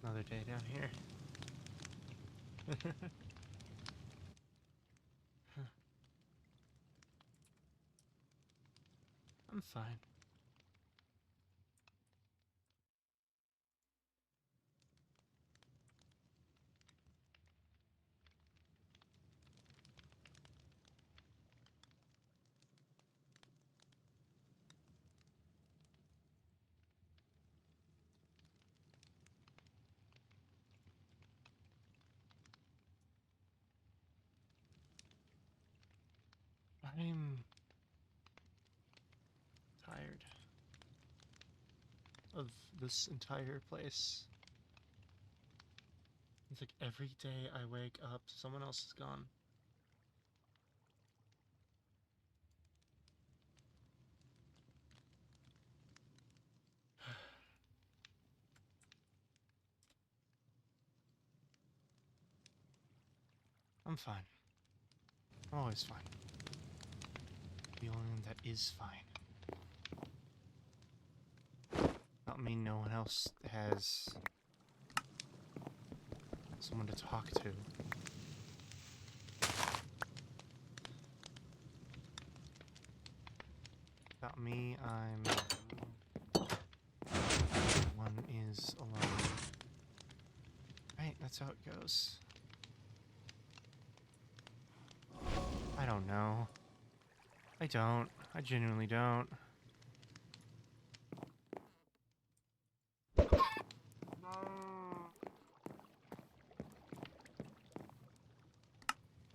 Another day down here. I'm fine. I'm tired of this entire place. It's like every day I wake up, someone else is gone. I'm fine. I'm always fine. The only one that is fine. Not me, no one else has someone to talk to. Not me, one is alone. Right, that's how it goes. I don't know. I don't. I genuinely don't.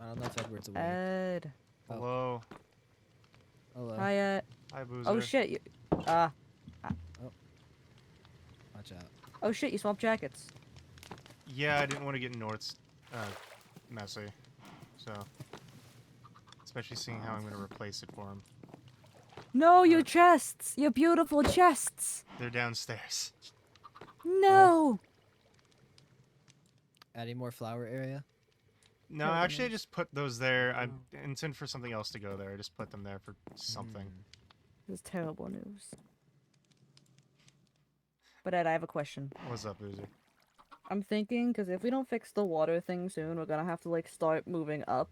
I don't know if Edward's awake. Ed. Oh. Hello. Hello. Hi, Hi, Boozer. oh shit, you... Oh. Watch out. Oh shit, you swapped jackets. Yeah, I didn't want to get North's messy. So, especially seeing how I'm going to replace it for him. No, your chests! Your beautiful chests! They're downstairs. No! Adding more flower area? No, actually, I just put those there. I intend for something else to go there. I just put them there for something. This is terrible news. But Ed, I have a question. What's up, Boozer? I'm thinking, because if we don't fix the water thing soon, we're gonna have to, like, start moving up.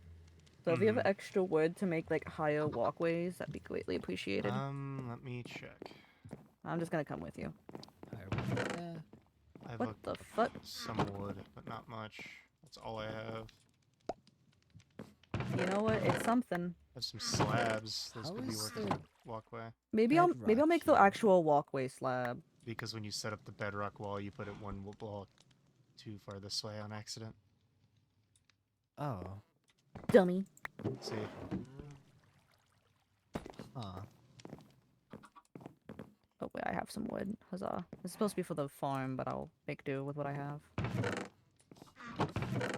So if you have extra wood to make, like, higher walkways, that'd be greatly appreciated. Let me check. I'm just gonna come with you. I have What the fuck? some wood, but not much. That's all I have. You know what? It's something. I have some slabs. Those How could be is working the- as a walkway. Maybe I'll Bedrock make the here? actual walkway slab. Because when you set up the bedrock wall, you put it one block too far this way on accident. Oh. Dummy. See? Huh. Oh wait, I have some wood. Huzzah. It's supposed to be for the farm, but I'll make do with what I have.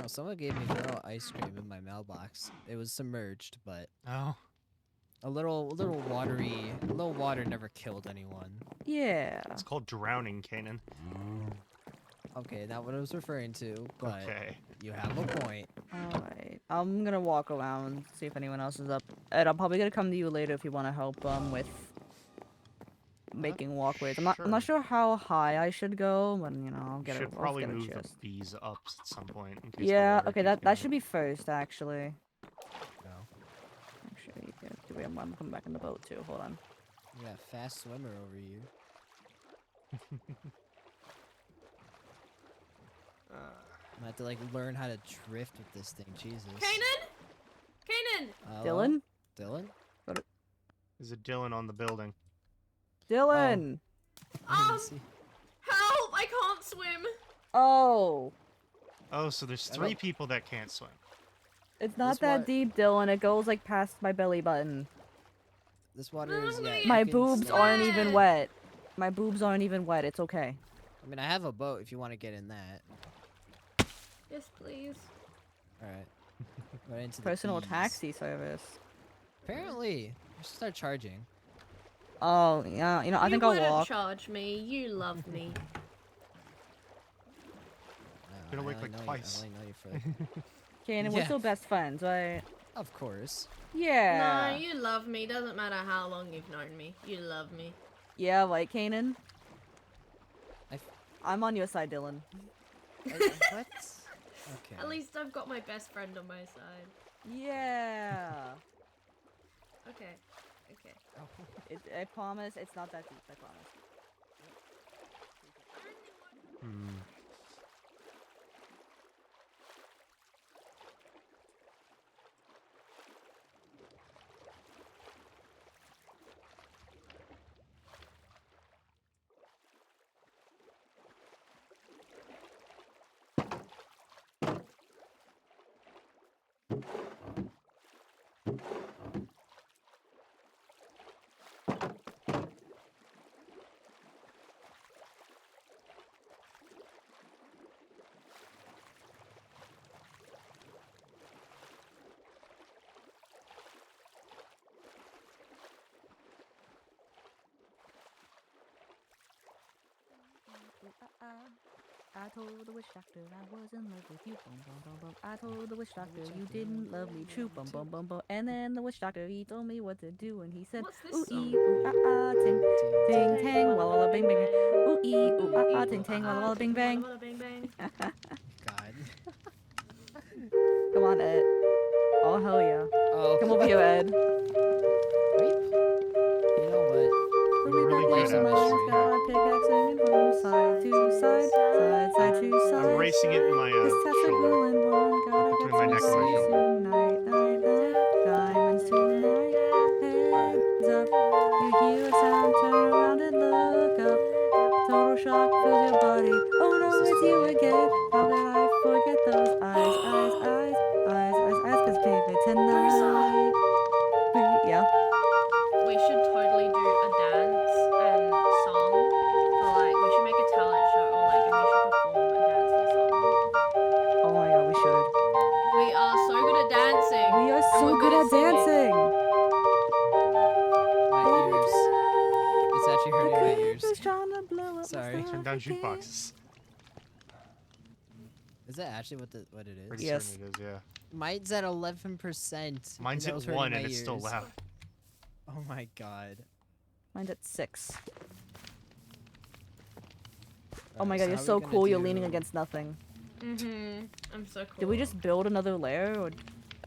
Oh, someone gave me vanilla ice cream in my mailbox. It was submerged, but Oh. a little water never killed anyone. Yeah. It's called drowning, Kanan. Okay, not what I was referring to, but Okay. you have a point. Alright. I'm gonna walk around, see if anyone else is up. Ed, I'm probably gonna come to you later if you want to help with making walkways. I'm not sure how high I should go, but you know, I'll get Should I'll probably get a move the chest. bees up at some point. In case the Yeah, water okay, keeps that should going be first, actually. No. Actually, yeah, wait, I'm coming back in the boat too. Hold on. You got a fast swimmer over you. I'm gonna have to like learn how to drift with this thing. Jesus. Kanan? Kanan! Hello? Dylan? Dylan? Is it Dylan on the building? Dylan! I didn't see. Help! I can't swim! Oh! Oh, so there's I 3 don't- people that can't swim. It's not This that wa- deep, Dylan. It goes like past my belly button. This water is yeah. My you can boobs slide. aren't even wet. My boobs aren't even wet. It's okay. I mean, I have a boat if you want to get in that. Yes, please. All right. Right into the Personal bees. taxi service. Apparently, I should start charging. Oh, yeah. You know, I think you I'll wouldn't walk. charge me. You love me. No, Been I awake only like know twice. You, I only know you for Kanan, we're Yeah. still best friends, right? Of course. Yeah. No, you love me. Doesn't matter how long you've known me. You love me. Yeah, right, Kanan? I f- I'm on your side, Dylan. What? Okay. At least I've got my best friend on my side. Yeah. Okay. Okay. I promise it's not that deep. I promise. Hmm. I told the witch doctor I was in love with you. Bum, bum, bum, bum. I told the witch doctor you didn't love me true. Bum, bum, bum, bum. And then the witch doctor he told me what to do and he said, What's this ooh song? ee ooh ah ah ting ting tang walla walla bing bing. Ooh ee ooh ah ah ting tang walla walla bing bang. Walla bing bang. God. Come on, Ed. Oh hell yeah. Oh. Come over here, Ed. Wait. You know what? We're really Play good some at ice this. cream. Our pickaxing from side to side, side to side. I'm racing it in my This tat's a shoulder. golden one, gotta get Between my neck and my some shoulder. tonight, night, night. Diamonds tonight, heads up. You hear a sound, turn around and look up. Total shock fills your body. Oh no, it's you again. How could I forget those eyes, eyes, eyes, eyes, eyes, eyes? 'Cause baby tonight, yeah. We should totally do a dance and song. For like, we should make a talent show or like, and we should perform a dance and song. Oh my god, we should. We are so good at dancing. We are and so we're good at singing. dancing. My ears. It's actually The hurting my curve ears. is trying to blow up my Sorry. Turn down stuff again. jukeboxes. Is that actually what it is? Pretty Yes. certain it is, yeah. Mine's at 11%. Mine's that at was hurting 1 my and it's still ears. loud. Oh my god. Mine's at 6. Oh Alright, my god, how you're are we so gonna cool. You're leaning do- against nothing. I'm so cool. Did we just build another lair? Or...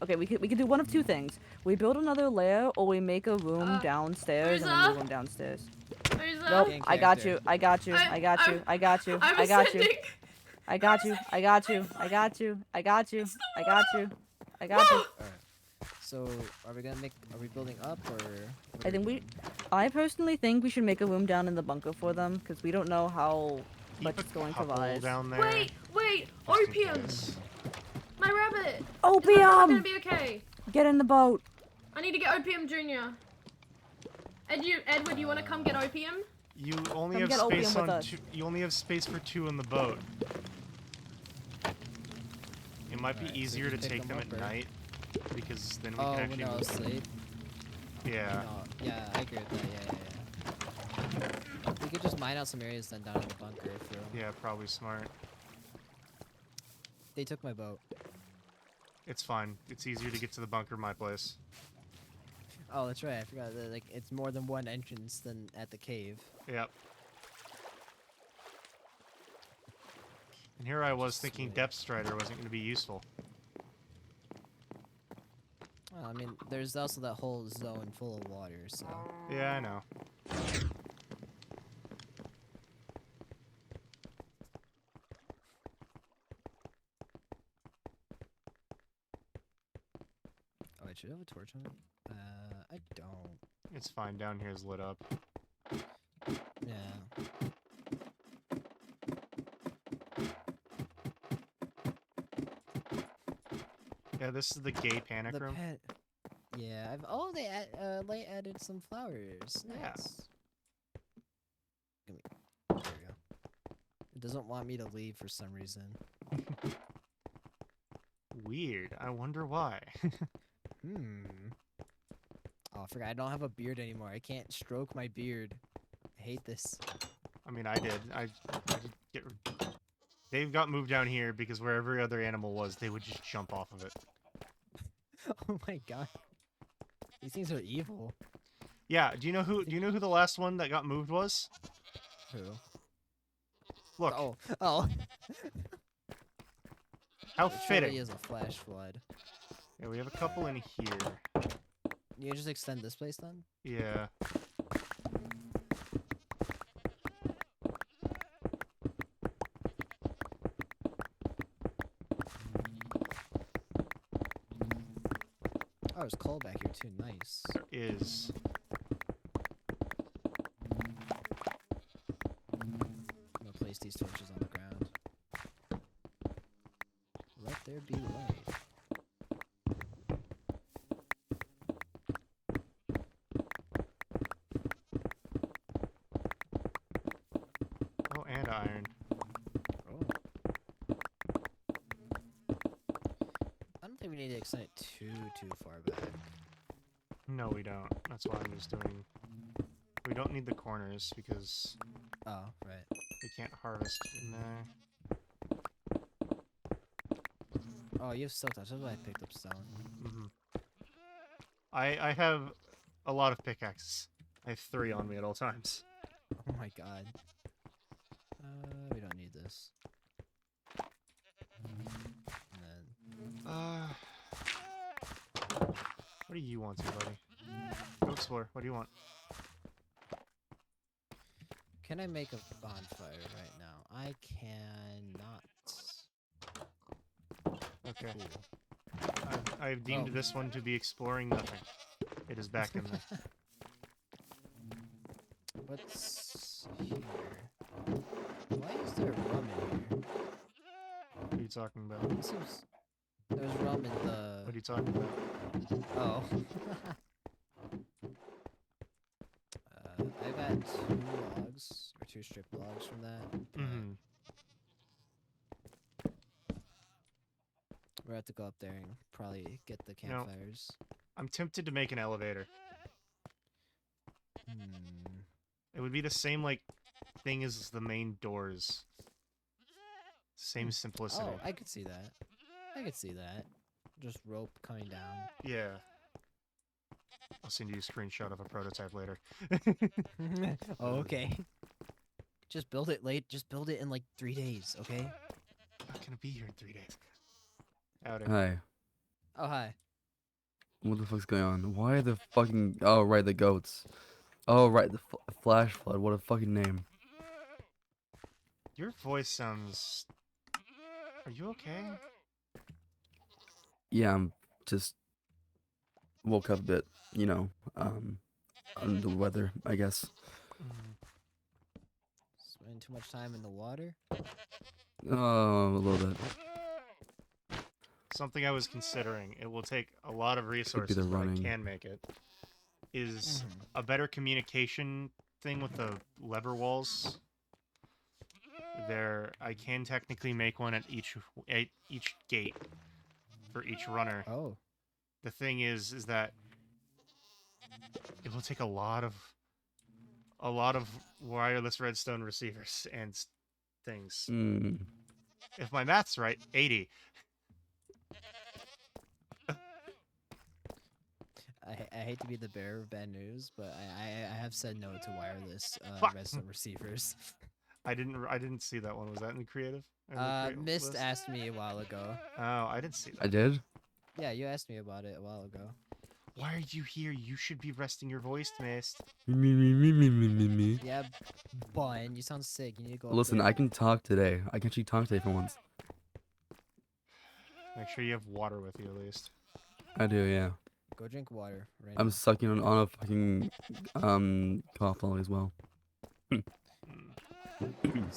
Okay, we could do one of two things. We build another lair, or we make a room downstairs and then move them downstairs. Who's that? Nope, Game I got you. character. I got you. I got you. I got you. I'm I got you. ascending. I got you. I got you. I got you. I got you. I got you. I got you. Alright. So, are we building up or? what I are think I personally think we should make a room down in the bunker for them because we don't know how much Keep it's a going to couple rise. down there. Wait, just in opium. case. My rabbit. Is my rabbit gonna Opium! be okay? Get in the boat. I need to get opium, Junior. Edward, you want to come get opium? You only Come have get opium space with on us. two. You only have space for 2 on the boat. It might Alright, be so easier to just pick take them them up, at or- night because then we Oh, can when actually. they're all move- asleep. Yeah. No, yeah, I agree with that. Yeah. We could just mine out some areas then down in the bunker for them. Yeah, probably smart. They took my boat. It's fine. It's easier to get to the bunker my place. Oh, that's right. I forgot that like it's more than one entrance than at the cave. Yep. And here I was thinking Sweet. Depth Strider wasn't going to be useful. Well, I mean, there's also that whole zone full of water, so. Yeah, I know. Oh, wait, should I have a torch on it? I don't. It's fine. Down here is lit up. Yeah. Yeah, this is the gay panic The room. pet. Yeah. Light added some flowers. Yeah. Nice. Give me. There we go. It doesn't want me to leave for some reason. Weird. I wonder why. Oh, I forgot. I don't have a beard anymore. I can't stroke my beard. I hate this. I mean, I did. I did get. They got moved down here because where every other animal was, they would just jump off of it. Oh my god. These things are evil. Yeah. Do you know who the last one that got moved was? Who? Look. Oh. Oh. How It truly fitting. is a flash flood. Yeah, we have a couple in here. You just extend this place then? Yeah. Oh, there's coal back here too. Nice. There is. I'm gonna place these torches on the ground. Let there be light. Oh, and iron. Oh. I don't think we need to extend it too far back. No, we don't. That's why I'm just doing... We don't need the corners because Oh, right. we can't harvest in there. Oh, you have silk touch. That's why I picked up stone. Mm-hmm. I have a lot of pickaxes. I have 3 on me at all times. Oh my god. We don't need this. And then What do you want to, buddy? Go explore. What do you want? can I make a bonfire right now? I cannot. Okay. Cool. I've deemed Oh. this one to be exploring nothing. It is back in there. What's here? Why is there rum in here? What are you talking about? It seems there's rum in the. What are you talking about? Oh. I got 2 logs or 2 strip logs from that. but Mm-hmm. We're have to go up there and probably get the You know, campfires. I'm tempted to make an elevator. Hmm. It would be the same like thing as the main doors. Same simplicity. Oh, I could see that. I could see that. Just rope coming down. Yeah. I'll send you a screenshot of a prototype later. Oh, okay. Just build it late. Just build it in like 3 days, okay? I'm not gonna be here in 3 days. Howdy. Hi. Oh, hi. What the fuck's going on? Why are the fucking... Oh, right, the goats. Oh, right, the flash flood. What a fucking name. Your voice sounds... Are you okay? Yeah, I'm just... Woke up a bit, you know, under the weather, I guess. Mm. Spending too much time in the water? Oh, a little bit. Something I was considering, it will take a lot of resources, the but I running. can make it, is Mhm. a better communication thing with the lever walls. There, I can technically make one at each gate for each runner. Oh. The thing is that it will take a lot of wireless redstone receivers and things. Mm. If my math's right, 80. I hate to be the bearer of bad news, but I have said no to wireless Fuck. redstone receivers. I didn't see that one. Was that in the creative? Or the Mist list? asked me a while ago. Oh, I didn't see that. I did? Yeah, you asked me about it a while ago. Why are you here? You should be resting your voice, Mist. Me. Yeah, Bun, you sound sick. You need to go. up Listen, there. I can talk today. I can actually talk today for once. Make sure you have water with you at least. I do, yeah. Go drink water. Right I'm now. sucking on a fucking, cough lolly as well. Mm.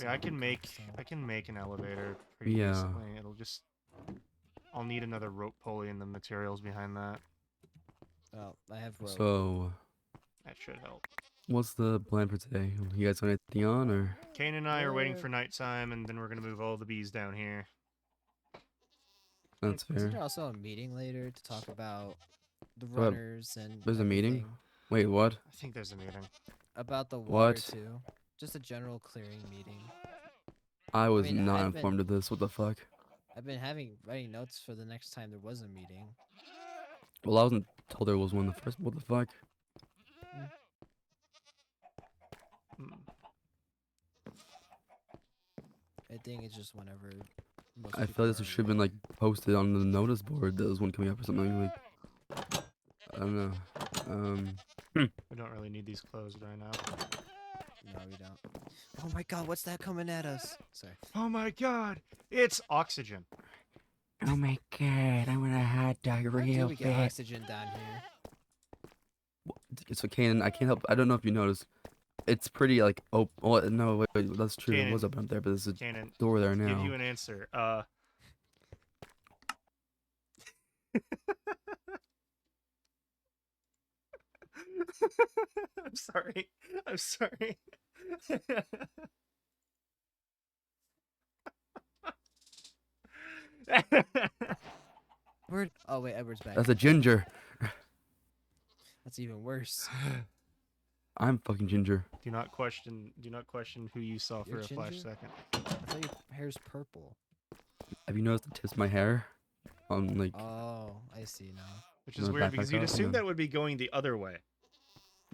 Yeah, I can make an elevator pretty Yeah. decently. It'll just I'll need another rope pulley and the materials behind that. Oh, I have rope. So, That should help. what's the plan for today? You guys got anything on, or? Kane and I are waiting We're- for nighttime, and then we're gonna move all the bees down here. That's Isn't fair. there also a meeting later to talk about the What? runners and There's a meeting? everything? Wait, what? I think there's a meeting. About the water What? too. Just a general clearing meeting. I was mean, not I've been- informed of this. What the fuck? I've been writing notes for the next time there was a meeting. Well, I wasn't told there was one the first. What the fuck? Mm. I think it's just whenever Most I people feel like this are should have aware. been like posted on the notice board. There was one coming up or something. Like, I don't know. We don't really need these closed right now. No, we don't. Oh my god, what's that coming at us? Sorry. Oh my god! It's oxygen. Oh my god, I'm gonna hot dog How do we get oxygen down here? So Kanan, I can't help. I don't know if you noticed. It's pretty like oh no wait, that's true. It was Kanan, open up there, but there's a Cannon, door there give now. you an answer. I'm sorry. I'm sorry. Word. Oh wait, Edward's back. That's a ginger. That's even worse. I'm fucking ginger. Do not question who you saw You're for a flash ginger? second. I thought your hair's purple. Have you noticed the tips of my hair? On like Oh, I see now. Which You is wanna weird back because back you'd up? assume No. that would be going the other way.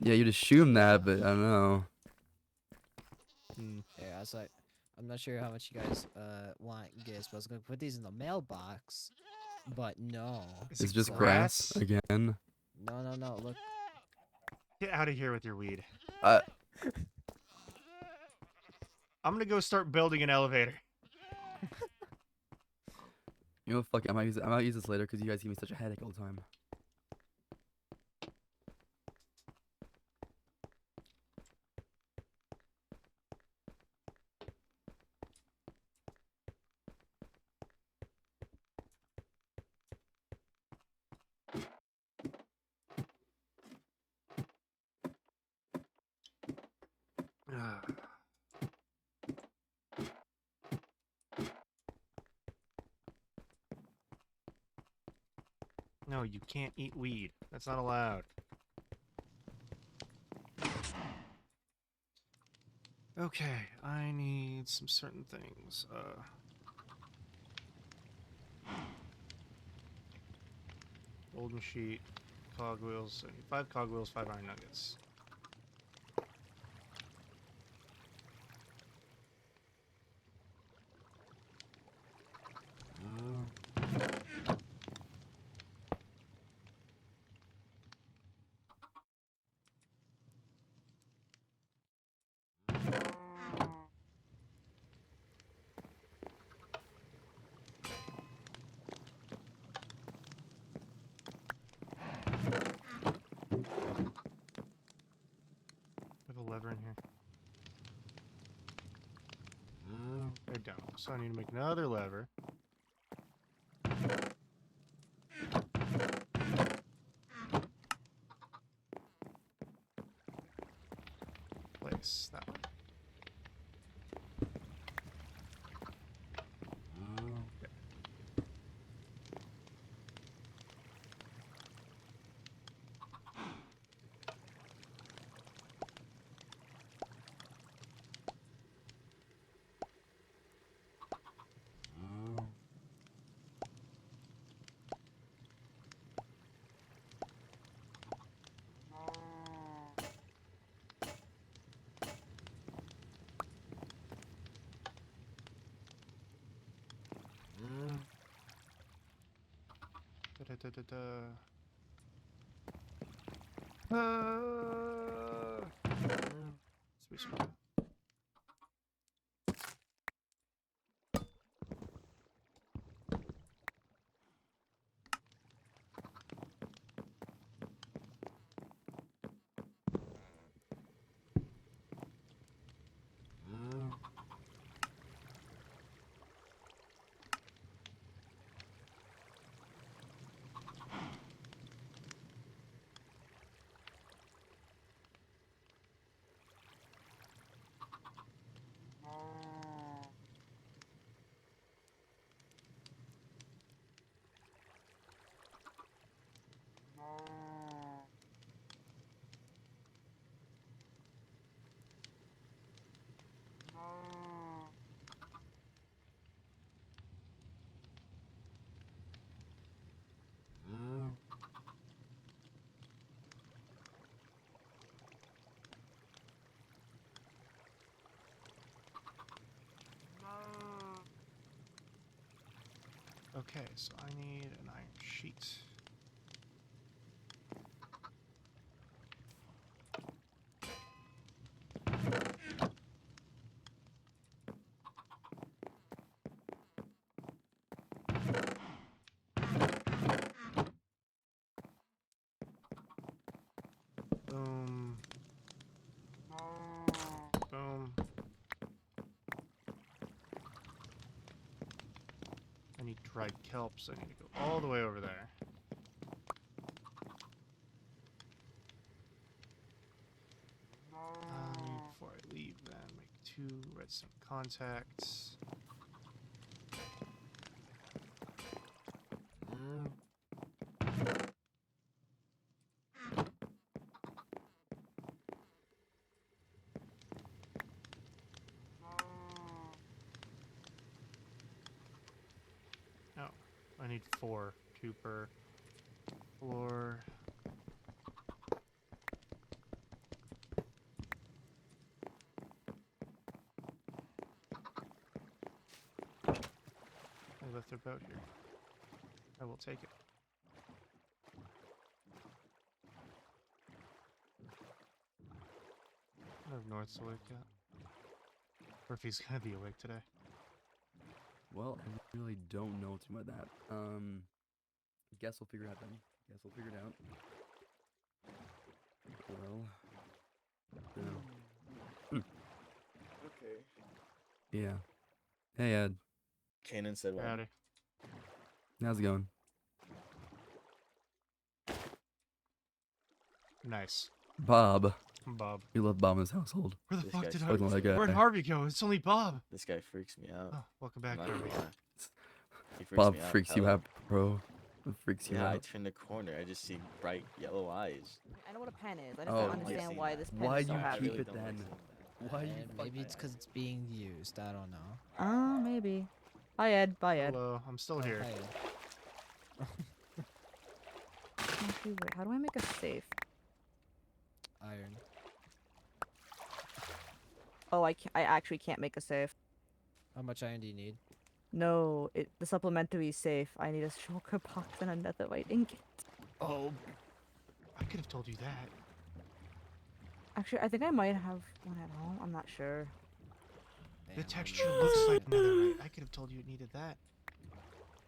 yeah, you'd assume that, but I don't know. Hmm. Yeah, I was like, I'm not sure how much you guys want gifts, but I was gonna put these in the mailbox, but no. Is It's it just grass again. No. Look, Get out of here with your weed. Uh, I'm gonna go start building an elevator. you know, fuck it. I might use this later because you guys give me such a headache all the time. No, you can't eat weed. That's not allowed. Okay, I need some certain things. Golden sheet, cogwheels. I need 5 cogwheels, 5 iron nuggets. I have a lever in here. I don't. So I need to make another lever. Place that one. Okay. Da-da-da-da-da. Sweet, sweet. Okay, so I need an iron sheet. Boom. Boom. I need dried kelp, so I need to go all the way over there. Before I leave, then make 2 redstone contacts. Oh, I need 4, 2 per floor. I left their boat here. I will take it. I don't know if North's awake yet. Or if he's gonna be awake today. Well, I really don't know too much about that. Guess we'll figure it out then. Guess we'll figure it out. Well, Okay. yeah. Hey Ed, Kanan said what? Howdy. how's it going? Nice. Bob. Bob. We love Bob in his household. Where the This fuck guy's did Fucking like Where'd that. Harvey go? It's only Bob. This guy freaks me out. Oh, welcome back, I'm not Harvey. gonna lie. He freaks Bob me out. freaks you Hello. out, bro. It freaks you Yeah, I out. turn the corner. I just see bright yellow eyes. I know what a pen is. I just Oh, don't like understand seeing why that. this pen Why is so you I happy. keep really it don't like then? seeing that. Why you And maybe it's because it's being used. I don't know. Oh, maybe. Hi, Ed. Bye, Ed. Hello, I'm still Oh, here. hi, Ed. Actually, wait. How do I make a safe? Iron. Oh, I actually can't make a safe. How much iron do you need? No, the supplementary safe. I need a shulker box and a netherite ingot. Oh, I could have told you that. Actually, I think I might have one at home. I'm not sure. The damn, texture I'm looks missing like it. netherite. I could have told you it needed that.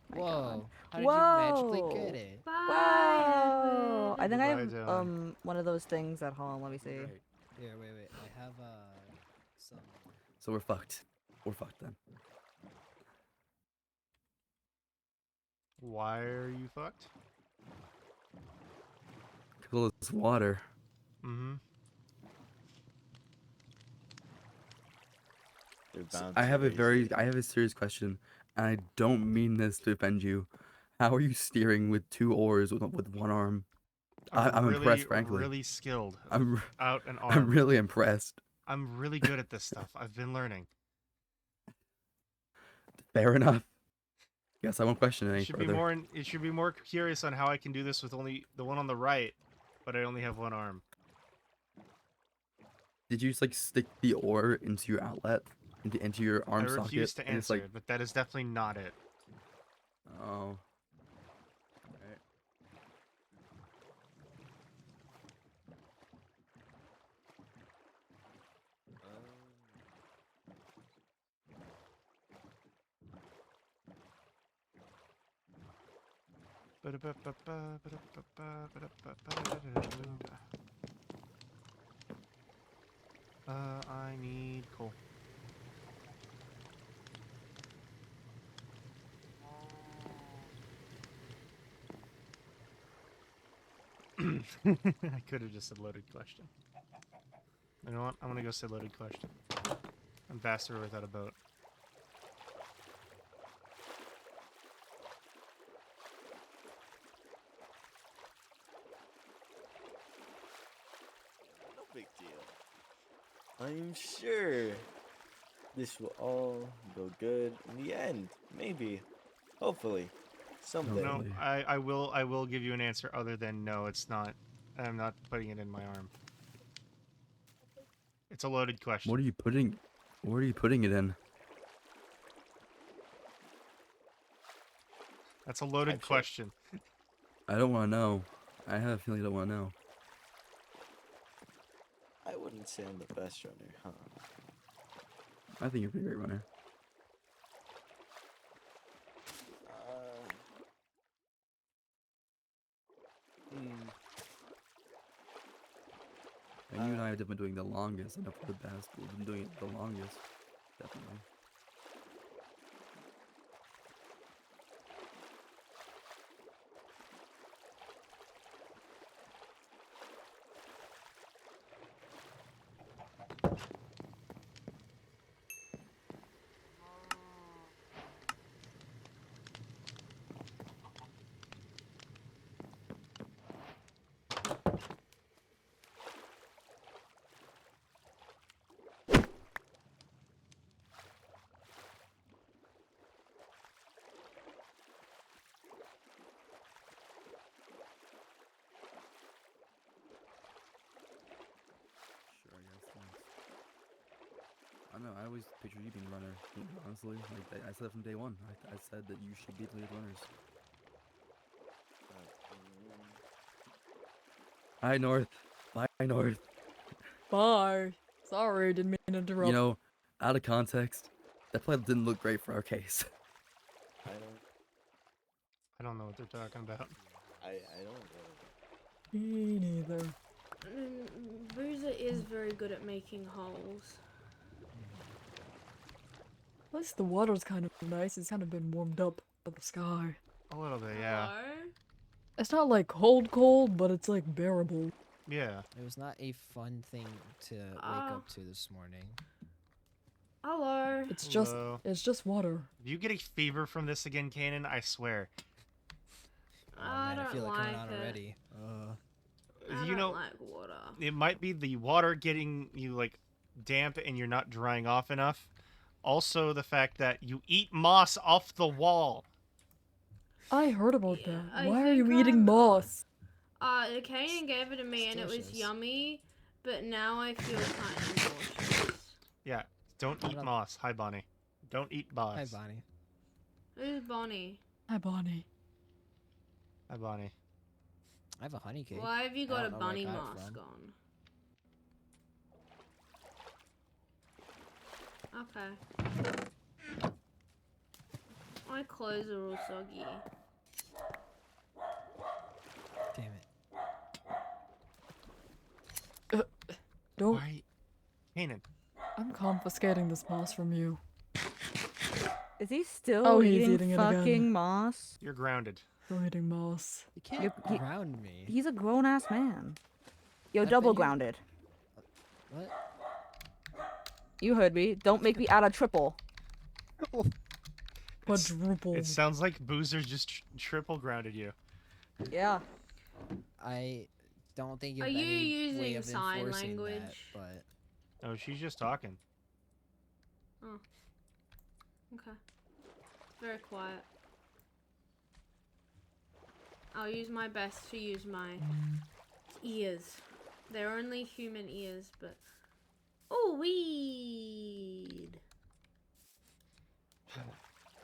My God. Whoa! How did you magically Whoa. get it? Bye. Whoa! I think I Goodbye, have Dylan. one of those things at home. Let me see. Right. Here, wait. I have some. So we're fucked. We're fucked then. Why are you fucked? Cause all this water. Mm-hmm. They're So bound I to have raise it. I have a serious question, and I don't mean this to offend you. How are you steering with 2 oars with 1 arm? I'm really, impressed, frankly. really skilled. I'm Out an I'm arm. really impressed. I'm really good at this stuff. I've been learning. Fair enough. Guess I won't question it any It should be further. more. It should be more curious on how I can do this with only the one on the right, but I only have 1 arm. Did you just like stick the oar into your outlet, into your arm I socket? refuse to and it's answer like, it, but that is definitely not it. oh. Alright. I need coal. I could have just said loaded question. You know what? I'm gonna go say loaded question. I'm faster without a boat. No big deal. I'm sure this will all go good in the end. Maybe. Hopefully. Someday. No, Hopefully. I will give you an answer other than no, it's not. I'm not putting it in my arm. It's a loaded question. What are you putting? What are you putting it in? That's a loaded Type shit. question. I don't want to know. I have a feeling I don't want to know. I wouldn't say I'm the best runner, huh? I think you're a pretty great runner. And you and I have been doing the longest, and not for the best. We've been doing it the longest, definitely. Sure, I guess. Thanks. I don't know. I always pictured you being a runner. Honestly, like I said it from day one. I said that you should be the lead runners. Hi, North. Bye, North. Bye. Sorry, didn't mean to interrupt. You know, out of context, that play didn't look great for our case. I don't know what they're talking about. I don't know. Me neither. Boozer is very good at making holes. At least the water's kind of nice. It's kind of been warmed up by the sky. A little bit, yeah. Hello? It's not like cold, but it's like bearable. Yeah. It was not a fun thing to wake up to this morning. Hello? It's just water. If you get a fever from this again, Kanan, I swear. Oh I man, I feel don't it coming like on it. already. I You don't know, like water. it might be the water getting you like damp and you're not drying off enough. Also, the fact that you eat moss off the wall. I heard about Yeah, that. I Why are you think eating I'm- moss? Kanan gave it to me and it was delicious. yummy, but now I feel kind of nauseous. Yeah, don't I eat don't- moss. Hi, Bonnie. Don't eat moss. Hi, Bonnie. Who's Bonnie? Hi, Bonnie. Hi, Bonnie. I have a honey cake. Why have you I got a don't know where I bunny got it mask from. on? Okay. My clothes are all soggy. Damn it. Don't. Why? Kanan. I'm confiscating this moss from you. Is he still Oh, he's eating eating it again. fucking moss? You're grounded. Still eating moss. You can't He- ground me. He's a grown ass man. Yo, I bet double you- grounded. What? You heard me. Don't make me add a triple. Quadruple. It sounds like Boozer just triple grounded you. Yeah. I don't think you Are have you any way using of sign enforcing that, language? but Oh, she's just talking. Okay. Very quiet. I'll use my best to use my ears. They're only human ears, but... Oh, weed!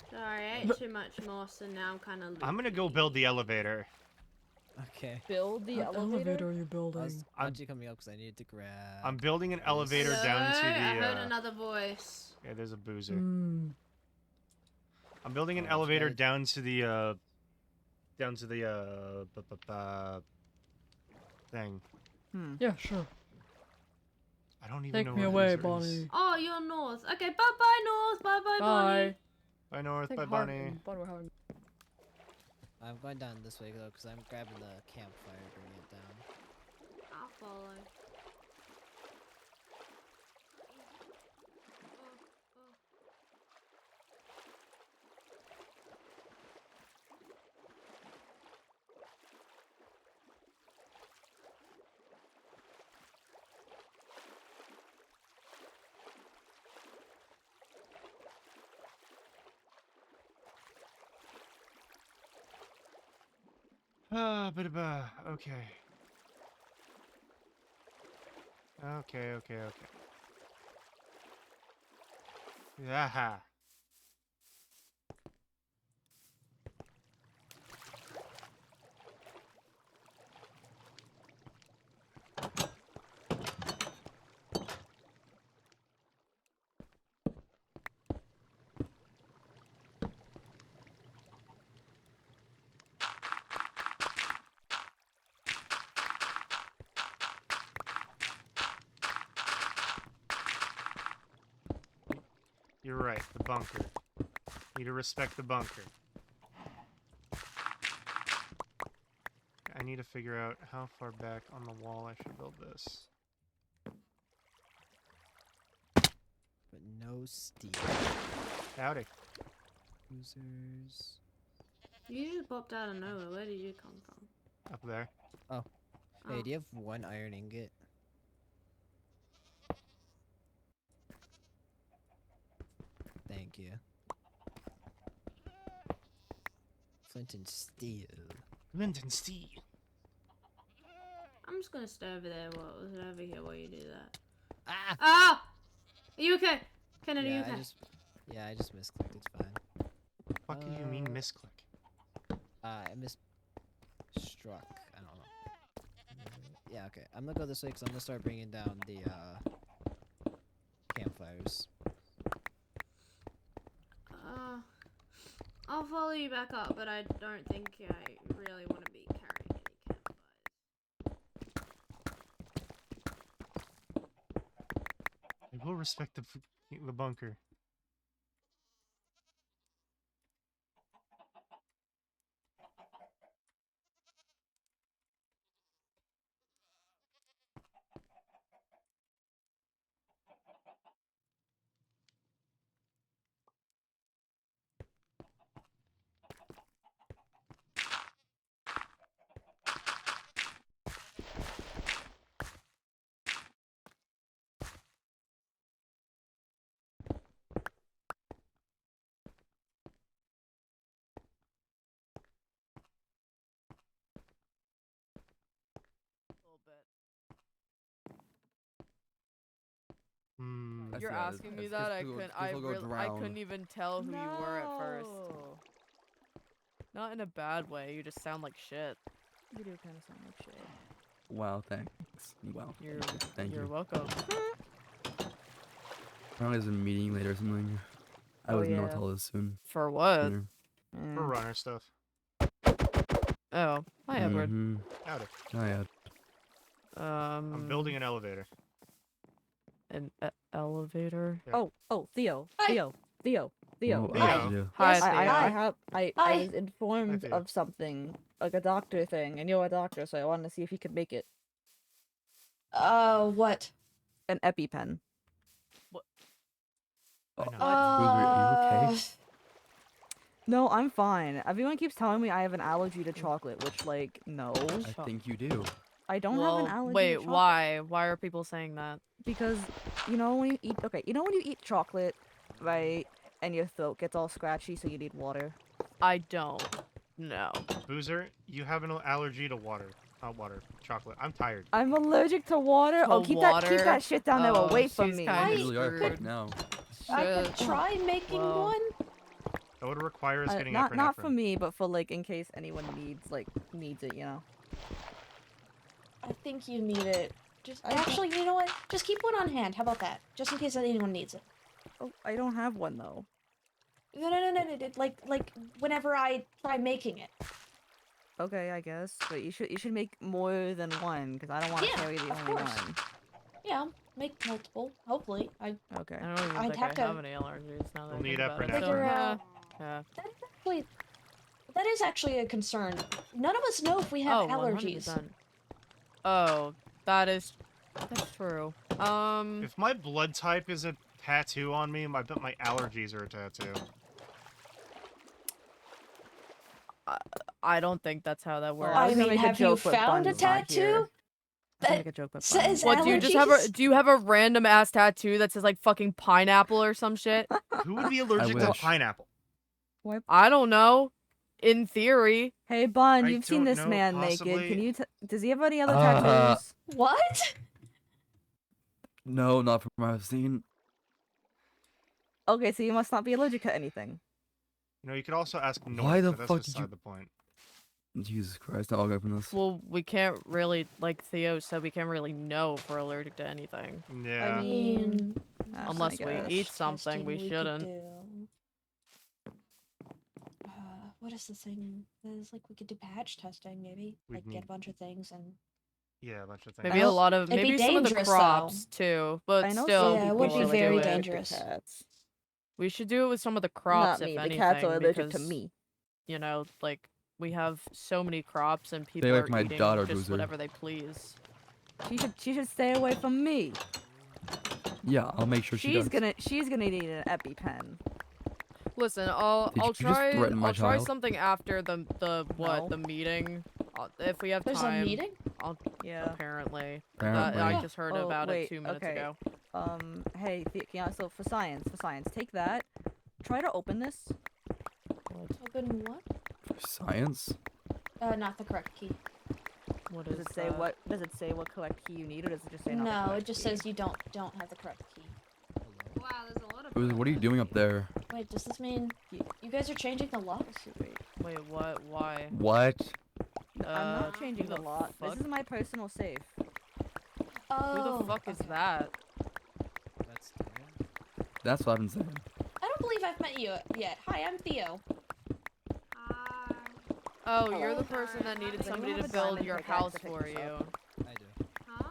Sorry, I ate too much moss and now I'm kind of... I'm gonna go build the elevator. okay. Build the What elevator are you building? I was I'm- actually coming up because I needed to grab. I'm building an elevator Hello? down to the. I heard another voice. Yeah, there's a Boozer. Hmm. I'm building an Oh, elevator okay. down to the thing. Yeah, sure. I don't even Take know me where away, Boozer is. Bonnie. Oh, you're north. Okay, bye-bye, north. Bye-bye, Bonnie. Bye. Bye North, Take bye heart Bonnie. in what we're having. I'm going down this way though because I'm grabbing the campfire, bringing it down. I'll follow. Okay. Okay. Yeah. You're right. The bunker. Need to respect the bunker. I need to figure out how far back on the wall I should build this. But no steel. Howdy. Users. You just popped out of nowhere. Where did you come from? Up there. Hey, do you have one iron ingot? Thank you. Flint and steel. Flint and steel. I'm just gonna stay over there over here while you do that. Ah! Ah! Are you okay? Kennedy, you okay? I just misclicked. It's fine. What do you mean misclick? I misstruck. I don't know. Yeah, okay. I'm gonna go this way because I'm gonna start bringing down the campfires. I'll follow you back up, but I don't think I really want to be carrying any campfires. I will respect the bunker. Hmm. That's You're yeah, asking me that's- that? I people- couldn't. people go I drown. couldn't even tell who you were at first. No. Not in a bad way. You just sound like shit. You do kind of sound like shit. Wow, thanks. Wow. Thank You're you. welcome. Probably has a meeting later or something. I Oh, would know yeah. tell this soon. For what? sooner. For runner stuff. Oh, hi Edward. Mhm. Howdy. Oh yeah. I'm building an elevator. an elevator. Yeah. Oh, Theo. Hi. Theo. Well, Theo. I have to do. Hi, Yes, Theo. I Hi. was informed Theo. of something, like a doctor thing, and you're a doctor, so I wanted to see if you could make it. What? An EpiPen. I know. Boozer, are you okay? No, I'm fine. Everyone keeps telling me I have an allergy to chocolate, which, like, no. I think you do. I don't Well, have an allergy to wait, chocolate. why? Why are people saying that? Because, you know when you eat, you know when you eat chocolate, right, and your throat gets all scratchy, so you need water? I don't. No. Boozer, you have an allergy to water. Not water. Chocolate. I'm tired. I'm allergic to water? To Oh, keep water? that shit down there Oh, away from she's me. kinda You really are screwed. fucked now. I could Shit. try making Well. one. That would require us getting not epinephrine. for me, but for, like, in case anyone needs it, you know? I think you need it. Just I don't- actually, you know what? Just keep one on hand. How about that? Just in case anyone needs it. Oh, I don't have one, though. No. Like whenever I try making it. Okay, I guess, but you should make more than one, because I don't want to Yeah, carry the of only course. one. Yeah, I'll make multiple. Hopefully, Okay. I don't even I'd think I have to have any allergies now that We'll I need think about it. epinephrine. So, Figure yeah. out- Yeah. that is actually a concern. None of us know if we have Oh, allergies. 100%. Oh, that's true. If my blood type is a tattoo on me, I bet my allergies are a tattoo. I don't think that's how that works. I I was gonna mean, make a have you joke, but found a Bun's not here. tattoo I was gonna that make a joke, but Bun. says What, do you just have a allergies? random ass tattoo that says like fucking pineapple or some shit? Who would be allergic to wish. pineapple? I don't know. In theory. Hey, Bun, I you've seen don't this know, man possibly. naked. Can you? Does he have any other Uh, tattoos? What? No, not from what I've seen. Okay, so you must not be allergic to anything. You know, you could also ask North, Why the but that's fuck did beside you- the point. Jesus Christ, I'll go from this. Well, we can't really, like Theo said, we can't really know if we're allergic to anything. Yeah. I mean, Unless we guess. eat something, we testing shouldn't. could do. What is the thing? There's like we could do patch testing, maybe. We'd Like need- get a bunch of things and. Yeah, a bunch of things. Maybe a Well, lot of, it'd be maybe some of the dangerous, though. crops too, but I know still, some Yeah, it people would are be allergic very to dangerous. cats. We should do it with some of the crops, Not me. if The anything, cats are allergic to because, me. you know, like, we have so many crops and people Stay away are from my eating daughter, just Boozer. whatever they please. She should stay away from me. Yeah, I'll make sure she does. She's gonna need an EpiPen. Listen, Did I'll you just try threaten my I'll try child? something after the No. the meeting. If we have There's time. a meeting? Yeah. Apparently. Apparently. I just heard Oh, about wait, it 2 minutes okay. ago. Hey, so for science, take that. Try to open this. Open what? Science? Not the correct key. What Does is it say that? what? Does it say what correct key you need, or does it just say not the No, correct it just key? says you don't have the correct key. Wow, there's a lot of. Boozer, what are you doing up there? Wait, does this mean you guys are changing the locks? Wait, what? Why? What? I'm not changing who the lot. fuck? This is my personal safe. Oh. Who the fuck is okay. that? That's Theo. That's what I've been saying. I don't believe I've met you yet. Hi, I'm Theo. Oh, you're Hello. the person that needed Does somebody anyone to have a build diamond your pickaxe house to pick for this you. up? I do. Huh?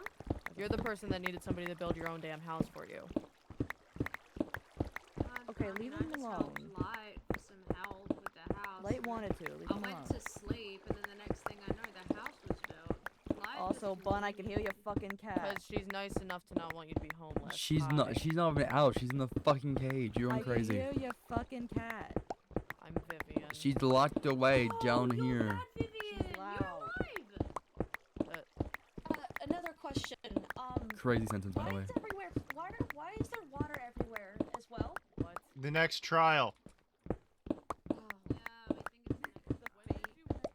You're the person that needed somebody to build your own damn house for you. Okay, leave him alone. Light for some help with the house. Light and then wanted to. Leave I him went alone. to sleep, and then the next thing I know, the house was built. Light Also, just Bun, I can hear your fucking cat. Because she's nice enough to not want you to be homeless. She's Hi. not even out. She's in the fucking cage. You're I going crazy. can hear your fucking cat. I'm Vivian. She's locked away down you're here. Mad Vivian. She's You're loud. alive. Another question. Crazy sentence, by Why the way. is everywhere? Why is there water everywhere as well? What? The next trial. Oh. Yeah, we think it's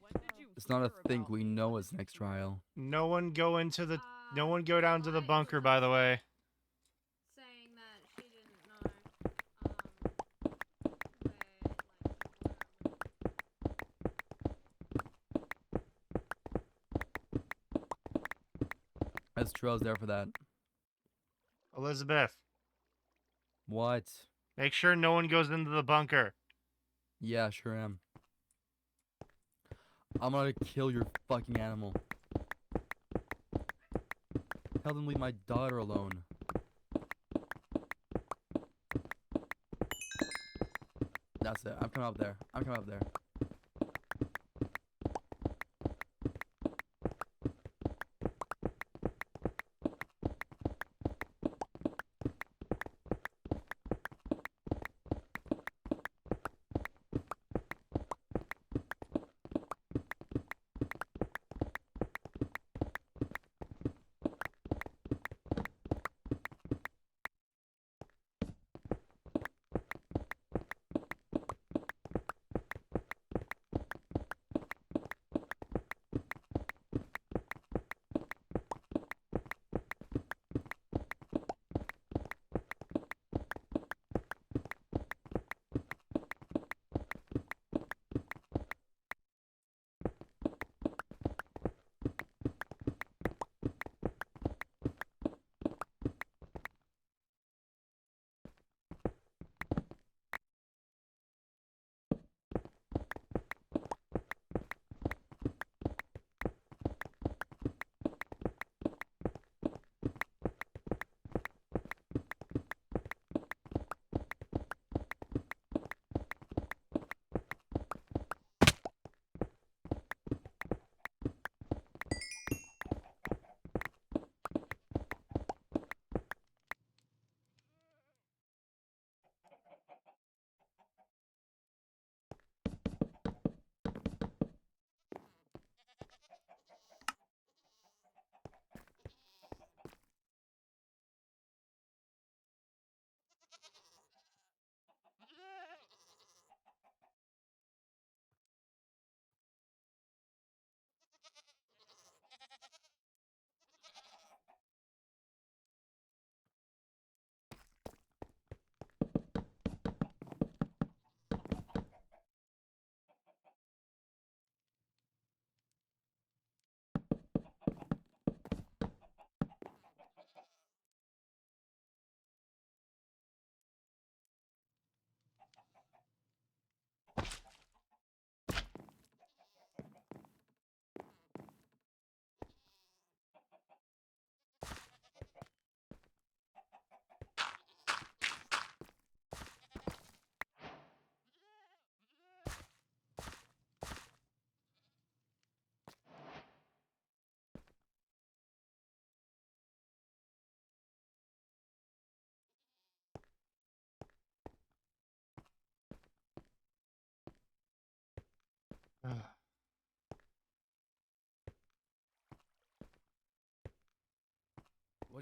When did you It's not a hear think. about We me? know When it's did next you- trial. No one go into the. No one go Uh, down to the Light bunker, was by the way. saying that she didn't know where That's true. I was there for that. Elizabeth, What? make sure no one goes into the bunker. Yeah, sure am. I'm gonna kill your fucking animal. Tell them to leave my daughter alone. That's it. I'm coming up there. I'm coming up there.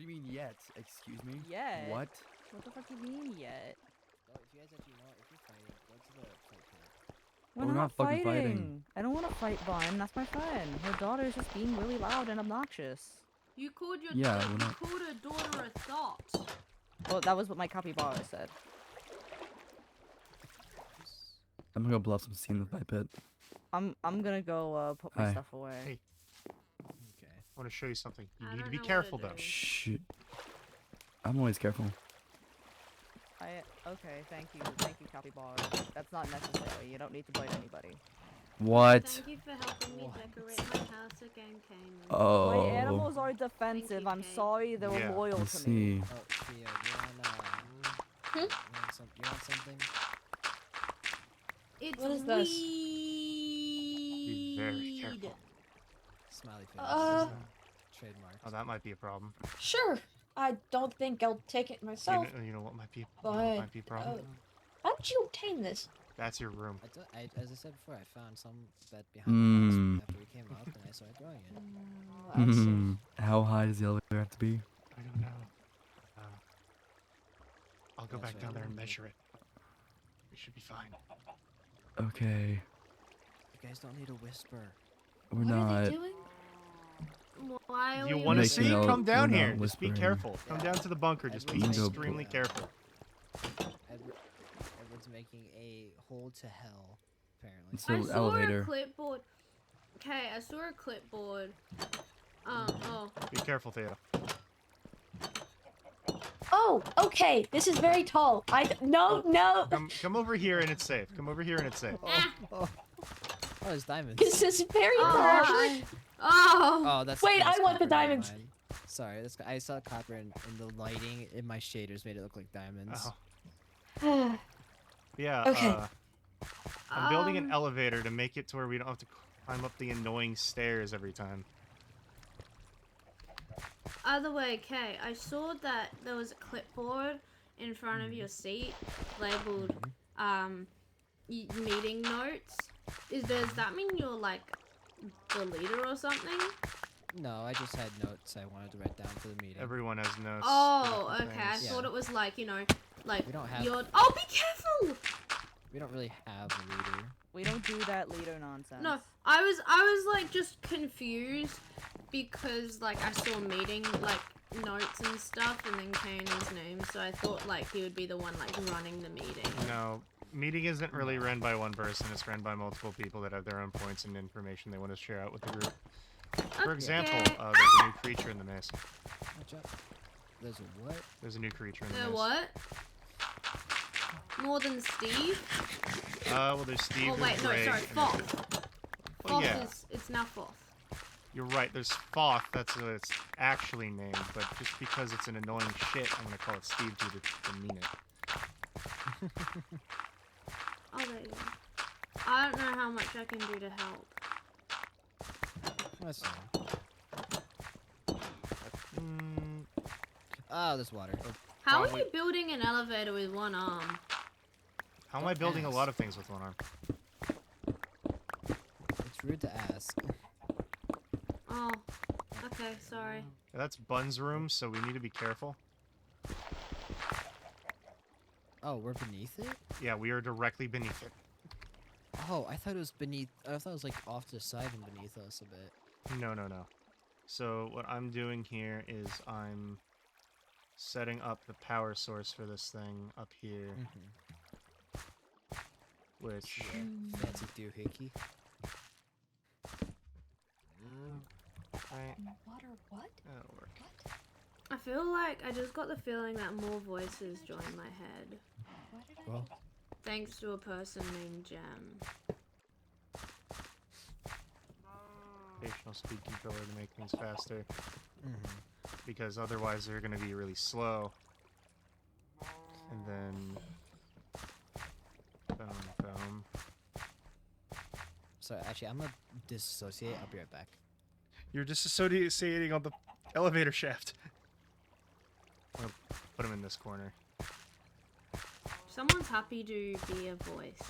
What do you mean yet? Excuse me? Yet? What? What the fuck do you mean yet? Oh, if you guys actually know, if you're fighting, go to the fight pit. We're not fucking fighting. I don't want to fight Bun. That's my friend. Her daughter is just being really loud and obnoxious. You called your Yeah, you we're not- called her daughter a thought. Well, that was what my capybara said. I'm gonna go blow up some steam with my pit. I'm gonna go put my Hi. stuff away. Hey. Okay. I want to show you something. You I need to don't be know what careful it though. is. Shh. I'm always careful. Okay, thank you, capybara. That's not necessary. You don't need to bite anybody. What? Thank you for helping me decorate my house again, Kane. Oh. My animals are defensive. you, I'm Kate. sorry they were Yeah. loyal I to me. see. Oh, Theo, you want you want something? It's What is this? Be very weed. careful. Smiley face. Trademark. Oh, that might be a problem. Sure. I don't think I'll take it myself. You know what might be? But, a problem? How did you obtain this? That's your room. As I said before, I found some that behind my house after we came up, and I started growing it. I see. Hmm. How high does the elevator have to be? I don't know. I'll go That's back right. down there and measure it. We should be fine. Okay. You guys don't need to whisper. We're What are not. they doing? Why are If you we want to Making see, out, come down we're here. not Just be whispering. careful. Come Yeah. down to the bunker. Just be Everyone's making- extremely careful. Edward's making a hole to hell, apparently. So I saw elevator. a clipboard. Okay, I saw a clipboard. Oh. Be careful, Thea. Oh, okay. This is very tall. No. Come over here and it's safe. Come over here and it's safe. Ah. Oh, there's diamonds. This is very Oh, harsh. Oh, that's. Wait, that's I want the copper, never diamonds. mind. Sorry, I saw copper and the lighting in my shaders made it look like diamonds. Oh. Yeah. Okay. I'm building an elevator to make it to where we don't have to climb up the annoying stairs every time. Other way, okay. I saw that there was a clipboard in front of your seat labeled meeting notes. Does that mean you're like the leader or something? No, I just had notes I wanted to write down for the meeting. Everyone has notes. Oh, for different okay. I things. thought it was like, like We don't have- you're. Oh, be careful! We don't really have a leader. We don't do that leader nonsense. No, I was like just confused because like I saw meeting like notes and stuff and then Kane's name, so I thought like he would be the one like running the meeting. No, meeting isn't really run by one person. It's run by multiple people that have their own points and information they want to share out with the group. For example, Okay. there's a new creature in the maze. Watch out. There's a what? There's a new creature in the maze. What? More than Steve? Well, there's Steve. Oh there's wait, no, Ray, sorry, and Foth. there's- Foth Well, yeah, it's now Foth. you're right. There's Foth. That's what it's actually named, but just because it's an annoying shit, I'm gonna call it Steve to mean it. Oh, there you go. I don't know how much I can do to help. That's all. Mm, Oh, there's water. How are Probably- you building an elevator with one arm? how am I building a lot of things with one arm? It's rude to ask. Oh, okay, sorry. Yeah, that's Bun's room, so we need to be careful. Oh, we're beneath it? Yeah, we are directly beneath it. Oh, I thought it was beneath. I thought it was like off to the side and beneath us a bit. No. So what I'm doing here is I'm setting up the power source for this thing up here, which Fancy doohickey. right, Water what? that'll work. I feel like I just got the feeling that more voices joined my head. What did I Well, Thanks to a person named Gem. Rotational speed controller to make things faster, because otherwise they're going to be really slow. And then, boom. so actually, I'm gonna disassociate. I'll be right back. You're disassociating on the elevator shaft. I'm gonna put him in this corner. Someone's happy to be a voice.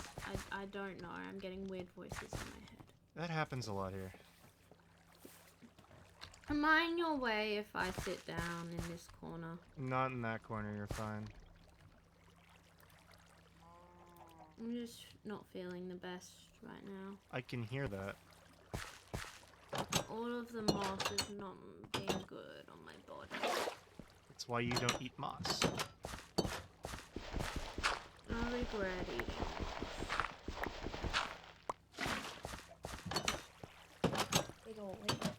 I don't know. I'm getting weird voices in my head. That happens a lot here. Am I in your way if I sit down in this corner? Not in that corner, you're fine. I'm just not feeling the best right now. I can hear that. All of the moss is not being good on my body. That's why you don't eat moss. I regret eating Big ol' lady.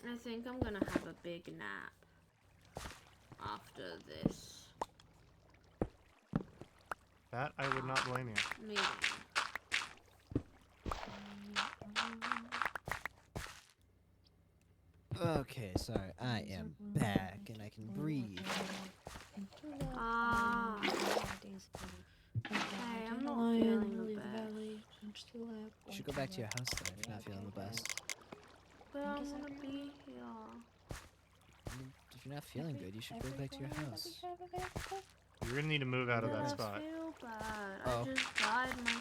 I think I'm gonna have a big nap after this That I would not blame you. meeting. Okay, sorry. I am back and I can breathe. Ah. Hey, I'm not feeling the best. You should go back to your house then if you're not feeling the best. But I wanna be here. I mean, if you're not feeling good, you should go back to your house. You're gonna need to move out of But that I spot. feel bad. Oh. I just died my...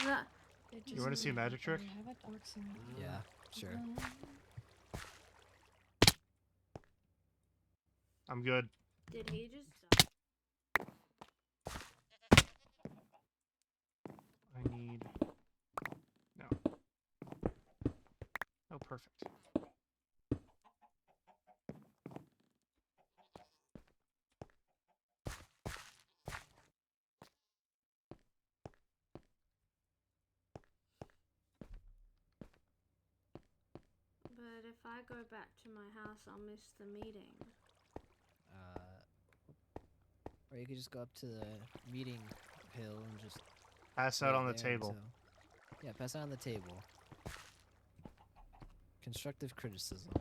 That... You wanna see a magic trick? Yeah, sure. I'm good. Did he just die? I need... No. Oh, perfect. But if I go back to my house, I'll miss the meeting. Or you could just go up to the meeting hill and just Pass out wait on the there table. until- Yeah, pass out on the table. Constructive criticism.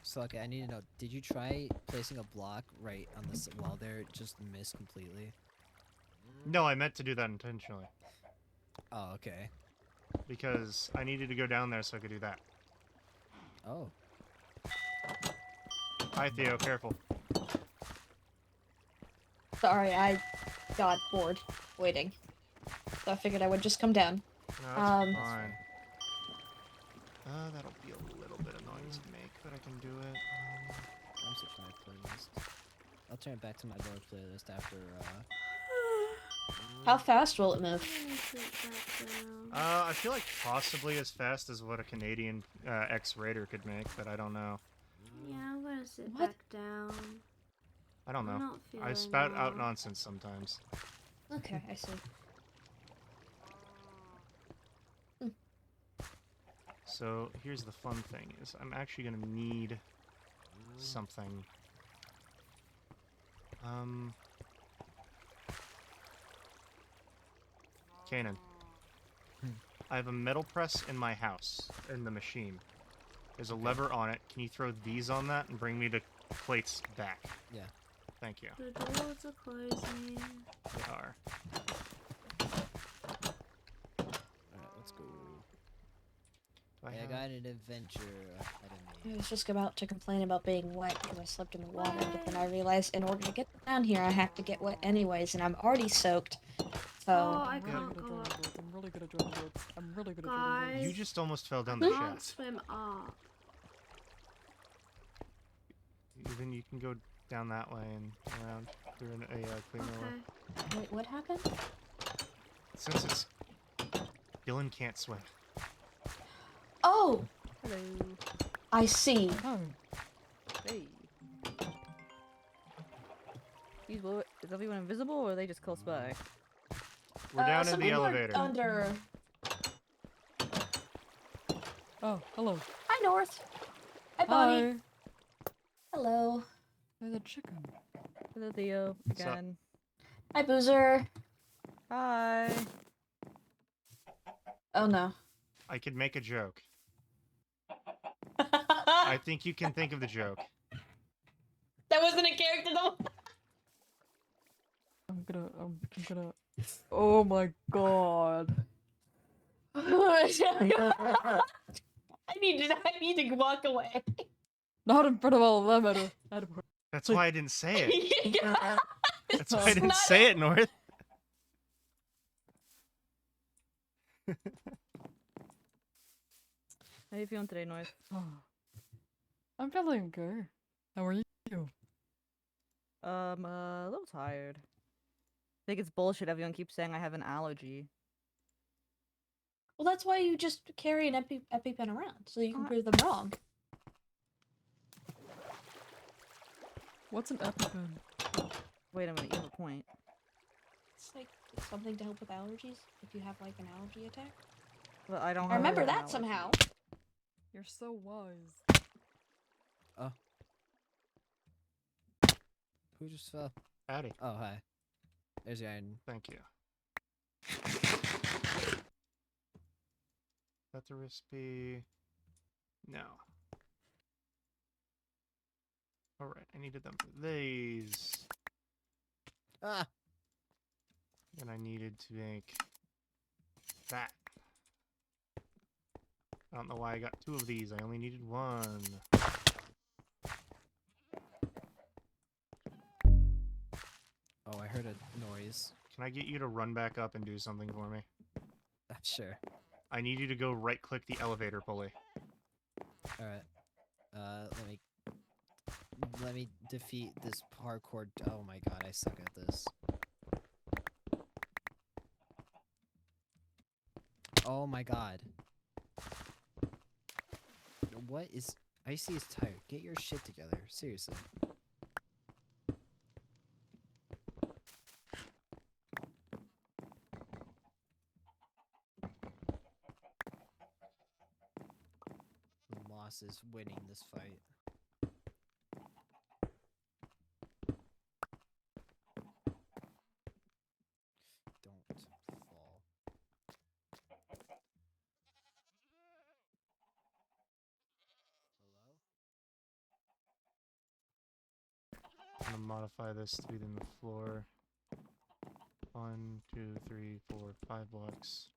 So, okay, I need to know, did you try placing a block right on this wall there? It just missed completely. No, I meant to do that intentionally. Oh, okay. Because I needed to go down there so I could do that. Oh. Hi, Theo, careful. Sorry, I got bored waiting. So I figured I would just come down. No, that's Um, fine. That'll be a little bit annoying to make, but I can do it. I'm switching my playlist. I'll turn it back to my lore playlist after, How fast will it move? Let me sit back down. I feel like possibly as fast as what a Canadian X-Raider could make, but I don't know. Yeah, I'm gonna sit What? back down. I don't I'm know. not I feeling spout out well. nonsense sometimes. Okay, I see. So here's the fun thing: is I'm actually gonna need something. Kanan. I have a metal press in my house, in the machine. There's a lever on it. Can you throw these on that and bring me the plates back? Yeah. Thank you. The doors are closing. They are. Alright, let's go. Do I I have- got an adventure item. I was just about to complain about being wet because I slept in the water, but then I realized in order to get down here, I have to get wet anyways, and I'm already soaked. So, Oh, I I'm really can't good at go drawing up. boards. I'm really good at drawing boards. I'm really good at drawing boards. Guys. You just almost fell I down the can't shaft. swim up. Then you can go down that way and around through a cleaner way. Okay. wait, what happened? Since it's... Dylan can't swim. Oh, Hello. I see. Oh, Hey. Is everyone invisible or are they just close by? We're down in some the people are elevator. Under. oh, hello. Hi, North. Hi, Bonnie. Hi. Hello. There's a chicken. Hello, Theo. What's up? Again. Hi, Boozer. Hi. Oh no. I could make a joke. I think you can think of the joke. That wasn't a character though. I'm gonna. Oh my god. I need to walk away. Not in front of all of them, Edward. That's why I didn't say it. Yeah. That's why I It's didn't not say it, North. How you feeling today, North? I'm feeling good. How are you? A little tired. I think it's bullshit. Everyone keeps saying I have an allergy. Well, that's why you just carry an EpiPen around, so you can Uh, prove them wrong. What's an EpiPen? Wait a minute, you have a point. It's like something to help with allergies if you have like an allergy attack. But I don't. I have remember an that allergy. somehow. You're so wise. Who just fell? Howdy. Oh, hi. There's your iron. Thank you. That's a recipe. No. Alright, I needed them for these. Ah! And I needed to make that. I don't know why I got 2 of these. I only needed 1. Oh, I heard a noise. Can I get you to run back up and do something for me? Sure. I need you to go right-click the elevator pulley. Alright. Let me defeat this parkour. Oh my god, I suck at this. Oh my god. What is... Icy is tired. Get your shit together. Seriously. Moss is winning this fight. Don't fall. Hello? I'm gonna modify this to be in the floor. 1, 2, 3, 4, 5 blocks.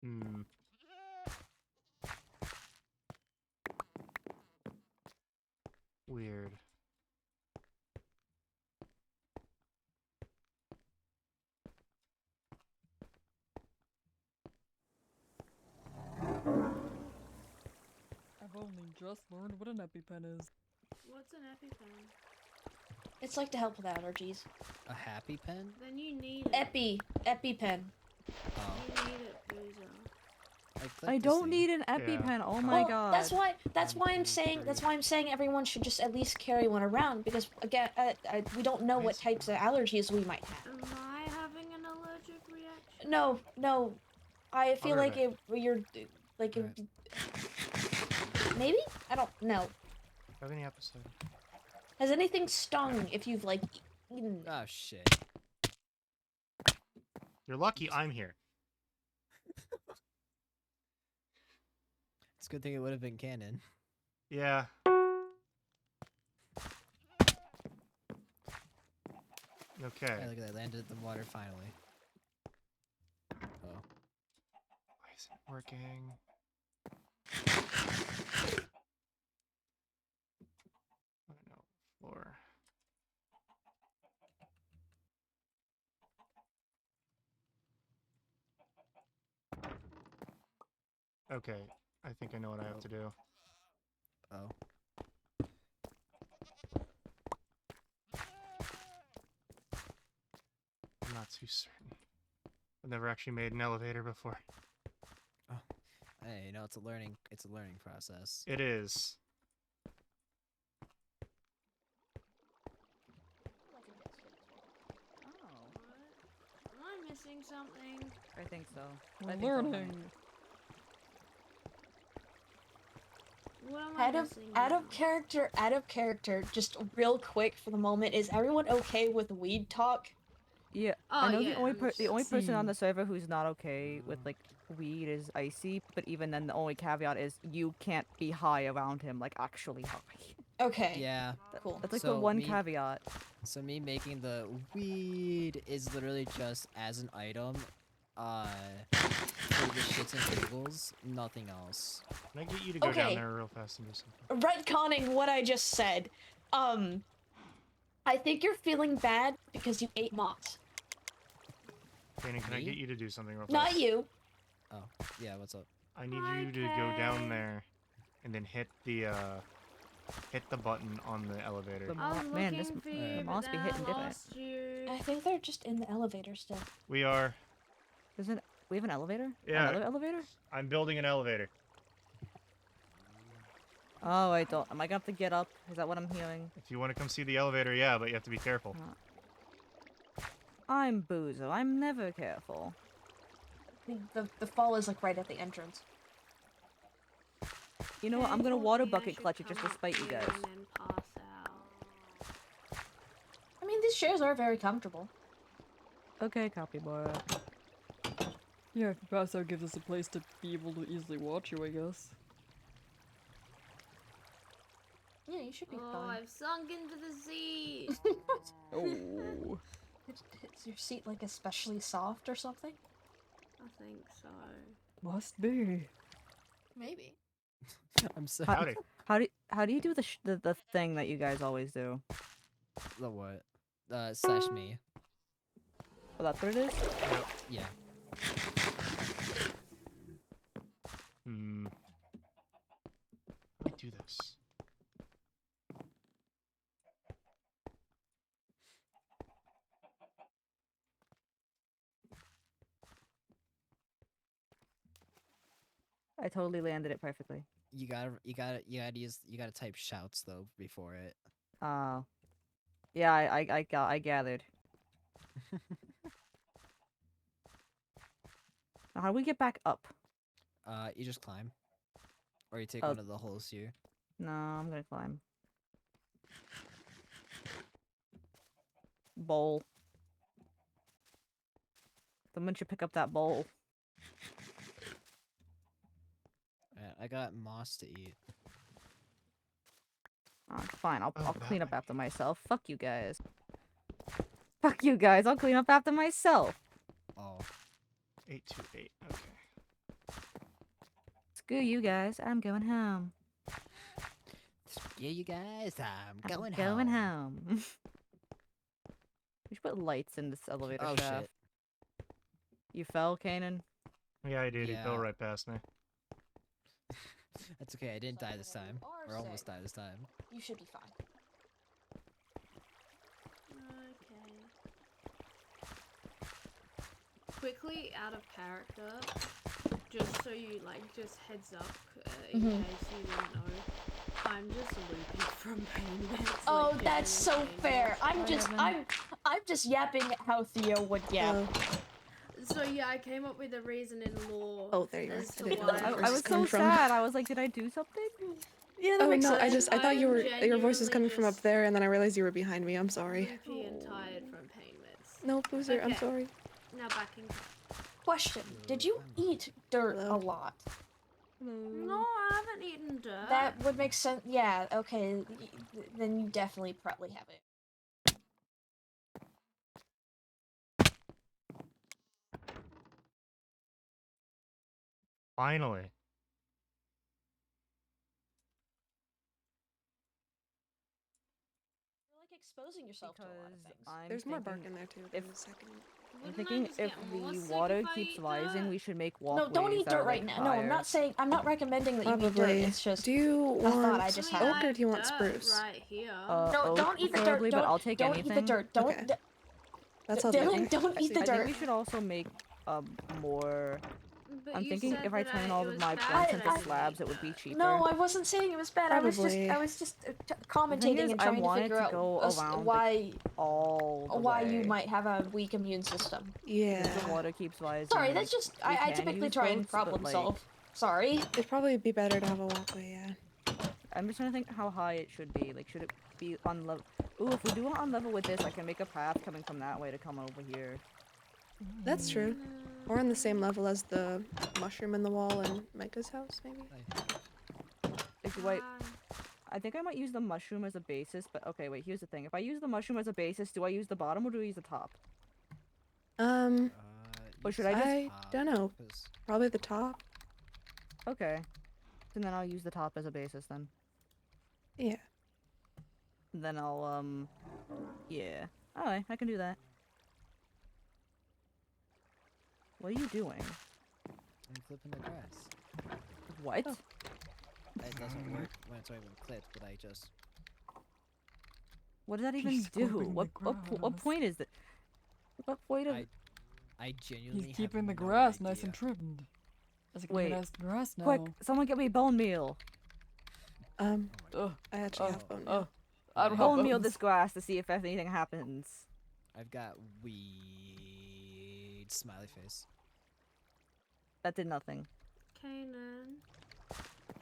Hmm. Weird. I've only just learned what an EpiPen is. What's an EpiPen? It's like to help with allergies. A happy pen? Then you need it. EpiPen. Oh. You need it, Boozer. I don't need an EpiPen. Oh my Well, god. That's why I'm 1, 2, saying 3. Everyone should just at least carry one around because again, we don't know what types of allergies we might have. Am I having an allergic reaction? No. I feel I'll like go you're like Alright. maybe? I don't know. Have any episode? Has anything stung if you've like eaten? Oh shit. You're lucky I'm here. It's a good thing it would have been canon. Yeah. Okay. Hey, look at that. Landed in the water finally. Oh. Why isn't it working? Oh no, floor. Okay, I think I know what I have to do. Oh. not too certain. I've never actually made an elevator before. Hey, you know, it's a learning process. It is. Oh, Am I missing something? I think so. I We're think so, honey. learning. What am I missing? Out of character, just real quick for the moment, is everyone okay with weed talk? Yeah, Oh, I know yeah, the only person on See. the server who's not okay with like weed is Icy, but even then the only caveat is you can't be high around him, like actually high. Okay. Yeah. Cool. That's like the So one me- caveat. So me making the weed is literally just as an item, for the shits and giggles, nothing else. Can I get you to go down Okay. there real fast and do something? Retconning what I just said. I think you're feeling bad because you ate moss. Kanan, can I Me? get you to do something real fast? Not you. Oh, yeah, what's up? I need you to go down there and then hit the button on the elevator. The I was mo- man, looking this for the you, but moss be then hitting I different. lost you. I think they're just in the elevator still. We are. we have an elevator? Yeah. Another elevator? I'm building an elevator. Oh, I don't. Am I gonna have to get up? Is that what I'm hearing? If you want to come see the elevator, yeah, but you have to be careful. I'm Boozo. I'm never careful. The fall is like right at the entrance. You know what? I'm gonna water bucket clutch it just to spite you guys. And then pass out. I mean, these chairs are very comfortable. Okay, copy boy. Yeah, if you pass out, gives us a place to be able to easily watch you, I guess. Yeah, you should be Oh, fine. I've sunk into the sea. Oh. Is your seat like especially soft or something? I think so. Must be. Maybe. I'm so Howdy. How do you do the thing that you guys always do? the what? Slash me. Oh, that's what it is? Yep. Yeah. Hmm. How do I do this? I totally landed it perfectly. You gotta type shouts though before it. Oh. Yeah, I gathered. Now, how do we get back up? You just climb. Or you take Oh. one of the holes here. No, I'm gonna climb. Bowl. Someone should pick up that bowl. Alright, I got moss to eat. Fine, I'll Oh, clean that up after myself. Fuck you guys. Fuck you guys, I'll clean up after myself. Oh. 828. Okay. Screw you guys, I'm going home. Yeah, you guys, I'm going going home. home. We should put lights in this elevator Oh, shaft. shit. You fell, Kanan? Yeah, I did. He fell Yeah. right past me. That's okay, I didn't die this time. are Or almost sick. died this time. You should be fine. Okay. Quickly out of character, just so you just heads up, in Mhm. case you didn't know, I'm just looping from pain meds. Oh, like, that's getting so pain fair. meds. I'm just yapping how Theo would yap. So yeah, I came up with a reason in law. Oh, there you are. as I to didn't know why that I voice was was so coming from. sad. I was like, did I do something? Yeah, that Oh makes no, sense. I thought your voice was genuinely coming from up just there, and then I realized you were behind me. I'm sorry. loopy and tired from pain meds. No, Boozer, I'm Okay. sorry. Now back in. Question: did you eat dirt Hello? a lot? No, I haven't eaten dirt. That would make sense. Yeah. Okay. Then you definitely probably have it. Finally. You're like exposing yourself to a lot of Because things. I'm There's more bark thinking- in there too. if- Give me a second. I'm Wouldn't I thinking just if get more the sick water if I keeps eat rising, dirt? we should make No, walkways don't eat that dirt are, right like, now. No, I'm higher. not saying. I'm not recommending that you eat dirt. Probably. It's just. Do you thought want I just I had mean, oak I or do you want have dirt spruce? Right here. No, oak don't eat the dirt. preferably, but Don't, I'll take don't anything. eat the dirt. Don't. Okay. That's all they Dylan, are. don't eat the I think dirt. we should also make more. But I'm you thinking said if I that turn it all of was my bad plants that into I didn't slabs, eat it would be that. cheaper. No, I wasn't saying it was bad. Probably. I was just The thing commentating is, and I trying to want it figure to out go around all the why you way. might have a weak immune system. Yeah. Because the water keeps rising. Sorry, that's just we I can typically use try and boats, but, problem like, solve. Sorry. It'd probably be better to have a walkway, yeah. I'm just trying to think how high it should be. Like, should it be on level? Ooh, if we do it on level with this, I can make a path coming from that way to come over here. That's true. Or on the same level as the mushroom in the wall in Micah's house, maybe? Like, wait, I think I might use the mushroom as a basis, but okay, wait, here's the thing. If I use the mushroom as a basis, do I use the bottom or do I use the top? Or should I just... I don't know. Probably the top. Okay. And then I'll use the top as a basis then. Yeah. Then I'll, yeah. Alright, I can do that. What are you doing? I'm clipping the grass. What? It doesn't work when it's not even clipped, but I just... What does that even He's do? clipping the What point is it? What point of... I genuinely He's keeping have the no grass nice idea. and trimmed. As Wait. nice grass now. Quick, someone get me bone meal. I actually have bone meal. I don't have Bone meal bones. this grass to see if anything happens. I've got weed smiley face. That did nothing. Kanan.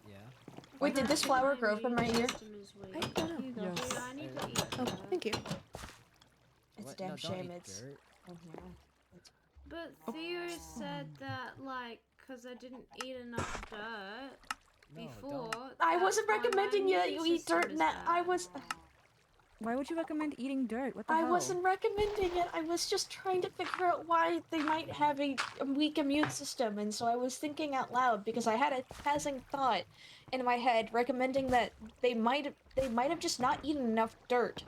Yeah. Wait, did this flower grow from right here? I don't know. Yes. I need to eat Oh, that. thank you. It's What? a damn No, don't shame eat it's dirt. on here. But Theo said that, like, because I didn't eat enough dirt No, before. I wasn't that's why my recommending you immune eat system dirt is now. bad. Why would you recommend eating dirt? What the I hell? wasn't recommending it. I was just trying to figure out why they might have a weak immune system, and so I was thinking out loud because I had a passing thought in my head recommending that they might have just not eaten enough dirt.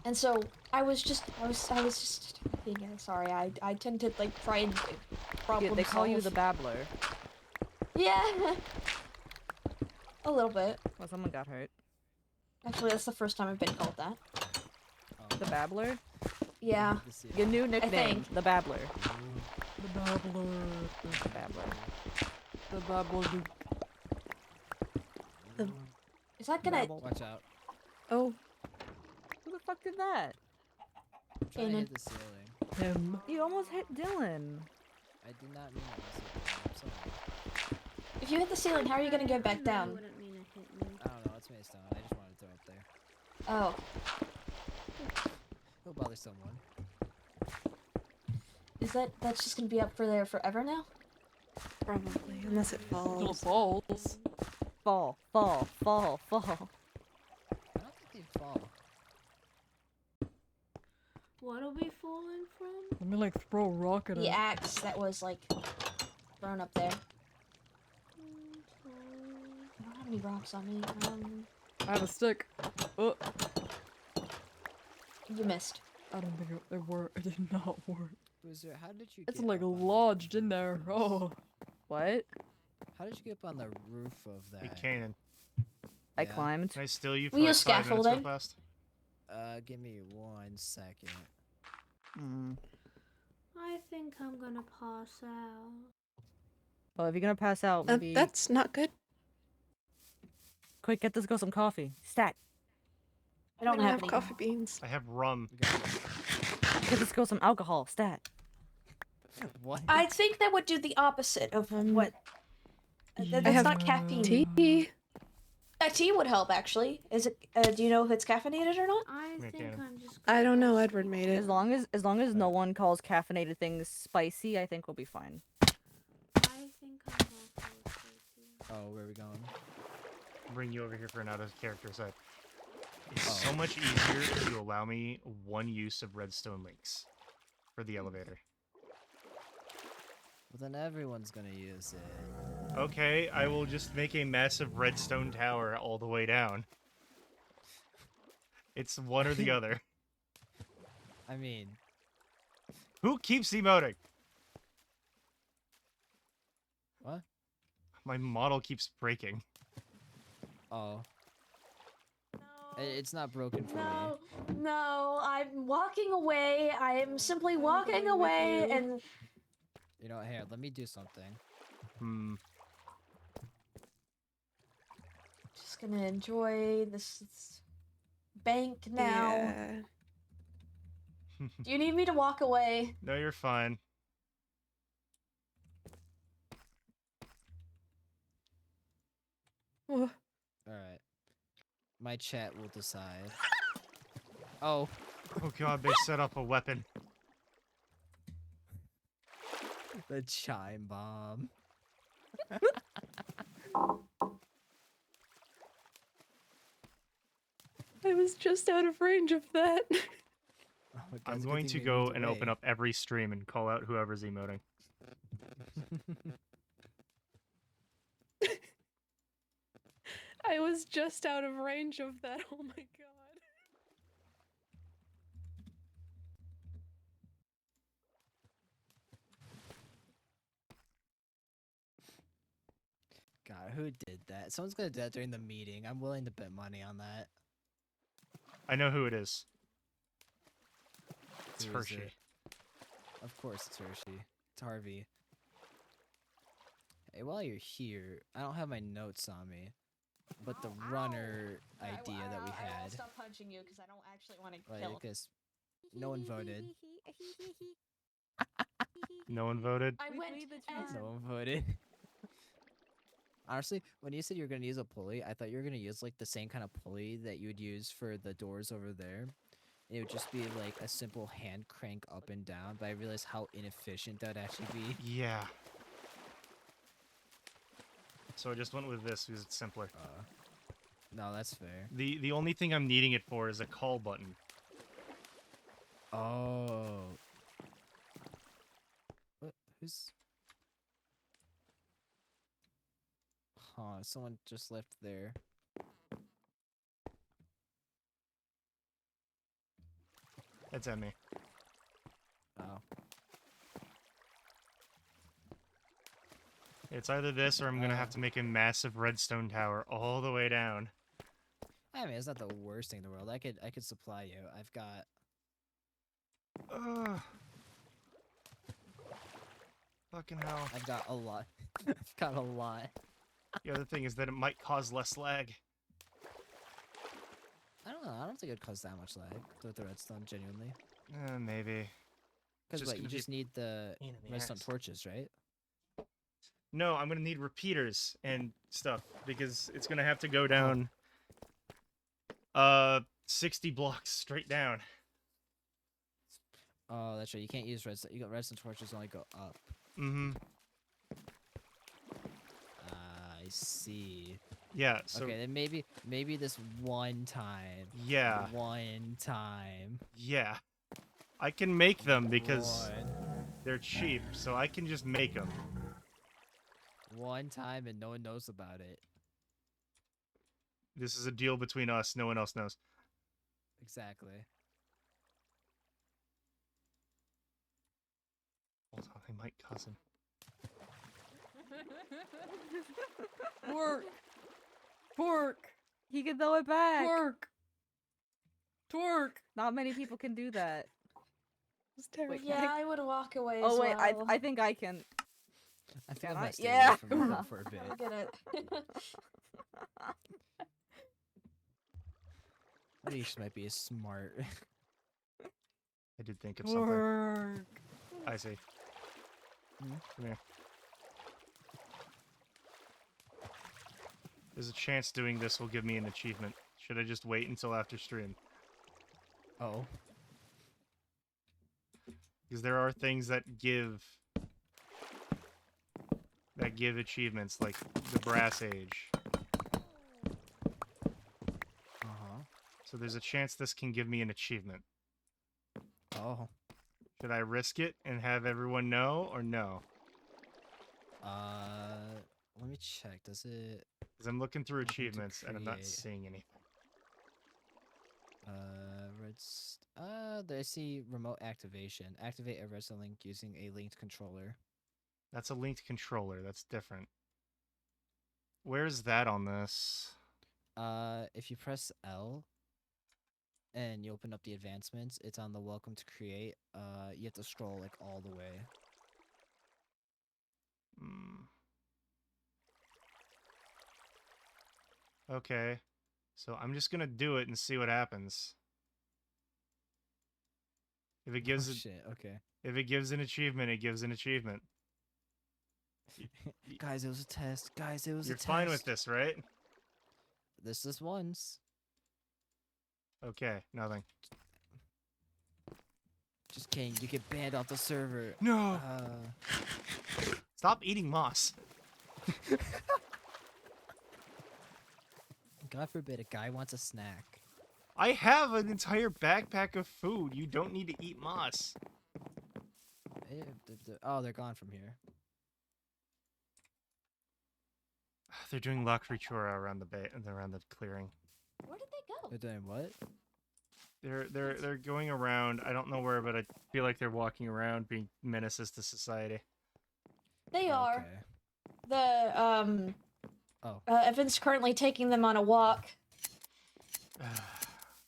And so I was just thinking, sorry, I tend to like try and problem They call you solve. the babbler. Yeah. A little bit. Well, someone got hurt. Actually, that's the first time I've been called that. The babbler? Yeah. Your new nickname, think. the babbler. The babbler. The babbler. The babbler. Is that gonna? Watch out. Oh, Who the fuck did that? I'm trying to Kanan. hit the ceiling. Him. You almost hit Dylan. I did not mean that. I'm sorry. If you hit the ceiling, how are you gonna get back down? Wouldn't mean it hit me. I don't know. It's made stone. I just wanted to throw it there. Oh. It'll bother someone. Is that's just gonna be up for there forever now? probably. Unless it Little falls. balls. Fall, fall, fall, fall. I don't think they fall. What'll be falling from? Let me like throw a rock at The it. axe that was like thrown up there. I don't have any rocks on me. I have a stick. Oh, You missed. I don't think it worked. It did not work. Boozer, how did you It's get like up on lodged in there. Oh. What? How did you get up on the roof of that? Hey, Kanan, I Yeah. climbed. can I steal you for We like use 5 minutes real scaffolding. fast? Give me 1 second. Mm. I think I'm gonna pass out. Well, if you're gonna pass out, maybe... That's not good. Quick, get this girl some coffee. Stat. I don't have any. coffee beans. I have rum. Get this girl some alcohol. Stat. What? I think that would do the opposite of what. That's I have not caffeine. Tea. Tea would help actually. Is it? Do you know if it's caffeinated or not? I Yeah, think Kanan. I'm just. I gonna don't know. pass Edward out. made it. As long as no one calls caffeinated things spicy, I think we'll be fine. I think I'm gonna fall asleep. Oh, where are we going? Bring you over here for an out of character set. It's so much easier if you allow me one use of redstone links for the elevator. Well, then everyone's gonna use it. Okay, I will just make a massive redstone tower all the way down. It's one or the other. I mean, Who keeps emoting? what? My model keeps breaking. Oh. It's not broken for me. No, no, I'm walking away. I am simply walking going with away, you. and You know, here, let me do something. just gonna enjoy this bank now. Yeah. Do you need me to walk away? No, you're fine. Oh, Alright. My chat will decide. Oh. Oh god, they set up a weapon. The chime bomb. I was just out of range of that. Oh, guys, I'm good going thing to we go moved and open away. up every stream and call out whoever's emoting. I was just out of range of that. Oh my god. God, who did that? Someone's gonna do that during the meeting. I'm willing to bet money on that. I know who it is. It's Who is Hershey. it? Of course it's Hershey. It's Harvey. Hey, while you're here, I don't have my notes on me, but the runner idea that we I won't had, stop punching you because I don't actually want to like, kill. because no one voted. No one voted? I went as No one voted. Honestly, when you said you were gonna use a pulley, I thought you were gonna use like the same kind of pulley that you would use for the doors over there. And it would just be like a simple hand crank up and down, but I realized how inefficient that would actually be. Yeah. So I just went with this because it's simpler. No, that's fair. The only thing I'm needing it for is a call button. Oh. What? Who's? Huh, someone just left there. That's at me. Oh. It's either this or I'm gonna have to make a massive redstone tower all the way down. I mean, it's not the worst thing in the world. I could supply you. I've got. Ugh. Fucking hell. I've got a lot. I've got a lot. The other thing is that it might cause less lag. I don't know. I don't think it'd cause that much lag with the redstone, genuinely. Maybe. Because just what? You gonna be just need the pain in the redstone ass. torches, right? No, I'm gonna need repeaters and stuff because it's gonna have to go down 60 blocks straight down. Oh, that's right. You can't use redstone. You got redstone torches only go up. Mm-hmm. I see. Yeah, so Okay, then maybe this one time. yeah. One time. Yeah. I can make them because One. they're cheap, so I can just make them. One time and no one knows about it. This is a deal between us. No one else knows. Exactly. Hold on, I might cousin. Twerk! Twerk! He can throw it back. Twerk! Twerk! Not many people can do that. It's terrifying. yeah, I would walk away. Oh as wait, well. I think I can. I think Can I'm I? gonna stay Yeah. away from that for a bit. Look at it. Leash might be smart. I did think of something. Twerk! I see. Hmm? Come here. There's a chance doing this will give me an achievement. Should I just wait until after stream? Oh. Because there are things that give achievements, like the Brass Age. Uh-huh. So there's a chance this can give me an achievement. Oh. Should I risk it and have everyone know, or no? Let me check. Does it? Because I'm looking through Open to achievements and I'm not create. seeing anything. I see remote activation. Activate a redstone link using a linked controller. That's a linked controller. That's different. Where's that on this? If you press L, and you open up the advancements, it's on the welcome to create. You have to scroll like all the way. Hmm. Okay. So I'm just gonna do it and see what happens. If it gives Oh it, shit, okay. if it gives an achievement, it gives an achievement. Guys, it was a test. Guys, it was You're a test. fine with this, right? This is once. Okay, nothing. Just kidding. You get banned off the server. No. Stop eating moss. God forbid a guy wants a snack. I have an entire backpack of food. You don't need to eat moss. Oh, they're gone from here. They're doing La Creatura around the around the clearing. Where did they go? They're doing what? They're going around. I don't know where, but I feel like they're walking around, being menaces to society. They are. Okay. The Oh. Evan's currently taking them on a walk.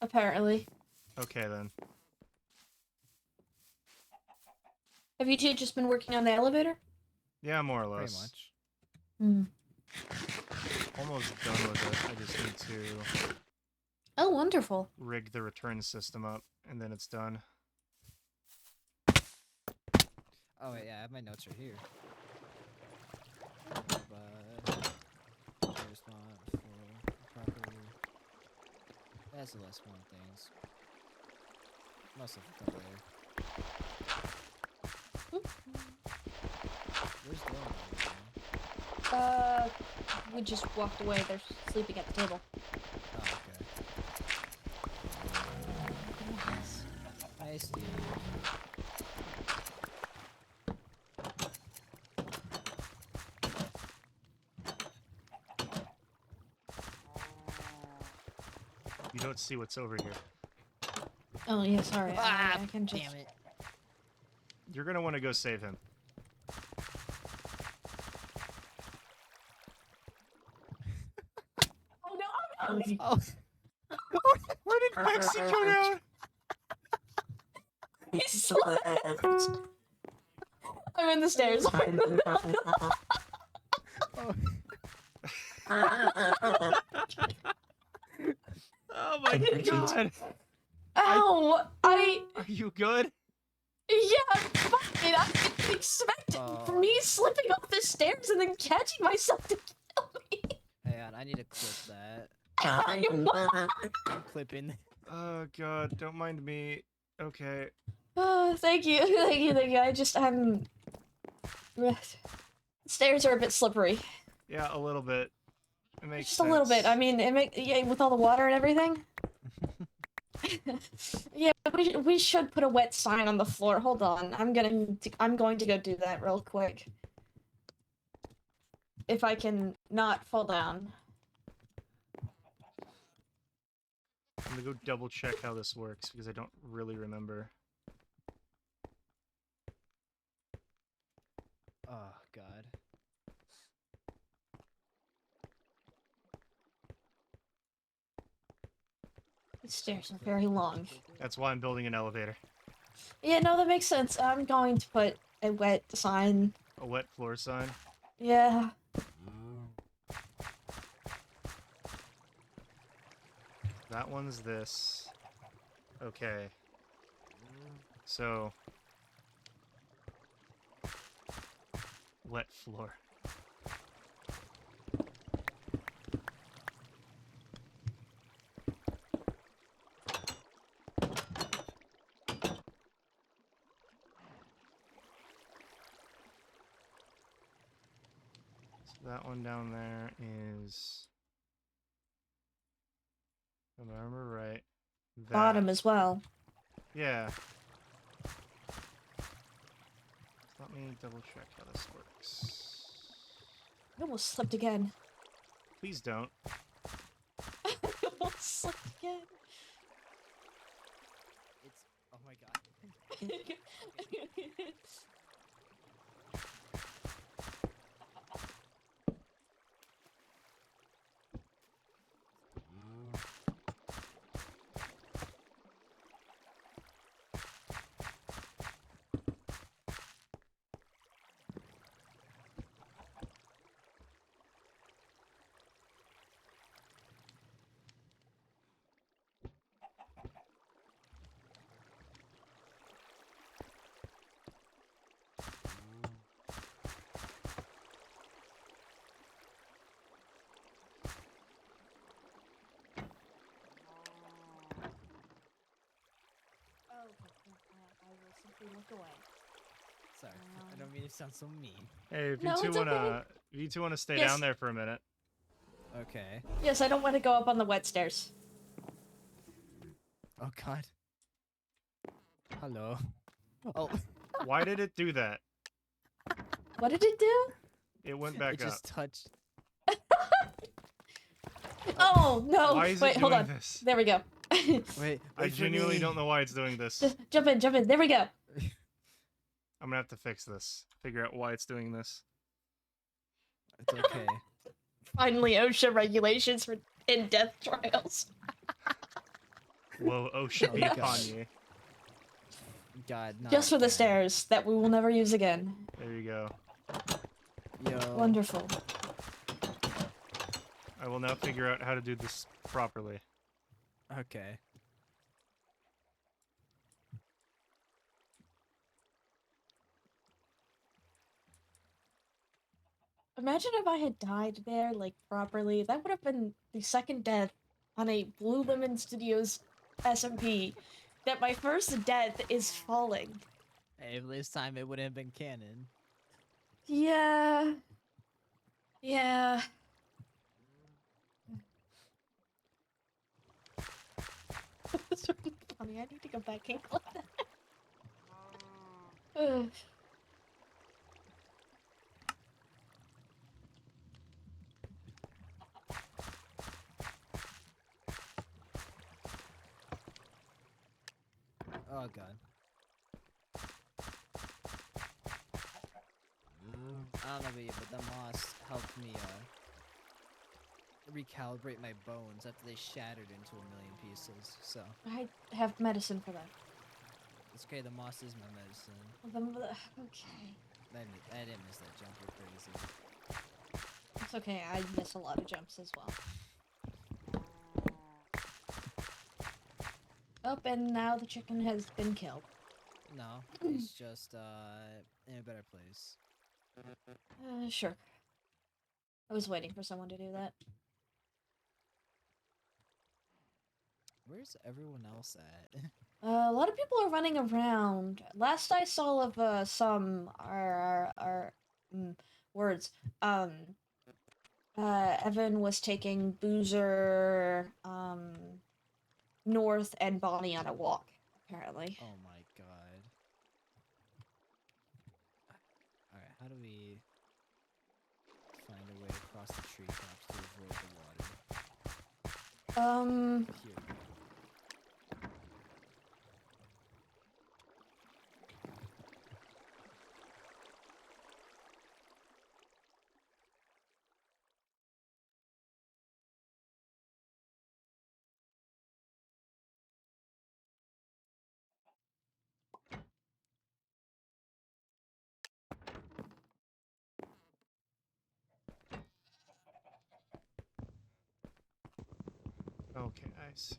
Apparently. Okay then. Have you two just been working on the elevator? Yeah, more or Pretty less. much. Hmm. Almost done with it. I just need to Oh, wonderful. rig the return system up, and then it's done. Oh wait, yeah, I have my notes right here. But there's not for properly. That's the less one things. Most of it covered later. Where's Dylan? We just walked away. They're sleeping at the table. Oh, okay. Hi, Steve. You don't see what's over here. Oh, yeah, sorry. Ah, I can just... damn it. You're gonna want to go save him. Oh, no! Oh. Where did Maxie go down? He slept! I'm in the stairs. Oh my god! Ow! Are you good? Yeah, I'm fine. I didn't expect it. For me slipping off the stairs and then catching myself to kill me. Hang on, I need to clip that. I'm clipping. Oh god, don't mind me. Okay. Oh, thank you, thank you, thank you. Stairs are a bit slippery. Yeah, a little bit. It makes Just a little bit. I mean, yeah, with all the water and everything. Yeah, we should put a wet sign on the floor. Hold on, I'm going to go do that real quick. If I can not fall down. I'm gonna go double check how this works because I don't really remember. Oh god. The stairs are very long. That's why I'm building an elevator. Yeah, no, that makes sense. I'm going to put a wet sign. A wet floor sign. Yeah. That one's this. Okay. So. Wet floor. So that one down there is, if I remember right, that. Bottom as well. Yeah. Let me double check how this works. I almost slipped again. Please don't. I almost slipped again. It's oh my god. look away. Sorry, I don't mean to sound so mean. Hey, if No, you two it's wanna, okay. if you two wanna stay Yes. down there for a minute. Okay. Yes, I don't want to go up on the wet stairs. Oh God. Hello. Oh, Why did it do that? What did it do? It went back it up. just touched. Oh no! Why is Wait, it hold doing on. this? There we go. Wait, I wait for genuinely me. don't know why it's doing this. Just jump in, jump in. There we go. I'm gonna have to fix this. Figure out why it's doing this. It's okay. Finally, OSHA regulations for in death trials. Whoa, OSHA Oh, be God. upon you. God, not Just for the again. stairs that we will never use again. There you go. Yo. Wonderful. I will now figure out how to do this properly. Okay. Imagine if I had died there, like, properly. That would have been the second death on a Blue Lemon Studios SMP. That my first death is falling. Hey, if this time it wouldn't have been canon. Yeah. Yeah. That's really funny. I need to go back and clip that. Ugh. Oh God. I don't know about you, but the moss helped me recalibrate my bones after they shattered into a million pieces. So I have medicine for that. it's okay. The moss is my medicine. Okay. I didn't miss that jump. You're crazy. It's okay. I miss a lot of jumps as well. Oh, and now the chicken has been killed. No, it's just in a better place. Sure. I was waiting for someone to do that. Where's everyone else at? A lot of people are running around. Last I saw of some words. Evan was taking Boozer north and Bonnie on a walk, apparently. Oh my God. Alright, how do we find a way across the treetops to avoid the water? Here. Okay, I see.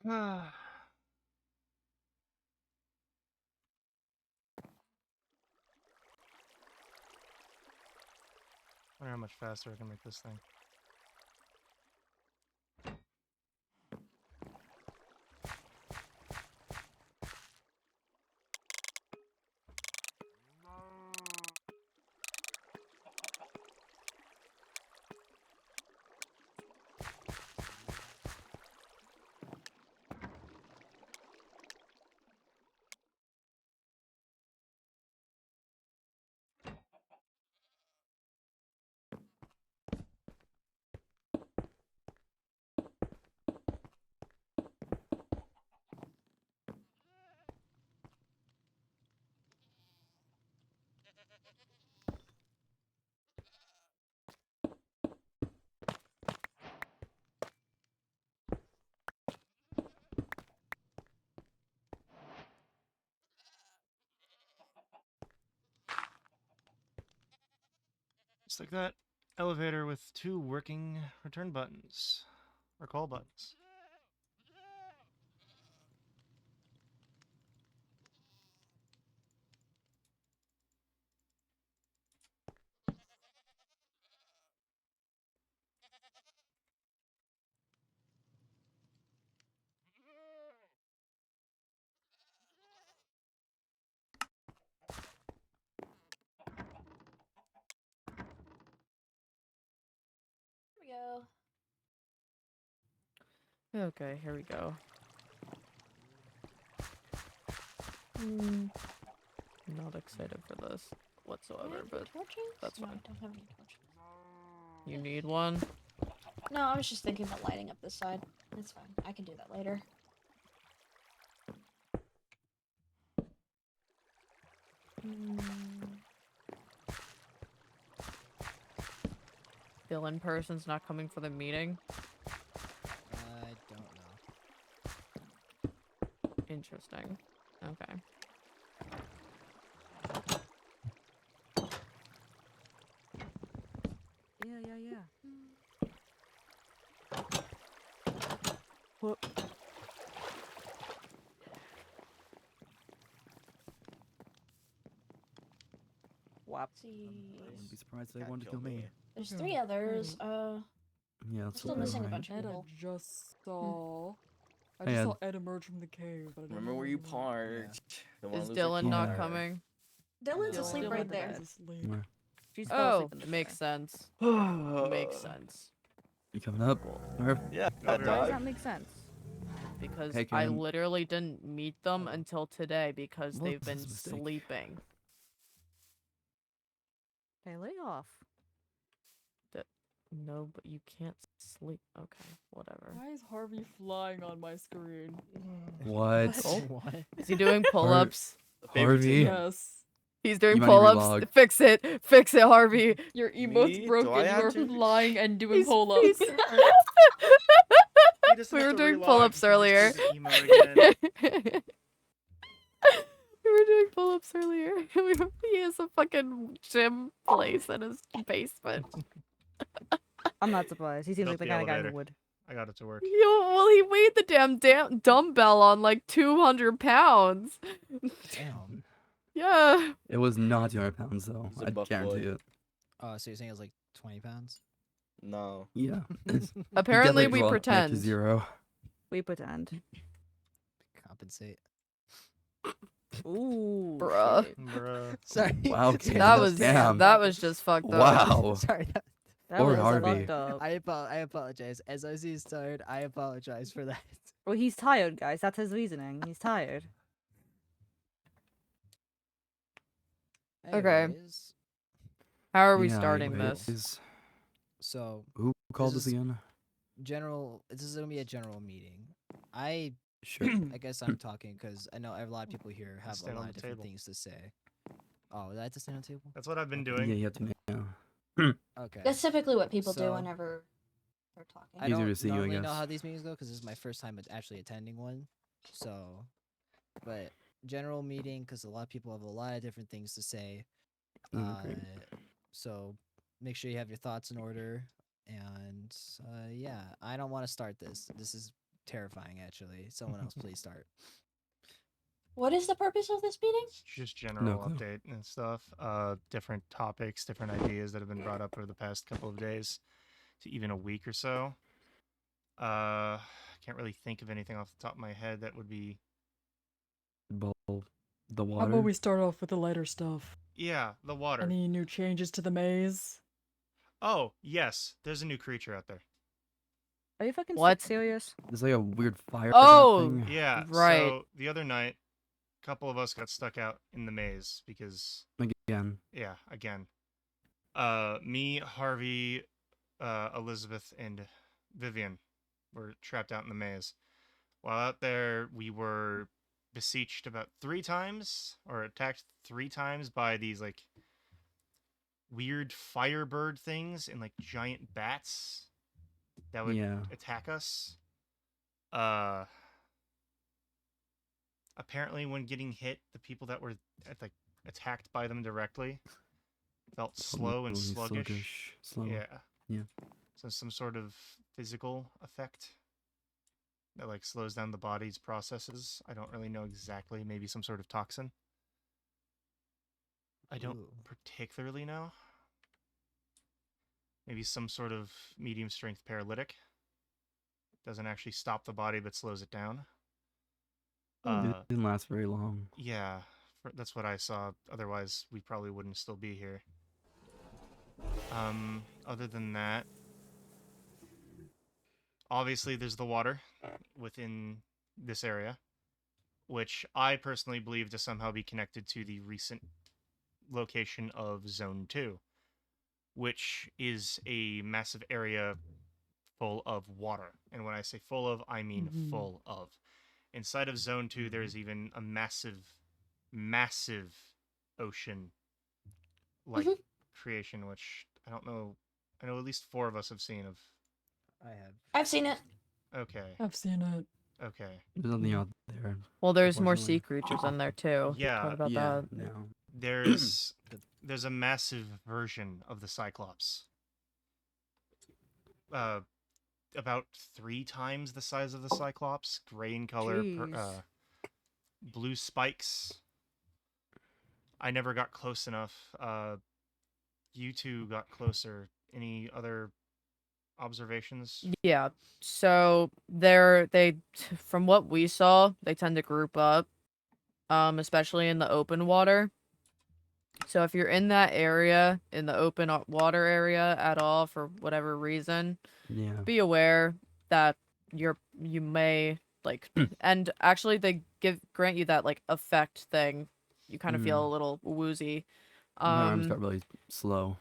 Ah. Wonder how much faster I can make this thing. It's like that elevator with 2 working return buttons. Or call buttons. Here we go. Okay, here we go. Not excited for this whatsoever, but torches? that's No, fine. I don't have any torches. You need one? No, I was just thinking about lighting up this side. That's fine. I can do that later. Villain person's not coming for the meeting? I don't know. Interesting. Okay. Yeah. Whop. See. I wouldn't be surprised if they Can't wanted to kill kill me. There's Okay. 3 others. Yeah, we're that's still about missing a right. bunch of Ed, I people. just saw. I Hey, just Ed. saw Ed emerge from the cave, but I don't Remember know where you where. parked? Don't wanna Is lose your Dylan not car. coming? Dylan's No, asleep Dylan right in there. He's asleep. Where? She's fell Oh, asleep in the makes chair. sense. Makes sense. You coming up? Nerf? Yeah, I'll be Why right does dog. that make sense? Because Hey, I Cam. literally didn't meet them until today because Well, they've this been is a mistake. sleeping. Hey, lay off. No, but you can't sleep. Okay, whatever. Why is Harvey flying on my screen? What? What? Is he doing pull-ups? Harvey? Yes. He's doing You might need to pull-ups. relog. Fix it. Fix it, Harvey. Your emote's Me? Do broken. I You have are to? flying and doing He's- pull-ups. He doesn't We have were to doing relog pull-ups because he's earlier. doing emo again. We were doing pull-ups earlier. He has a fucking gym place in his basement. I'm not surprised. He seems Built like the the kind of guy who elevator. would. I got it to work. Yo, well, he weighed the damn dumbbell on like 200 pounds. Damn. Yeah. It was not 200 pounds, though. He's a I buff guarantee boy. it. Oh, so you're saying it was like 20 pounds? No. Yeah. It's- you Apparently, definitely we brought it back to pretend. 0. We pretend. Compensate. Ooh. Bruh. shit. Bruh. Sorry. Wow, Cam. That was Damn. that was just fucked up. Wow. Sorry. That Or was Harvey. fucked up. I apologize. As I see he's tired, I apologize for that. Well, he's tired, guys. That's his reasoning. He's tired. Okay. Anyways, How are we Yeah, starting this? anyways. so Who called This this is- again? this is gonna be a general meeting. I Sure. I guess I'm talking because I know a lot of people here have a Stand on lot of the different table. things to say. Oh, did I have to stand on the table? That's what I've been Yeah, doing. you have to now. Okay. That's typically what people do So- whenever they're talking. I Easier don't to see you, I normally know guess. how these meetings go because this is my first time actually attending one. So, but general meeting because a lot of people have a lot of different things to say. Great. So make sure you have your thoughts in order. And yeah, I don't want to start this. This is terrifying, actually. Someone else, please start. What is the purpose of this meeting? It's just general clue. update and stuff. Different topics, different ideas that have been brought up over the past couple of days to even a week or so. Can't really think of anything off the top of my head that would be. Bowl. The How water. about we start off with the lighter stuff? Yeah, the water. Any new changes to the maze? Oh, yes. There's a new creature out there. Are you fucking What? serious? There's like a weird fire. Oh! thing. Yeah, Right. So the other night, a couple of us got stuck out in the maze because, Again. yeah, again. Me, Harvey, Elizabeth, and Vivian were trapped out in the maze. While out there, we were beseeched about 3 times, or attacked 3 times by these, like, weird firebird things and, like, giant bats that would Yeah. attack us. Apparently when getting hit, the people that were like attacked by them directly felt slow and really sluggish. Slow. Yeah. Yeah. So some sort of physical effect that like slows down the body's processes. I don't really know exactly. Maybe some sort of toxin. I don't Ooh. particularly know. Maybe some sort of medium strength paralytic. Doesn't actually stop the body but slows it down. It didn't last very long. Yeah, that's what I saw. Otherwise, we probably wouldn't still be here. Other than that, obviously there's the water within this area, which I personally believe to somehow be connected to the recent location of Zone 2, which is a massive area full of water. And when I say full of, I mean full of. Inside of Zone 2, there's even a massive, massive ocean like creation, which I don't know. I know at least 4 of us have seen of. I have. I've seen it. Okay. I've seen it. Okay. There's nothing out there. Well, there's more unfortunately. sea creatures in there too. Yeah. What about Yeah, that? no. There's a massive version of the Cyclops. About 3 times the size of the Cyclops, gray in color, Jeez. blue spikes. I never got close enough. You two got closer. Any other observations? Yeah. So from what we saw, they tend to group up, especially in the open water. So if you're in that area, in the open water area at all for whatever reason, Yeah. be aware that you may like and actually they grant you that like effect thing. You kind of feel a little woozy. My arms got really slow.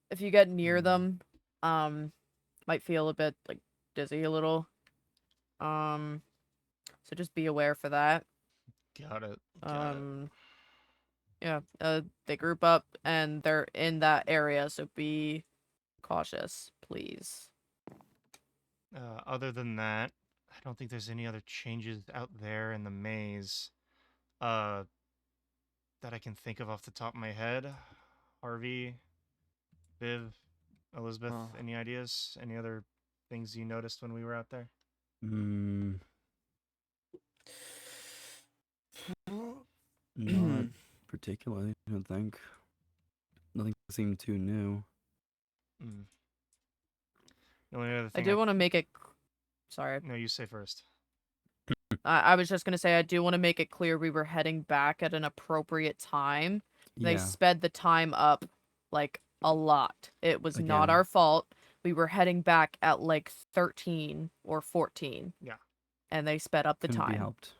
If you get near them, might feel a bit like dizzy a little. So just be aware for that. Got it. Yeah, they group up and they're in that area, so be cautious, please. Other than that, I don't think there's any other changes out there in the maze that I can think of off the top of my head. Harvey, Viv, Elizabeth, any ideas? Any other things you noticed when we were out there? Not particularly, I don't think. Nothing seemed too new. The only other I thing do want to make it. Sorry. No, you say first. I was just gonna say I do want to make it clear we were heading back at an appropriate time. They Yeah. sped the time up like a lot. It was not Again. our fault. We were heading back at like 13 or 14. Yeah. And they sped up the Couldn't be time. helped.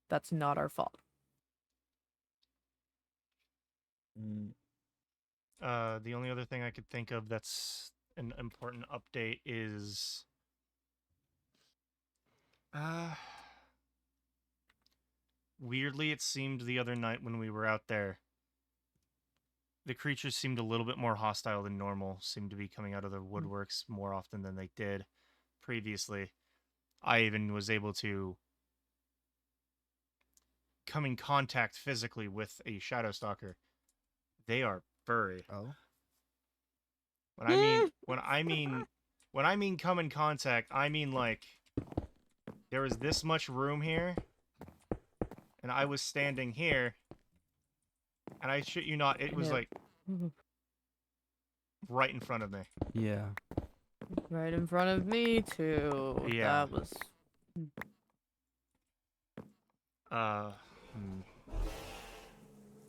That's not our fault. The only other thing I could think of that's an important update is weirdly it seemed the other night when we were out there the creatures seemed a little bit more hostile than normal, seemed to be coming out of the woodworks more often than they did previously. I even was able to come in contact physically with a shadow stalker. They are furry. Oh. When I mean come in contact, I mean like there was this much room here, and I was standing here, and I shit you not, it was like right in front of me. Yeah. Right in front of me too. Yeah. That was.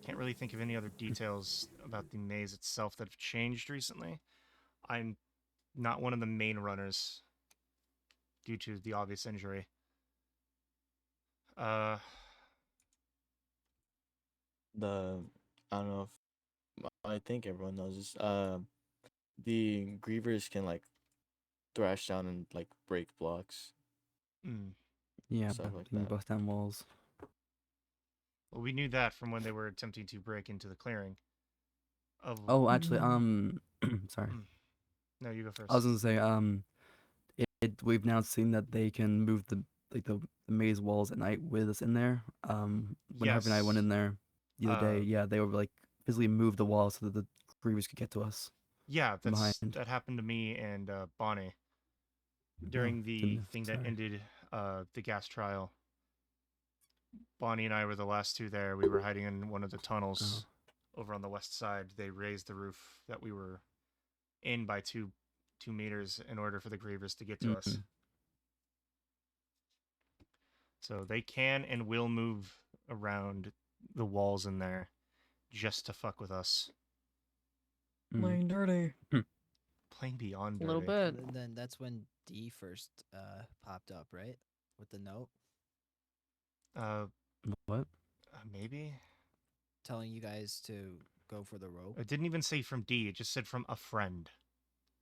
Can't really think of any other details about the maze itself that have changed recently. I'm not one of the main runners due to the obvious injury. I don't know if I think everyone knows this. The grievers can like thrash down and like break blocks. Yeah, Stuff like they can that. bust down walls. Well, we knew that from when they were attempting to break into the clearing. Oh, actually, sorry. No, you go first. I was gonna say, we've now seen that they can move the maze walls at night with us in there. When Harvey and I went in there the other day, yeah, they were like physically move the wall so that the grievers could get to us. Yeah, From that happened to me and Bonnie No, during the didn't- thing that sorry. ended the gas trial. Bonnie and I were the last two there. We were hiding in one of the tunnels over on the west side. They raised the roof that we were in by 2 meters in order for the grievers to get to us. Mhm. So they can and will move around the walls in there just to fuck with us. Mm. Playing dirty. Playing beyond A little dirty. bit. Then that's when D first popped up, right? With the note What? Maybe? telling you guys to go for the rope. It didn't even say from D. It just said from a friend.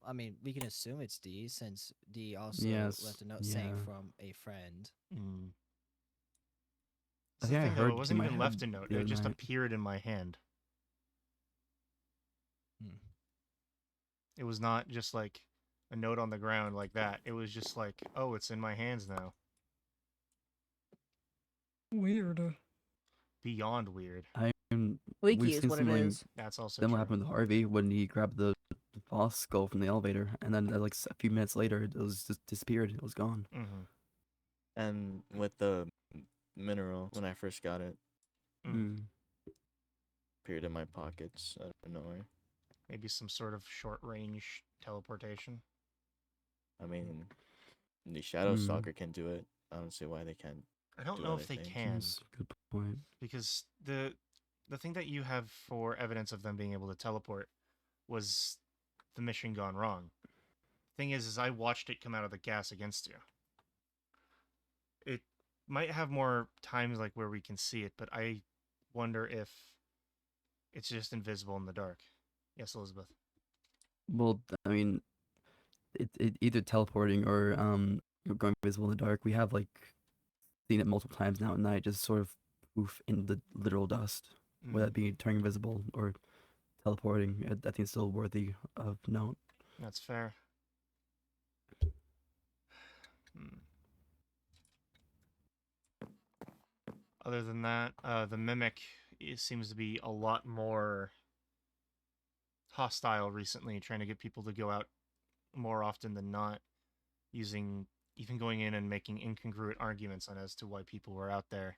I mean, we can assume it's D since D also Yes, left a note saying yeah. from a friend. Mm. I That's think the I thing, though, heard it wasn't in my even left head a note. the It other just night. appeared in my hand. Hmm. It was not just like a note on the ground like that. It was just like, oh, it's in my hands now. Weird. Beyond weird. Wiki we've is seen what it something is. That's also Then what true. happened with Harvey when he grabbed the boss skull from the elevator, and then like a few minutes later, it was just disappeared. It was gone. Mm-hmm. And with the mineral, when I first got it, Mm. appeared in my pockets out of nowhere. Maybe some sort of short range teleportation. I mean, the Shadow Stalker can do it. I don't see why they can't. I don't do know other if they things. can, That's a good point. because the thing that you have for evidence of them being able to teleport was the mission gone wrong. Thing is I watched it come out of the gas against you. It might have more times like where we can see it, but I wonder if it's just invisible in the dark. Yes, Elizabeth. Well, I mean, it either teleporting or going invisible in the dark. We have like seen it multiple times now at night, just sort of poof in the literal dust. Whether that be turning invisible or teleporting, I think it's still worthy of note. That's fair. Hmm. Other than that, the mimic seems to be a lot more hostile recently, trying to get people to go out more often than not, even going in and making incongruent arguments on as to why people were out there.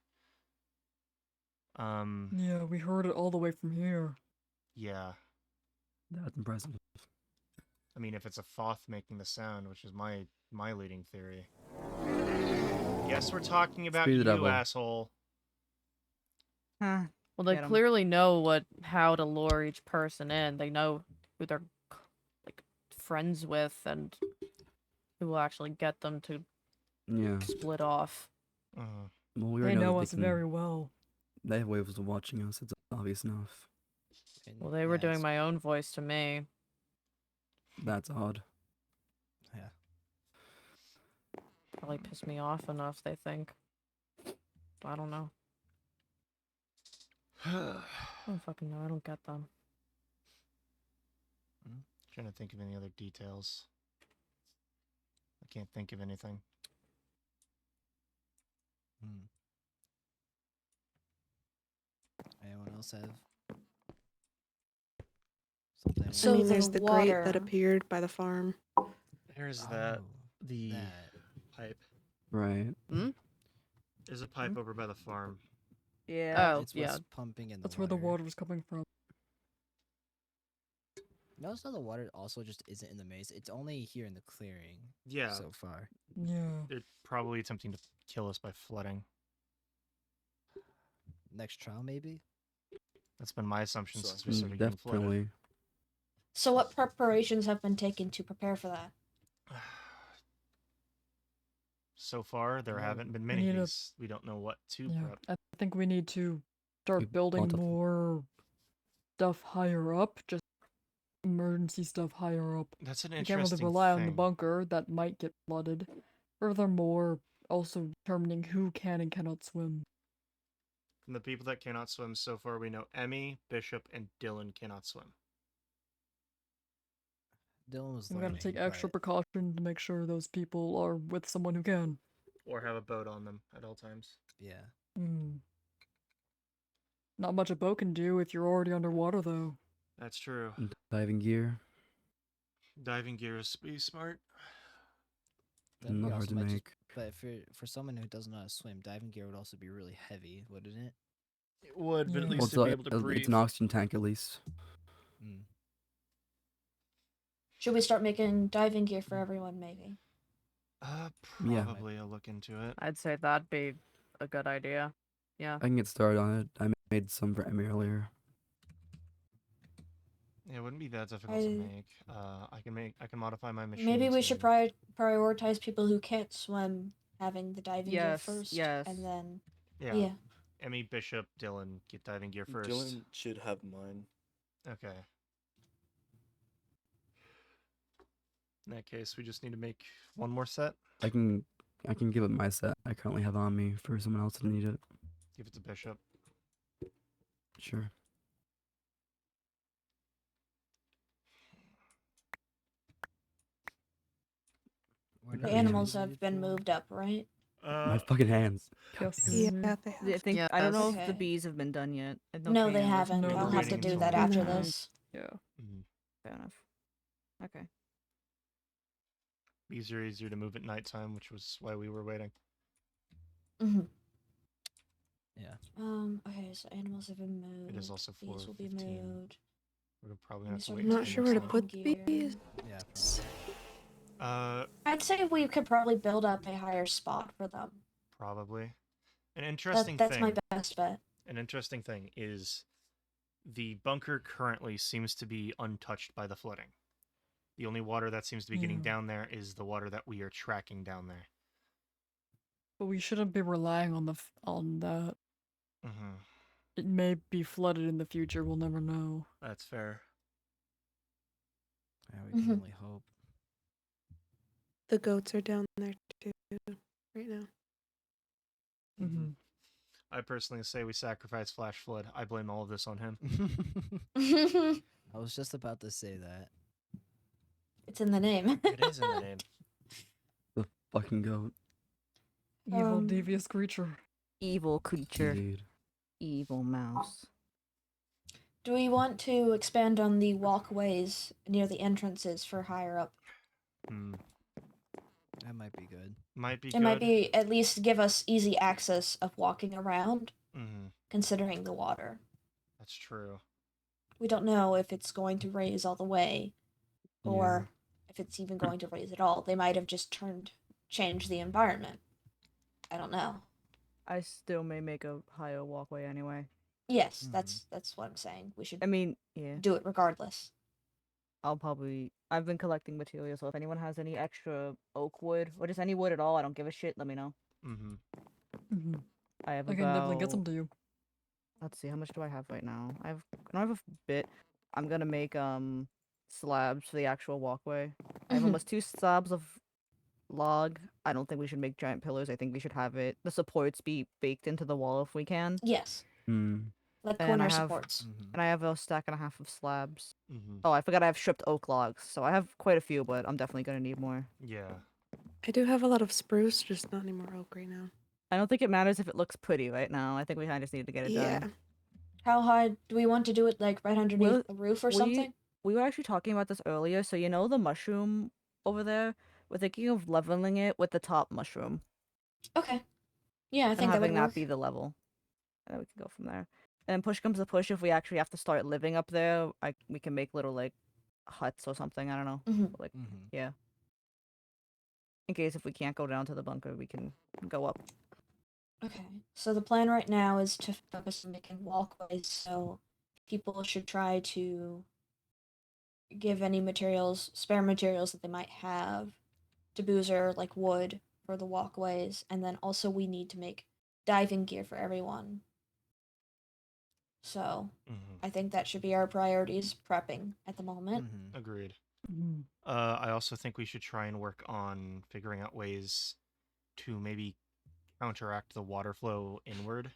Yeah, we heard it all the way from here. Yeah. That's impressive. I mean, if it's a Thoth making the sound, which is my leading theory. Yes, we're talking about Screw the you, devil. asshole. Huh. Well, they Get 'em. clearly know how to lure each person in. They know who they're like friends with and who will actually get them to Yeah. split off. Uh, Well, we They already know know that us very well. they have ways of watching us. It's obvious enough. And Well, they were yeah, doing it's- my own voice to me. That's odd. Yeah. Probably pissed me off enough, they think. I don't know. I don't fucking know. I don't get them. Trying to think of any other details. I can't think of anything. Anyone else have something? So I mean, the there's the grate that water. appeared by the farm. There's Oh, the that. pipe. Right. There's a pipe over by the farm. Yeah. Oh, It's yeah. what's pumping in the That's where the water. water's coming from. Notice how the water also just isn't in the maze. It's only here in the clearing. Yeah. So far. Yeah. They're probably attempting to kill us by flooding. Next trial, maybe. That's been my assumption So- since we started getting flooded. Definitely. So what preparations have been taken to prepare for that? So far, there No, haven't been we many. need a- because we don't know what to Yeah. prep. I think we need to We start building want to- more stuff higher up. Just emergency stuff higher up. That's an We can't really interesting rely on the thing. bunker that might get flooded. Furthermore, also determining who can and cannot swim. From the people that cannot swim so far, we know Emmy, Bishop, and Dylan cannot swim. Dylan was We learning. gotta take extra but precaution to make sure those people are with someone who can. Or have a boat on them at all times. yeah. Hmm. Not much a boat can do if you're already underwater, though. That's true. Diving gear, Diving gear is be smart. Diving not gear hard also to might just, make. but for someone who doesn't know how to swim, diving gear would also be really heavy, wouldn't it? It would, but at Yeah. least Well, it'd be able to breathe. it's an oxygen tank at least. Mm. Should we start making diving gear for everyone, maybe? Yeah. Probably. I'll look into it. I'd say that'd be a good idea. Yeah. I can get started on it. I made some for Emmy earlier. Yeah, it wouldn't be that difficult to make. I can modify my machine. Maybe we should to- prioritize people who can't swim having the diving gear Yes, first, yes. and then Yeah. Emmy, Bishop, Dylan, get diving gear first. Dylan should have mine. Okay. In that case, we just need to make one more set. I can give it my set I currently have on me for someone else to need it. Give it to Bishop. Sure. Where the did Yeah. animals trees have lead been for? moved up, right? My fucking hands. Yes. Yeah, Mhm. they I have. think I don't know if the Okay. bees have been done yet. I know No, they Kanan was- haven't. No, I'll they're have to waiting do until that now. after No. this. Yeah. Mhm. Fair enough. Okay. Bees are easier to move at nighttime, which was why we were waiting. Mm-hmm. Yeah. Okay, so animals have been moved. It is also floor Bees will be 15. moved. We're probably Let gonna me have to start wait. I'm not till sure where to next put diving the gear. bees. Yeah. I'd say we could probably build up a higher spot for them. Probably. An interesting That's thing. my best bet. An interesting thing is the bunker currently seems to be untouched by the flooding. The only water that seems to be getting Yeah. down there is the water that we are tracking down there. But we shouldn't be relying on on that. Mm-hmm. It may be flooded in the future. We'll never know. That's fair. Yeah, we can Mhm. only hope. The goats are down there too right now. Mm-hmm. I personally say we sacrifice Flash Flood. I blame all of this on him. I was just about to say that. It's in the name. It is in the name. The fucking goat. Evil, Um, devious creature. Evil creature. Indeed. Evil mouse. Do we want to expand on the walkways near the entrances for higher up? Hmm. That might be good. Might be It good. might be at least give us easy access of walking around, Mm-hmm. considering the water. That's true. We don't know if it's going to raise all the way, or if it's even going to raise at all. They might have just changed the environment. I don't know. I still may make a higher walkway anyway. Yes, Mhm. that's what I'm saying. We should I mean, yeah. do it regardless. I've been collecting materials, so if anyone has any extra oak wood or just any wood at all, I don't give a shit. Let me know. Mm-hmm. Mm-hmm. I have I can definitely get about. some to you. Let's see, how much do I have right now? I don't have a bit. I'm gonna make slabs for the actual walkway. I have Mhm. almost 2 slabs of log. I don't think we should make giant pillars. I think we should have the supports be baked into the wall if we can. Yes, Hmm. like And corner I have- supports. Mm-hmm. And I have a stack and a half of slabs. Mm-hmm. Oh, I forgot I have stripped oak logs. So I have quite a few, but I'm definitely gonna need more. Yeah. I do have a lot of spruce, just not any more oak right now. I don't think it matters if it looks pretty right now. I think we kind of just need to get it Yeah. done. How high do we want to do it? Like right underneath Well, the roof or we- something? We were actually talking about this earlier. So you know the mushroom over there? We're thinking of leveling it with the top mushroom. Okay. Yeah, I And think that having would that work. be the level. And then we can go from there. And then push comes to push, if we actually have to start living up there, we can make little like huts or something. I don't know. Mhm. Like Mm-hmm. yeah. In case if we can't go down to the bunker, we can go up. Okay. So the plan right now is to focus on making walkways, so people should try to give any spare materials that they might have to Boozer, like wood for the walkways, and then also we need to make diving gear for everyone. So Mm-hmm. I think that should be our priorities prepping at the moment. Mm-hmm. Agreed. Mm-hmm. I also think we should try and work on figuring out ways to maybe counteract the water flow inward.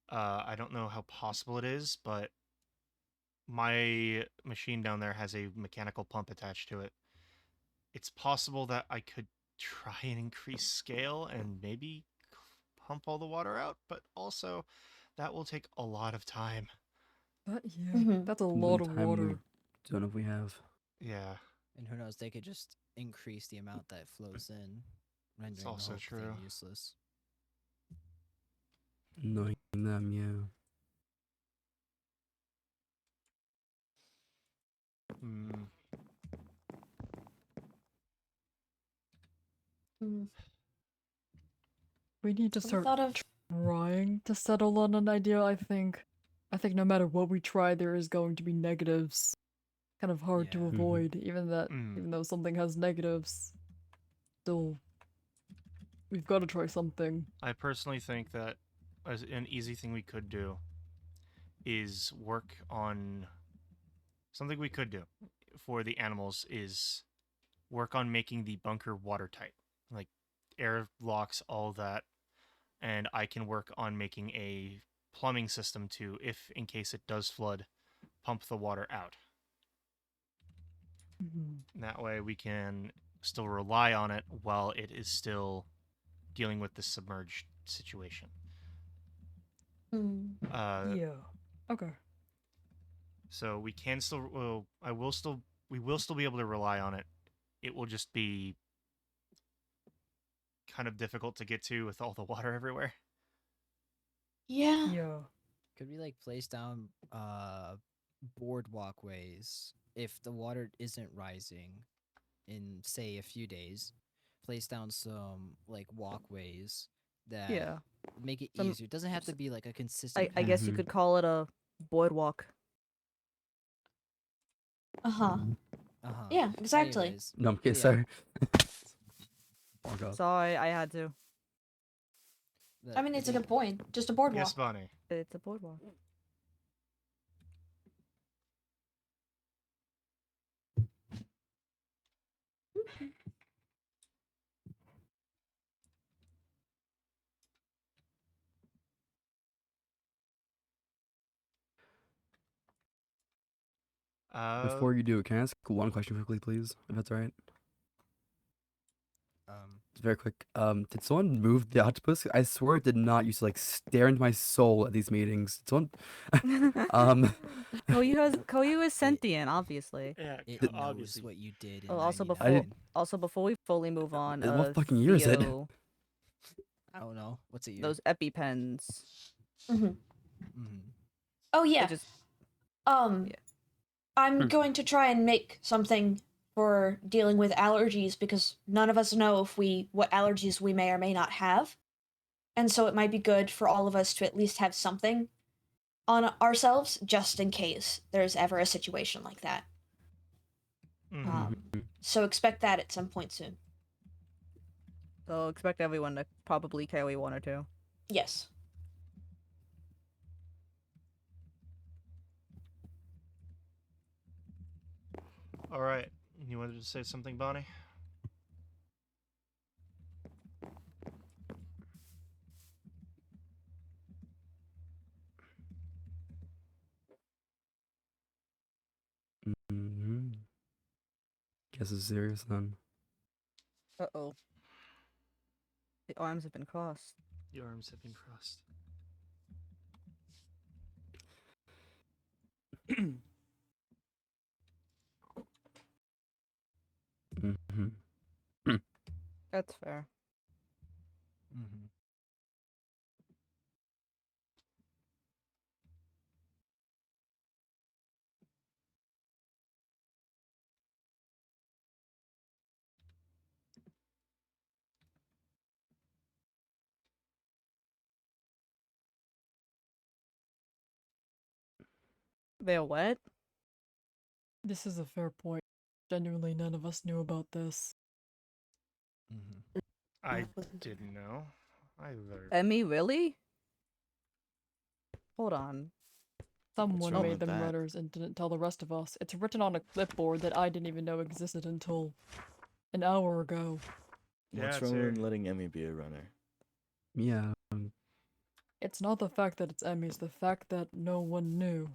I don't know how possible it is, but my machine down there has a mechanical pump attached to it. It's possible that I could try and increase scale and maybe pump all the water out, but also that will take a lot of time. That's a And lot then of time we water. don't know if we have. Yeah, And who knows, they could just increase the amount that flows in, rendering the also whole true. thing useless. Knowing them, yeah. Hmm. We need to We start thought of trying to settle on an idea, I think. I think no matter what we try, there is going to be negatives. Kind of hard to Yeah. avoid, even Mm. though something has negatives. Still, we've got to try something. I personally think that as an easy thing we could do is work on something we could do for the animals is work on making the bunker watertight, like air locks, all that, and I can work on making a plumbing system to, if in case it does flood, pump the water out. That way we can still rely on it while it is still dealing with the submerged situation. Yeah. Okay. So we can still, well, we will still be able to rely on it. It will just be kind of difficult to get to with all the water everywhere. yeah. Yeah. Could we like place down board walkways if the water isn't rising in say a few days? Place down some like walkways that Yeah. make it Some- easier. It doesn't have to be like a consistent. I guess you Mhm. could call it a boardwalk. Uh-huh. Uh-huh. Yeah, exactly. Anyways, No, I'm kidding, yeah. sorry. Oh god. Sorry, I had to. I mean, it's a good point. Just a boardwalk. Yes, Bonnie. It's a boardwalk. Before you do it, can I ask one question quickly, please? If that's alright. It's very quick. Did someone move the octopus? I swear it did not used to like stare into my soul at these meetings. Did someone Koyu is sentient, obviously. Yeah, it Did- knows obviously. what you did in Oh, also 99. before we fully move on, What fucking year is it? Theo, I don't know. What's it year? those EpiPens. Mm-hmm. Mhm. Oh yeah. It just Yeah. I'm going to try and make something for dealing with allergies because none of us know what allergies we may or may not have. And so it might be good for all of us to at least have something on ourselves just in case there's ever a situation like that. Mhm. So expect that at some point soon. so expect everyone to probably carry one or two. Yes. All right. You wanted to say something, Bonnie? Mhm. Guess it's serious then. Uh-oh. The arms have been crossed. The arms have been crossed. Mhm. That's fair. Mhm. They're what? This is a fair point. Genuinely, none of us knew about this. Mhm. I didn't know either. Emmy, really? Hold on. Someone wrong made with them that? letters and didn't tell the rest of us. It's written on a clipboard that I didn't even know existed until an hour ago. Yeah, What's it's wrong here. with letting Emmy be a runner? Yeah. It's not the fact that it's Emmy, it's the fact that no one knew.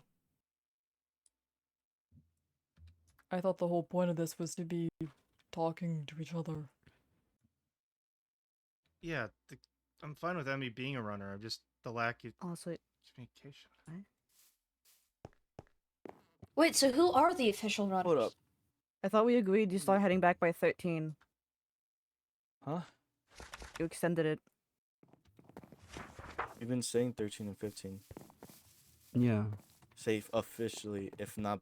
I thought the whole point of this was to be talking to each other. Yeah, I'm fine with Emmy being a runner. I'm just the lack of. Also, Communication. Wait, so who are the official runners? Hold up. I thought we agreed you start heading back by 13. Huh? You extended it. You've been saying 13 and 15. Yeah. Safe officially, if not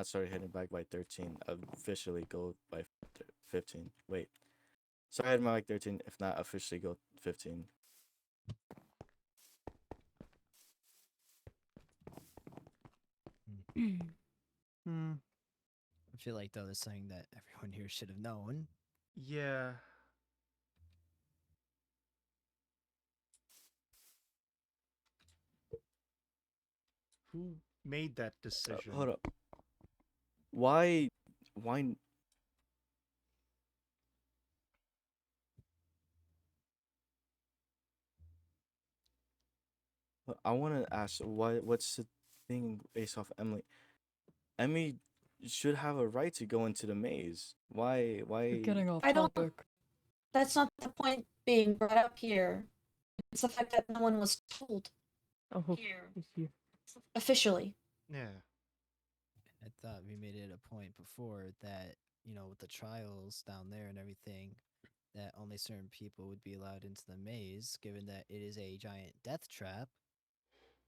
started heading back by 13, officially go by 15. Wait. Start heading back 13, if not officially go 15. Hmm. I feel like though that's something that everyone here should have known. Yeah. Who made that decision? Hold up. Why? I want to ask what's the thing based off Emily? Emily should have a right to go into the maze. Why? You're getting off I don't- topic. That's not the point being brought up here. It's the fact that no one was told Oh, here you. officially. Yeah. I thought we made it a point before that, you know, with the trials down there and everything, that only certain people would be allowed into the maze, given that it is a giant death trap,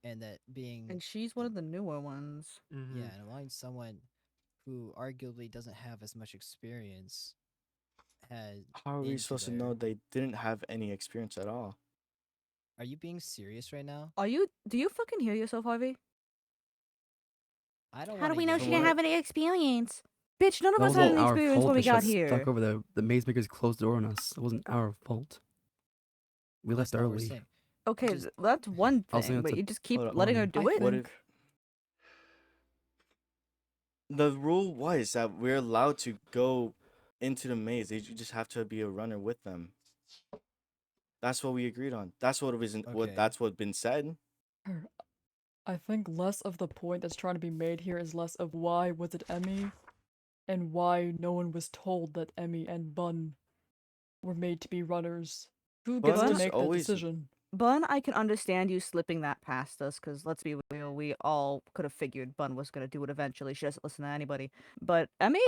and that being And she's one of the newer ones. Mm-hmm. yeah, and allowing someone who arguably doesn't have as much experience had How are we into supposed to there. know they didn't have any experience at all? Are you being serious right now? Do you fucking hear yourself, Harvey? I don't How do wanna we know hear she From didn't what- have any experience? Bitch, none of That us had wasn't any our experience fault when we that she got got here. stuck over there. The maze makers closed the door on us. It wasn't our fault. We That's left not what we're early. saying. Okay, Just- that's one I was saying thing, it's but a you just keep Hold up. letting her I do it? What think- if the rule was that we're allowed to go into the maze? You just have to be a runner with them. That's what we agreed on. That's what it was. Okay. That's what been said. I think less of the point that's trying to be made here is less of why was it Emmy, and why no one was told that Emmy and Bun were made to be runners. Who gets Bun to was make that always- decision? Bun, I can understand you slipping that past us, because let's be real, we all could have figured Bun was going to do it eventually. She doesn't listen to anybody. But Emmy?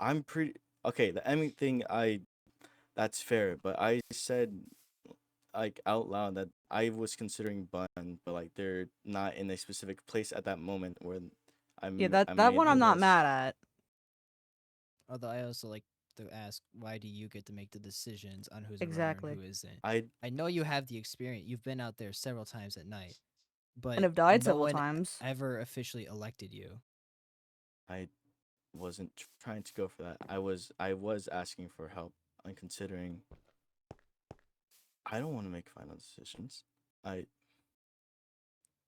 I'm pretty okay. The Emmy thing, that's fair. But I said like out loud that I was considering Bun, but like they're not in a specific place at that moment where I'm. Yeah, I that made one the I'm not list. mad at. Although I also like to ask, why do you get to make the decisions on who's Exactly. a runner and who isn't? I I know you have the experience. You've been out there several times at night, but And have died no several one times. ever officially elected you. wasn't trying to go for that. I was asking for help on considering. I don't want to make final decisions.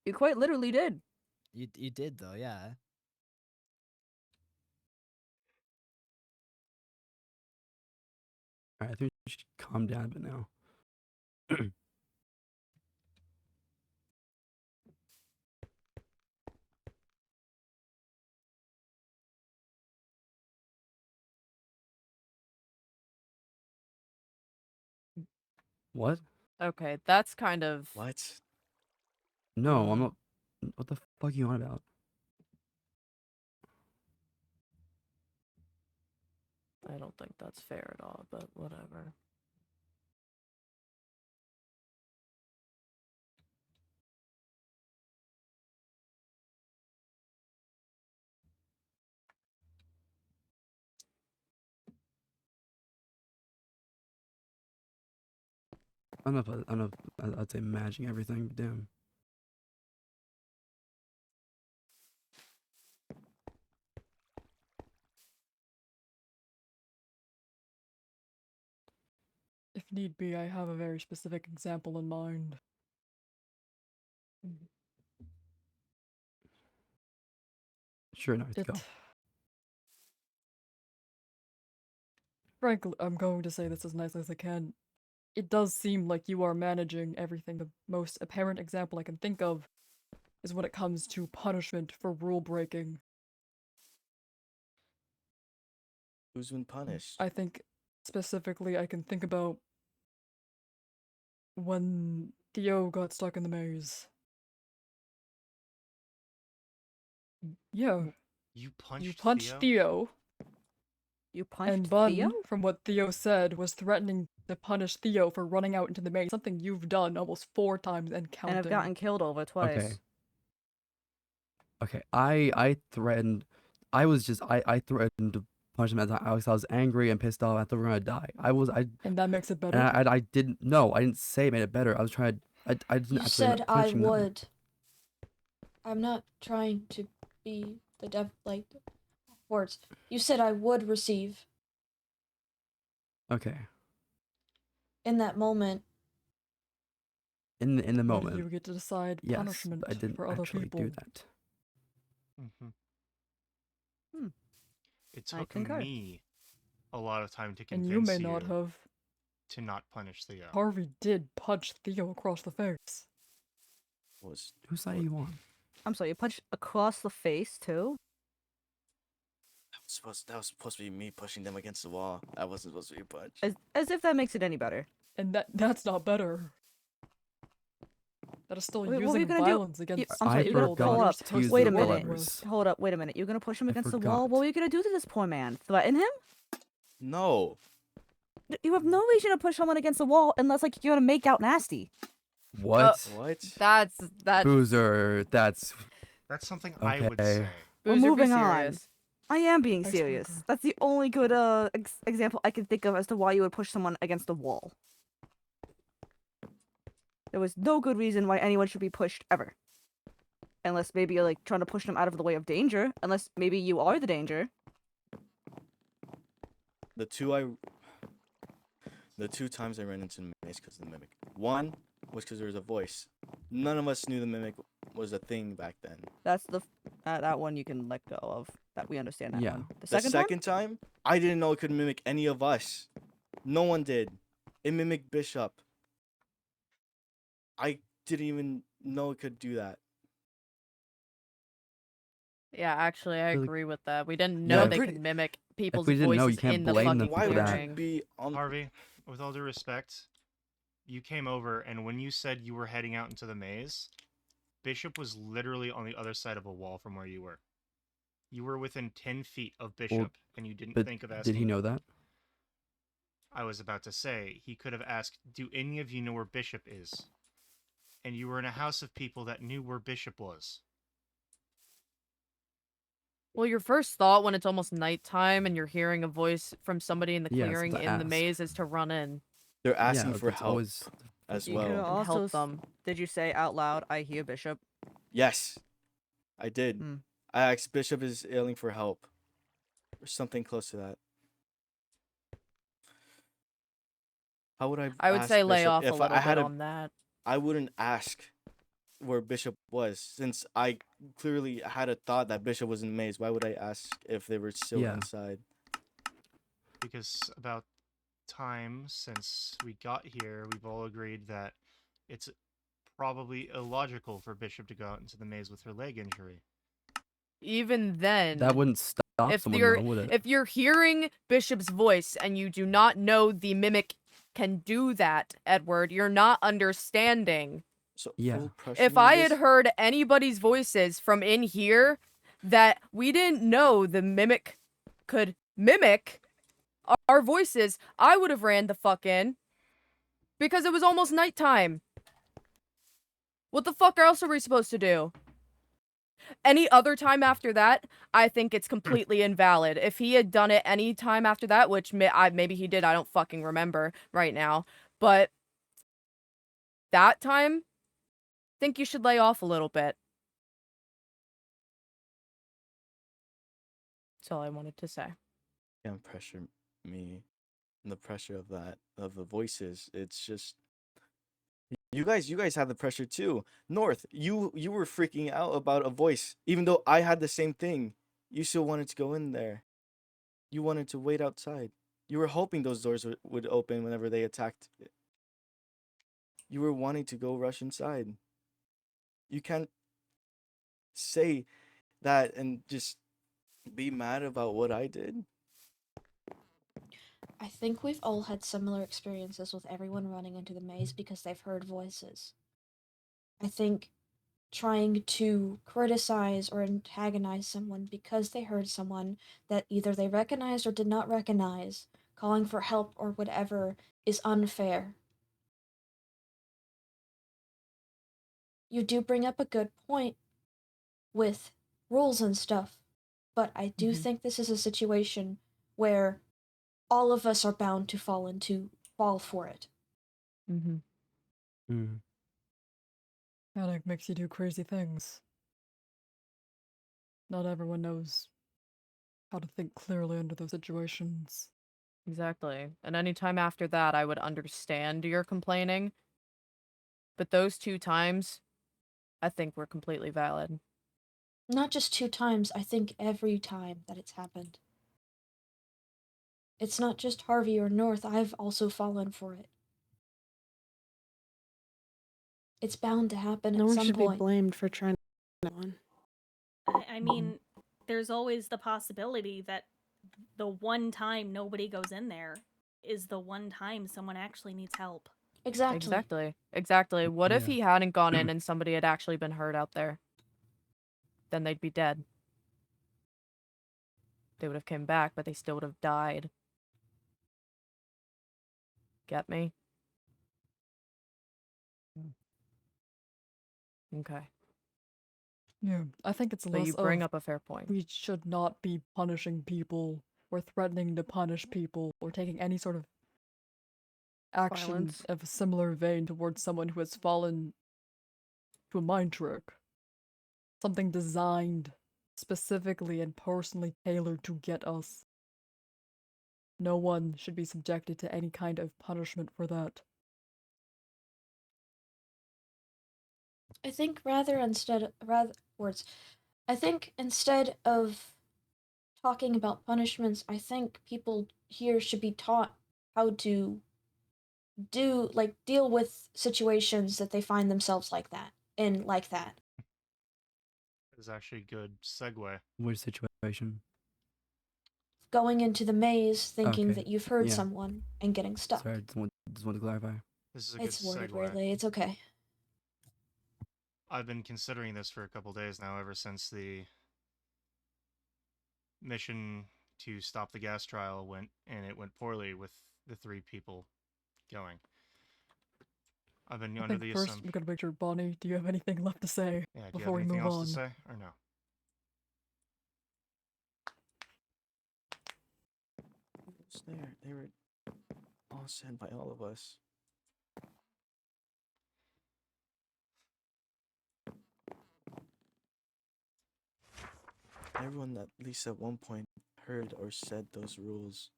You quite literally did. You did though, yeah. Alright, I think we should calm down a bit now. What? Okay, that's kind of. What? No, I'm not. What the fuck are you on about? I don't think that's fair at all, but whatever. I don't know if I'd say managing everything, but damn. If need be, I have a very specific example in mind. Sure, no, let's go. Frankly, I'm going to say this as nicely as I can. It does seem like you are managing everything. The most apparent example I can think of is when it comes to punishment for rule breaking. Who's been punished? I think specifically I can think about when Theo got stuck in the maze. Yeah, You punched you punched Theo? Theo, You punched and Theo? Bun, from what Theo said, was threatening to punish Theo for running out into the maze, something you've done almost 4 times and counting. And I've gotten killed over twice. Okay. Okay, I threatened. I threatened to punch him as I was angry and pissed off. I thought we were gonna die. And that makes it better? And I didn't. No, I didn't say it made it better. I was trying. I didn't You actually said end up I punching them. would. I'm not trying to be the words. You said I would receive. Okay. In that moment. In the Why moment. do you get to decide yes, punishment I didn't for other actually people? do that. It I took concur. me a lot of time to And convince you may not have. to not punish Theo. Harvey did punch Theo across the face. Was Whose side are you on? I'm sorry, you punched across the face too? that was supposed to be me pushing them against the wall. That wasn't supposed to be a punch. As if that makes it any better. And that's not better. That is still Wait, what were using you gonna violence do? against I'm sorry, I you're gonna forgot hold up. to use Wait the a minute. levers. Hold up, wait a minute. You're gonna push him I against the forgot. wall? What were you gonna do to this poor man? Threaten him? No. You have no reason to push someone against the wall unless like you're gonna make out nasty. What? What? That's Boozer, that's something I would okay. say. We're Boozer, be moving on. serious. I am being Icebreaker. serious. That's the only good example I can think of as to why you would push someone against the wall. There was no good reason why anyone should be pushed ever. Unless maybe you're like trying to push them out of the way of danger. Unless maybe you are the danger. The two times I ran into the maze because of the mimic. One was because there was a voice. None of us knew the mimic was a thing back then. That's the that one you can let go of. That we understand that Yeah. one. The The second, second time, I didn't know it could mimic any of us. No one did. It mimicked Bishop. I didn't even know it could do that. Yeah, actually, I Really- agree with that. We didn't Yeah. know I'm they pretty- could mimic people's we didn't know, you voices can't in the blame fucking them Why for would that. you clearing. be on? Harvey, with all due respect, you came over, and when you said you were heading out into the maze, Bishop was literally on the other side of a wall from where you were. You were within 10 feet of Bishop, and you didn't But think of asking. did he know that? I was about to say, he could have asked, do any of you know where Bishop is? And you were in a house of people that knew where Bishop was. Well, your first thought when it's almost nighttime and you're hearing a voice from somebody in the Yeah, it's clearing to in the ask. maze is to run in They're asking Yeah, for that's help always as you could well. and help also them. did you say out loud, "I hear Bishop"? Yes, I did. Hmm. I asked Bishop is yelling for help, or something close to that. How would I? I would ask say lay Bishop off a if little I had bit a- on that. I wouldn't ask where Bishop was, since I clearly had a thought that Bishop was in the maze. Why would I ask if they were still Yeah. inside? Because about time since we got here, we've all agreed that it's probably illogical for Bishop to go out into the maze with her leg injury. Even then, that wouldn't stop if someone you're though, would it? if you're hearing Bishop's voice and you do not know the mimic can do that, Edward, you're not understanding. So Yeah. full pressure If me I had this- heard anybody's voices from in here that we didn't know the mimic could mimic our voices, I would have ran the fuck in. Because it was almost nighttime. What the fuck else are we supposed to do? Any other time after that, I think it's completely invalid. If he had done it any time after that, which maybe he did, I don't fucking remember right now. But that time, I think you should lay off a little bit. That's all I wanted to say. can't pressure me, and the pressure of the voices. It's just you guys have the pressure too. North, you were freaking out about a voice, even though I had the same thing. You still wanted to go in there. You wanted to wait outside. You were hoping those doors would open whenever they attacked. You were wanting to go rush inside. You can't say that and just be mad about what I did. I think we've all had similar experiences with everyone running into the maze because they've heard voices. I think trying to criticize or antagonize someone because they heard someone that either they recognized or did not recognize, calling for help or whatever, is unfair. You do bring up a good point with rules and stuff, but I do think this is a situation where all of us are bound to fall for it. Mm-hmm. Mm. Panic makes you do crazy things. Not everyone knows how to think clearly under those situations. Exactly. And any time after that, I would understand your complaining. But those 2 times, I think were completely valid. Not just 2 times, I think every time that it's happened. It's not just Harvey or North, I've also fallen for it. It's bound to happen No at one some should be point. blamed for trying to one. I mean, there's always the possibility that the one time nobody goes in there is the one time someone actually needs help. Exactly. Exactly. What if Yeah. he hadn't gone in and somebody had actually been hurt out there? Then they'd be dead. They would have come back, but they still would have died. Get me? Okay. Yeah, I think it's But less you bring of up a fair point. we should not be punishing people or threatening to punish people or taking any sort of action Violence. of a similar vein towards someone who has fallen to a mind trick. Something designed specifically and personally tailored to get us. No one should be subjected to any kind of punishment for that. I think I think instead of talking about punishments, I think people here should be taught how to deal with situations that they find themselves like that. Is actually a good segue. Which situation? Going into the maze thinking Okay. that you've heard Yeah. someone and getting stuck. Sorry, just want to clarify. This is a good It's worded segue. weirdly, it's okay. I've been considering this for a couple days now, ever since the mission to stop the gas trial went poorly with the 3 people going. I've been I under think the first assumption. we gotta make sure, Bonnie, do you have anything left to say Yeah, do you before have we anything move else on? to say, or no? Who's there? They were all said by all of us. Everyone at least at one point heard or said those rules.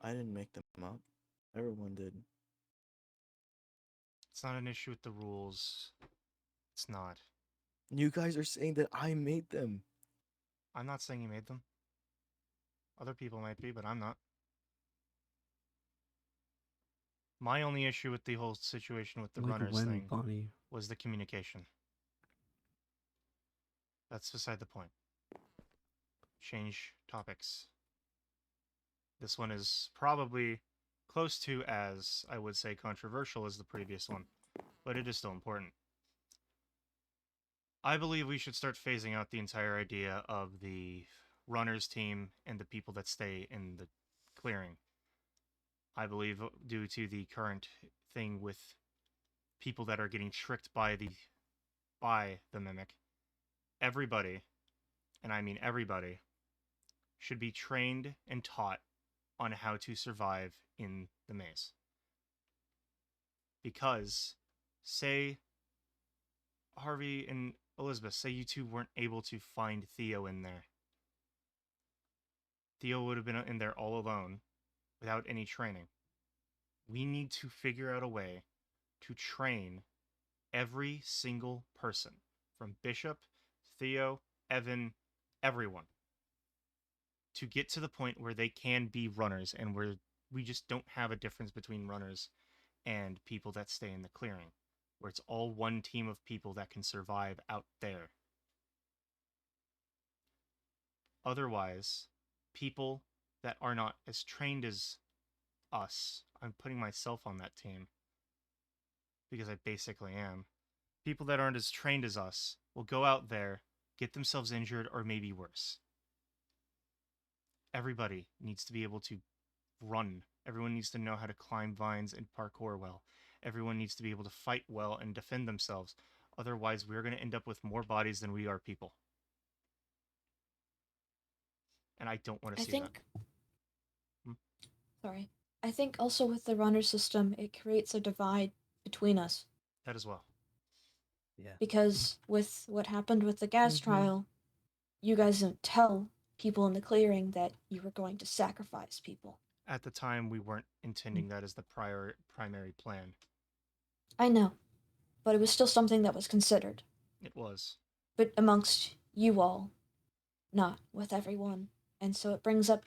I didn't make them up. Everyone did. It's not an issue with the rules. It's not. You guys are saying that I made them. I'm not saying you made them. Other people might be, but I'm not. My only issue with the whole situation with the Like runners when, thing Bonnie? was the communication. That's beside the point. Change topics. This one is probably close to as, I would say, controversial as the previous one, but it is still important. I believe we should start phasing out the entire idea of the runners team and the people that stay in the clearing. I believe due to the current thing with people that are getting tricked by the mimic, everybody, and I mean everybody, should be trained and taught on how to survive in the maze. Because, say, Harvey and Elizabeth, say you two weren't able to find Theo in there. Theo would have been in there all alone without any training. We need to figure out a way to train every single person, from Bishop, Theo, Evan, everyone, to get to the point where they can be runners and where we just don't have a difference between runners and people that stay in the clearing, where it's all one team of people that can survive out there. Otherwise, people that are not as trained as us, I'm putting myself on that team, because I basically am. People that aren't as trained as us will go out there, get themselves injured, or maybe worse. Everybody needs to be able to run. Everyone needs to know how to climb vines and parkour well. Everyone needs to be able to fight well and defend themselves. Otherwise, we're going to end up with more bodies than we are people. And I don't want to I see think. Hmm? Sorry. I think also with the runner system, it creates a divide between us. that as well. Yeah. Because with what happened with the gas Mhm. trial, you guys didn't tell people in the clearing that you were going to sacrifice people. At the time, we weren't intending that as the primary plan. I know, but it was still something that was considered. It was. But amongst you all, not with everyone. And so it brings up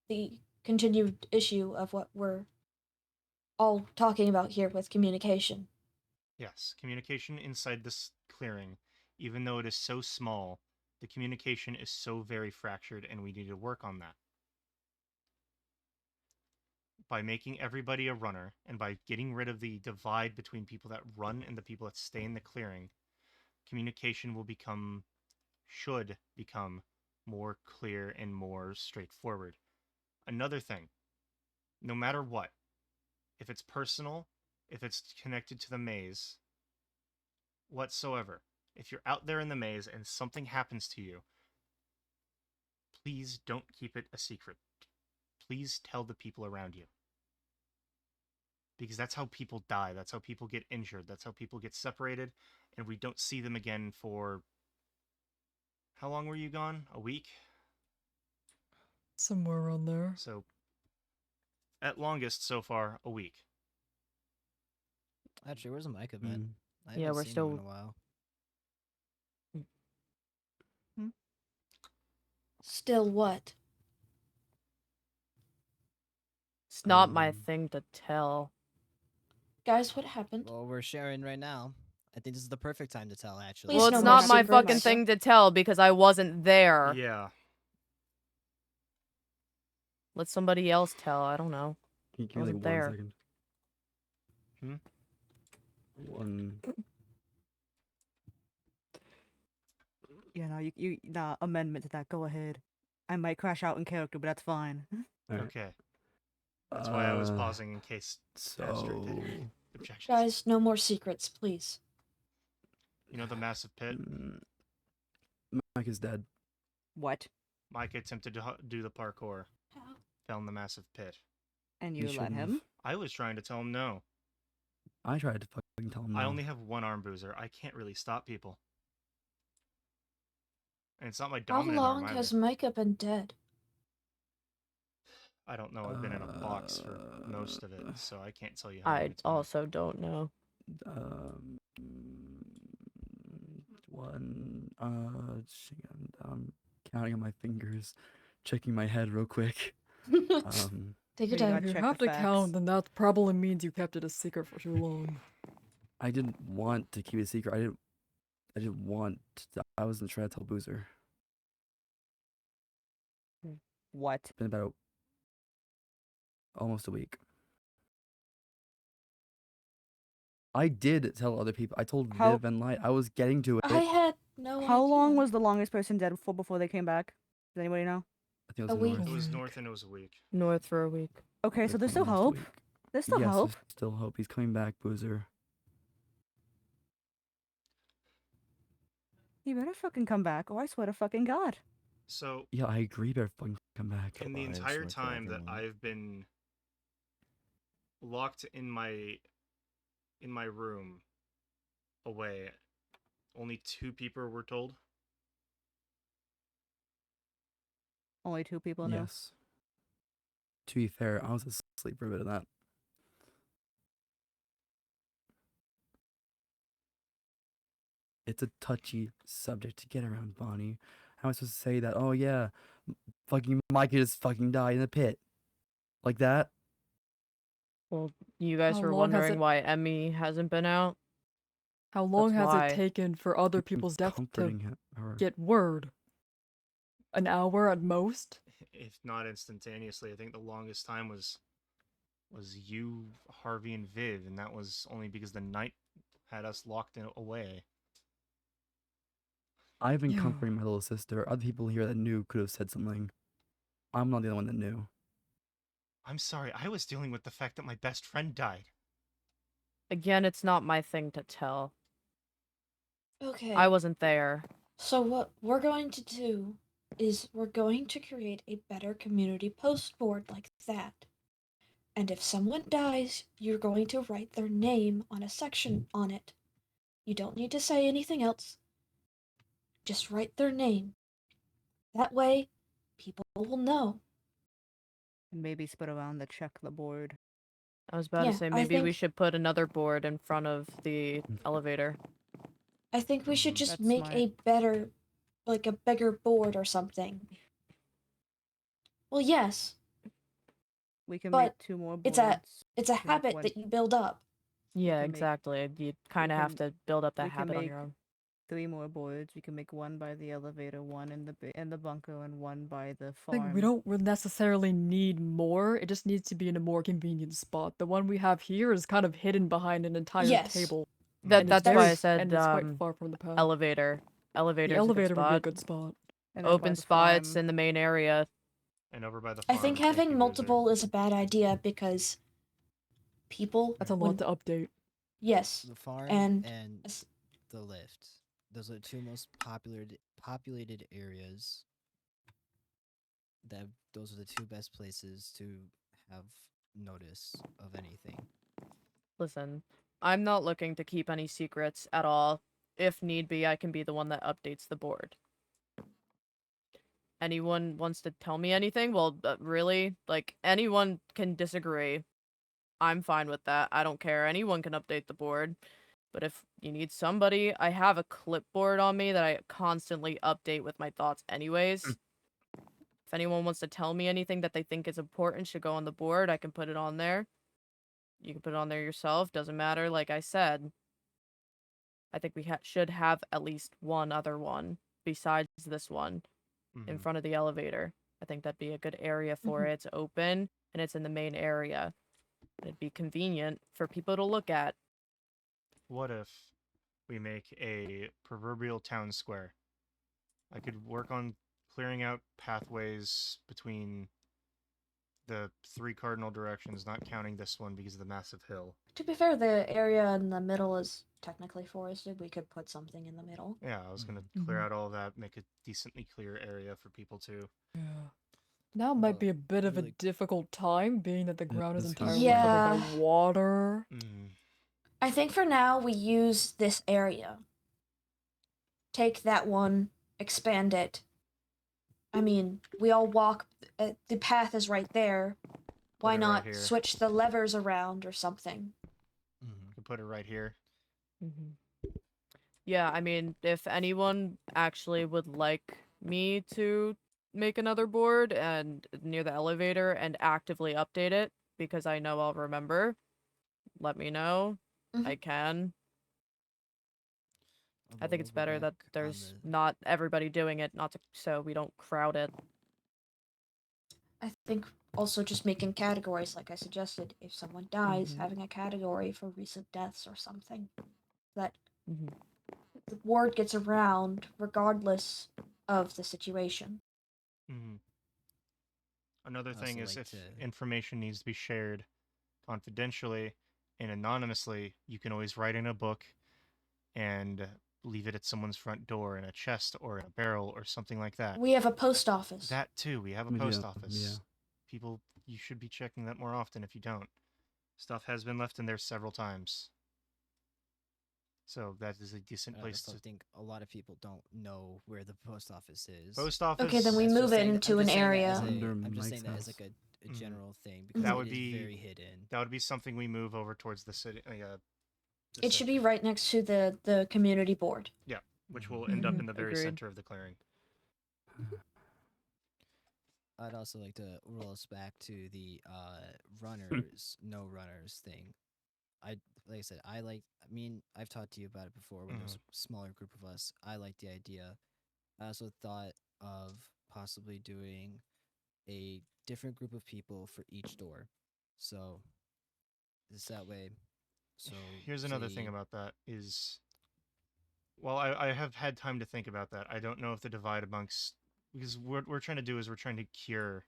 the continued issue of what we're all talking about here with communication. Yes, communication inside this clearing, even though it is so small, the communication is so very fractured, and we need to work on that. By making everybody a runner, and by getting rid of the divide between people that run and the people that stay in the clearing, communication should become more clear and more straightforward. Another thing, no matter what, if it's personal, if it's connected to the maze, whatsoever, if you're out there in the maze and something happens to you, please don't keep it a secret. Please tell the people around you. Because that's how people die. That's how people get injured. That's how people get separated. And we don't see them again for... How long were you gone? A week? Somewhere around there. So, at longest so far, a week. Actually, where's Micah been? Mm. I Yeah, haven't we're seen him still- in a while. Still what? It's not my Um, thing to tell. Guys, what happened? Well, we're sharing right now. I think this is the perfect time to tell, actually. Please Well, no it's more not my secrets, fucking Micah. thing to tell because I wasn't there. Yeah. Let somebody else tell. I don't know. Can you give me like Wasn't 1 there. second? Hmm? One. Yeah, no, nah, amendment to that. Go ahead. I might crash out in character, but that's fine. Alright. Okay. That's why I was Uh, pausing in case Astrid had So, any objections. Guys, no more secrets, please. You know the massive pit? Mike is dead. What? Mike attempted to do the parkour. How? Fell in the massive pit. And He you let shouldn't him? have. I was trying to tell him no. I tried to fucking tell him no. I only have one arm boozer. I can't really stop people. And it's not my How dominant long arm has either. Micah been dead? I don't know. I've been in a box for most of it, so I can't tell you how long I it's been. also don't know. Um, one. I'm counting on my fingers, checking my head real quick. Take your We got time. If you check have the to count, facts. then that probably means you kept it a secret for too long. I didn't want to keep it a secret. I didn't want. I wasn't trying to tell Boozer. What? It's been about almost a week. I did tell other people. I told How- Viv and Light. I was getting to it. I had no How long idea. was the longest person dead for before they came back? Does anybody know? I think it a was week? North. It was Week. north and it was a week. North for a week. Okay, so Like, there's still almost a hope. week. There's still Yes, hope. there's still hope. He's coming back, Boozer. You better fucking come back. Oh, I swear to fucking God. So, Yeah, I agree. Better fucking come back. in the Liars entire work for time that everyone. I've been locked in my room away, only 2 people were told. Only 2 people know. Yes. To be fair, I was asleep for a bit of that. It's a touchy subject to get around, Bonnie. How am I supposed to say that? Oh yeah, fucking Micah just fucking died in the pit, like that. Well, you guys How were long has wondering it- why Emmy hasn't been out. How long has why. it taken for other I'm people's death comforting to her. get word? An hour at most? If not instantaneously, I think the longest time was was you, Harvey, and Viv, and that was only because the knight had us locked away. I've been Yeah. comforting my little sister. Other people here that knew could have said something. I'm not the only one that knew. I'm sorry, I was dealing with the fact that my best friend died. Again, it's not my thing to tell. Okay. I wasn't there. So what we're going to do is we're going to create a better community post board like that. And if someone dies, you're going to write their name on a section on it. You don't need to say anything else. Just write their name. That way, people will know. And maybe spit around to check the board. I was about Yeah, to say I maybe we think- should put another board in front of the elevator. I think we should just That's make smart. a better, like a bigger board or something. Well, yes, We can But make 2 more boards. it's a it's a to make habit one- that you build up. Yeah, can make- exactly. You kind of we have can- to build up that we can habit on make your own. 3 more boards. We can make 1 by the elevator, 1 in the bunker, and 1 by the I farm. think we don't necessarily need more. It just needs to be in a more convenient spot. The one we have here is kind of hidden behind an entire Yes. table. That and that's it's why I very- said and it's quite far from the path. elevator. Elevator's The elevator a good would be a spot. good spot. And then by Open the spots farm. in the main area. And over by the I farm. think thank having you, multiple Loser. is a bad idea because people. That's a when- lot to update. Yes, The farm and and s- the lift. Those are the 2 most populated areas. Those are the 2 best places to have notice of anything. Listen, I'm not looking to keep any secrets at all. If need be, I can be the one that updates the board. Anyone wants to tell me anything? Well, really? Like, anyone can disagree. I'm fine with that. I don't care. Anyone can update the board. But if you need somebody, I have a clipboard on me that I constantly update with my thoughts anyways. If anyone wants to tell me anything that they think is important should go on the board, I can put it on there. You can put it on there yourself. Doesn't matter. Like I said, I think we should have at least one other one besides this one in front of the elevator. I think that'd be a good area for it. It's open and it's in the main area. It'd be convenient for people to look at. What if we make a proverbial town square? I could work on clearing out pathways between the 3 cardinal directions, not counting this one because of the massive hill. to be fair, the area in the middle is technically forested. We could put something in the middle. Yeah, I was gonna clear out all of that, make a decently clear area for people to. Yeah. Now might Well, be a bit of a really- difficult time, being that the ground is that's kinda entirely Yeah. covered by water. I think for now we use this area. Take that one, expand it. I mean, we all walk. The path is right there. Why it right not here. switch the levers around or something? Could put it right here. Yeah, I mean, if anyone actually would like me to make another board and near the elevator and actively update it, because I know I'll remember, let me know. I can. I think it's better that there's not everybody doing it, not to, so we don't crowd it. I think also just making categories, like I suggested. If someone dies, having a category for recent deaths or something. That the word gets around regardless of the situation. Another I thing also is like if to- information needs to be shared confidentially and anonymously, you can always write in a book and leave it at someone's front door in a chest or in a barrel or something like that. We have a post office. That too, we have a Yeah, post office. yeah. People, you should be checking that more often if you don't. Stuff has been left in there several times. So that is a decent I place also to. think a lot of people don't know where the post office is. Post office. Okay, then we That's move just it saying that- into I'm an just saying that area. as a- Under I'm just saying Mike's that as house. like a Mhm. general thing because That it would is be very hidden. That would be something we move over towards the city. It should be right next to the community board. Yeah, which will end up in the very Agreed. center of the clearing. I'd also like to roll us back to the runners, no runners thing. Like I said, I've talked to you about it before when there's a smaller group of us. I like the idea. I also thought of possibly doing a different group of people for each door. So Is that way. So Here's another thing say- about that is, well, I have had time to think about that. I don't know if the divide amongst, because what we're trying to do is we're trying to cure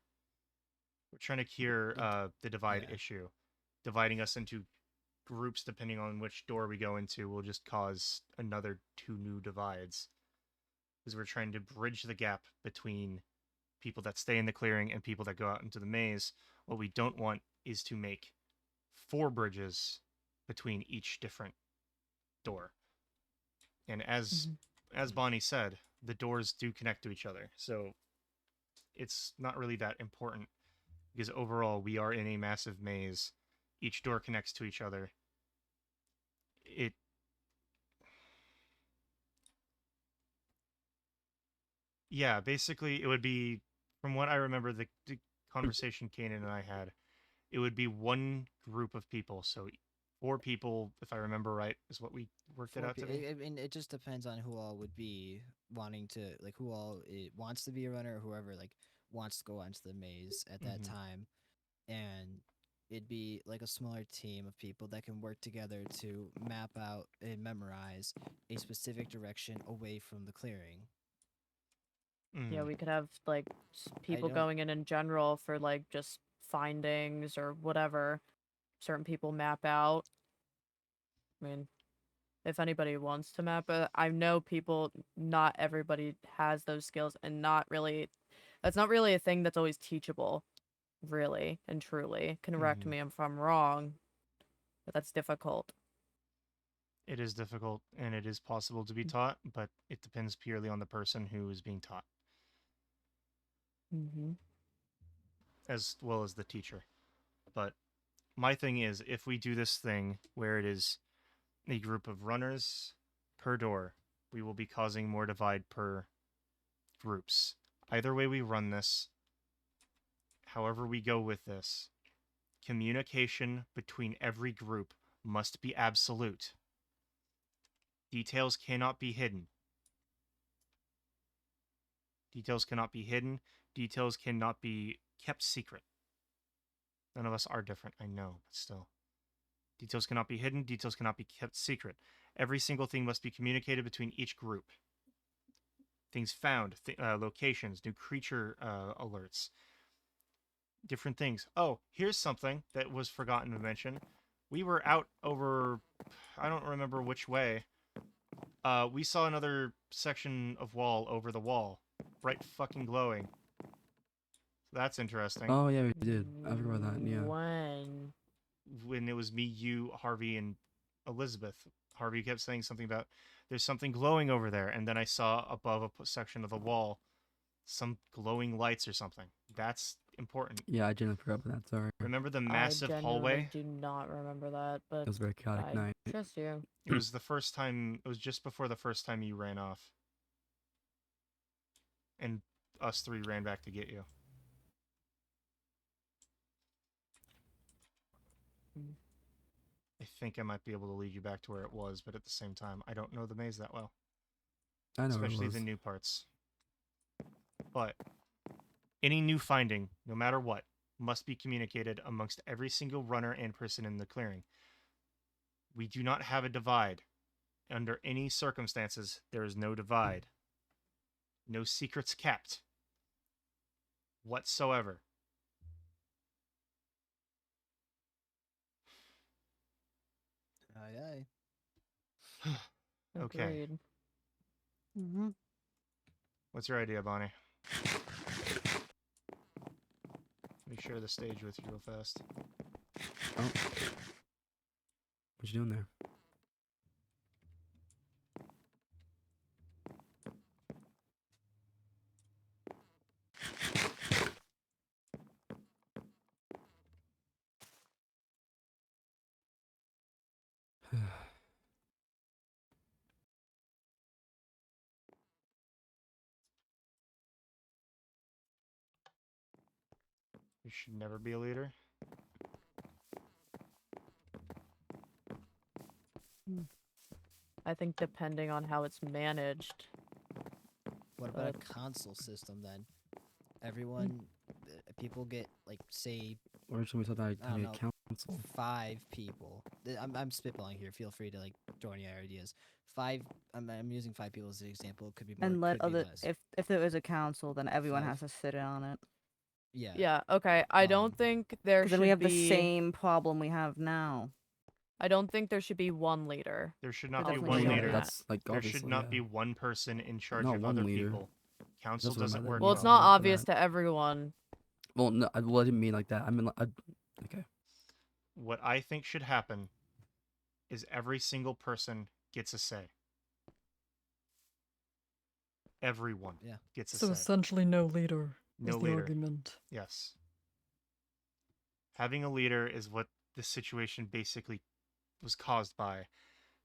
the divide Yeah. issue. Dividing us into groups depending on which door we go into will just cause another 2 new divides. Because we're trying to bridge the gap between people that stay in the clearing and people that go out into the maze. What we don't want is to make 4 bridges between each different door. And as Bonnie said, the doors do connect to each other. So it's not really that important because overall we are in a massive maze. Each door connects to each other. Yeah, basically it would be, from what I remember, the conversation Kanan and I had, it would be one group of people. So 4 people, if I remember right, is what we worked it out to be. I mean, it just depends on who all would be wanting to, like, who all wants to be a runner, or whoever like wants to go onto the maze at that Mhm. time, and it'd be like a smaller team of people that can work together to map out and memorize a specific direction away from the clearing. Yeah, Mhm. we could have like people don't- going in general for like just findings or whatever. Certain people map out. I mean, if anybody wants to map it, I know people. Not everybody has those skills, and not really. That's not really a thing that's always teachable, really and truly. Correct Mhm. me if I'm wrong, but that's difficult. It is difficult and it is possible to be taught, but it depends purely on the person who is being taught, Mm-hmm. as well as the teacher. But my thing is, if we do this thing where it is a group of runners per door, we will be causing more divide per groups. Either way we run this, however we go with this, communication between every group must be absolute. Details cannot be hidden. Details cannot be hidden. Details cannot be kept secret. None of us are different, I know, but still. Details cannot be hidden. Details cannot be kept secret. Every single thing must be communicated between each group. Things found, locations, new creature alerts, different things. Oh, here's something that was forgotten to mention. We were out over, I don't remember which way. We saw another section of wall over the wall, bright fucking glowing. So that's interesting. Oh yeah, we did. I forgot about that. Yeah. When it was me, you, Harvey, and Elizabeth. Harvey kept saying something about there's something glowing over there, and then I saw above a section of the wall some glowing lights or something. That's important. Yeah, I genuinely forgot about that. Sorry. Remember the I massive genuinely hallway? do not remember that, but It was a very chaotic I night. trust you. It was the first time. It was just before the first time you ran off, and us 3 ran back to get you. I think I might be able to lead you back to where it was, but at the same time, I don't know the maze that well. I know where it Especially was. the new parts. But any new finding, no matter what, must be communicated amongst every single runner and person in the clearing. We do not have a divide. Under any circumstances, there is no divide. No secrets kept. Whatsoever. Aye, aye. Okay. Agreed. Mm-hmm. What's your idea, Bonnie? Let me share the stage with you real fast. Oh. What you doing there? You should never be a leader. I think depending on how it's managed. What about a But- console system then? Everyone, people get like say Or should we start I don't having know. account council. 5 people. I'm spitballing here. Feel free to like throw any ideas. 5. I'm using 5 people as an example. It could be more. And let could be other less. if there is a council, then everyone 5. has to sit in on it. Yeah. Yeah. Okay. I don't Um, think there Because should then we have be. the same problem we have now. I don't think there should be one leader. There should There not be definitely one shouldn't. leader. That's like There obviously. should not yeah. be one person in charge Not of one other leader. people. Council That's what I doesn't meant, work I Well, mean, it's well. not for obvious that. to everyone. Well, no, I didn't mean like that. I mean, okay. What I think should happen is every single person gets a say. Everyone Yeah. gets a So say. essentially, no leader No is the leader. argument. Yes. Having a leader is what this situation basically was caused by.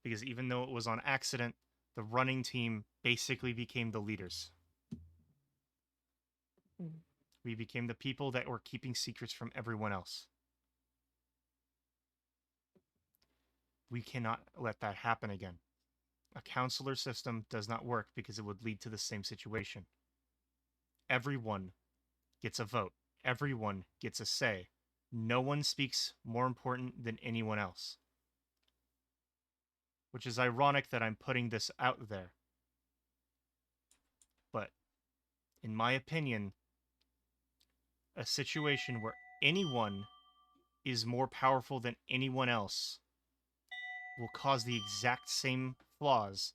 Because even though it was on accident, the running team basically became the leaders. Mm. We became the people that were keeping secrets from everyone else. We cannot let that happen again. A counselor system does not work because it would lead to the same situation. Everyone gets a vote. Everyone gets a say. No one speaks more important than anyone else. Which is ironic that I'm putting this out there. But, in my opinion, a situation where anyone is more powerful than anyone else will cause the exact same flaws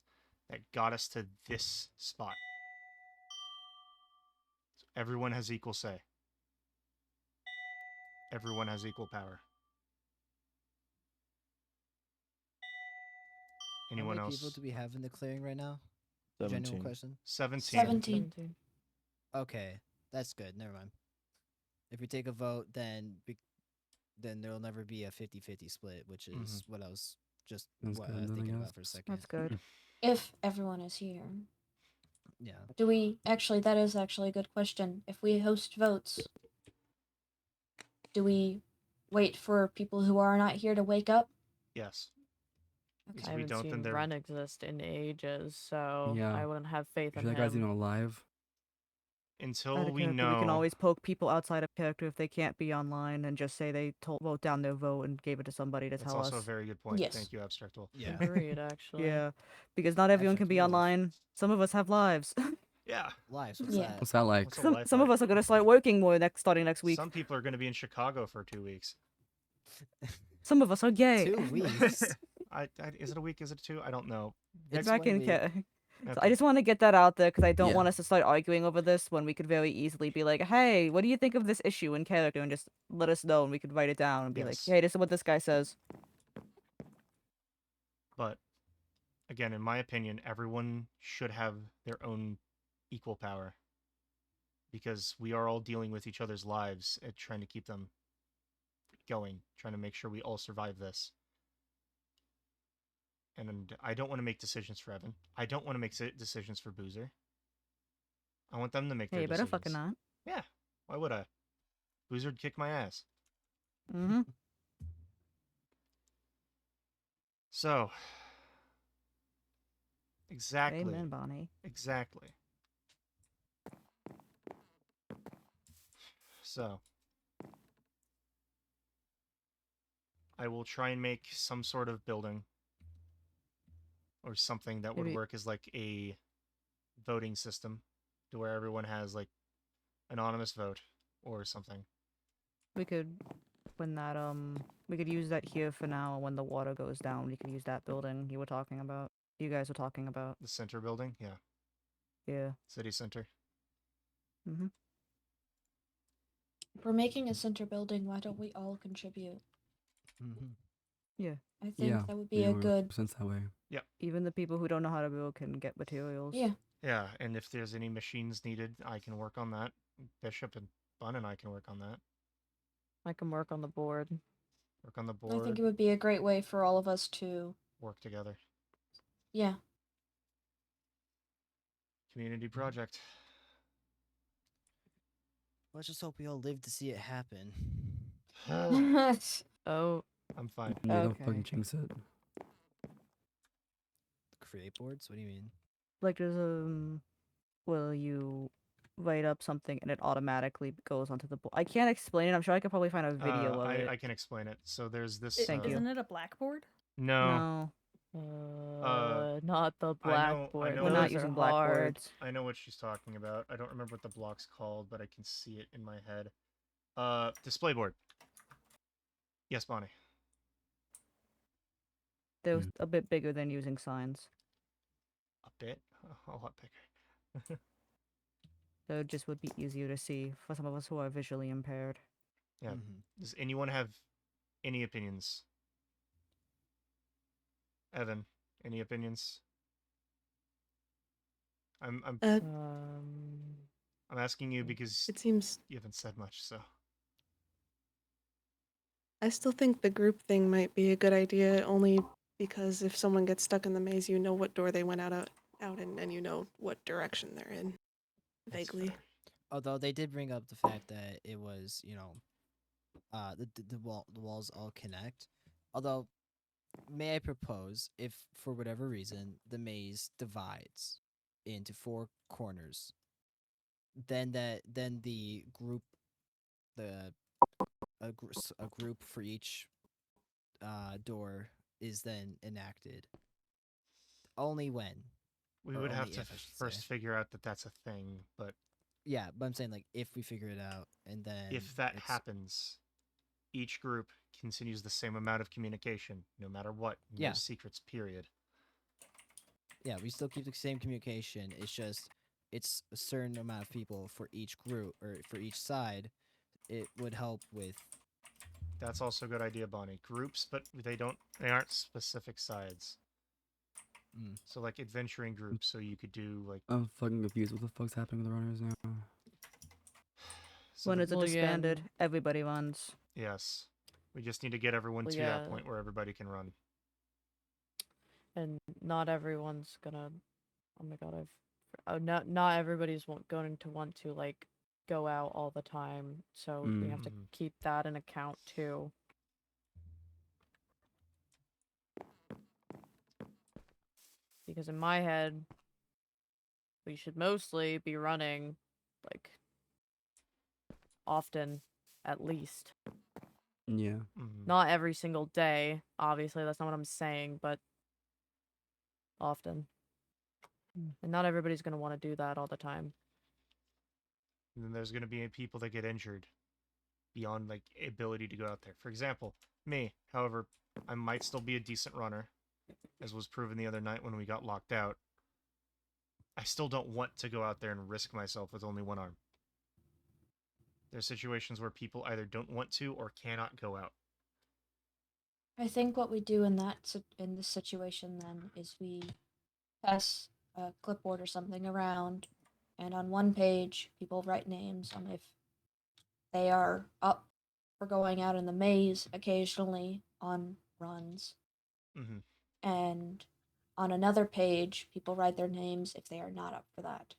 that got us to this spot. So everyone has equal say. Everyone has equal power. Anyone How many else? people do we have in the clearing right now? Genuine 17. question. 17. 17. Okay, that's good. Never mind. If we take a vote, then there'll never be a 50-50 split, which is what I was just That's good, then, I thinking about guess. for a second. That's good. If everyone is here. Yeah. Do we actually, that is actually a good question. If we host votes, do we wait for people who are not here to wake up? Yes. Because I we haven't don't, then seen they're... Ren exist in ages, so Yeah. I wouldn't have faith Sure in that guy's even him. alive. Until Out of we character, know... we can always poke people outside of character if they can't be online and just say they wrote down their vote and gave it to somebody to That's tell also us. a very good point. Yes. Thank you, Abstractable. Yeah. Agreed, actually. Yeah, because not everyone can Abstract be rules. online. Some of us have lives. Yeah. Lives. What's Yeah. that? What's that like? What's a some life some of like? us are gonna start working more starting next week. Some people are going to be in Chicago for 2 weeks. Some of us are gay. 2 weeks. Is it a week? Is it 2? I don't know. It's Back 1 in week. So Okay. I just want to get that out there because I don't Yeah. want us to start arguing over this when we could very easily be like, "Hey, what do you think of this issue in character?" and just let us know, and we could write it down and be like, Yes. "Hey, this is what this guy says." But again, in my opinion, everyone should have their own equal power because we are all dealing with each other's lives and trying to keep them going, trying to make sure we all survive this. And I don't want to make decisions for Evan. I don't want to make decisions for Boozer. I want them to make Hey, their you better decisions. fucking not. Yeah. Why would I? Boozer'd kick my ass. Mm-hmm. So, exactly. Amen, Bonnie. Exactly. So, I will try and make some sort of building or something that would Maybe- work as like a voting system to where everyone has like anonymous vote or something. We could, we could use that here for now. When the water goes down, we could use that building you were talking about. You guys were talking about. The center building, yeah, Yeah. city center. Mm-hmm. If we're making a center building, why don't we all contribute? Yeah. I think Yeah. that would be a good. Sense that way. Even the people who don't know how to build can get materials. Yeah. Yeah, and if there's any machines needed, I can work on that. Bishop and Bun and I can work on that. I can work on the board. Work on the I board, think it would be a great way for all of us to. work together. Yeah. Community project. Let's just hope we all live to see it happen. Oh, I'm fine. Yeah, don't Okay. fucking jinx it. Create boards? What do you mean? Like there's will you write up something and it automatically goes onto the board. I can't explain it. I'm sure I could probably find a video of it. I can explain it. So there's this. Thank you. Isn't it a blackboard? No. No. Not the I know blackboard. We're not Those are using hard. blackboards. I know what she's talking about. I don't remember what the block's called, but I can see it in my head. Display board. Yes, Bonnie. They're a bit bigger than using signs. A bit? A lot bigger. So it just would be easier to see for some of us who are visually impaired. Yeah. Mhm. Does anyone have any opinions? Evan, any opinions? I'm asking you because It seems you haven't said much, so. I still think the group thing might be a good idea, only because if someone gets stuck in the maze, you know what door they went out in, and you know what direction they're in, That's vaguely. fair. Although they did bring up the fact that it was, the walls all connect. Although, may I propose, if for whatever reason the maze divides into 4 corners, then the group, a group for each door is then enacted. Only when. We Or would have only to if, I should first say. figure out that that's a thing, but Yeah, but I'm saying like if we figure it out and then if that it's- happens, each group continues the same amount of communication, no matter what. No Yeah. secrets, period. Yeah, we still keep the same communication. It's just it's a certain amount of people for each group or for each side. It would help with That's also a good idea, Bonnie. Groups, but they aren't specific sides. Mm. So like adventuring groups, so you could do like I'm fucking confused. What the fuck's happening with the runners now? so When the- is it Well, yeah, disbanded? Everybody runs. Yes. We just need to get everyone Well, to that yeah. point where everybody can run. And not everyone's gonna. Oh my god, not everybody's going to want to like go out all the time, so we have to Mhm. keep that in account too. Because in my head, we should mostly be running like often, at least. Yeah. Mhm. Not every single day, obviously, that's not what I'm saying, but often. And not everybody's going to want to do that all the time. And then there's going to be people that get injured beyond like ability to go out there. For example, me. However, I might still be a decent runner, as was proven the other night when we got locked out. I still don't want to go out there and risk myself with only one arm. There's situations where people either don't want to or cannot go out. I think what we do in in this situation then is we pass a clipboard or something around, and on one page people write names on if they are up for going out in the maze occasionally on runs, Mm-hmm. and on another page people write their names if they are not up for that.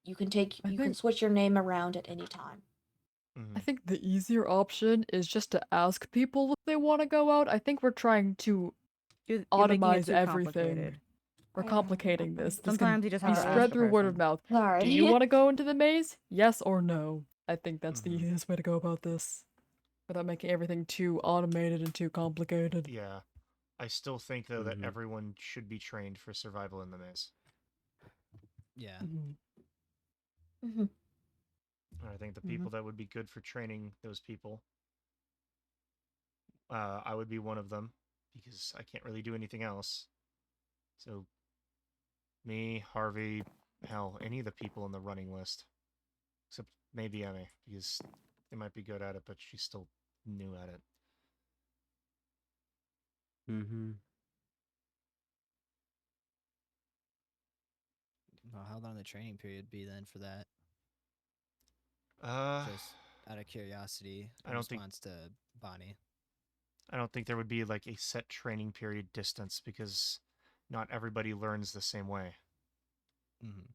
You can switch your name around at any time. I think the easier option is just to ask people if they want to go out. I think we're trying to You're making it automize too everything. complicated. We're complicating this. This Sometimes can you just be have to ask spread the through word person. of mouth. Sorry. Do you want to go into the maze? Yes or no? I think that's the Mhm. easiest way to go about this. Without making everything too automated and too complicated. Yeah. I still think, though, that Mhm. everyone should be trained for survival in the maze. yeah. Mm-hmm. And I think the people that would be good for training those people, I would be one of them, because I can't really do anything else. So, me, Harvey, hell, any of the people in the running list. Except maybe Emmy, because they might be good at it, but she's still new at it. Mm-hmm. Well, how long the training period be then for that? Uh, Just out of curiosity, I in don't think- response to Bonnie. I don't think there would be like a set training period distance, because not everybody learns the same way. Mm-hmm.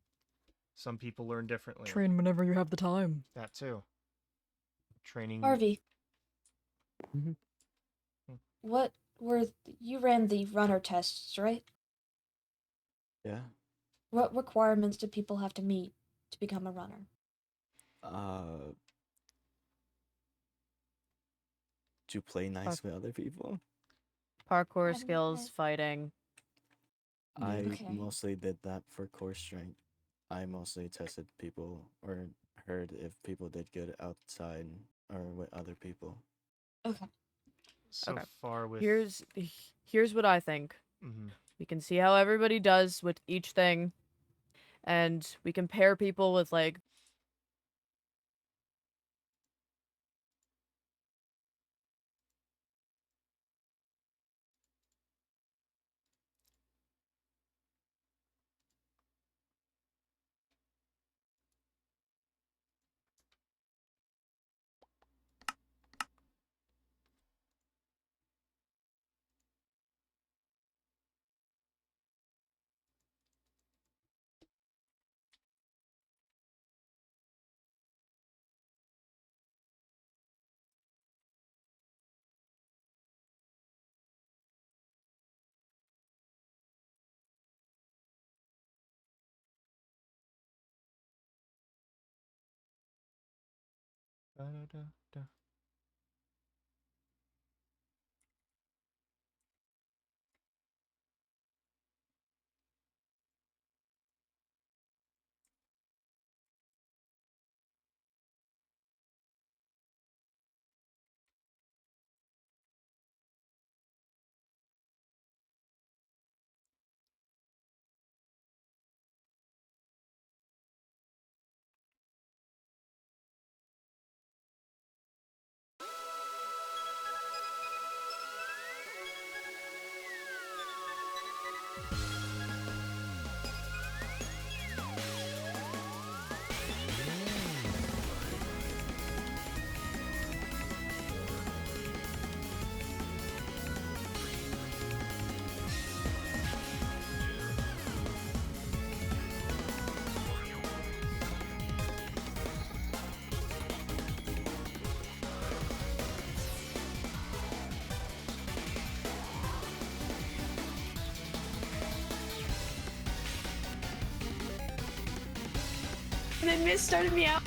Some people learn differently. Train whenever you have the time. That too. Training. Harvey. Mhm. What were you ran the runner tests, right? Yeah. What requirements do people have to meet to become a runner? Uh, to play nice with other people. Parkour Haven't skills, had- fighting. I Okay. mostly did that for core strength. I mostly tested people or heard if people did good outside or with other people. Okay. So Okay. far with Here's what I think. Mhm. We can see how everybody does with each thing, and we compare people with like Da-da-da-da. And then Miss started me out.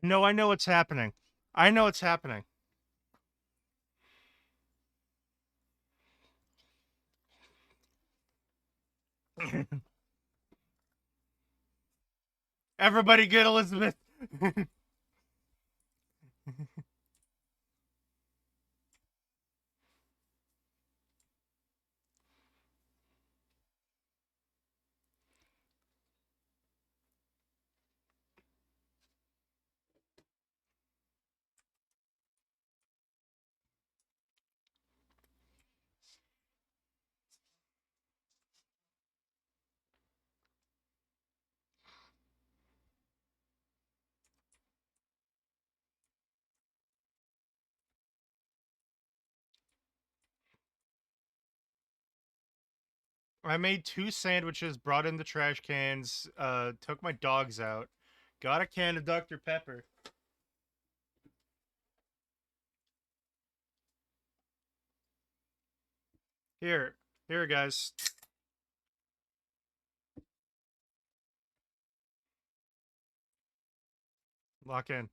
No, I know what's happening. I know what's happening. Everybody get Elizabeth. I made 2 sandwiches, brought in the trash cans, took my dogs out, got a can of Dr. Pepper. Here, guys. Lock in.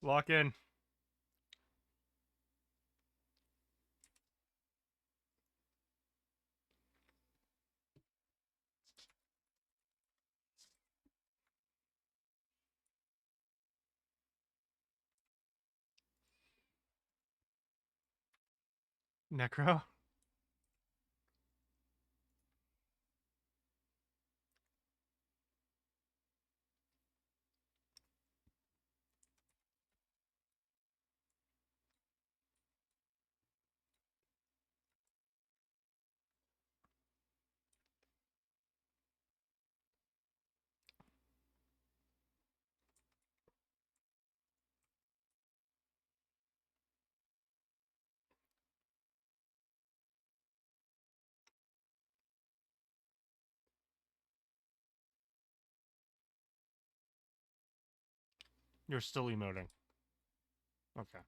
Lock in. Necro. You're still emoting. Okay.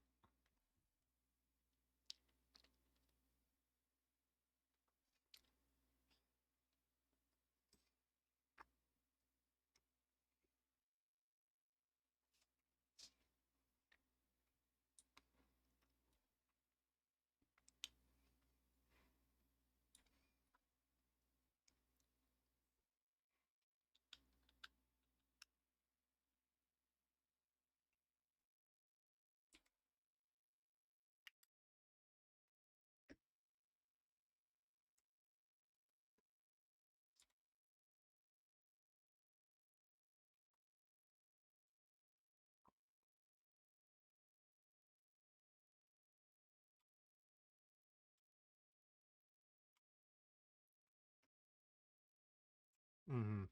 Mm-hmm.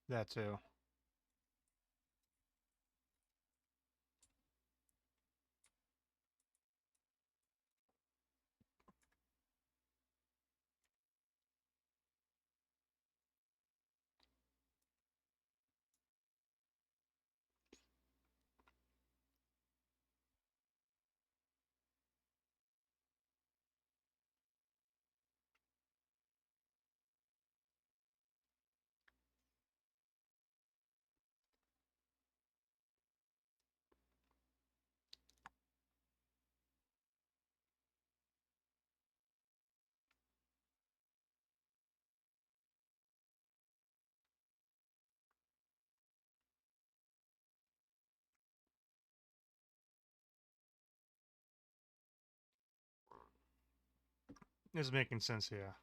That too. It's making sense, yeah.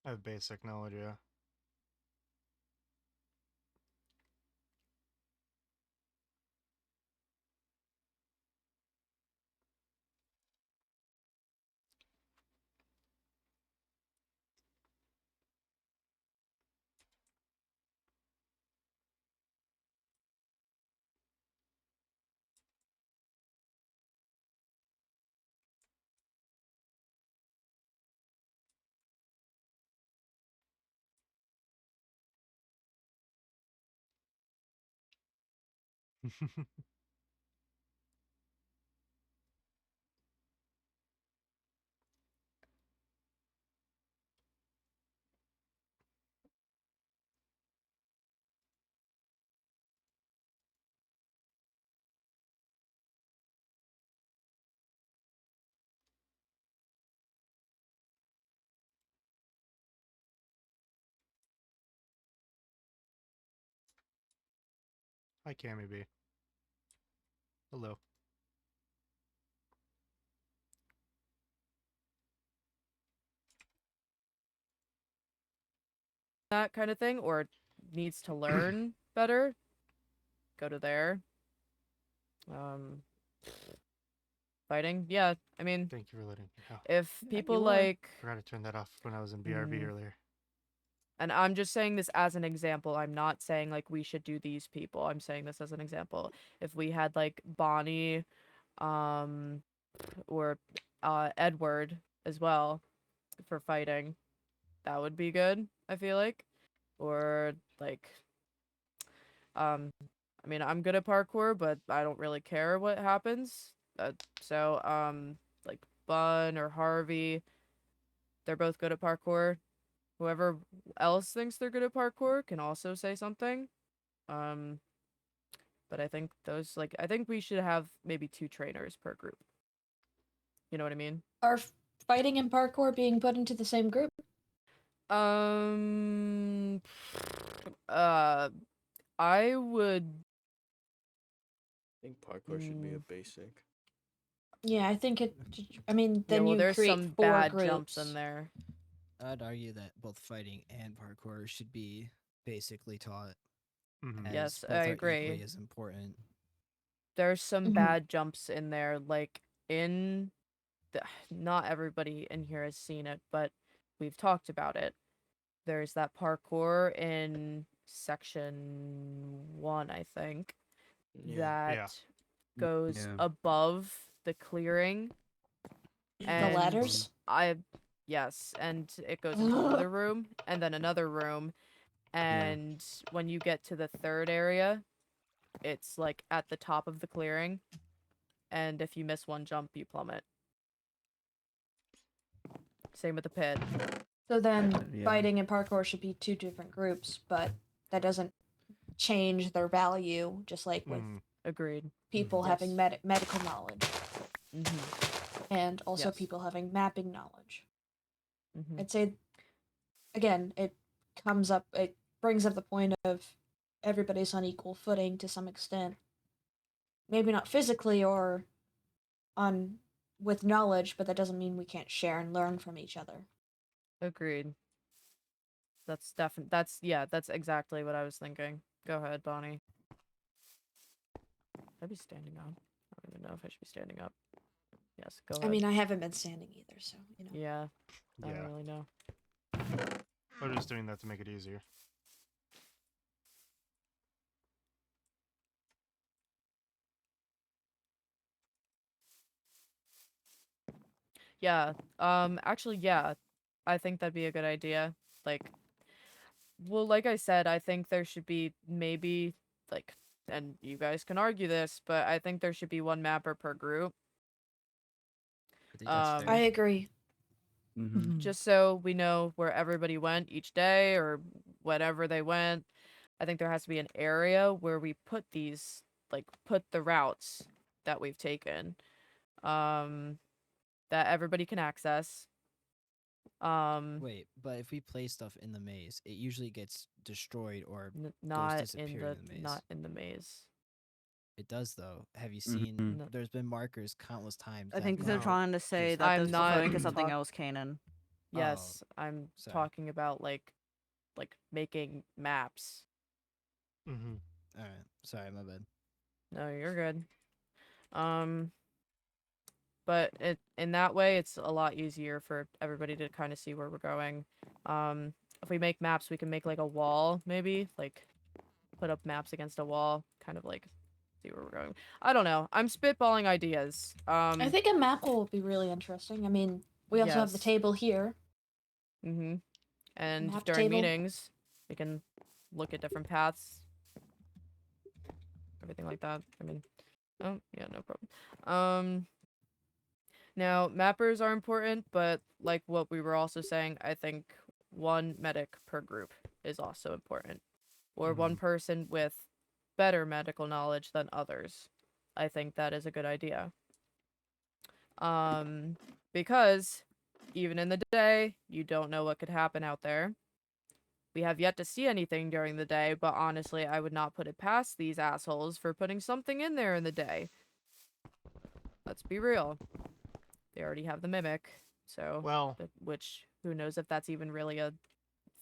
I have basic knowledge, yeah. Hi, Cammy B. Hello. That kind of thing, or needs to learn better, go to there. Fighting, yeah. I mean, Thank you for letting me know. if Yeah, people you are. like, Forgot to turn that off when I was in BRB earlier. and I'm just saying this as an example. I'm not saying like we should do these people. I'm saying this as an example. If we had like Bonnie, or Edward as well for fighting, that would be good, I feel like. Or like, I mean, I'm good at parkour, but I don't really care what happens. So like Bun or Harvey, they're both good at parkour. Whoever else thinks they're good at parkour can also say something. But I think I think we should have maybe 2 trainers per group. You know what I mean? Are fighting and parkour being put into the same group? Um, uh, I would. I think parkour should be a basic. Yeah, I think it. I mean, Yeah, then well, you there's create some 4 bad groups. jumps in there. I'd argue that both fighting and parkour should be basically taught, as Yes, both I are agree. equally as important. There's some Mhm. bad jumps in there, like in the, not everybody in here has seen it, but we've talked about it. There's that parkour in section 1, I think, Yeah. that goes Yeah. above the clearing. The And ladders? yes, and it goes into another room and then another room. And when you get to the 3rd area, it's like at the top of the clearing. And if you miss one jump, you plummet. Same with the pit. So then, Yeah. fighting and parkour should be 2 different groups, but that doesn't change their value. Just like with Agreed. people having medical knowledge, and also Yes. people having mapping knowledge. Mhm. I'd say, again, it brings up the point of everybody's on equal footing to some extent. Maybe not physically or on with knowledge, but that doesn't mean we can't share and learn from each other. Agreed. That's exactly what I was thinking. Go ahead, Bonnie. I'd be standing up. I don't even know if I should be standing up. Yes, go ahead. I mean, I haven't been standing either, so you know. Yeah. I Yeah. don't really know. We're just doing that to make it easier. Yeah. Actually, yeah. I think that'd be a good idea. Like, well, like I said, I think there should be maybe, like, and you guys can argue this, but I think there should be 1 mapper per group. I think that's fair. I agree. Just so we know where everybody went each day or whenever they went. I think there has to be an area where we put these, like, put the routes that we've taken, that everybody can access. Wait, but if we play stuff in the maze, it usually gets destroyed or goes not disappear in the maze. not in the maze. It does though. Have you seen? Mhm. There's been markers countless times. I that think have they're been trying to say just- that I'm there's not referring to something talk- else, Kanan. Yes, I'm sorry. talking about like making maps. Mm-hmm. All right, sorry, my bad. No, you're good. But in that way, it's a lot easier for everybody to kind of see where we're going. If we make maps, we can make like a wall, maybe like put up maps against a wall, kind of like see where we're going. I don't know. I'm spitballing ideas. I think a map will be really interesting. I mean, we also have the Yes. table here. Mm-hmm. And Map during table. meetings, we can look at different paths, everything like that. I mean, oh yeah, no problem. Now mappers are important, but like what we were also saying, I think one medic per group is also important, or one person with better medical knowledge than others. I think that is a good idea. Because even in the day, you don't know what could happen out there. We have yet to see anything during the day, but honestly, I would not put it past these assholes for putting something in there in the day. Let's be real. They already have the mimic, so Well, which who knows if that's even really a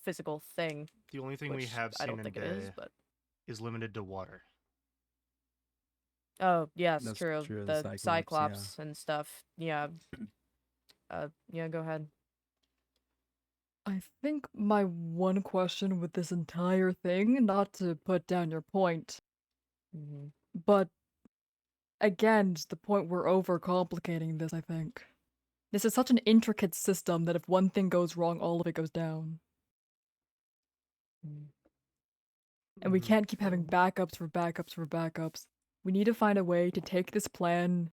physical thing. the only thing we which have I seen don't in think day it is, but is limited to water. oh yes, That's true. true, The the Cyclops, Cyclops and stuff. Yeah. Yeah, go ahead. I think my one question with this entire thing, not to put down your point, Mm-hmm. but again, just the point we're overcomplicating this, I think. This is such an intricate system that if one thing goes wrong, all of it goes down. And we can't keep having backups for backups for backups. We need to find a way to take this plan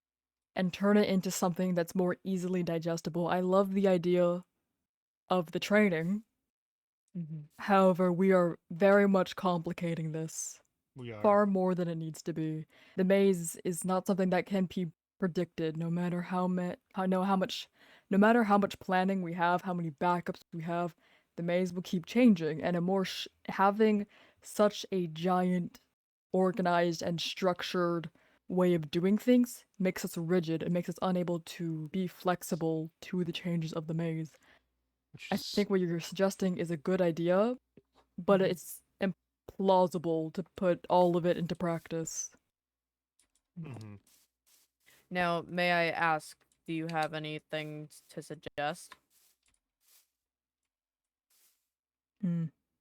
and turn it into something that's more easily digestible. I love the idea of the training. However, we are very much complicating this. We are. Far more than it needs to be. The maze is not something that can be predicted, no matter how much planning we have, how many backups we have. The maze will keep changing, and having such a giant, organized and structured way of doing things makes us rigid. It makes us unable to be flexible to the changes of the maze. I think what you're suggesting is a good idea, but it's implausible to put all of it into practice. Mm-hmm. Now, may I ask, do you have anything to suggest?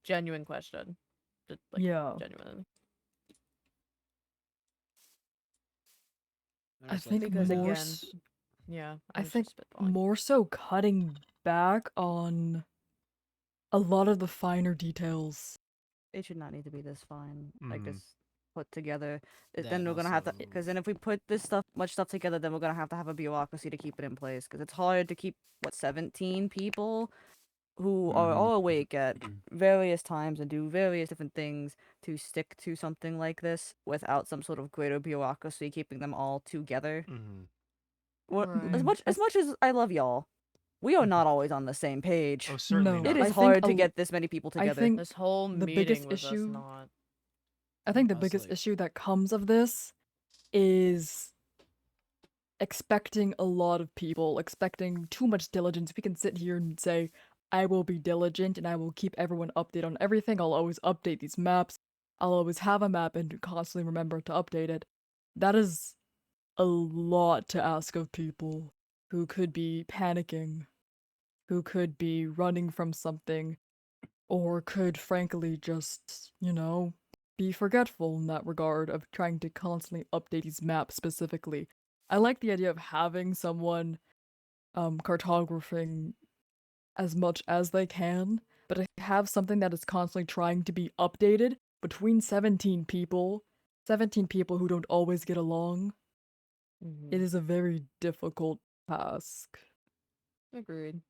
Genuine question. Yeah. Genuine. I think because more again, yeah, I was think just spitballing. more so cutting back on a lot of the finer details. It should not need to be this fine, like Mhm. this put together. That Then and we're gonna have to, also- because then if we put much stuff together, then we're gonna have a bureaucracy to keep it in place. Because it's hard to keep 17 people who are all awake at various times and do various different things to stick to something like this without some sort of greater bureaucracy keeping them all together. Mhm. Well, Right. as much as I love y'all, we are not always on the same page. Oh, certainly No, It not. is I think hard to a- get this many people I together. think This whole the meeting biggest was us issue- not. I think the I was biggest like- issue that comes of this is expecting a lot of people, expecting too much diligence. We can sit here and say, I will be diligent and I will keep everyone updated on everything. I'll always update these maps. I'll always have a map and constantly remember to update it. That is a lot to ask of people who could be panicking, who could be running from something, or could frankly just, be forgetful in that regard of trying to constantly update these maps specifically. I like the idea of having someone cartographing as much as they can, but to have something that is constantly trying to be updated between 17 people who don't always get along, it is a very difficult task. Agreed.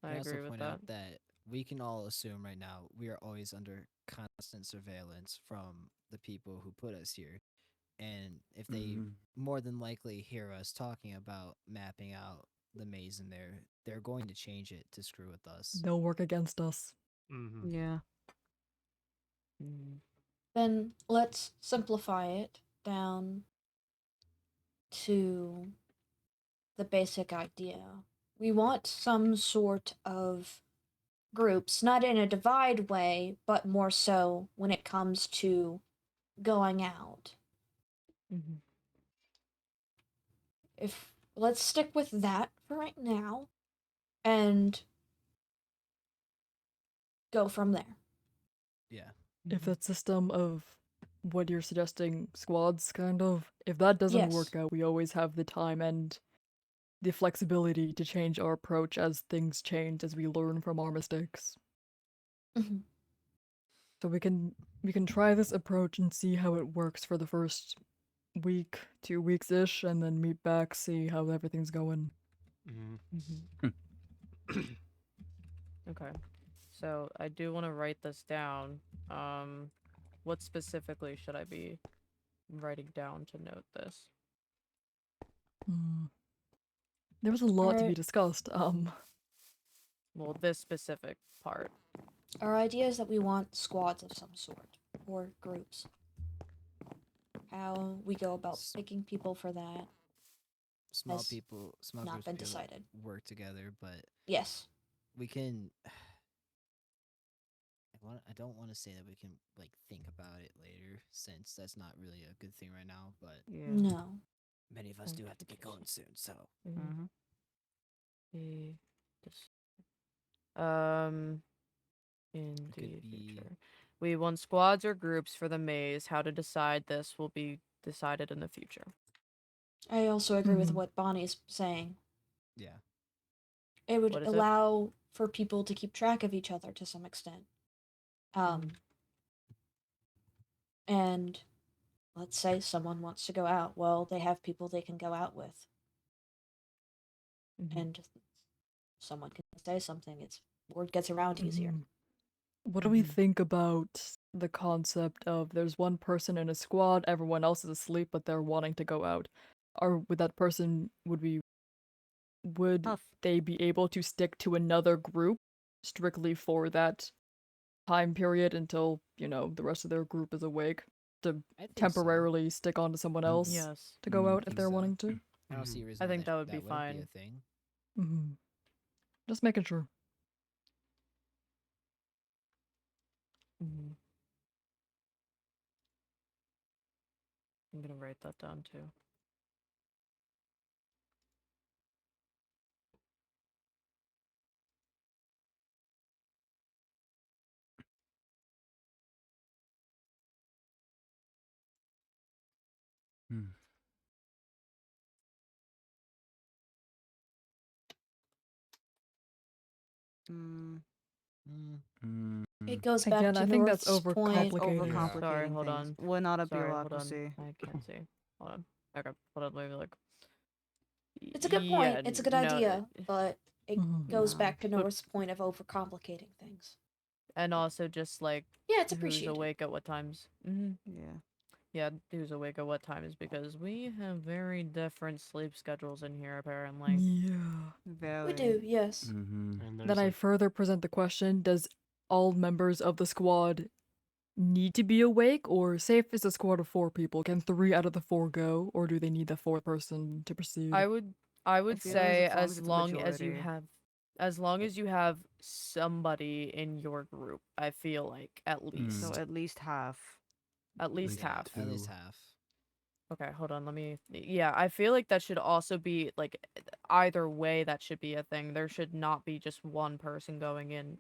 I also agree with point that. out that we can all assume right now we are always under constant surveillance from the people who put us here. And if they more than likely hear us talking about mapping out the maze in there, they're going to change it to screw with us. They'll work against us. Mhm. Yeah. Then let's simplify it down to the basic idea. we want some sort of groups, not in a divide way, but more so when it comes to going out. Mm-hmm. If let's stick with that for right now and go from there. Yeah. If that system of what you're suggesting, squads, kind of, if that doesn't Yes. work out, we always have the time and the flexibility to change our approach as things change, as we learn from our mistakes. Mhm. So we can try this approach and see how it works for the first week, 2 weeks ish, and then meet back, see how everything's going. Okay. So I do want to write this down. What specifically should I be writing down to note this? There was a lot to be Alright. discussed. Well, this specific part. Our idea is that we want squads of some sort or groups. How we go about picking people for that Small has small not groups been be able to decided. work together, but Yes. we can. I don't want to say that we can like think about it later, since that's not really a good thing right now. But Yeah. No. many of us do have to get going soon, so Mm-hmm. In it the could be future, we want squads or groups for the maze. How to decide this will be decided in the future. I also agree with Mhm. what Bonnie's saying. yeah. It would What is it? allow for people to keep track of each other to some extent. And let's say someone wants to go out. Well, they have people they can go out with. And someone can say something. It's word gets around easier. What do we think about the concept of there's one person in a squad, everyone else is asleep, but they're wanting to go out? Or would that person would Tough. they be able to stick to another group strictly for that time period until, the rest of their group is awake, to I think so. temporarily stick on to someone else Yes. to go out think if they're so. wanting to? I don't see a reason I why think that would be wouldn't fine. be a thing. Just making sure. I'm gonna write that down too. It goes back Again, to I think that's North's point. overcomplicated. Overcomplicating Sorry, hold things on. would not a Sorry, hold on. bureaucracy. I can't see. Hold on. Okay, hold on. Let me look. It's a good point. It's a good no, idea, but it goes No. back to North's point of overcomplicating things. And also just like Yeah, it's who's appreciated. awake at what times. Yeah. Yeah, who's awake at what times, because we have very different sleep schedules in here apparently. Yeah. Very. We do, yes. And Then there's I like, further present the question, does all members of the squad need to be awake? Or say if it's a squad of 4 people, can 3 out of the 4 go? Or do they need the 4th person to proceed? I would feel say as long as it's a as long as you have somebody in your group, I feel like at least. So at least half. At least Like half. At least half. Okay, hold on. Yeah, I feel like that should also be like either way. That should be a thing. There should not be just one person going in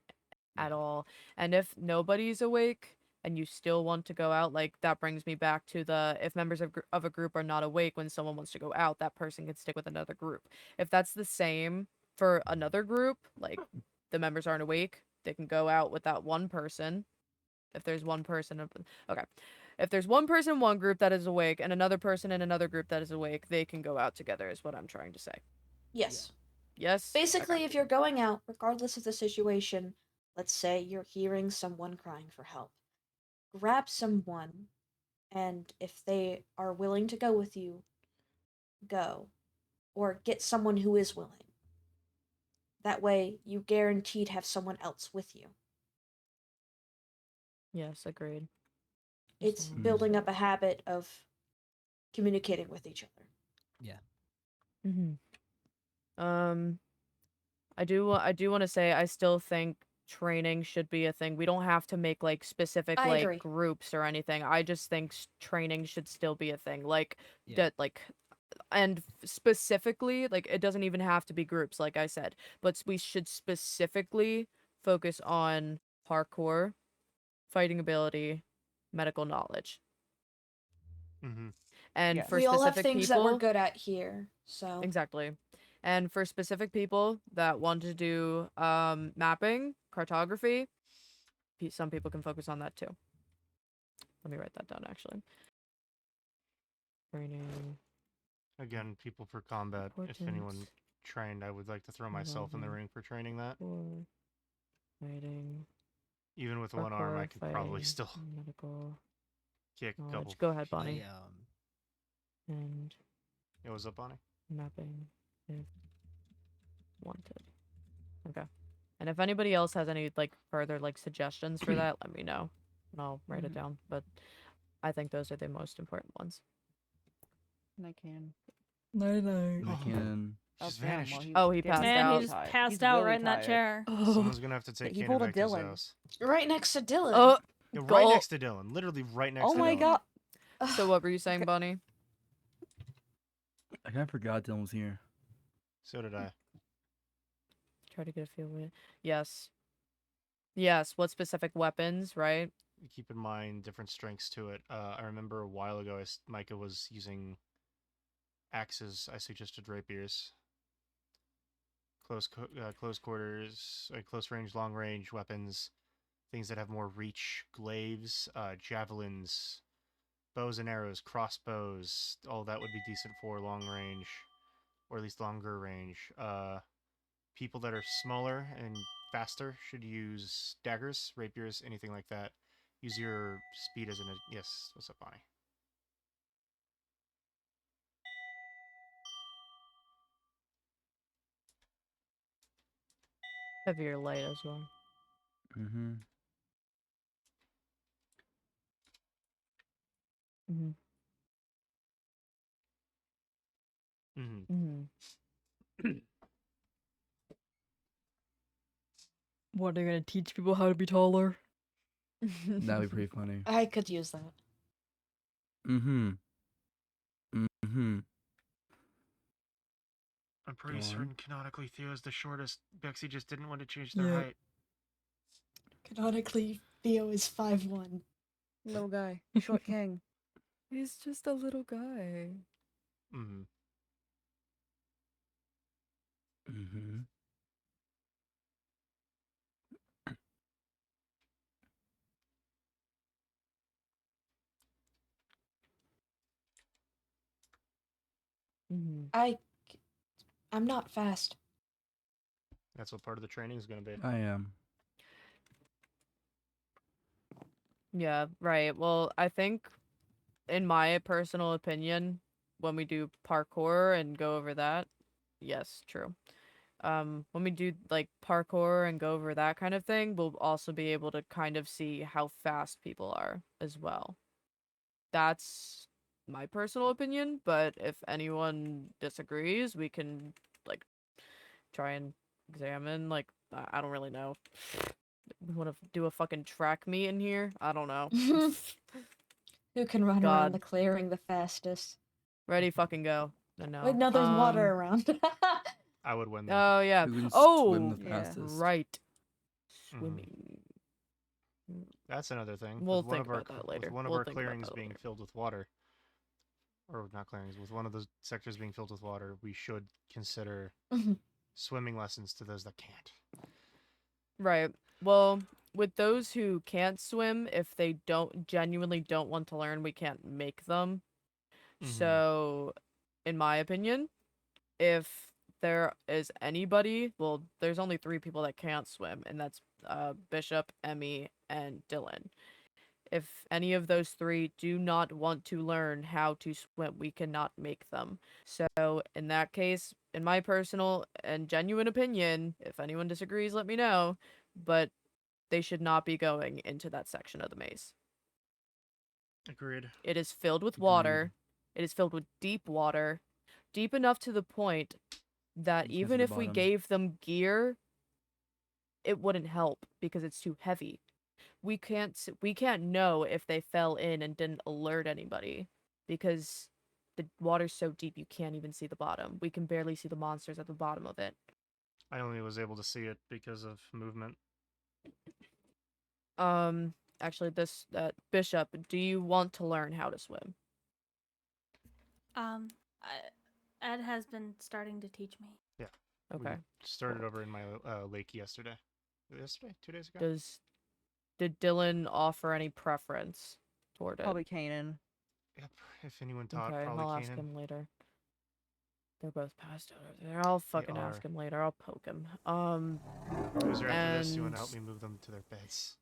at all. And if nobody's awake and you still want to go out, like that brings me back to the if members of a group are not awake when someone wants to go out, that person can stick with another group. If that's the same for another group, like the members aren't awake, they can go out with that one person. If there's one person, okay. If there's one person in one group that is awake and another person in another group that is awake, they can go out together, is what I'm trying to say. Yes. Yes? Basically, Okay. if you're going out, regardless of the situation, let's say you're hearing someone crying for help, grab someone, and if they are willing to go with you, go. Or get someone who is willing. That way, you guaranteed have someone else with you. Yes, agreed. It's building up a habit of communicating with each other. Yeah. Mm-hmm. I do want to say I still think training should be a thing. We don't have to make like specific I like agree. groups or anything. I just think training should still be a thing. Like Yeah. that like and specifically like it doesn't even have to be groups like I said, but we should specifically focus on parkour, fighting ability, medical knowledge. Mm-hmm. And Yes. for We all have specific things people, that we're good at here, so exactly. And for specific people that want to do mapping, cartography, some people can focus on that too. Let me write that down actually. Training. Again, people for combat. If anyone Importance. trained, I would like to throw myself in the ring for training that. For fighting. Even with one arm, I Parkour, could probably fighting, still medical kick a couple. knowledge. Go ahead, Bonnie. I, And Yeah, what's up, Bonnie? mapping if wanted. Okay. And if anybody else has any like further like suggestions for that, let me know. And I'll write it down. But I think those are the most important ones. And I can. Night night. I can. She's damn, well, vanished. he Oh, he getting passed Man, out. really he's tired. passed He's out really right in that tired. chair. Someone's gonna have to take He Kane pulled to a Victor's Dylan. house. right next to Dylan. Oh, Yeah, Go- right next to Dylan. Literally right next Oh to my Dylan. god. so what were you saying, Bonnie? I kind of forgot Dylan was here. So did I. Try to get a feel of it. Yes. Yes. What specific weapons, right? Keep in mind different strengths to it. I remember a while ago, Micah was using axes. I suggested rapiers. Close quarters, close range, long range weapons, things that have more reach, glaives, javelins, bows and arrows, crossbows. All that would be decent for long range, or at least longer range. People that are smaller and faster should use daggers, rapiers, anything like that. Use your speed as an... Yes, what's up, Bonnie? Heavier light as well. Mm-hmm. Mm-hmm. Mm-hmm. Mm-hmm. What, are you gonna teach people how to be taller? That'd be pretty funny. I could use that. Mm-hmm. Mm-hmm. I'm pretty Go on. certain canonically Theo's the shortest. Bexy just didn't want to change their Yeah. height. Canonically, Theo is 5'1". Little guy. Short king. He's just a little guy. Mm-hmm. Mm-hmm. Mm-hmm. I'm not fast. That's what part of the training is going to be. I am. Yeah, right. Well, I think, in my personal opinion, when we do parkour and go over that, yes, true. When we do like parkour and go over that kind of thing, we'll also be able to kind of see how fast people are as well. That's my personal opinion, but if anyone disagrees, we can like try and examine. Like, I don't really know. We want to do a fucking track meet in here? I don't know. Who can run God. around the clearing the fastest? Ready, fucking go. No. Wait, no, there's water around. I would win though. Oh yeah. Who can Oh, swim the yeah. fastest? right. Mhm. Swimming. That's another thing. We'll with one think of our, about that later. With one of We'll our think about clearings that being later. filled with water, or not clearings, with one of those sectors being filled with water, we should consider swimming lessons to those that can't. Right. Well, with those who can't swim, if they genuinely don't want to learn, we can't make them. Mhm. So, in my opinion, if there is anybody, well, there's only 3 people that can't swim, and that's Bishop, Emmy, and Dylan. If any of those 3 do not want to learn how to swim, we cannot make them. So, in that case, in my personal and genuine opinion, if anyone disagrees, let me know, but they should not be going into that section of the maze. Agreed. It is filled with Agreed. water. It is filled with deep water, deep enough to the point that Because of even the if we bottom. gave them gear, it wouldn't help because it's too heavy. We can't know if they fell in and didn't alert anybody because the water's so deep you can't even see the bottom. We can barely see the monsters at the bottom of it. I only was able to see it because of movement. Actually, this Bishop, do you want to learn how to swim? Ed has been starting to teach me. Yeah. Okay. We started cool. over in my lake yesterday. Yesterday? 2 days ago? Did Dylan offer any preference toward it? Probably Kanan. Yep. If anyone taught, Okay, probably I'll ask Kanan. him later. They're both passed out over there. I'll fucking ask him later. I'll poke him. Loser, after this, you want and to help me move them to their beds?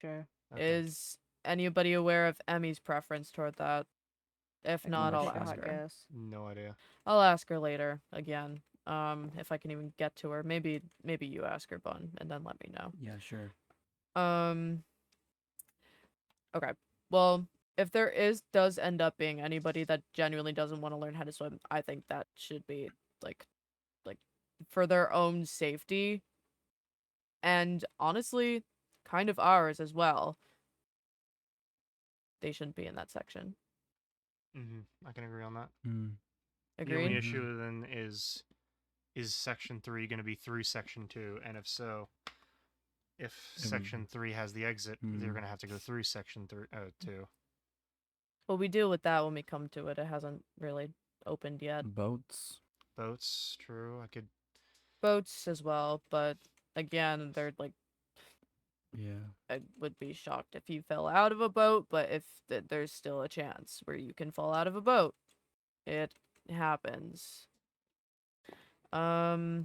Sure. Okay. is anybody aware of Emmy's preference toward that? If I can not, go I'll take a ask hot her. gas. No idea. I'll ask her later again. If I can even get to her. Maybe you ask her, Bun, and then let me know. Yeah, sure. Okay. Well, if there does end up being anybody that genuinely doesn't want to learn how to swim, I think that should be like for their own safety and honestly kind of ours as well. They shouldn't be in that section. I can agree on that. Agreed? The only issue then is Section 3 going to be through Section 2? And if so, if Section 3 has the exit, they're going to have to go through Section 2. Well, we deal with that when we come to it. It hasn't really opened yet. Boats, true. I could... Boats as well, but again, they're like... Yeah. I would be shocked if you fell out of a boat, but if there's still a chance where you can fall out of a boat. It happens. Okay.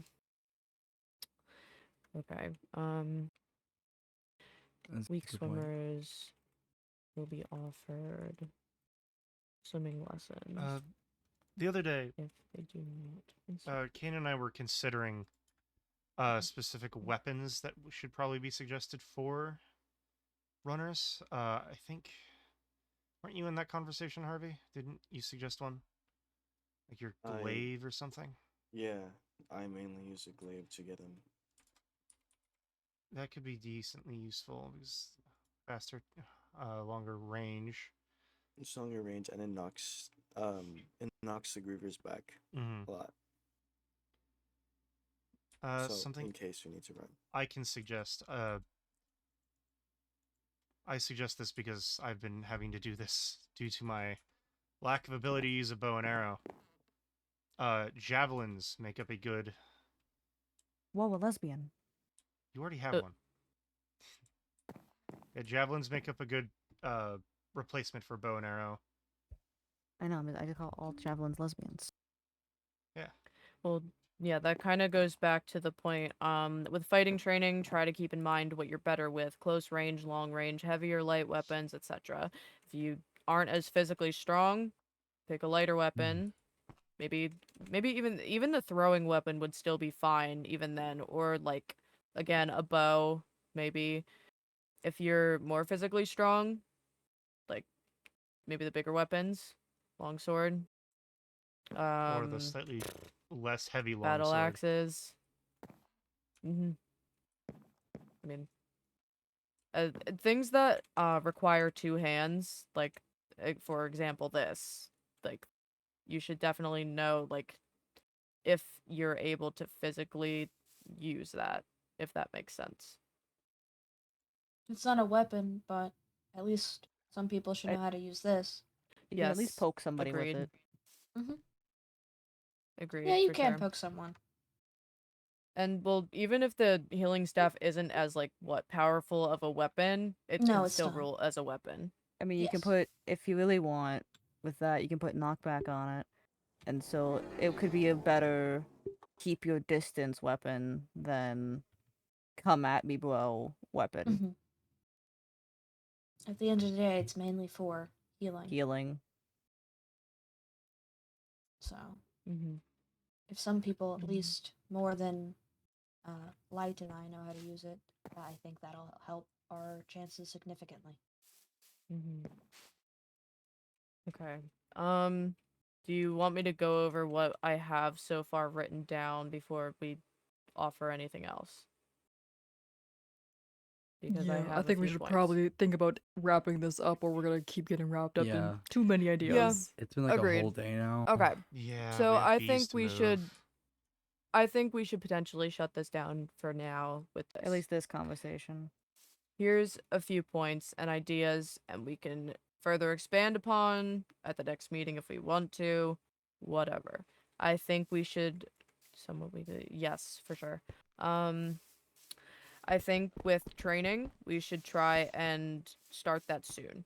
That's a Weak good point. swimmers will be offered swimming lessons. The other day, if they do not. Kane and I were considering specific weapons that should probably be suggested for runners. I think, weren't you in that conversation, Harvey? Didn't you suggest one? Like your glaive or something? Yeah, I mainly use a glaive to get him. That could be decently useful because faster, longer range. It's longer range and it knocks the groovers back a lot. So Something in case we need to run. I can suggest. I suggest this because I've been having to do this due to my lack of ability to use a bow and arrow. Javelins make up a good... Whoa, a lesbian. You already have one. Yeah, javelins make up a good replacement for bow and arrow. I know, I just call all javelins lesbians. Yeah. Well, yeah, that kind of goes back to the point. With fighting training, try to keep in mind what you're better with: close range, long range, heavy or light weapons, etc. If you aren't as physically strong, pick a lighter weapon. Maybe even the throwing weapon would still be fine even then, or like again a bow. Maybe if you're more physically strong, like maybe the bigger weapons, longsword. Or the slightly less heavy longsword. Battle axes. I mean, things that require two hands, like for example, this, like, you should definitely know, like, if you're able to physically use that, if that makes sense. It's not a weapon, but at least some people should know how to use this. You can at least poke somebody agreed. with it. Agreed. Yeah, you for can sure. poke someone. And well, even if the healing staff isn't as powerful of a weapon, it No, can it's still not. rule as a weapon. I mean, you can Yes. put, if you really want, with that, you can put knockback on it. And so it could be a better keep your distance weapon than come at me, bro weapon. At the end of the day, it's mainly for healing. So, if some people, at least more than Light and I, know how to use it, I think that'll help our chances significantly. Okay. Do Do you want me to go over what I have so far written down before we offer anything else? Because I Yeah, have I a think we few should points. probably think about wrapping this up, or we're gonna keep getting wrapped up Yeah. in too many ideas. It's been like a Agreed. whole day now. Okay. Yeah. So we have I bees think to we move. should. I think we should potentially shut this down for now with this. At least this conversation. Here's a few points and ideas, and we can further expand upon at the next meeting if we want to. Whatever. I think we should. Yes, for sure. I think with training, we should try and start that soon.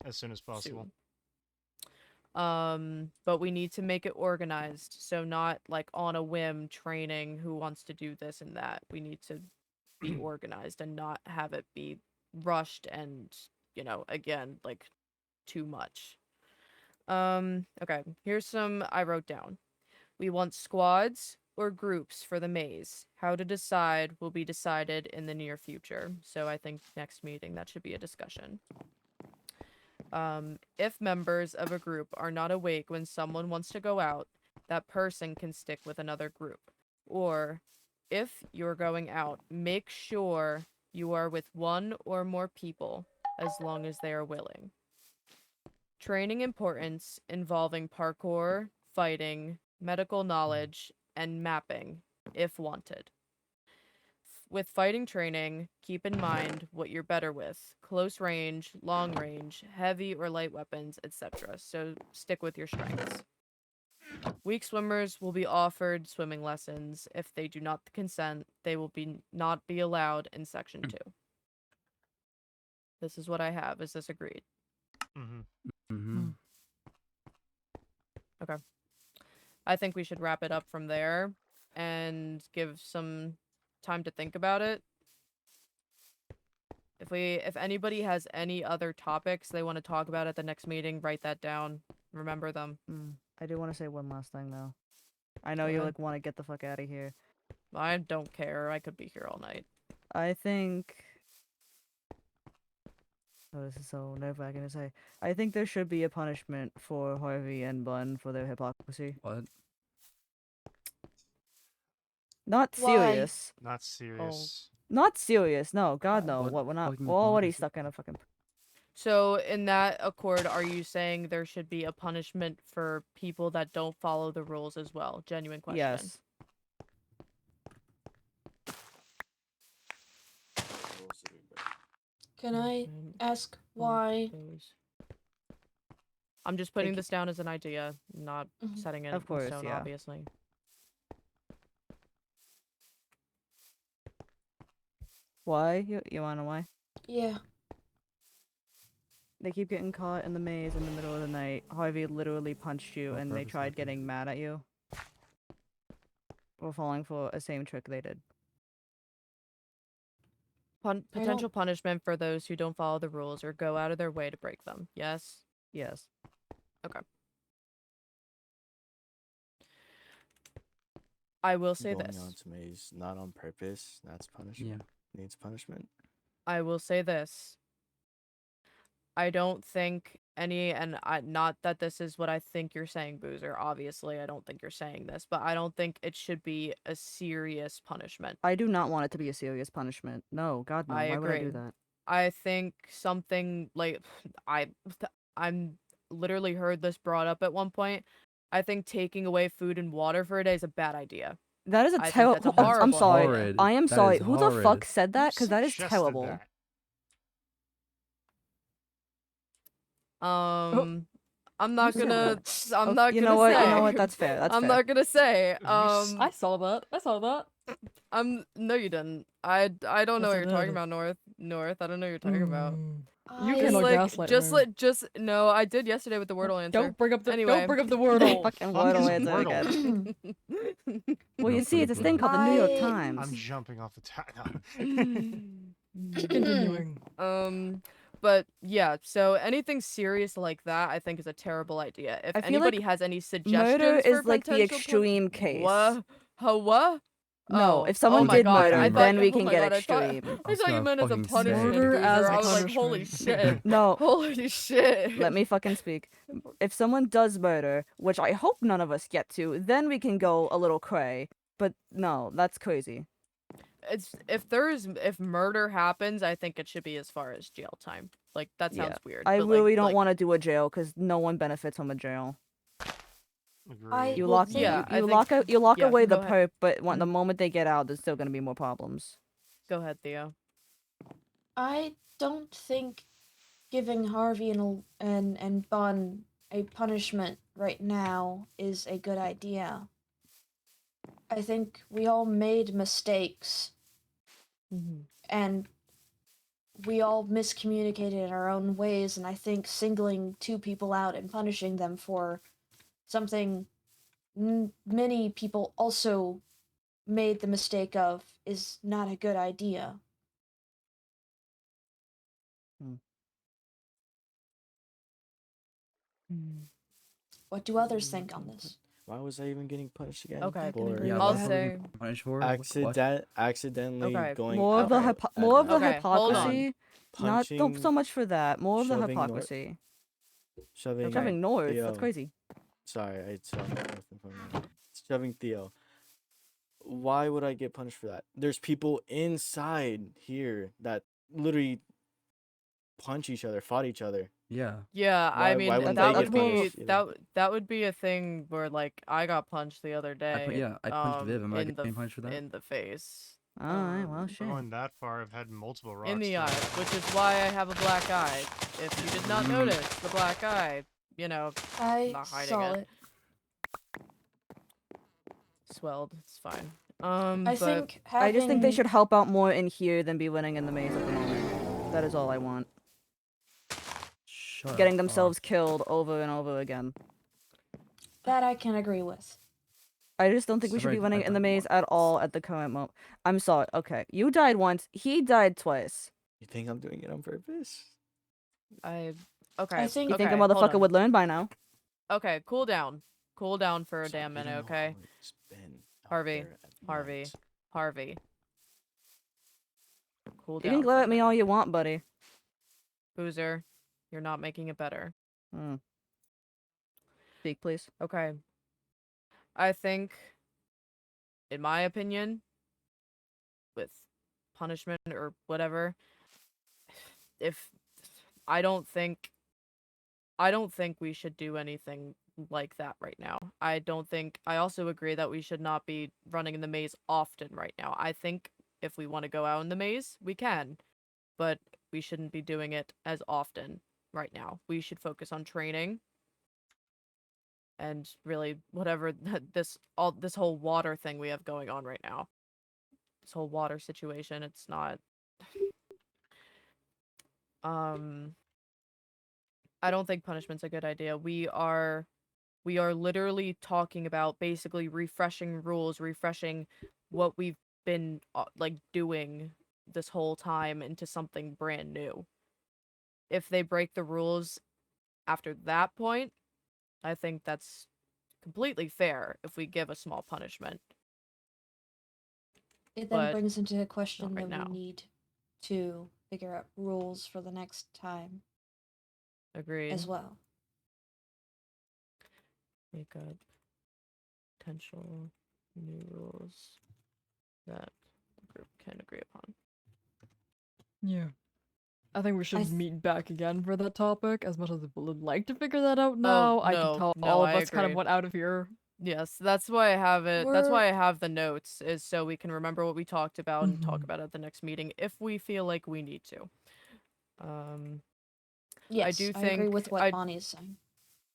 As soon as possible. But we need to make it organized, so not like on a whim training who wants to do this and that. We need to be organized and not have it be rushed and, again, like too much. Okay, here's some I wrote down. We want squads or groups for the maze. How to decide will be decided in the near future. So I think next meeting that should be a discussion. If members of a group are not awake when someone wants to go out, that person can stick with another group. Or, if you're going out, make sure you are with one or more people, as long as they are willing. Training importance involving parkour, fighting, medical knowledge, and mapping, if wanted. With fighting training, keep in mind what you're better with. Close range, long range, heavy or light weapons, etc. So stick with your strengths. Weak swimmers will be offered swimming lessons. If they do not consent, they will not be allowed in section 2. This is what I have. Is this agreed? Okay. I think we should wrap it up from there and give some time to think about it. If anybody has any other topics they want to talk about at the next meeting, write that down. Remember them. I do want to say one last thing though. I know you want to get the fuck out of here. I don't care. I could be here all night. I think. Oh, this is so nerve-wracking to say. I think there should be a punishment for Harvey and Bun for their hypocrisy. What? Not serious. Not serious. Not serious. No, God no. What We're not. fucking We're already hypocrisy? stuck in a fucking. So, in that accord, are you saying there should be a punishment for people that don't follow the rules as well? Genuine question. Yes. Can I ask why? I'm just putting this down as an idea, not setting it Of course, in stone, yeah. obviously. Why? You wanna know why? Yeah. They keep getting caught in the maze in the middle of the night. Harvey literally punched you, and they tried getting mad at you. Or falling for a same trick they did. Potential punishment for those who don't follow the rules or go out of their way to break them. Yes? Yes. Okay. I will say Going this. on to maze, not on purpose. That's punishment. Needs punishment. I will say this. I don't think not that this is what I think you're saying, Boozer. Obviously, I don't think you're saying this, but I don't think it should be a serious punishment. I do not want it to be a serious punishment. No, God no. I Why would I agree. do that? I think something like I'm literally heard this brought up at one point. I think taking away food and water for a day is a bad idea. That is a I think terrible. that's a horrible I'm sorry. idea. Horrid. I am That sorry. is Who the fuck horrid. said that? Because that is Suggested terrible. that? I'm not gonna. I'm not You gonna know what? say. You know what? That's fair. That's I'm fair. not gonna say. I saw that. I saw that. No, you didn't. I don't know Yes, what I you're talking did. about, North. I don't know what you're talking about. You I- cannot Like, gaslight just her. no. I did yesterday with the Wordle answer. Don't bring up the Anyway. don't bring up the Wordle. Fucking Fuck is Wordle answer Wordle? again. Well, No you see, it's a thing called the New York Times. I'm jumping off the top. Continuing. But yeah. So anything serious like that, I think, is a terrible idea. If I feel like anybody has any suggestions Murder for is like the potential extreme case. What? What? No, Oh, if someone my did God, murder, I thought then you- we oh can my get God, extreme. I thought you meant as a fucking say. punishment. Murder Boozer. as I was like, holy punishment. shit. No, Holy shit. let me fucking speak. If someone does murder, which I hope none of us get to, then we can go a little cray. But no, that's crazy. It's if murder happens, I think it should be as far as jail time. Like that Yeah. sounds weird. I but, really don't like, want to do a jail because no one benefits from a jail. I You will lock think- Yeah, I you think- lock yeah, away the go ahead. perp, but when the Mhm. moment they get out, there's still gonna be more problems. Go ahead, Theo. I don't think giving Harvey and Bun a punishment right now is a good idea. I think we all made mistakes and we all miscommunicated in our own ways, and I think singling two people out and punishing them for something many people also made the mistake of is not a good idea. What do others think on this? Why was I even getting punished again? Okay. can agree Yeah, with I'll what that. are we say punished for? What? Accidentally Okay. going More of the out at more of the night, Okay, hold on. hypocrisy. Not punching, so much for that. More of the shoving nor- hypocrisy. shoving Shoving north. Theo. That's crazy. Sorry, I saw north in front of me. Shoving Theo. Why would I get punished for that? There's people inside here that literally punch each other, fought each other. Yeah. Yeah, I Why- mean why wouldn't that they would get be punished either? that would be a thing where like I got punched the other day. I punched Viv. Am I in the getting punished for that? in the face. All right. Well, shit. Going that far, I've had multiple rocks. In the thrown eye, at me. which is why I have a black eye. If you did not notice the black eye, you know, I not hiding saw it. it. Swelled. It's fine. I But think I just think they having- should help out more in here than be winning in the maze at the moment. That is all I want. Shut Getting up. themselves killed over and over again. that I can agree with. I just don't think we should be Separate winning by in the the maze at all at the current moment. I'm sorry. Okay, you died once. He died twice. You think I'm doing it on purpose? okay. I think- You think a okay, hold motherfucker on. would learn by now? Okay, cool down. Cool down for a So damn you don't minute, know okay? how it's been out Harvey, there at Harvey, night. Harvey. Cool You down. can for glare a at me minute. all you want, buddy. Boozer, you're not making it better. Hmm. Speak, please. Okay. I think, in my opinion, with punishment or whatever, if I don't think we should do anything like that right now. I also agree that we should not be running in the maze often right now. I think if we want to go out in the maze, we can, but we shouldn't be doing it as often right now. We should focus on training and really whatever this whole water thing we have going on right now. This whole water situation, it's not I don't think punishment's a good idea. We are literally talking about basically refreshing rules, refreshing what we've been like doing this whole time into something brand new. If they break the rules after that point, I think that's completely fair if we give a small punishment. It then But brings into question not right that now. we need to figure out rules for the next time Agreed. as well. Make up potential new rules that the group can agree upon. Yeah. I think we should th- meet back again for that topic. As much as I would like to figure that out now, I no, can tell no, all of I us kind of agree. went out of here. Yes, that's why I have it. That's We're- why I have the notes, is so we can remember what we talked about and talk Mhm. about it at the next meeting if we feel like we need to. Yes, do I agree think with what Bonnie is saying.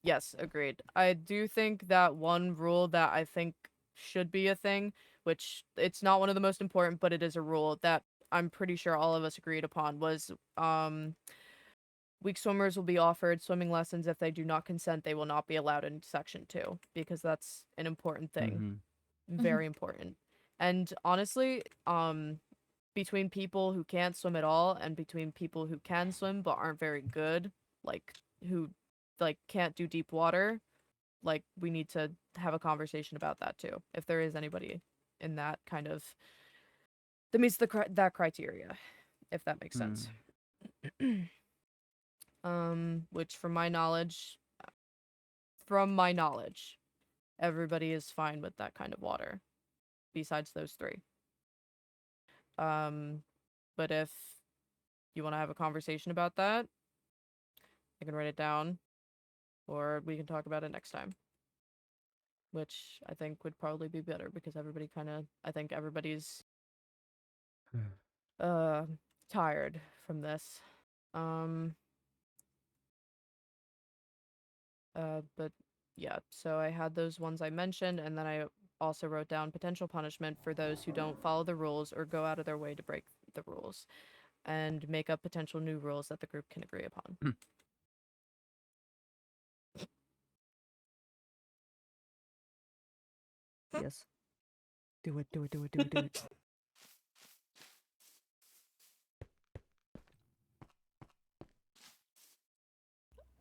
Yes, agreed. I do think that one rule that I think should be a thing, which it's not one of the most important, but it is a rule that I'm pretty sure all of us agreed upon, was weak swimmers will be offered swimming lessons. If they do not consent, they will not be allowed in section 2, because that's an important thing. Very important. And honestly, between people who can't swim at all and between people who can swim but aren't very good, like who like can't do deep water, like we need to have a conversation about that too, if there is anybody in that kind of that meets that criteria, if that makes sense. Which from my knowledge, everybody is fine with that kind of water, besides those three. But if you want to have a conversation about that, I can write it down, or we can talk about it next time. Which I think would probably be better because I think everybody's tired from this. But yeah, so I had those ones I mentioned, and then I also wrote down potential punishment for those who don't follow the rules or go out of their way to break the rules, and make up potential new rules that the group can agree upon. Yes. Do it. Do it. Do it. Do it. Do it.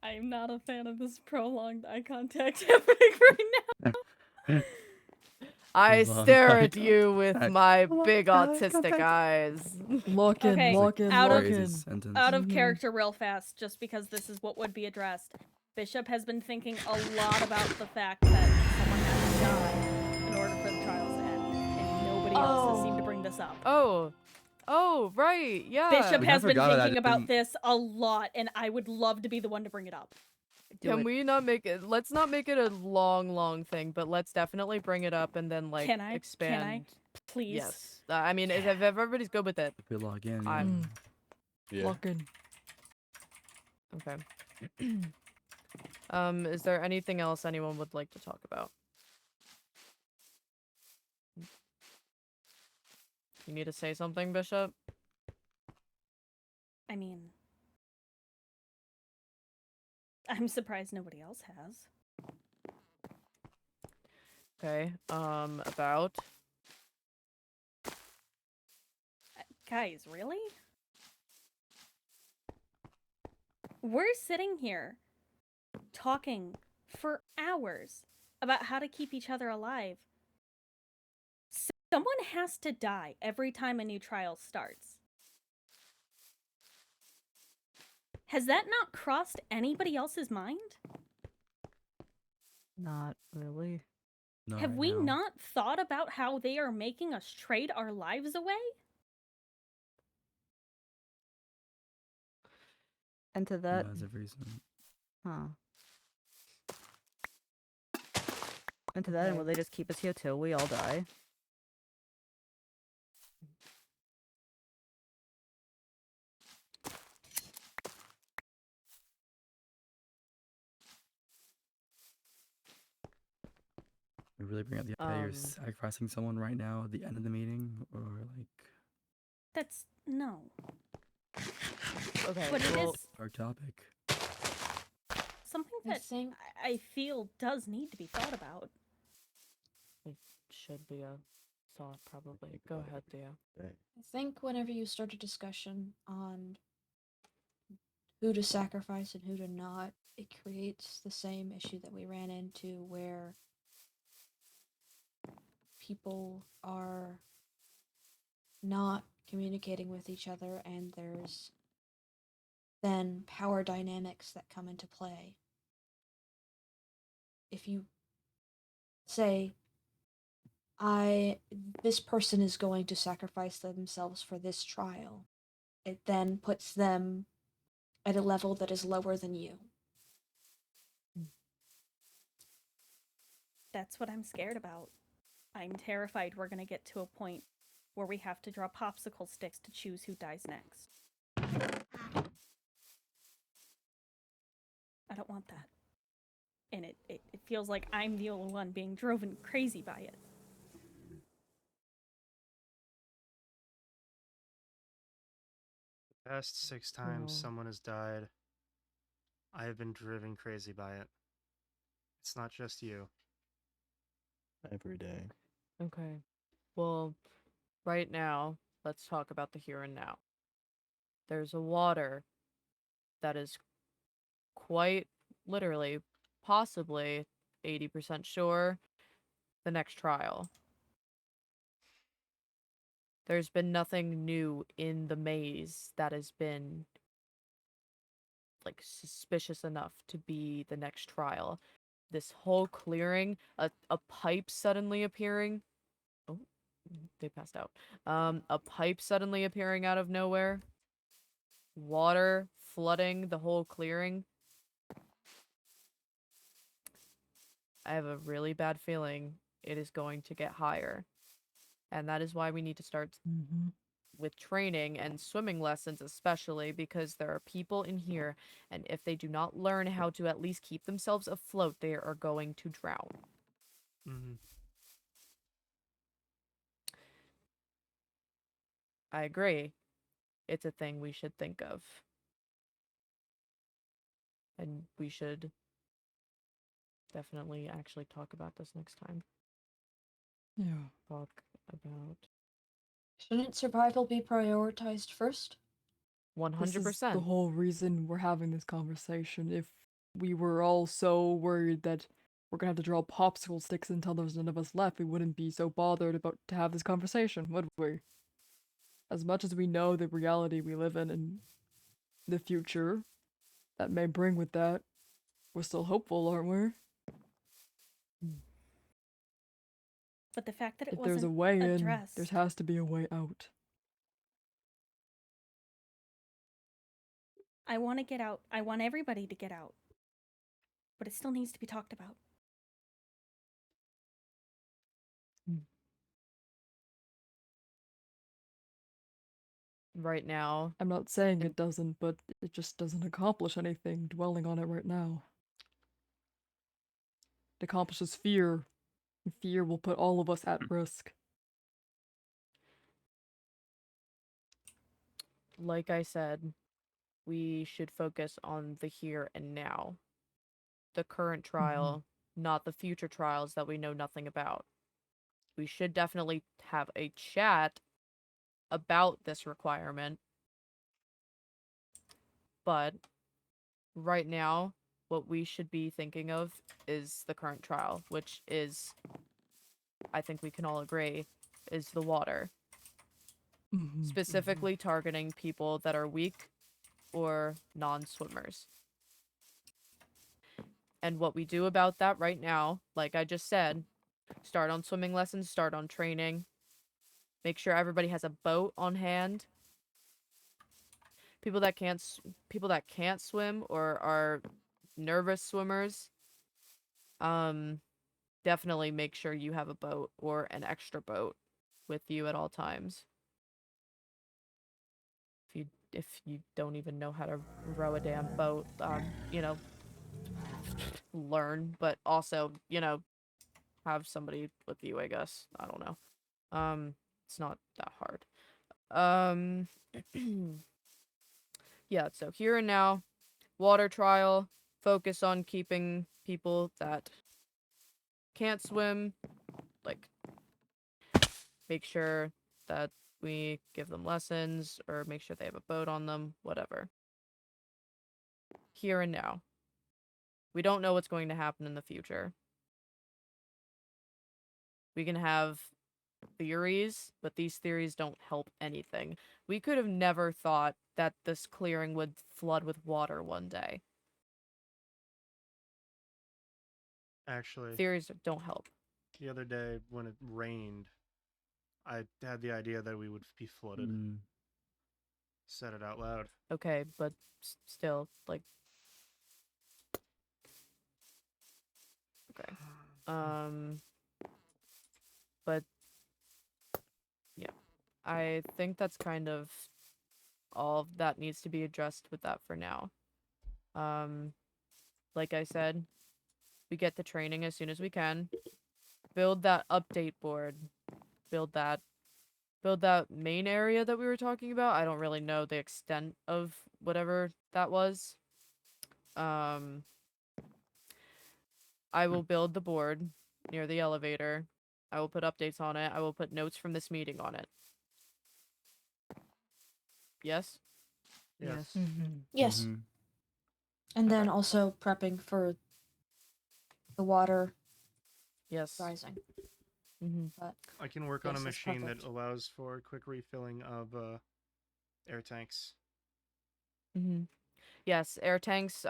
I'm not a fan of this prolonged eye contact happening right now. I Long stare eye at you with contact. my Long big eye autistic contact. eyes. Lock in, Okay, lock in, out lock of- Crazy in. sentence. Out of Mhm. character real fast, just because this is what would be addressed. Bishop has been thinking a lot about the fact that someone has to die in order for the trials to end, and nobody else has seemed to bring this up. Oh, right, yeah. Bishop We has been forgot that thinking about in- this a lot, and I would love to be the one to bring it up. Do Can it. we not make it? Let's not make it a long thing, but let's definitely bring it up and then like Can I? expand. Please. Yes. I mean, if everybody's good with it, If we log in, I'm Yeah. Lock in. okay. Is there anything else anyone would like to talk about? You need to say something, Bishop? I mean, I'm surprised nobody else has. Okay. About. Guys, really? We're sitting here talking for hours about how to keep each other alive. Someone has to die every time a new trial starts. Has that not crossed anybody else's mind? Not really. not Have right we now. not thought about how they are making us trade our lives away? And to that, No, as of recent. huh? And to that, and Okay. will they just keep us here till we all die? We really bring up the idea you're Um, sacrificing someone right now at the end of the meeting, or like That's no. Okay. But it well, is dark topic. something I that think I feel does need to be thought about. should be a thought, probably. Go ahead, Theo. I think whenever you start a discussion on who to sacrifice and who to not, it creates the same issue that we ran into where people are not communicating with each other and there's then power dynamics that come into play. If you say, this person is going to sacrifice themselves for this trial, it then puts them at a level that is lower than you. That's what I'm scared about. I'm terrified we're gonna get to a point where we have to draw popsicle sticks to choose who dies next. I don't want that. And it feels like I'm the only one being driven crazy by it. The past 6 times Oh. someone has died, I have been driven crazy by it. It's not just you. Every day. Okay. Well, right now, let's talk about the here and now. There's a water that is quite literally, possibly 80% sure the next trial. There's been nothing new in the maze that has been like suspicious enough to be the next trial. This whole clearing, a pipe suddenly appearing. Oh, they passed out. A pipe suddenly appearing out of nowhere. Water flooding the whole clearing. I have a really bad feeling it is going to get higher. And that is why we need to start with training and swimming lessons, especially because there are people in here, and if they do not learn how to at least keep themselves afloat, they are going to drown. Mm-hmm. I agree. It's a thing we should think of. And we should definitely actually talk about this next time. Yeah. Talk about Shouldn't survival be prioritized first? 100%. This is the whole reason we're having this conversation. If we were all so worried that we're gonna have to draw popsicle sticks until there's none of us left, we wouldn't be so bothered about to have this conversation, would we? As much as we know the reality we live in and the future that may bring with that, we're still hopeful, aren't we? But the fact that it If wasn't there's a way in, addressed. there has to be a way out. I want to get out. I want everybody to get out. But it still needs to be talked about. Right now. I'm not saying it doesn't, but it just doesn't accomplish anything dwelling on it right now. It accomplishes fear. And fear will put all of us at risk. Like I said, we should focus on the here and now. The current trial, not the future trials that we know nothing about. We should definitely have a chat about this requirement. But right now, what we should be thinking of is the current trial, which is, I think we can all agree, is the water. Specifically targeting people that are weak or non-swimmers. And what we do about that right now, like I just said, start on swimming lessons, start on training. Make sure everybody has a boat on hand. People that can't swim or are nervous swimmers, definitely make sure you have a boat or an extra boat with you at all times. If you don't even know how to row a damn boat, you know, learn, but also, you know, have somebody with you, I guess. I don't know. It's not that hard. Yeah, so here and now, water trial, focus on keeping people that can't swim, like, make sure that we give them lessons, or make sure they have a boat on them, whatever. Here and now. We don't know what's going to happen in the future. We can have theories, but these theories don't help anything. We could have never thought that this clearing would flood with water one day. Actually, Theories don't help. the other day when it rained, I had the idea that we would be flooded. Said it out loud. Okay, but still, like... Okay. But... yeah. I think that's kind of all that needs to be addressed with that for now. Like I said, we get the training as soon as we can. Build that update board. Build that main area that we were talking about. I don't really know the extent of whatever that was. I will build the board near the elevator. I will put updates on it. I will put notes from this meeting on it. Yes. Yes? Yes. And then also prepping for the water Yes. rising. Mm-hmm. I can work on a Yes, that's machine that perfect. allows for quick refilling of air tanks. Mm-hmm. Yes, air tanks,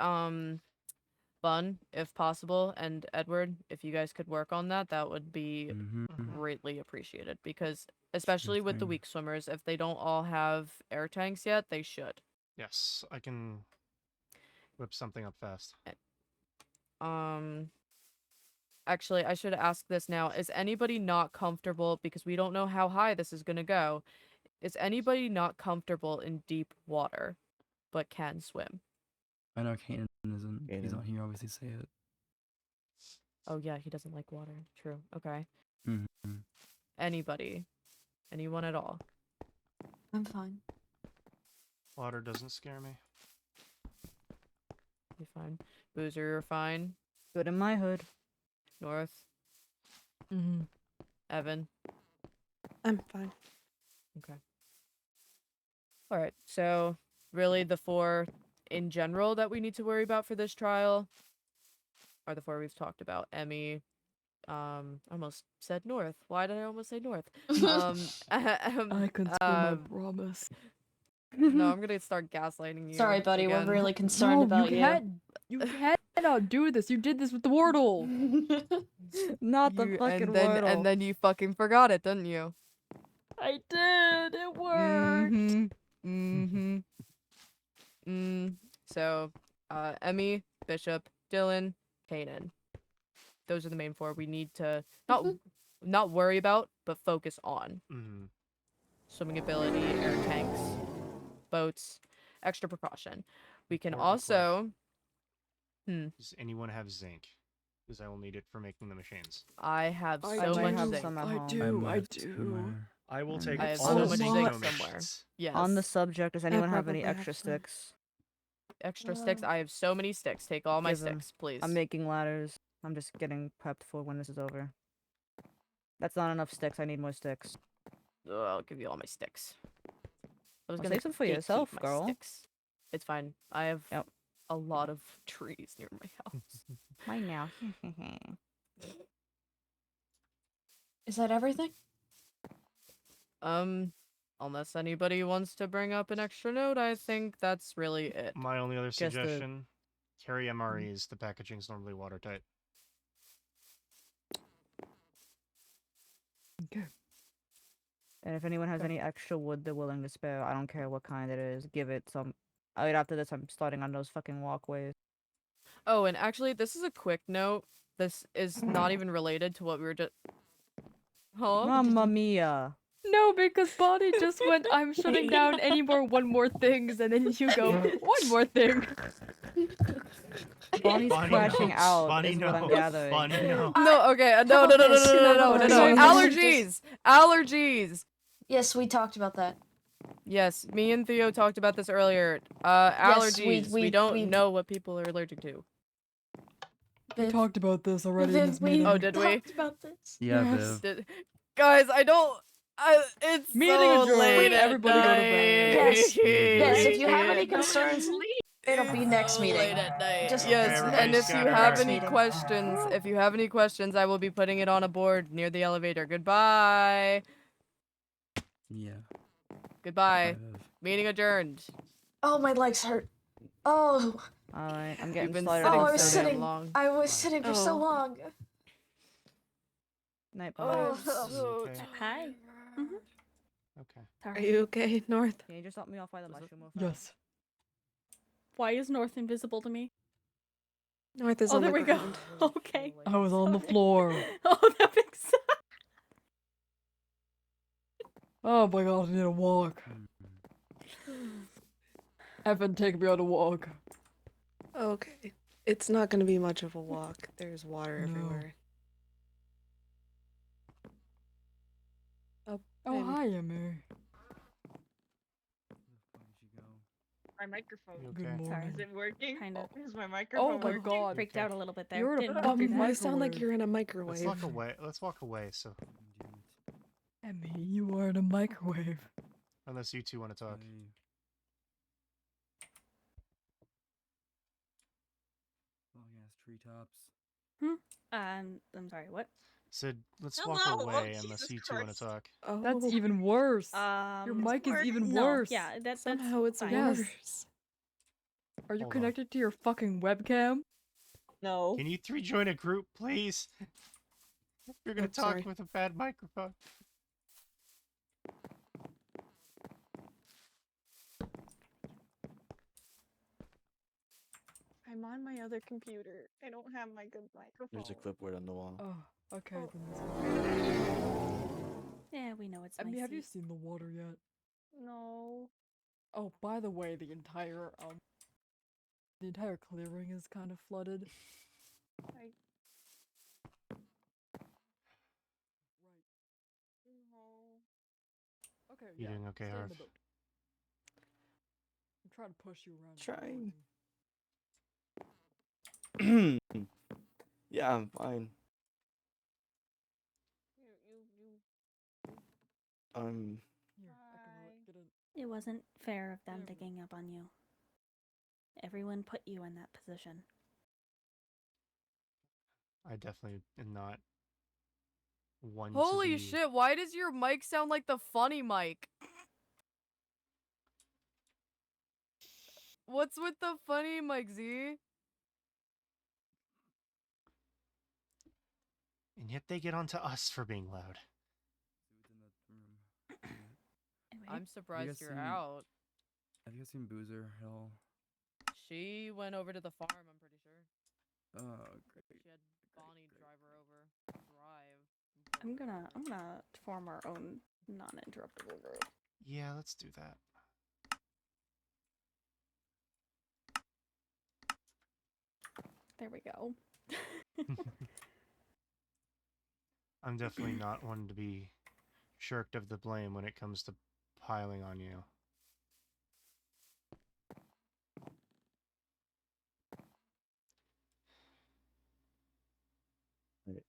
Bun, if possible, and Edward, if you guys could work on that, that would be Mm-hmm. greatly appreciated. Because, especially with the thing. weak swimmers, if they don't all have air tanks yet, they should. Yes, I can whip something up fast. Um, Actually, I should ask this now. Is anybody not comfortable, because we don't know how high this is gonna go, is anybody not comfortable in deep water, but can swim? I know Kanan isn't. He's Kanan. not here. Obviously, say it. Oh yeah, he doesn't like water. True. Okay. Mm-hmm. Anybody? Anyone at all? I'm fine. Water doesn't scare me. You fine? Boozer, you're fine. Good in my hood. North, Mm-hmm. Evan. I'm fine. Okay. All right. So really, the four in general that we need to worry about for this trial are the four we've talked about. Emmy. I almost said North. Why did I almost say North? I can swim, I promise. No, I'm gonna start gaslighting you. Sorry, buddy. again. We're really concerned No, about you cannot do this. You did this with the Wordle. Not the fucking and then you fucking forgot it, didn't you? I did. It worked. Mm-hmm. So, Emmy, Bishop, Dylan, Kanan. Those are the main four we need to not worry about, but focus on. Mm-hmm. Swimming ability, air tanks, boats, extra precaution. We can Important also. Does anyone have zinc? Because I will need it for making the machines. I have I so might much have zinc. some at I home. do. I left do. somewhere. I will take I have all so the much zinc zinc no somewhere. machines. Yes. On the subject, does anyone have any probably have extra some. sticks? Extra sticks. I have so many sticks. Take all my Give 'em. sticks, please. I'm making ladders. I'm just getting prepped for when this is over. That's not enough sticks. I need more sticks. I'll give you all my sticks. I was Well, gonna save some for gatekeep yourself, my girl. Sticks. It's fine. I have Yep. a lot of trees near my house. Mine now. Is that everything? Unless anybody wants to bring up an extra note, I think that's really it. My only other Just the- suggestion: carry MREs. The packaging's normally watertight. Okay. And if anyone has any extra wood they're willing to spare, I don't care what kind it is, give it some. Right after this, I'm starting on those fucking walkways. Oh, and actually, this is a quick note. This is not even related to what we were just. Huh? Mamma mia! No, because Bonnie just went, I'm shutting down any more one more things, and then you go, one more thing. Bonnie's Bonnie, crashing no. out. Bonnie, is what I'm no. gathering. Bonnie, no. No, okay, no. Sorry, Allergies! Allergies! Yes, we talked about that. Yes, me and Theo talked about this earlier. Yes, Allergies. We don't we- know what people are allergic to. We Viv, talked about this already in Viv, this we meeting. Oh, did we? talked about this. Yeah, Yes. Viv. Guys, I don't. It's Meeting so adjourned. late. at Everybody go to bed. night. Yes, yes, if you have any It's concerns, it'll be next so meeting. late at night. Just- Yes, Okay, and everybody if you scatter have back. any Meeting. questions, I will be putting it on a board near the elevator. Goodbye. Yeah. Goodbye. Viv. Meeting adjourned. Oh, my legs hurt. Oh, Alright, I'm You've getting been started. oh, sitting I was so damn sitting. long. I was sitting for so Oh. long. Night, Oh, Bonnie. Okay. Hi. Okay. Are Sorry. you okay, North? Can you just help me off by the mushroom? real fast? Yes. Why is North invisible to me? North is Oh, on there the we go. ground. Okay. I was on the floor. Oh, that makes sense. Oh my god, I need a walk. Evan, take me on a walk. Okay. It's not going to be much of a walk. There's water No. everywhere. Oh, Oh, baby. hi, Emmy. My microphone. You Good okay? morning. Is it working? Kind of. Is my microphone Oh my working? god. Freaked out a little bit there. You're in a Didn't fucking do that. You sound like microwave. you're in a Let's microwave. walk away. Let's walk away. So Emmy, you are in a microwave. unless you two want to talk. Long ass treetops. I'm sorry. What? Sid, let's walk Hello! Oh, away unless Jesus you two want to Christ. talk. Oh, That's even worse. Your mic is even no, worse. yeah, that's somehow it's fine. Yes. worse. Are you Hold on. connected to your fucking webcam? No. Can you three join a group, please? You're gonna Oh, talk sorry. with a bad microphone. I'm on my other computer. I don't have my good microphone. There's a clipboard on the wall. Oh, okay. Oh. Then that's fine. Yeah, we know it's I mean, have you messy. seen the water yet? No. Oh, by the way, the entire clearing is kind of flooded. I. Right. No. Okay, You yeah. doing okay, Stay in Harv? the boat. I'm trying to push you around. Trying. the Yeah, I'm fine. Here, I can get in. It wasn't fair of them to There we gang up on you. Everyone put you in that position. I definitely am not one to Holy be... shit, why does your mic sound like the funny mic? What's with the funny mic, Z? And yet they get onto us for being loud. I'm surprised you're seen- out. Have you guys seen Boozer at all? She went over to the farm, I'm pretty sure. Oh, great. She had Bonnie drive her over. Drive. I'm gonna form our own non-interruptible group. Yeah, let's do that. There we go. I'm definitely not one to be shirked of the blame when it comes to piling on you. Right.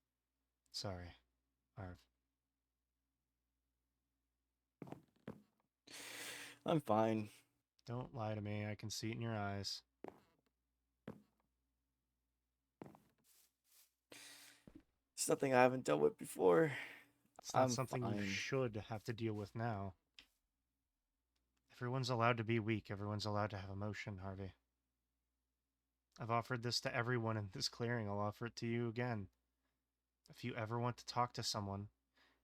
Sorry, Harv. I'm fine. Don't lie to me. I can see it in your eyes. It's nothing I haven't dealt with before. It's not I'm something you fine. should have to deal with now. Everyone's allowed to be weak. Everyone's allowed to have emotion, Harvey. I've offered this to everyone in this clearing. I'll offer it to you again. If you ever want to talk to someone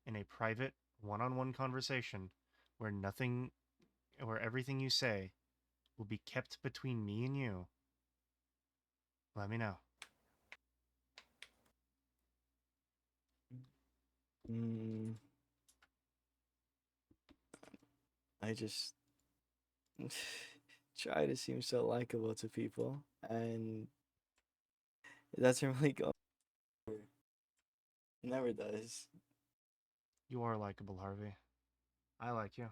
in a private, one-on-one conversation where everything you say will be kept between me and you, let me know. I just try to seem so likable to people, and it doesn't really go. It never does. You are likable, Harvey. I like you.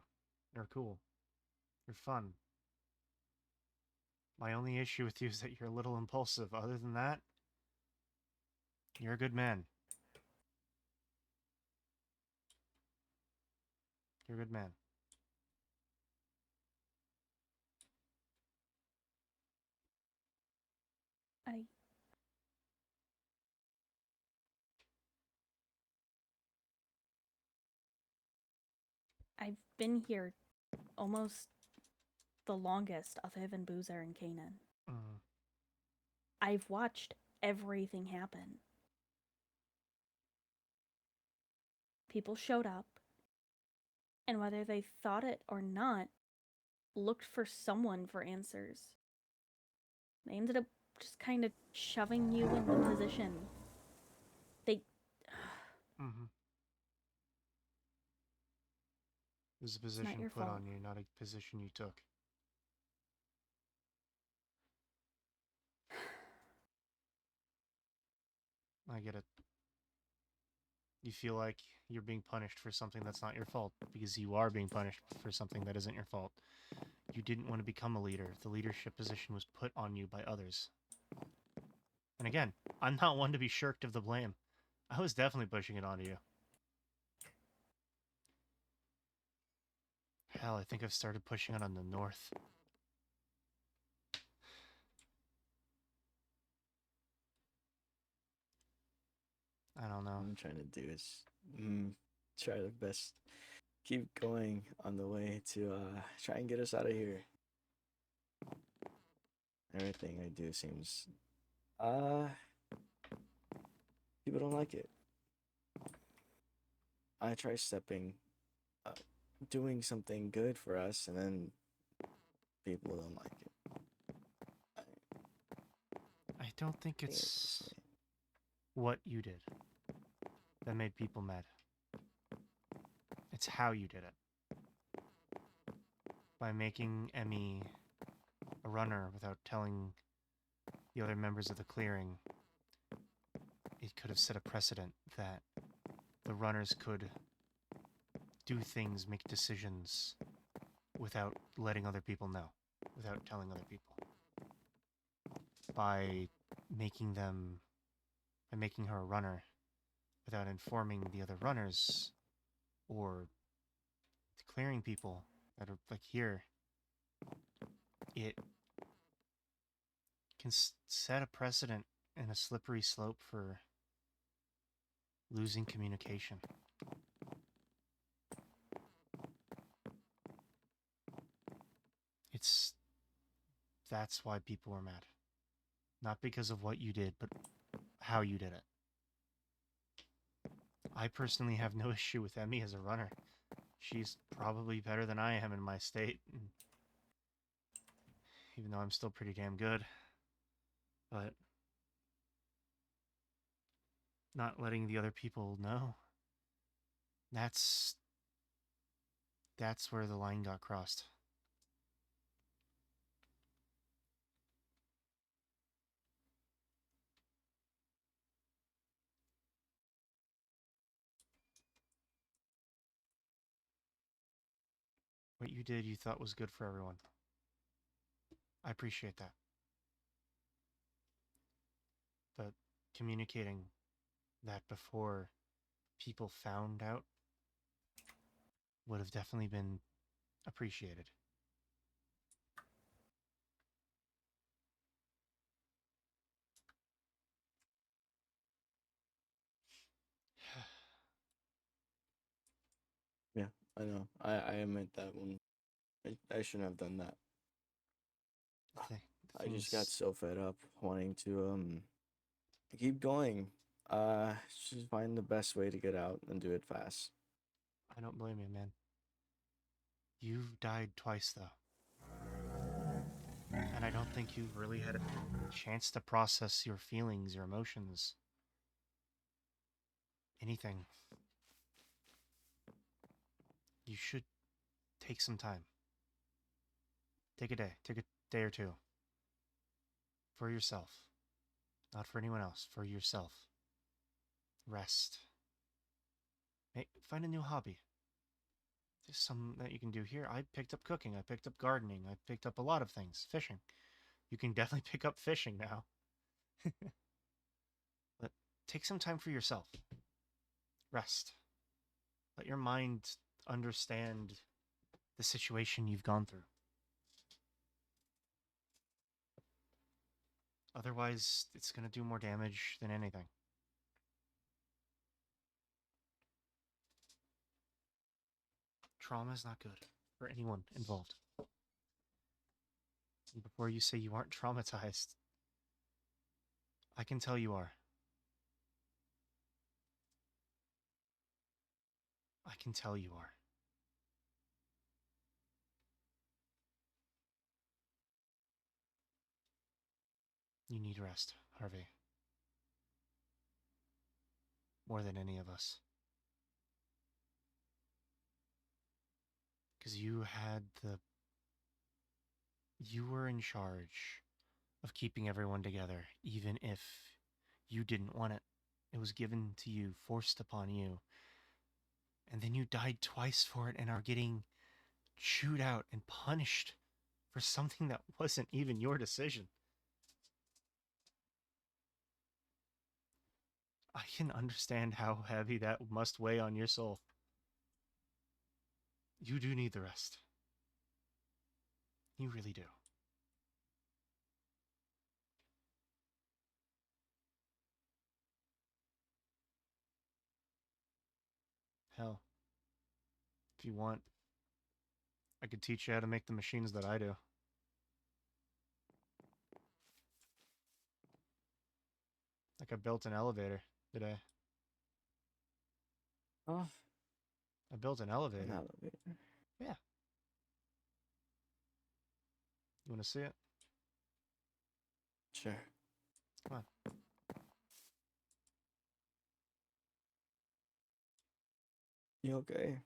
You're cool. You're fun. My only issue with you is that you're a little impulsive. Other than that, you're a good man. You're a good man. I've been here almost the longest other than Boozer and Kanan. Mm. I've watched everything happen. People showed up, and whether they thought it or not, looked for someone for answers. They ended up just kind of shoving you in the position. Mm-hmm. It was a not position your put fault. on you, not a position you took. I get it. You feel like you're being punished for something that's not your fault, because you are being punished for something that isn't your fault. You didn't want to become a leader. The leadership position was put on you by others. And again, I'm not one to be shirked of the blame. I was definitely pushing it onto you. Hell, I think I've started pushing it on the North. I don't know. What I'm trying to do is try the best. Keep going on the way to try and get us out of here. Everything I do seems people don't like it. I try doing something good for us, and then people don't like it. I don't think think it's it's just me. what you did that made people mad. It's how you did it. By making Emmy a runner without telling the other members of the clearing, it could have set a precedent that the runners could do things, make decisions without letting other people know, without telling other people. By making her a runner without informing the other runners or the clearing people that are like here, it can set a precedent and a slippery slope for losing communication. That's why people were mad. Not because of what you did, but how you did it. I personally have no issue with Emmy as a runner. She's probably better than I am in my state, even though I'm still pretty damn good. But not letting the other people know, that's where the line got crossed. What you did, you thought was good for everyone. I appreciate that. But communicating that before people found out would have definitely been appreciated. Yeah, I know. I admit that one. I shouldn't have done that. The I just got things so fed up wanting to keep going. Just find the best way to get out and do it fast. I don't blame you, man. You've died twice, though. And I don't think you've really had a chance to process your feelings, your emotions, anything. You should take some time. Take a day. Take a day or two. For yourself. Not for anyone else. For yourself. Rest. Find a new hobby. There's some that you can do here. I picked up cooking. I picked up gardening. I picked up a lot of things. Fishing. You can definitely pick up fishing now. But take some time for yourself. Rest. Let your mind understand the situation you've gone through. Otherwise, it's going to do more damage than anything. Trauma is not good for anyone involved. And before you say you aren't traumatized, I can tell you are. I can tell you are. You need rest, Harvey. More than any of us. Because you were in charge of keeping everyone together, even if you didn't want it. It was given to you, forced upon you. And then you died twice for it and are getting chewed out and punished for something that wasn't even your decision. I can understand how heavy that must weigh on your soul. You do need the rest. You really do. If you want, I could teach you how to make the machines that I do. Like I built an elevator today. Oh, I built an elevator. an elevator. Yeah. You want to see it? Sure. Come on. You okay?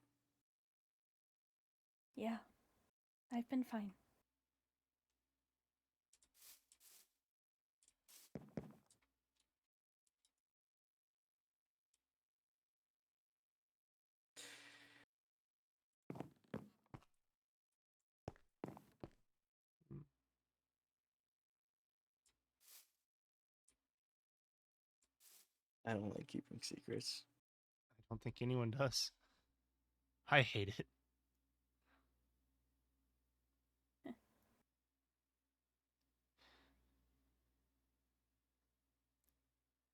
Yeah, I've been fine. I don't like keeping secrets. I don't think anyone does. I hate it.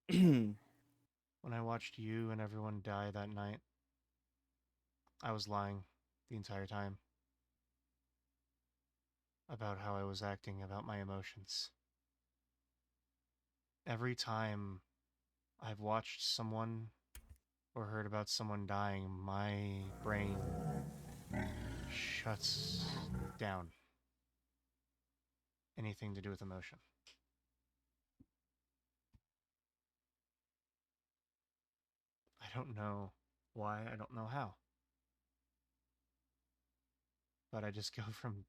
When I watched you and everyone die that night, I was lying the entire time about how I was acting, about my emotions. Every time I've watched someone or heard about someone dying, my brain shuts down. Anything to do with emotion. I don't know why, I don't know how. But I just go from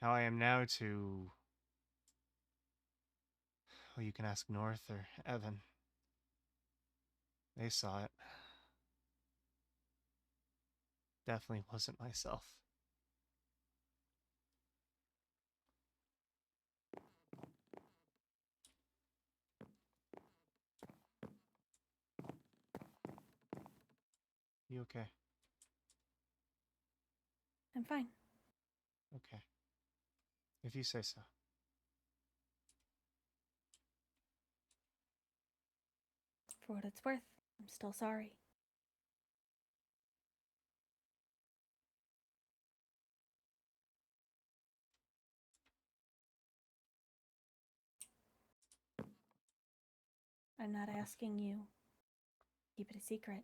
how I am now to, well, you can ask North or Evan. They saw it. Definitely wasn't myself. You okay? I'm fine. Okay. If you say so. For what it's worth, I'm still sorry. I'm not asking you to keep it a secret,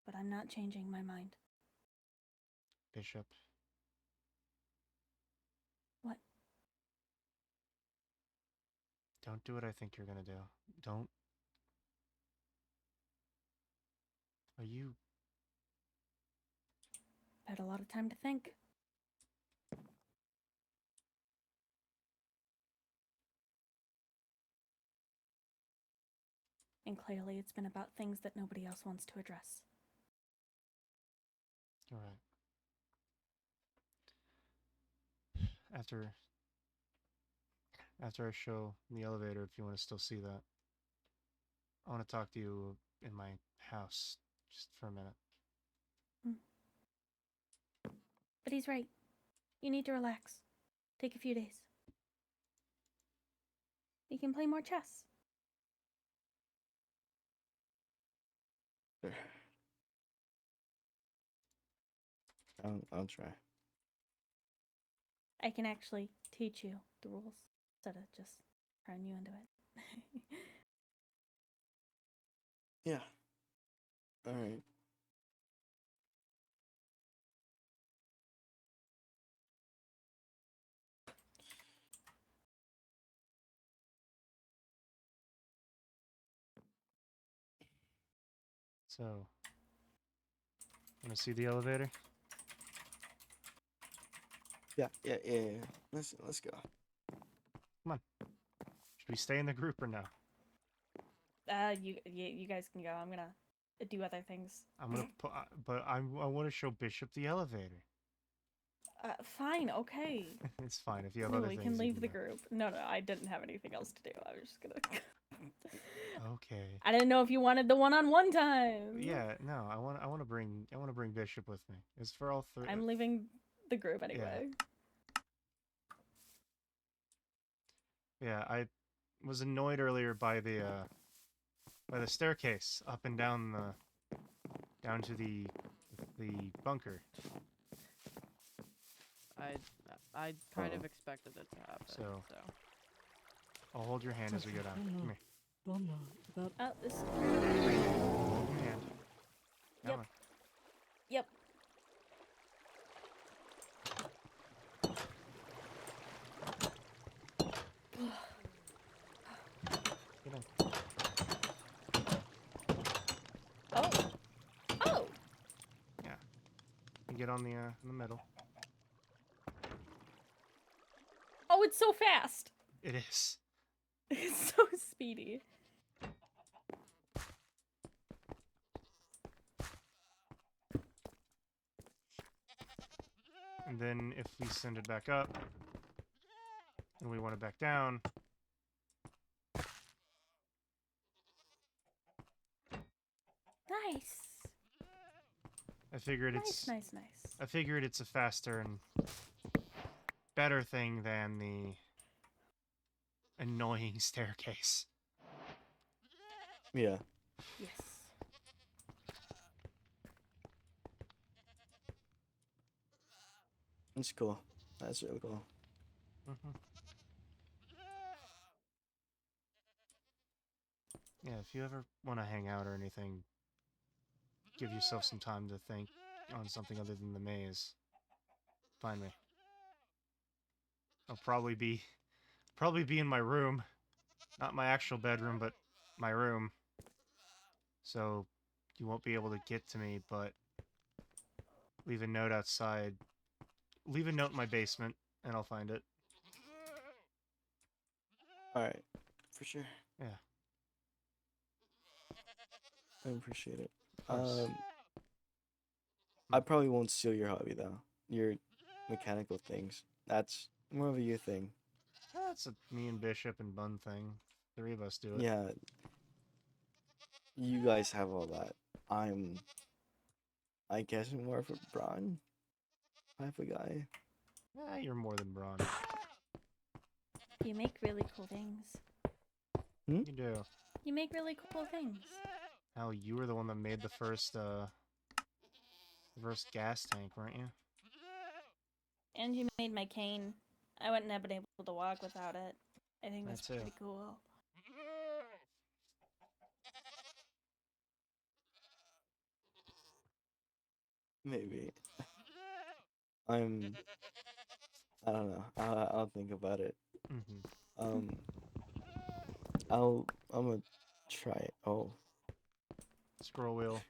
but I'm not changing my mind. Bishop. What? Don't do what I think you're gonna do. Don't. Are you... I've had a lot of time to think. And clearly it's been about things that nobody else wants to address. All right. After I show the elevator, if you want to still see that, I want to talk to you in my house just for a minute. But he's right. You need to relax. Take a few days. You can play more chess. Sure. I'll try. I can actually teach you the rules instead of just throwing you into it. Yeah. All right. So, want to see the elevator? Yeah. Let's go. Come on. Should we stay in the group or no? You guys can go. I'm gonna do other things. I'm gonna put, but I want to show Bishop the elevator. Fine, okay. It's fine if you have No, other we things. can you leave the go. group. No, I didn't have anything else to do. I was just gonna. Okay. I didn't know if you wanted the one-on-one time. Yeah, no, I want to bring Bishop with me. It's for all three. I'm leaving the group anyway. Yeah, I was annoyed earlier by the staircase up and down to the the bunker. I kind of Uh-oh. expected it to happen. So- So. I'll hold your hand as we go down. Come here. Oh, this. Hold your hand. Come Yep. on. Yep. Get in. Oh. Oh. You get on the in the middle. Oh, it's so fast. It is. It's so speedy. And then if we send it back up, and we want it back down, Nice. I figured Nice. I figured it's a faster and better thing than the annoying staircase. Yeah. Yes. That's cool. That's really cool. Mm-hmm. Yeah, if you ever want to hang out or anything, give yourself some time to think on something other than the maze, find me. I'll probably be in my room. Not my actual bedroom, but my room. So you won't be able to get to me, but leave a note outside. Leave a note in my basement, and I'll find it. Alright. For sure. Yeah. I appreciate it. Of course. I probably won't steal your hobby though. Your mechanical things. That's more of a you thing. That's a me and Bishop and Bun thing. 3 of us do it. Yeah. You guys have all that. I guess I'm more of a Braun type of guy. You're more than Braun. You make really cool things. You do. You make really cool things. Hell, you were the one that made the first gas tank, weren't you? And you made my cane. I wouldn't have been able to walk without it. I think that's too. pretty cool. Maybe. I don't know. I'll think about it. Mm-hmm. I'm gonna try it. Oh. Scroll wheel.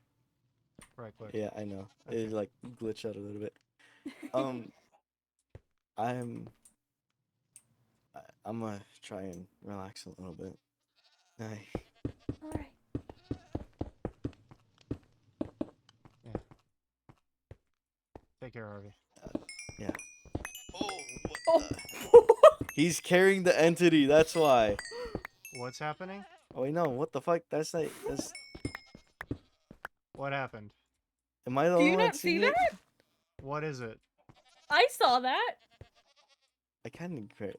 Right click. Yeah, I know. Okay. It like glitched out a little bit. I'm gonna try and relax a little bit. Alright. Take care, Harvey. Yeah. Oh. He's carrying the entity. That's why. What's happening? Oh wait, no. What the fuck? That's not. That's. What happened? Am I the Do only you one not see seeing that? it? What is it? I saw that. I kind of.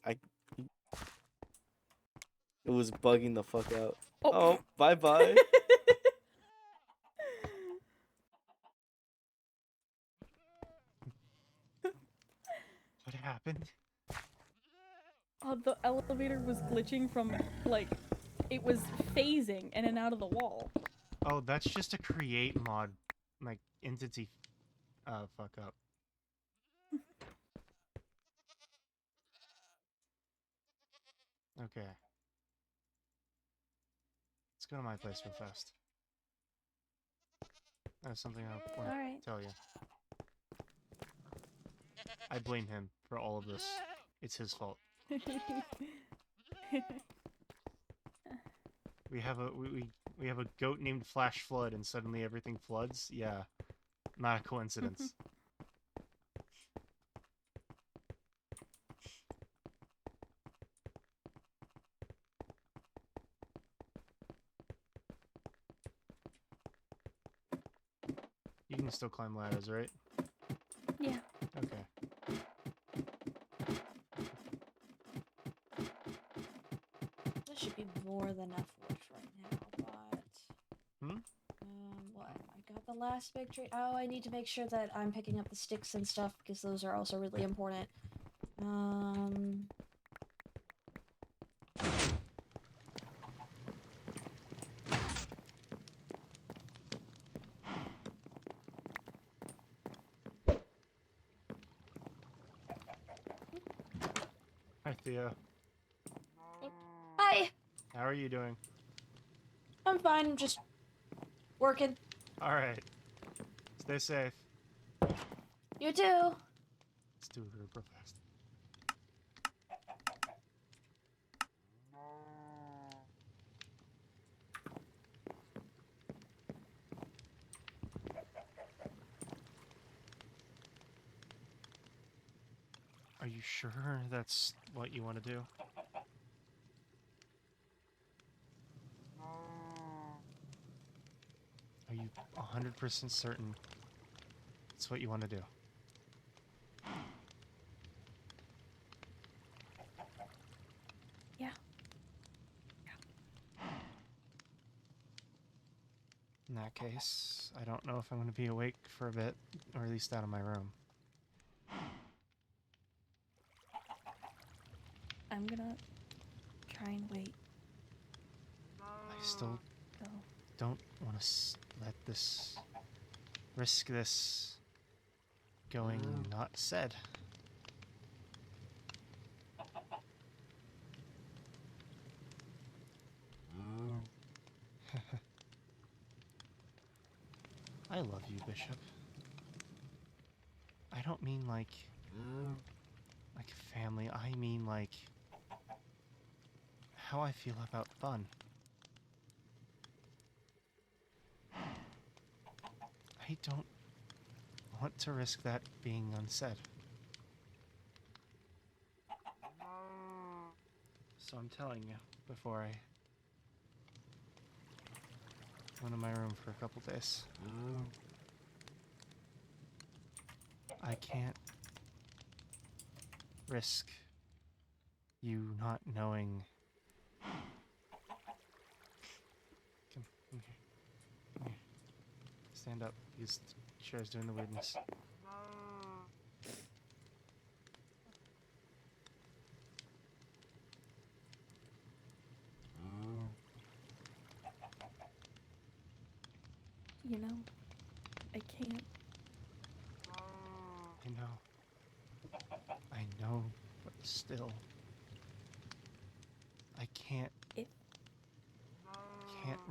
It was bugging the fuck out. Oh. Oh, bye bye. What happened? Oh, the elevator was glitching from, like, it was phasing in and out of the wall. Oh, that's just a create mod, like, entity, fuck up. Okay. Let's go to my place real fast. That's something I want Alright. to tell you. I blame him for all of this. It's his fault. We have a goat named Flash Flood, and suddenly everything floods. Yeah, not a coincidence. You can still climb ladders, right? Yeah. Okay. There should be more than enough wood right now, but Hmm? what? I got the last victory. Oh, I need to make sure that I'm picking up the sticks and stuff because those are also really important. Hi, Theo. Hi. How are you doing? I'm fine. I'm just working. All right. Stay safe. You too. Let's do it real fast. Are you sure that's what you want to do? Are you 100% certain it's what you want to do? Yeah. In that case, I don't know if I'm going to be awake for a bit, or at least out of my room. I'm gonna try and wait. I still So don't want to risk this going not said. I love you, Bishop. I don't mean like family. I mean like how I feel about fun. I don't want to risk that being unsaid. So I'm telling you before I go into my room for a couple days. I can't risk you not knowing. Come here. Come here. Stand up. Because the chair's doing the weirdness. you know, I can't. I know, but still, I can't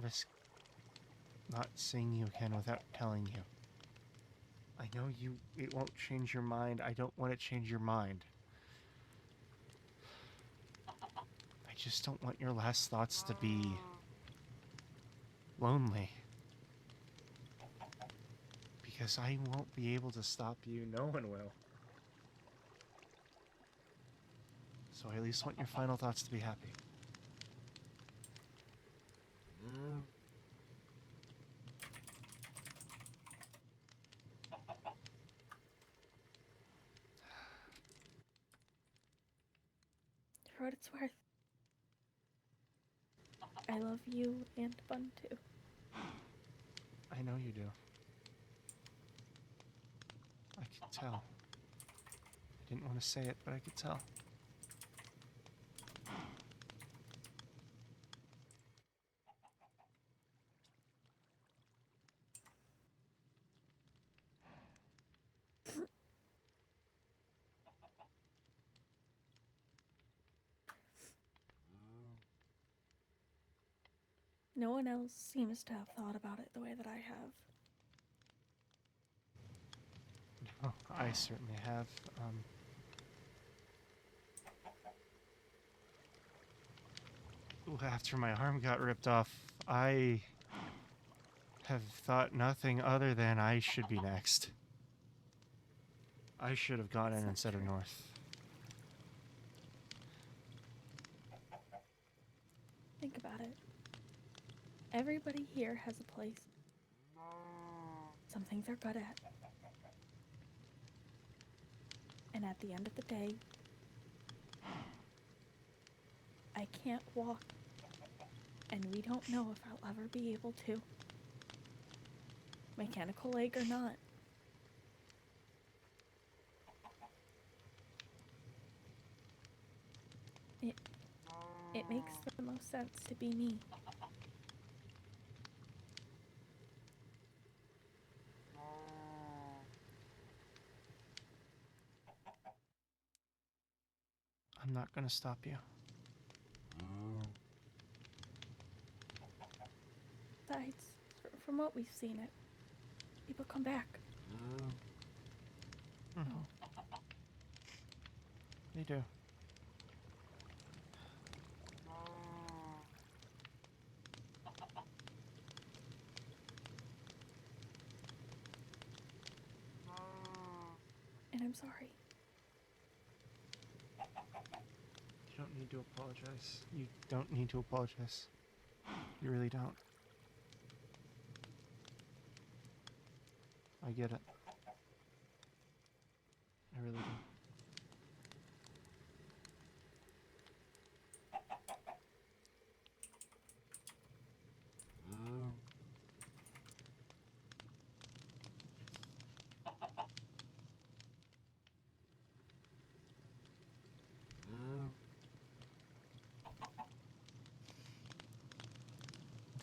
risk not seeing you again without telling you. I know it won't change your mind. I don't want to change your mind. I just don't want your last thoughts to be lonely. Because I won't be able to stop you. No one will. So I at least want your final thoughts to be happy. For what it's worth, I love you and Bun too. I know you do. I could tell. I didn't want to say it, but I could tell. No one else seems to have thought about it the way that I have. No, I certainly have. After my arm got ripped off, I have thought nothing other than I should be next. I should have gone in instead of north. Think about it. Everybody here has a place. Some things they're good at. And at the end of the day, I can't walk. And we don't know if I'll ever be able to. mechanical leg or not. It makes the most sense to be me. I'm not gonna stop you. Besides, from what we've seen, people come back. They do. And I'm sorry. You don't need to apologize. You don't need to apologize. You really don't. I get it. I really do.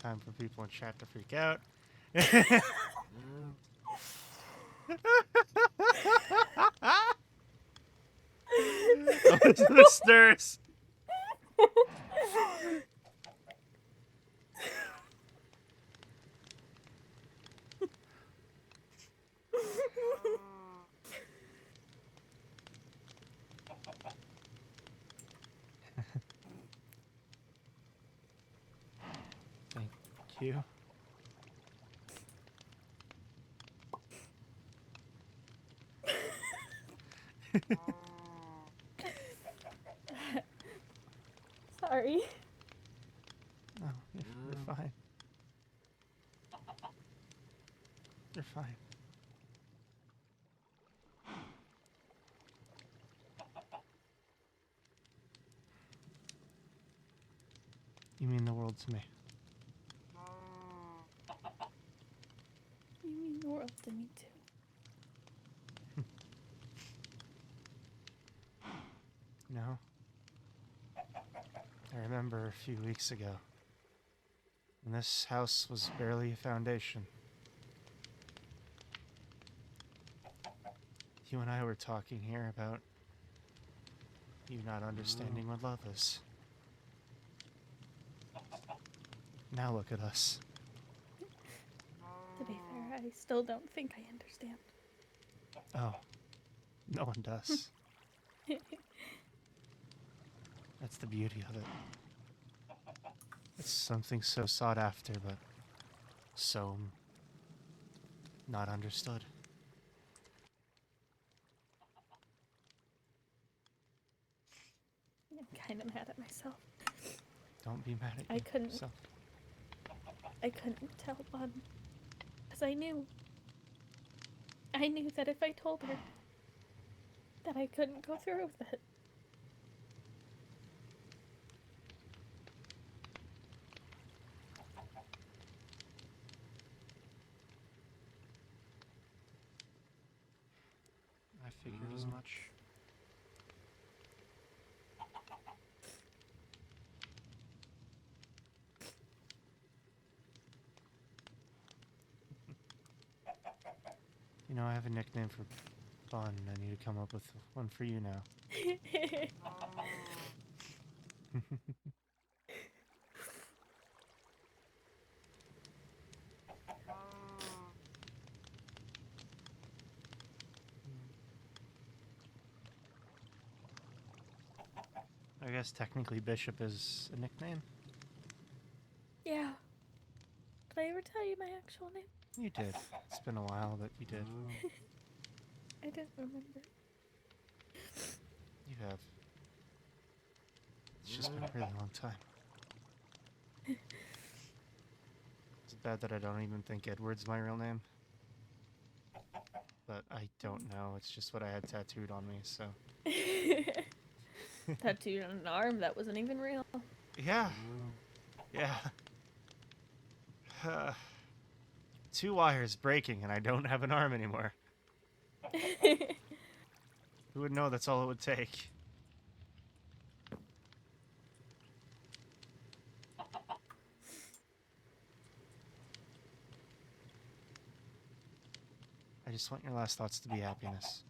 Time for people in chat to freak out. Listeners. Thank you. Sorry. No, you're fine. You're fine. You mean the world to me. You mean the world to me too. No. I remember a few weeks ago, when this house was barely a foundation. You and I were talking here about you not understanding what love is. Now look at us. To be fair, I still don't think I understand. Oh, no one does. That's the beauty of it. It's something so sought after, but so not understood. I'm kind of mad at myself. Don't be mad at I couldn't. yourself. I couldn't tell Bun, because I knew. I knew that if I told her, that I couldn't go through with it. I figured as much. You know, I have a nickname for Bun. I need to come up with one for you now. I guess technically Bishop is a nickname. Yeah. Did I ever tell you my actual name? You did. It's been a while, but you did. I didn't remember. You have. It's just been a really long time. It's bad that I don't even think Edward's my real name. But I don't know. It's just what I had tattooed on me, so. Tattooed on an arm that wasn't even real. Yeah. Yeah. 2 wires breaking and I don't have an arm anymore. Who would know that's all it would take? I just want your last thoughts to be happiness.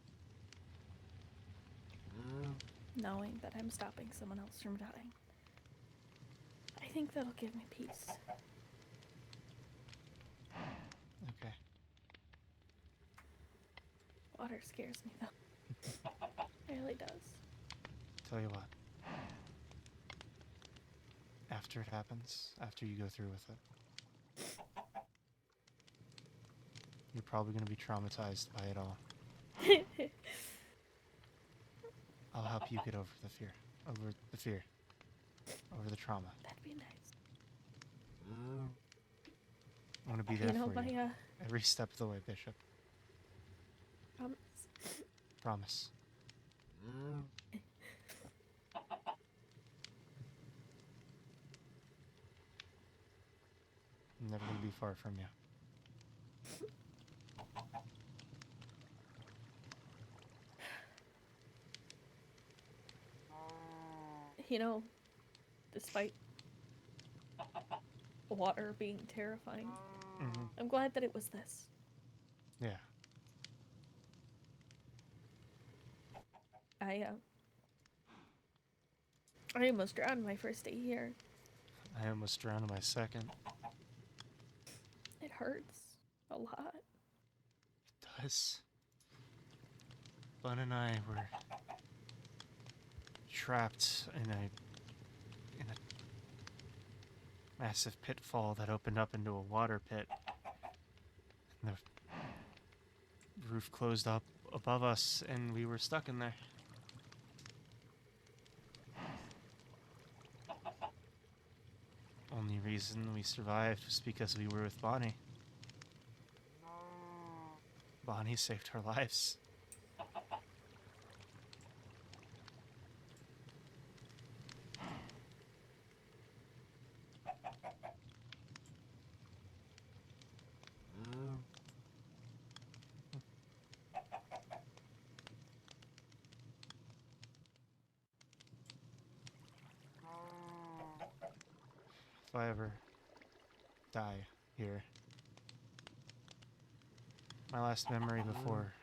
Knowing that I'm stopping someone else from dying. I think that'll give me peace. Okay. Water scares me though. It really does. Tell you what. After it happens, after you go through with it, you're probably going to be traumatized by it all. I'll help you get over the fear. Over the trauma. That'd be nice. I'm going to be there You know, for you. my Every step of the way, Bishop. promise. Promise. I'm never going to be far from you. You know, despite water being terrifying, I'm glad that it was this. Yeah. I almost drowned my first day here. I almost drowned in my second. It hurts a lot. It does. Bun and I were trapped in a massive pitfall that opened up into a water pit. And the roof closed up above us, and we were stuck in there. Only reason we survived was because we were with Bonnie. Bonnie saved our lives. If I ever die here, my last memory before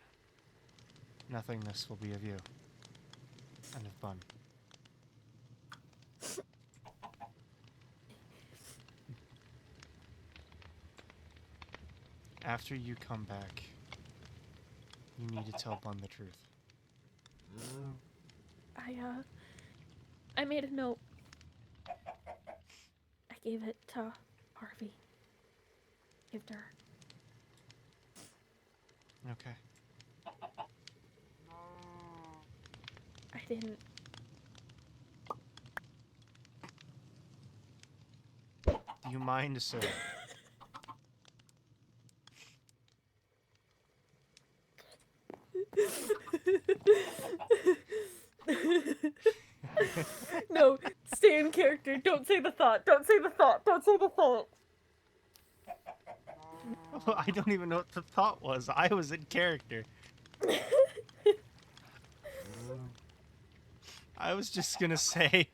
nothingness will be of you and of Bun. After you come back, you need to tell Bun the truth. I made a note. I gave it to Harvey. Give it to her. Okay. I didn't. Do you mind, sir? No, stay in character. Don't say the thought. Don't say the thought. Don't say the thought. I don't even know what the thought was. I was in character. I was just gonna say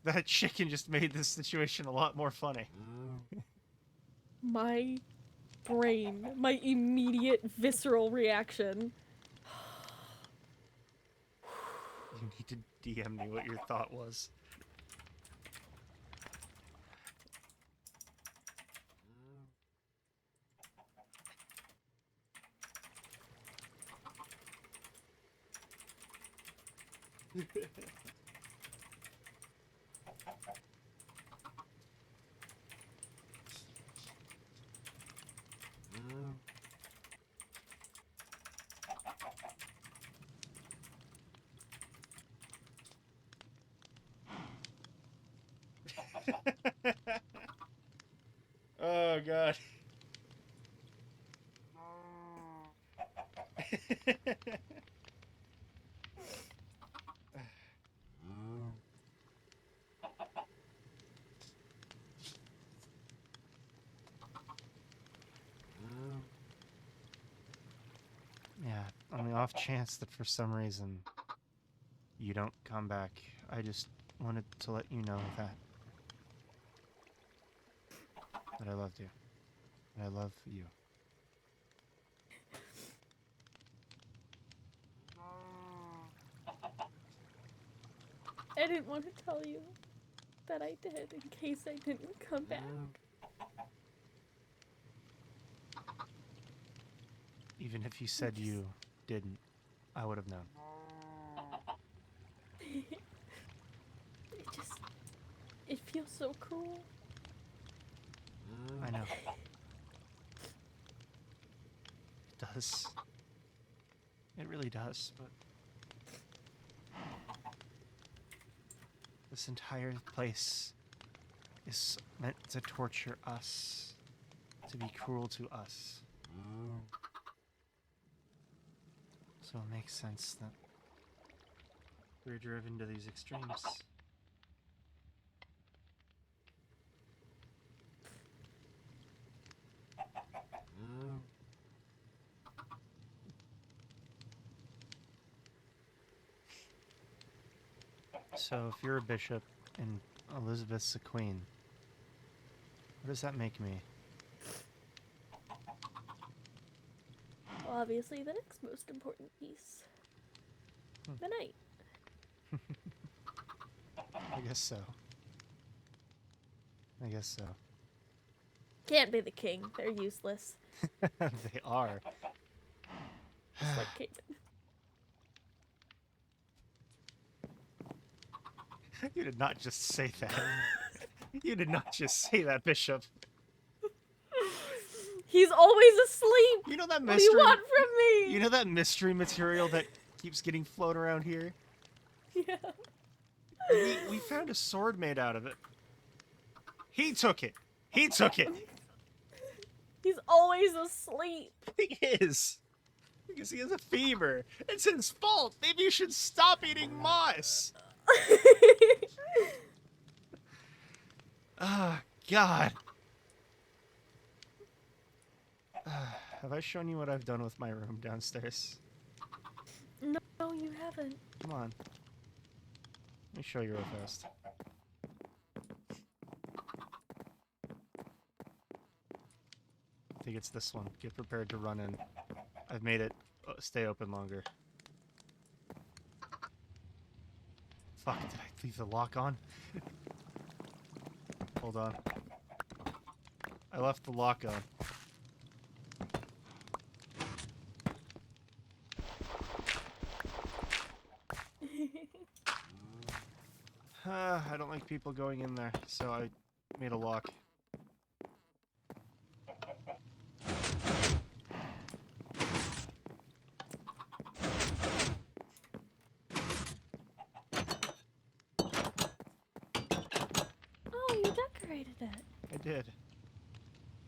that chicken just made this situation a lot more funny. My brain, my immediate visceral reaction. You need to DM me what your thought was. Oh god. Yeah, on the off chance that for some reason you don't come back, I just wanted to let you know that I loved you. That I love you. I didn't want to tell you that I did in case I didn't come back. Even if you said you didn't, I would have known. It feels so cruel. I know. It does. It really does, but this entire place is meant to torture us, to be cruel to us. So it makes sense that we're driven to these extremes. So if you're a bishop and Elizabeth's a queen, what does that make me? Well, obviously, the next most important piece. The knight. I guess so. I guess so. Can't be the king. They're useless. They are. Just like Kaden. You did not just say that. You did not just say that, Bishop. He's always asleep. You know that What do mystery? you want from me? You know that mystery material that keeps getting floated around here? Yeah. We found a sword made out of it. He took it. He took it. He's always asleep. He is. Because he has a fever. It's his fault. Maybe you should stop eating moss. Ah, God. Have I shown you what I've done with my room downstairs? No, you haven't. Come on. Let me show you real fast. I think it's this one. Get prepared to run in. I've made it stay open longer. Fuck, did I leave the lock on? Hold on. I left the lock on. I don't like people going in there, so I made a lock. Oh, you decorated it. I did.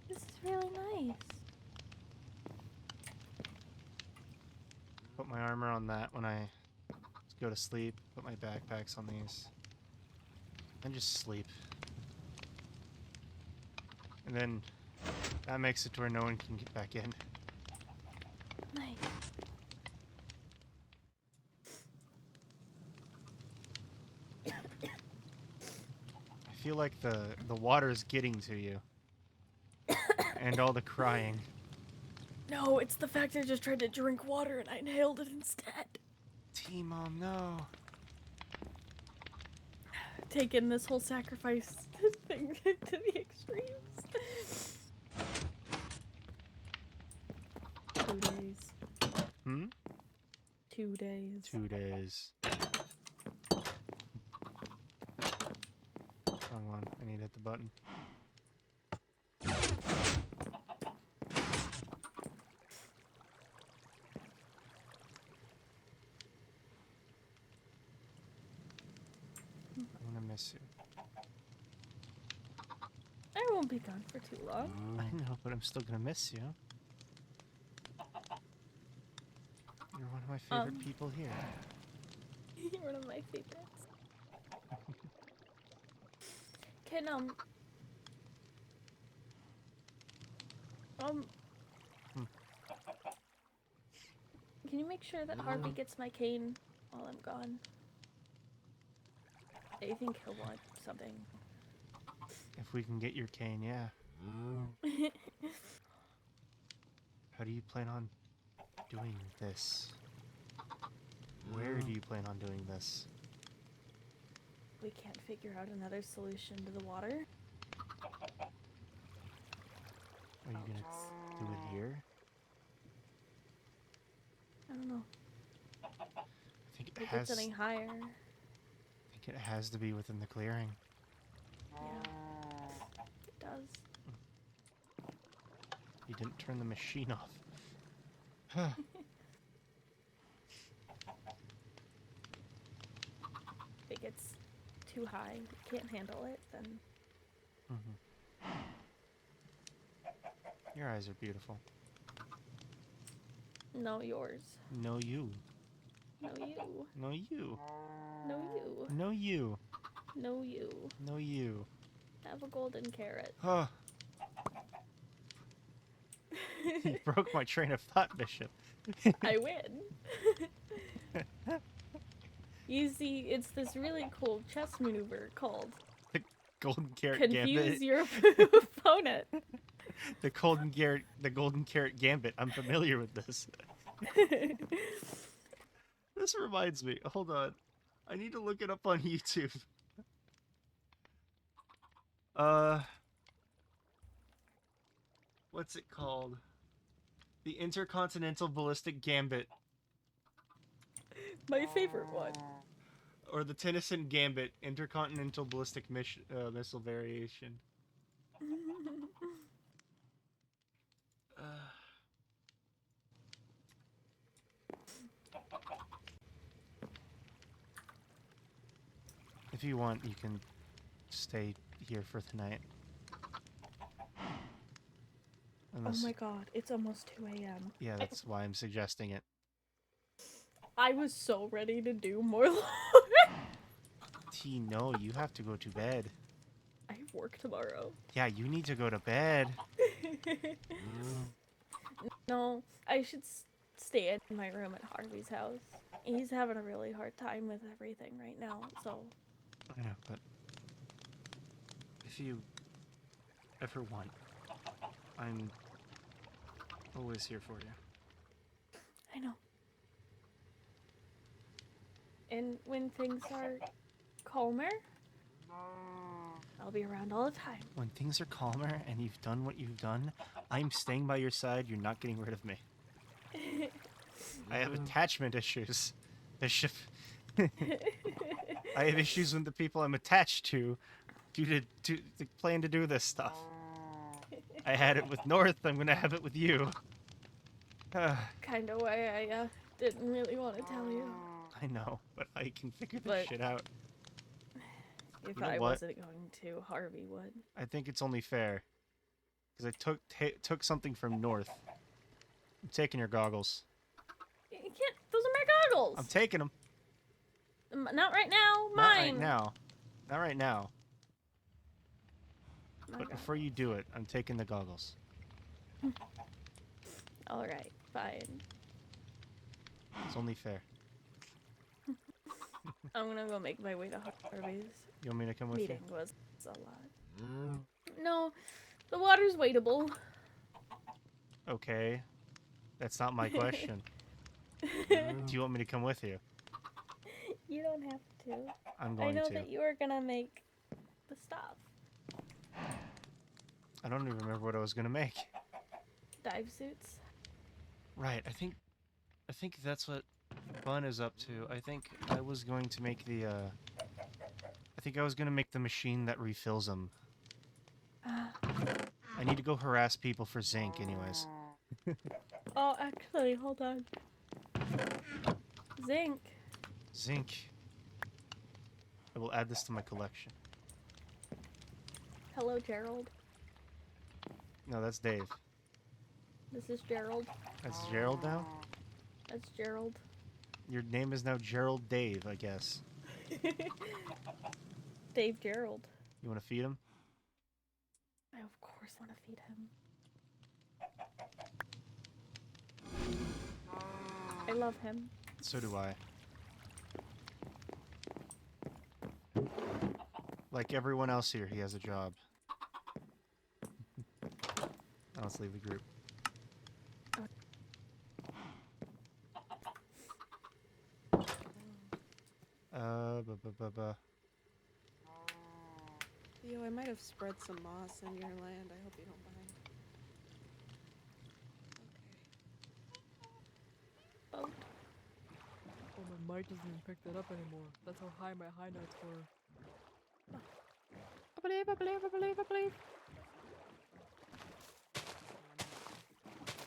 This is really nice. Put my armor on that when I go to sleep. Put my backpacks on these. And just sleep. And then that makes it to where no one can get back in. Nice. I feel like the water is getting to you. And all the crying. No, it's the fact I just tried to drink water and I inhaled it instead. T-Mom, no. Taking this whole sacrifice thing to the extremes. 2 days. Hmm? 2 days. 2 days. Wrong one. I need to hit the button. I'm gonna miss you. I won't be gone for too long. I know, but I'm still gonna miss you. You're one of my favorite people here. You're one of my favorites. Can Can you make sure that Harvey gets my cane while I'm gone? I think he'll want something. If we can get your cane, yeah. How do you plan on doing this? Where do you plan on doing this? We can't figure out another solution to the water. Are you gonna do it here? I don't know. I think it If has. it's any higher. I think it has to be within the clearing. Yeah. It does. You didn't turn the machine off. If it gets too high, can't handle it, then Your eyes are beautiful. no yours. No you. No you. No you. No you. No you. No you. No you. Have a golden carrot. Oh. You broke my train of thought, Bishop. I win. You see, it's this really cool chess maneuver called Golden carrot confuse gambit. your opponent. The golden carrot gambit. I'm familiar with this. This reminds me. Hold on. I need to look it up on YouTube. What's it called? The Intercontinental Ballistic Gambit. My favorite one. Or the Tennyson Gambit, Intercontinental Ballistic Missile Variation. If you want, you can stay here for the night. Unless, Oh my god, it's almost 2 a.m. yeah, that's why I'm suggesting it. I was so ready to do more lore. T, no, you have to go to bed. I have work tomorrow. Yeah, you need to go to bed. No, I should stay in my room at Harvey's house. He's having a really hard time with everything right now, so... I know, but if you ever want, I'm always here for you. I know. And when things are calmer, I'll be around all the time. When things are calmer and you've done what you've done, I'm staying by your side. You're not getting rid of me. I have attachment issues, Bishop. I have issues with the people I'm attached to due to the plan to do this stuff. I had it with North, I'm gonna have it with you. Kind of way I didn't really want to tell you. I know, but I can figure this But- shit out. If You know I what? wasn't going to, Harvey would. I think it's only fair. Because I took something from North. I'm taking your goggles. You can't. Those are my goggles. I'm taking them. Not right now. Not Mine. right now. Not right now. My But God. before you do it, I'm taking the goggles. All right. Fine. It's only fair. I'm gonna go make my way to Harvey's. You want me to come with Meeting you? was a lot. No, the water's waitable. Okay. That's not my question. Do you want me to come with you? You don't have to. I'm I going know to. that you were gonna make the stuff. I don't even remember what I was gonna make. Dive suits. Right, I think that's what Bun is up to. I think I was going to make the I think I was gonna make the machine that refills them. I need to go harass people for zinc anyways. Oh, actually, hold on. Zinc. Zinc. I will add this to my collection. Hello, Gerald. No, that's Dave. This is Gerald. That's Gerald now? That's Gerald. Your name is now Gerald Dave, I guess. Dave Gerald. You want to feed him? I of course want to feed him. I love him. So do I. Like everyone else here, he has a job. Now let's leave the group. Theo, I might have spread some moss in your land. I hope you don't mind. Oh. Oh, my mic doesn't even pick that up anymore. That's how high my high notes were. I believe.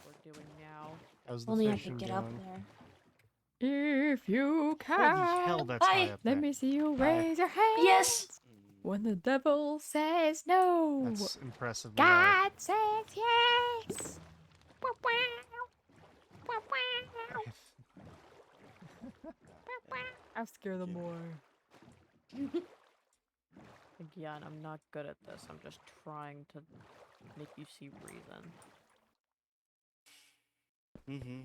What we're doing now. How's the Only I fishing could get up going? there. If you can, Holy hell, that's Hi. high up there. let me see you Hi. raise your hand. Yes. When the devil says no, That's impressively high. God says yes. Wow, wow. Wow, wow. I'll scare them more. Again, I'm not good at this. I'm just trying to make you see reason. Mm-hmm.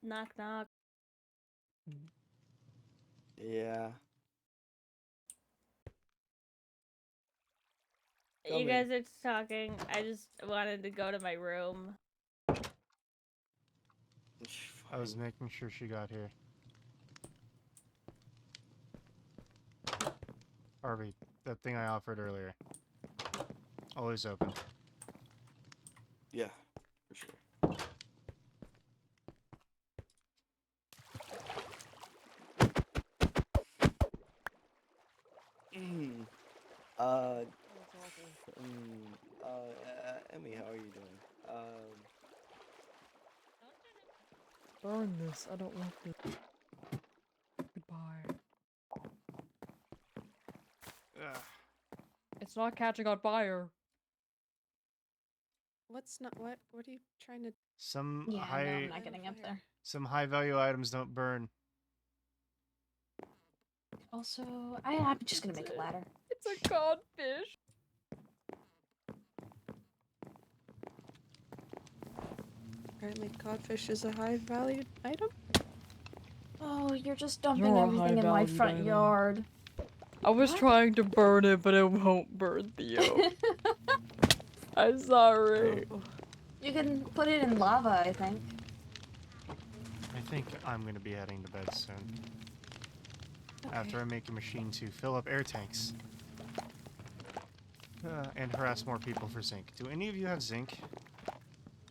Knock knock. Yeah. You Come in. guys are just talking. I just wanted to go to my room. I was making sure she got here. Harvey, that thing I offered earlier. Always open. Yeah, for sure. Emmy, how are you doing? Burn this. I don't want this. Goodbye. Ugh. It's not catching on fire. What's not what? What are you trying to? Some Yeah, no, high I'm not getting up there. some high value items don't burn. Also, I'm just gonna make a ladder. It's a codfish. Apparently, codfish is a high valued item. Oh, you're just dumping You're a everything in my high-valued front item. yard. I was What? trying to burn it, but it won't burn, Theo. I'm sorry. Oh, You can put it in lava, I think. I think I'm gonna be heading to bed soon. okay. After I make a machine to fill up air tanks. And harass more people for zinc. Do any of you have zinc?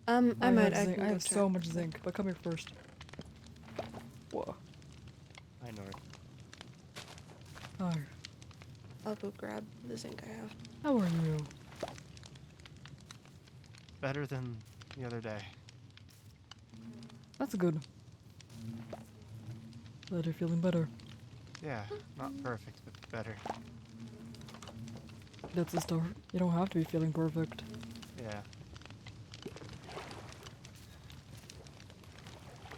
I might. have I zinc. can I go have so check. much zinc, but come here first. Whoa. I know it. Hi. I'll go grab the zinc I have. How are you? Better than the other day. That's good. Glad you're feeling better. Yeah, not perfect, but better. That's the start. You don't have to be feeling perfect. Yeah.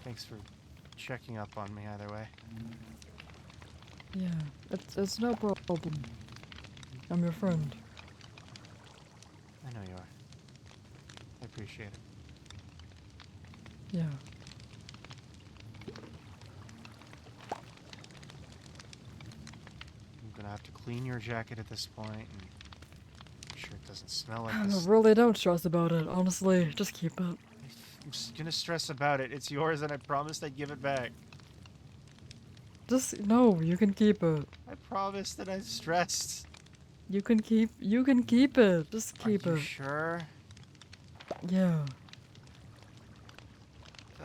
Thanks for checking up on me either way. Yeah, it's no problem. I'm your friend. I know you are. I appreciate it. Yeah. I'm gonna have to clean your jacket at this point and make sure it doesn't smell like No, this. really, don't stress about it. Honestly, just keep it. I'm just gonna stress about it. It's yours and I promised I'd give it back. Just no, you can keep it. I promised that I stressed. You can keep it. Just keep Are you it. sure? Yeah.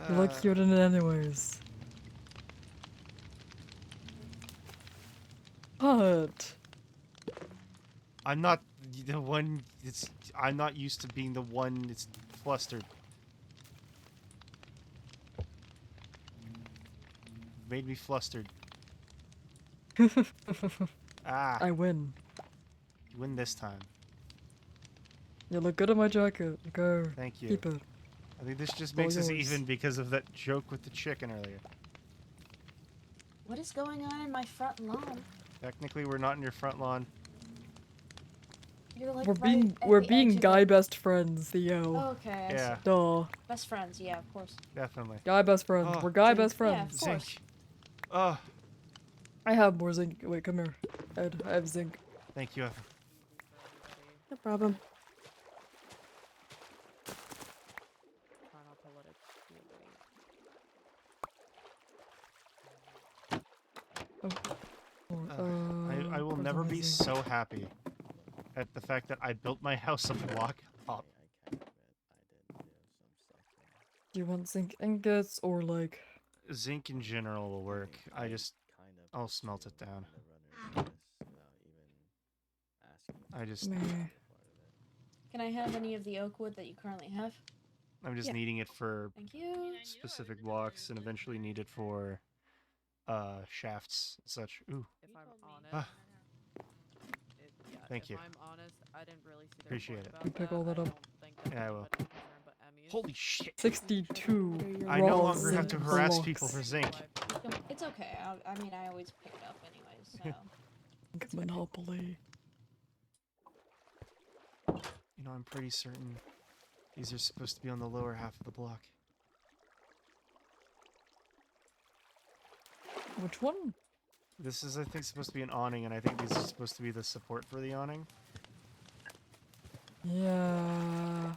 You look cute in it anyways. What? I'm not the one. I'm not used to being the one that's flustered. Made me flustered. Ah, I win. you win this time. You look good in my jacket. Okay. Thank you. Keep it. I think this just all makes us yours. even because of that joke with the chicken earlier. What is going on in my front lawn? Technically, we're not in your front lawn. You're like We're right being at we're the being edge of guy it. best friends, Theo. Okay, I Yeah, see. Duh. Best friends, yeah, of course. definitely. Guy best friends. Oh, We're guy zinc. best Yeah, of friends. course. Zinc. Oh, I have more zinc. Wait, come here. Ed, I have zinc. thank you, Evan. No problem. Try not to let it be late. Oh, I will where's never my be zinc? so happy at the fact that I built my house a block up. I can admit I did do some stuff there. Do you want zinc ingots or like? Zinc in general will work. I just, kind of I'll put smelt you it down. in the runner's list without even asking I for just, it to Meh. be part of it. Can I have any of the oak wood that you currently have? I'm just Yeah. needing it for Thank you. specific blocks and eventually need it for shafts and such. Ooh, If I'm honest, ah, yeah, thank if you. I'm honest, I didn't really see their Appreciate point it. about You pick that. all that I up. don't think that Yeah, I anybody will. was concerned but Emmy's. Holy shit! 62 I no raw longer have zinc to harass blocks. people for zinc. It's okay. I mean, I always pick it up anyways, so. Zinc monopoly. You know, I'm pretty certain these are supposed to be on the lower half of the block. Which one? This is, I think, supposed to be an awning, and I think these are supposed to be the support for the awning. Yeah,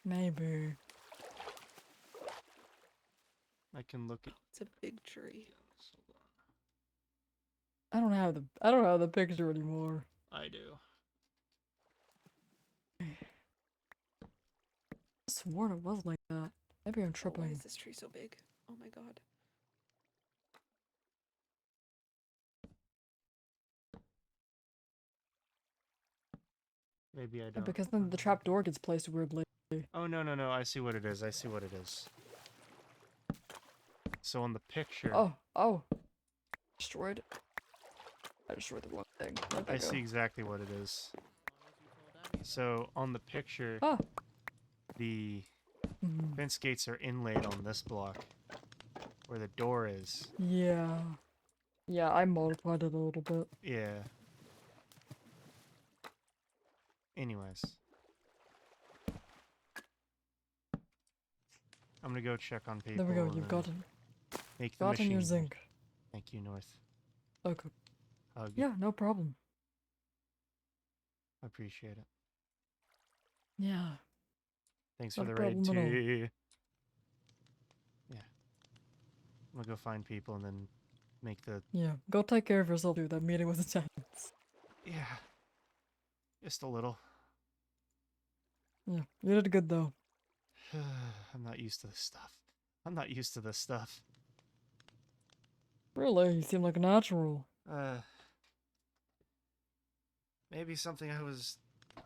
maybe. I can look at. It's a big tree. I don't have the picture anymore. I do. I swore it was like that. Maybe I'm Oh, why tripping. is this tree so big? Oh my god. Maybe I don't. Because then the trap door gets placed weirdly. Oh, no, no, no. I see what it is. I see what it is. So on the picture, Oh. Destroyed. I destroyed the wrong thing. Where'd that I go? see exactly what it is. So on the picture, Ah. the Mhm. fence gates are inlaid on this block, where the door is. Yeah. Yeah, I modified it a little bit. Yeah. Anyways. I'm gonna go check on people. There we go, and you've then gotten make the machine. your zinc. Thank you, North. Okay. Hug. Yeah, no problem. I appreciate it. Yeah. Thanks Not for a the raid, problem at all. too. Yeah. I'm gonna go find people and then make the. Yeah. Go take care of yourself, dude. That meeting was intense. Yeah. Just a little. Yeah. You did good though. I'm not used to this stuff. I'm not used to this stuff. Really? You seem like a natural. Maybe something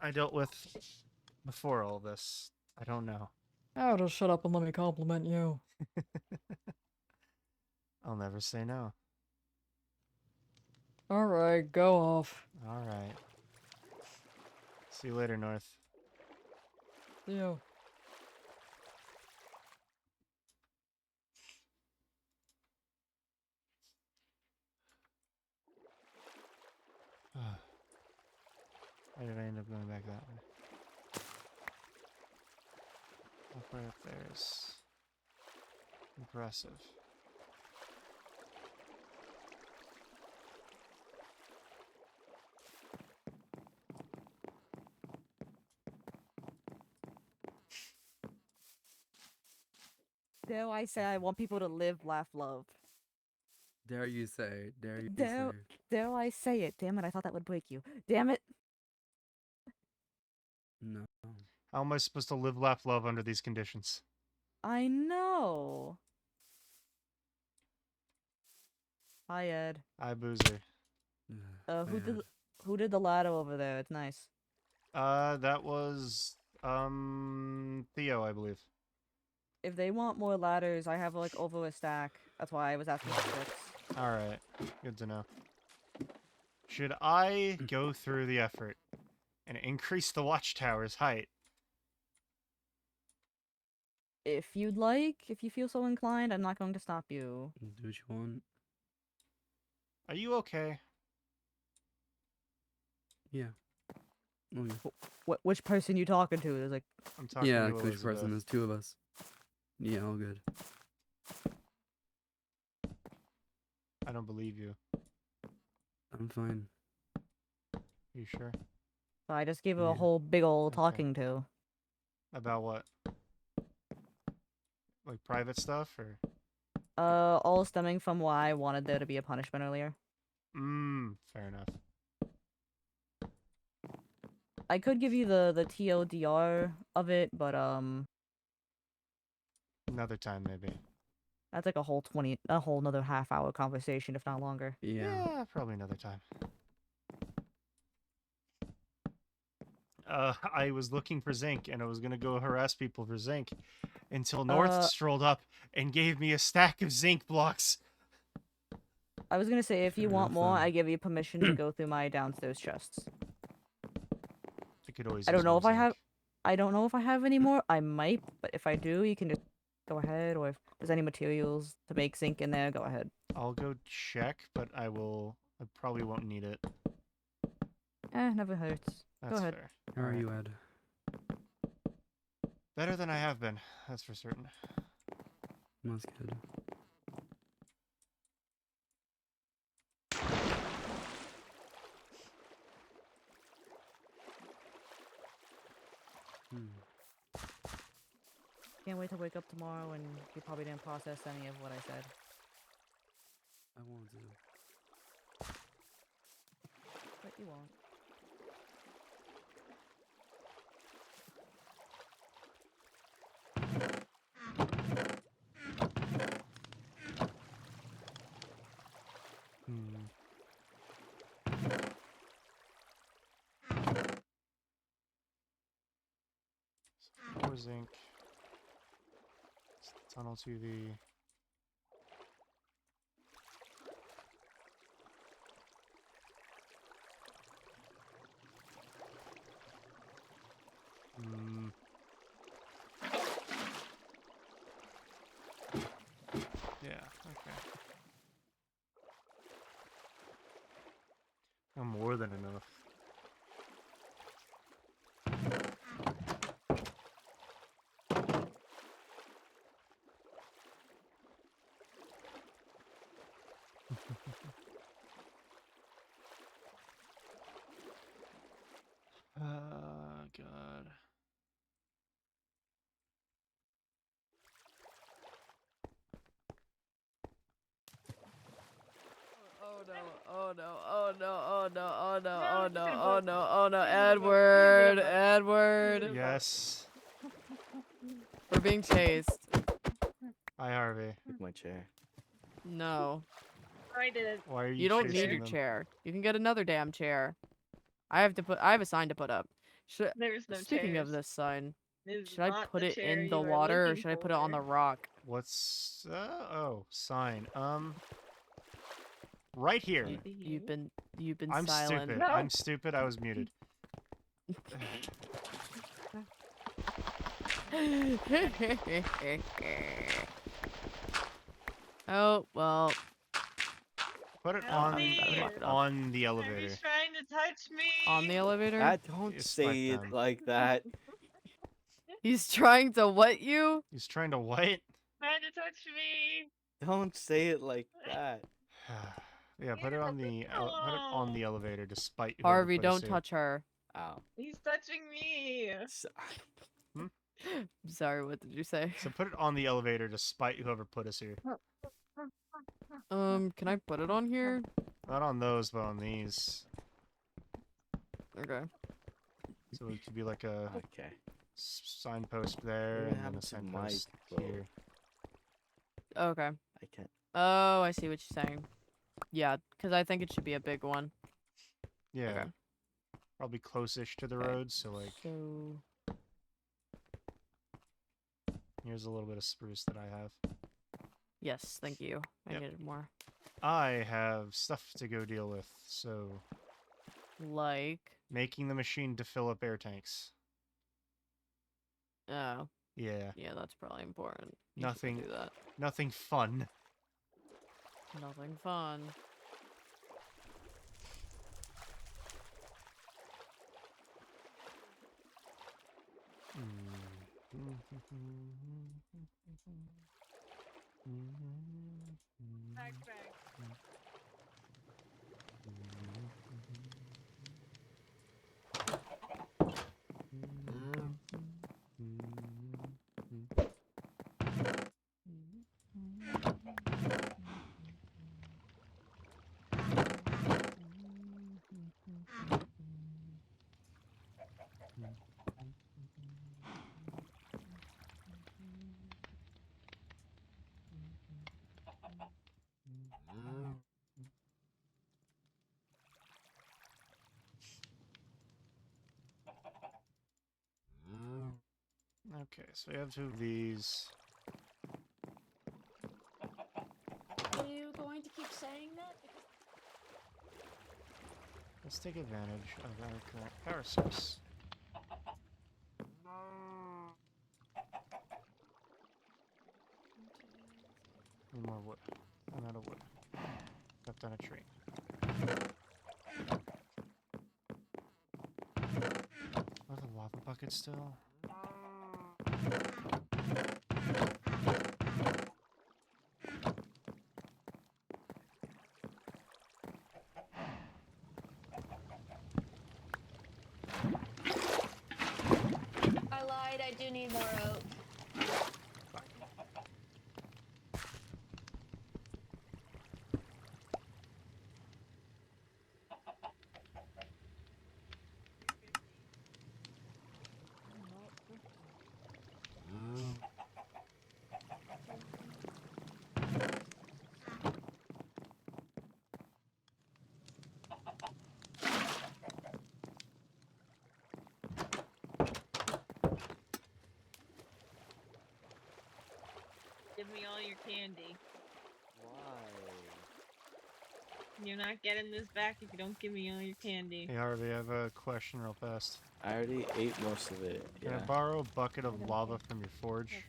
I dealt with before all this. I don't know. Oh, just shut up and let me compliment you. I'll never say no. Alright, go off. Alright. See you later, North. See you. Why did I end up going back that way? Halfway up there is impressive. Dare I say I want people to live, laugh, love. Dare you say? Dare you Dare, say? dare I say it? Damn it, I thought that would break you. Damn it. No. How am I supposed to live, laugh, love under these conditions? I know. Hi, Ed. Hi, Boozer. Who did the ladder over there? It's nice. That was, Theo, I believe. If they want more ladders, I have like over a stack. That's why I was asking for 6. Alright, good to know. Should I go through the effort and increase the watchtower's height? If you'd like, if you feel so inclined, I'm not going to stop you. Do what you want. Are you okay? Yeah. Oh, yeah. Which person you talking to? There's like, I'm talking Yeah, to which Elizabeth. person? There's 2 of us. Yeah, all good. I don't believe you. I'm fine. You sure? I just gave her a Yeah. whole big ol' Okay. talking to. About what? Like private stuff or? All stemming from why I wanted there to be a punishment earlier. Fair enough. I could give you the TLDR of it, but Another time maybe. that's like a whole another half-hour conversation, if not longer. Yeah. Probably another time. I was looking for zinc, and I was gonna go harass people for zinc, until North strolled up and gave me a stack of zinc blocks. I was gonna say, if you Fair want enough, more, then. I give you permission to go through my downstairs chests. I could always. I don't use know more if I zinc. have. I don't know if I have any more. I might, but if I do, you can just go ahead. Or if there's any materials to make zinc in there, go ahead. I'll go check, but I probably won't need it. Never hurts. That's Go ahead. fair. How are Alright. you, Ed? Better than I have been. That's for certain. That's good. Can't wait to wake up tomorrow and you probably didn't process any of what I said. I want to. But you won't. More zinc. Tunnel TV. Yeah, okay. More than enough. God. Oh no, oh no, oh no, oh no, oh no, oh no, oh no, oh no, Edward, Edward. Yes. We're being chased. Hi, Harvey. Take my chair. No. I did it. Why are you You don't chasing need your them? chair. You can get another damn chair. I have a sign to put up. There's no Speaking of chairs. this sign, This is should I not put the it chair in the you are water or looking should I put it on for. the rock? What's sign. Right here. You've been I'm silent. stupid. No. I'm stupid. I was muted. Oh well. Put it Help on me. on the elevator. Harry's trying to touch me. On the elevator? Don't It's say like it them. like that. He's trying to what you? He's trying to what? Trying to touch me. Don't say it like that. Yeah, put it on the elevator despite whoever Harvey, put us don't here. touch her. Ow. He's touching me. Sorry, what did you say? So put it on the elevator despite whoever put us here. Can I put it on here? Not on those, but on these. Okay. So it could be like a Okay. signpost there What and then a happened to my signpost bow? here. Okay. I can't. Oh, I see what you're saying. Yeah, because I think it should be a big one. Yeah. Okay. Probably close-ish to the Okay. road, so like So here's a little bit of spruce that I have. yes, thank you. I Yep. needed more. I have stuff to go deal with, so Like, making the machine to fill up air tanks. oh, Yeah. yeah, that's probably important. You should Nothing do that. Nothing fun. Nothing fun. Okay, so we have two of these. Are you going to keep saying that? Let's take advantage of our current power source. Need more wood. I'm out of wood. Left on a tree. Are the lava buckets still? I lied, I do need more oak. Give me all your candy. Why? You're not getting this back if you don't give me all your candy. Hey Harvey, I have a question real fast. I already ate most of it. Can I Yeah. borrow a bucket of lava from your forge?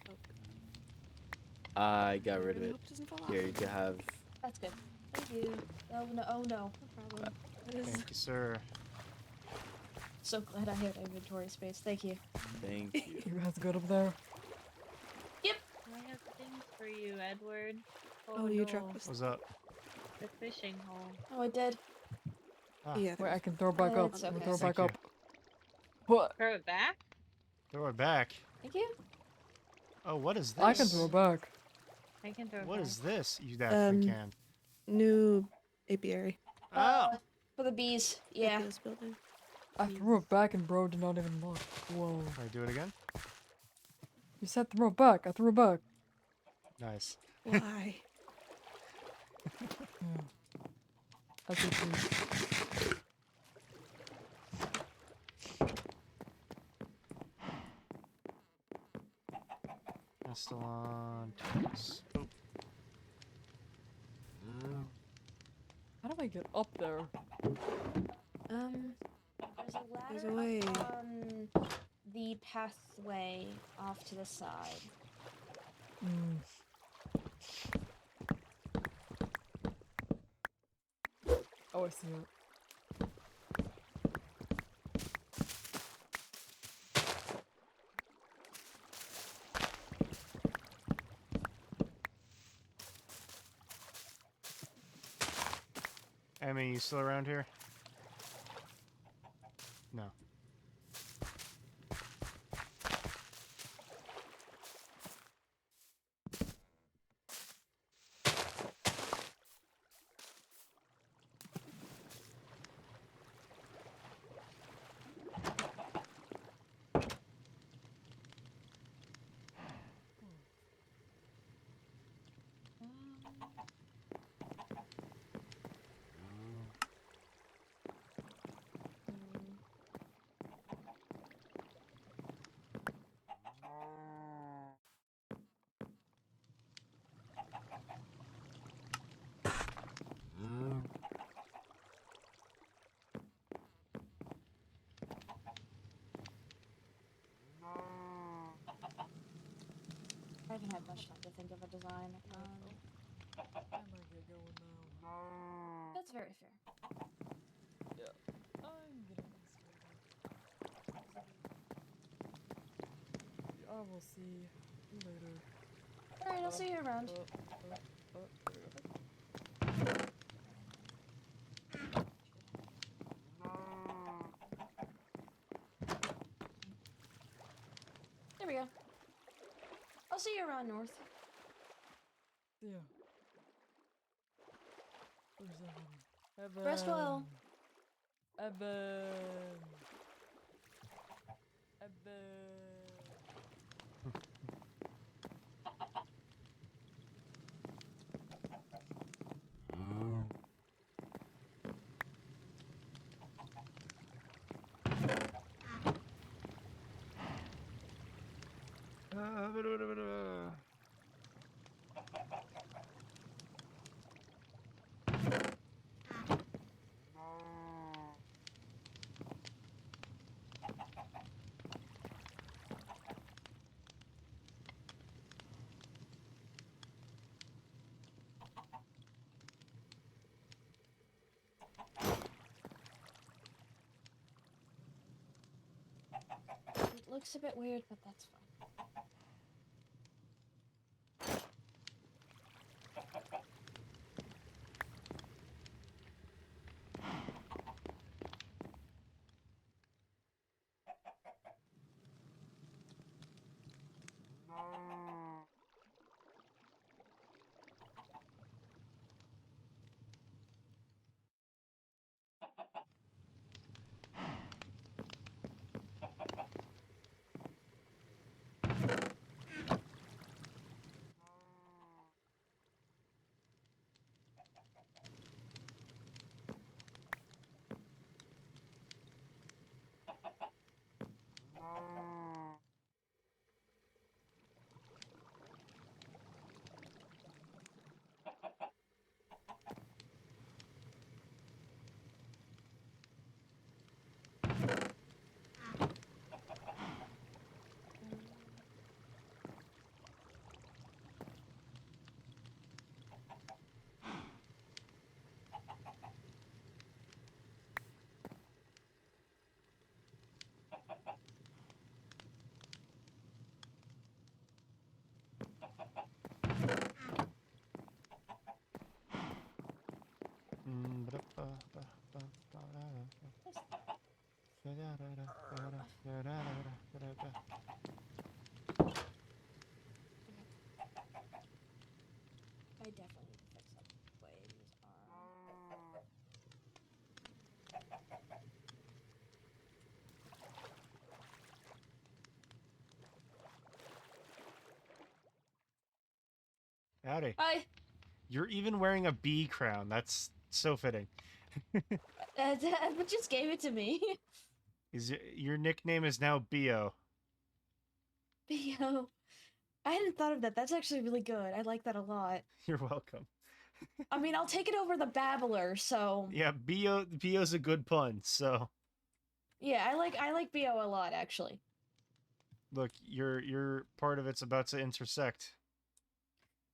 I got rid of Really it. hope it doesn't fall Here, off. you can have. That's good. Thank you. Oh no, oh no. No problem. Thank you, sir. So glad I had inventory space. Thank you. Thank you. You guys good up there? I have things for you, Edward. Oh, you no. dropped this. What's up? The fishing hole. Oh, I did. Ah, Yeah. Wait, I can throw it back up. It's I can okay. throw it Thank back you. up. What? Throw it back? Throw it back. Thank you. Oh, what is this? I can throw it back. I can throw it What back. is this? You definitely can. New apiary. Oh! For the bees. Yeah. This building. I threw it back and bro did not even look. Whoa. Can I do it again? You said throw it back. I threw it back. Nice. Why? Yeah. That's it. Too. That's still on tools. Oh. How do I get up there? There's a ladder There's a way. up on the pathway off to the side. Mm. Oh, I see it. Emmy, you still around here? No. I haven't had much time to think of a design. I might get going now. That's very fair. Yeah. I'm getting I will see you later. Alright, I'll see you around. There we go. There we go. I'll see you around north. Yeah. Where's Evan? Rest well. Evan. It looks a bit weird, but that's fine. I definitely need to fix up Blade's arm. Howdy. Hi. You're even wearing a bee crown. That's so fitting. But just gave it to me. Your nickname is now Bio. Yo, I hadn't thought of that. That's actually really good. I like that a lot. You're welcome. I mean, I'll take it over the babbler, so Yeah, Bio's a good pun. So yeah, I like BO a lot actually. look, your part of it's about to intersect.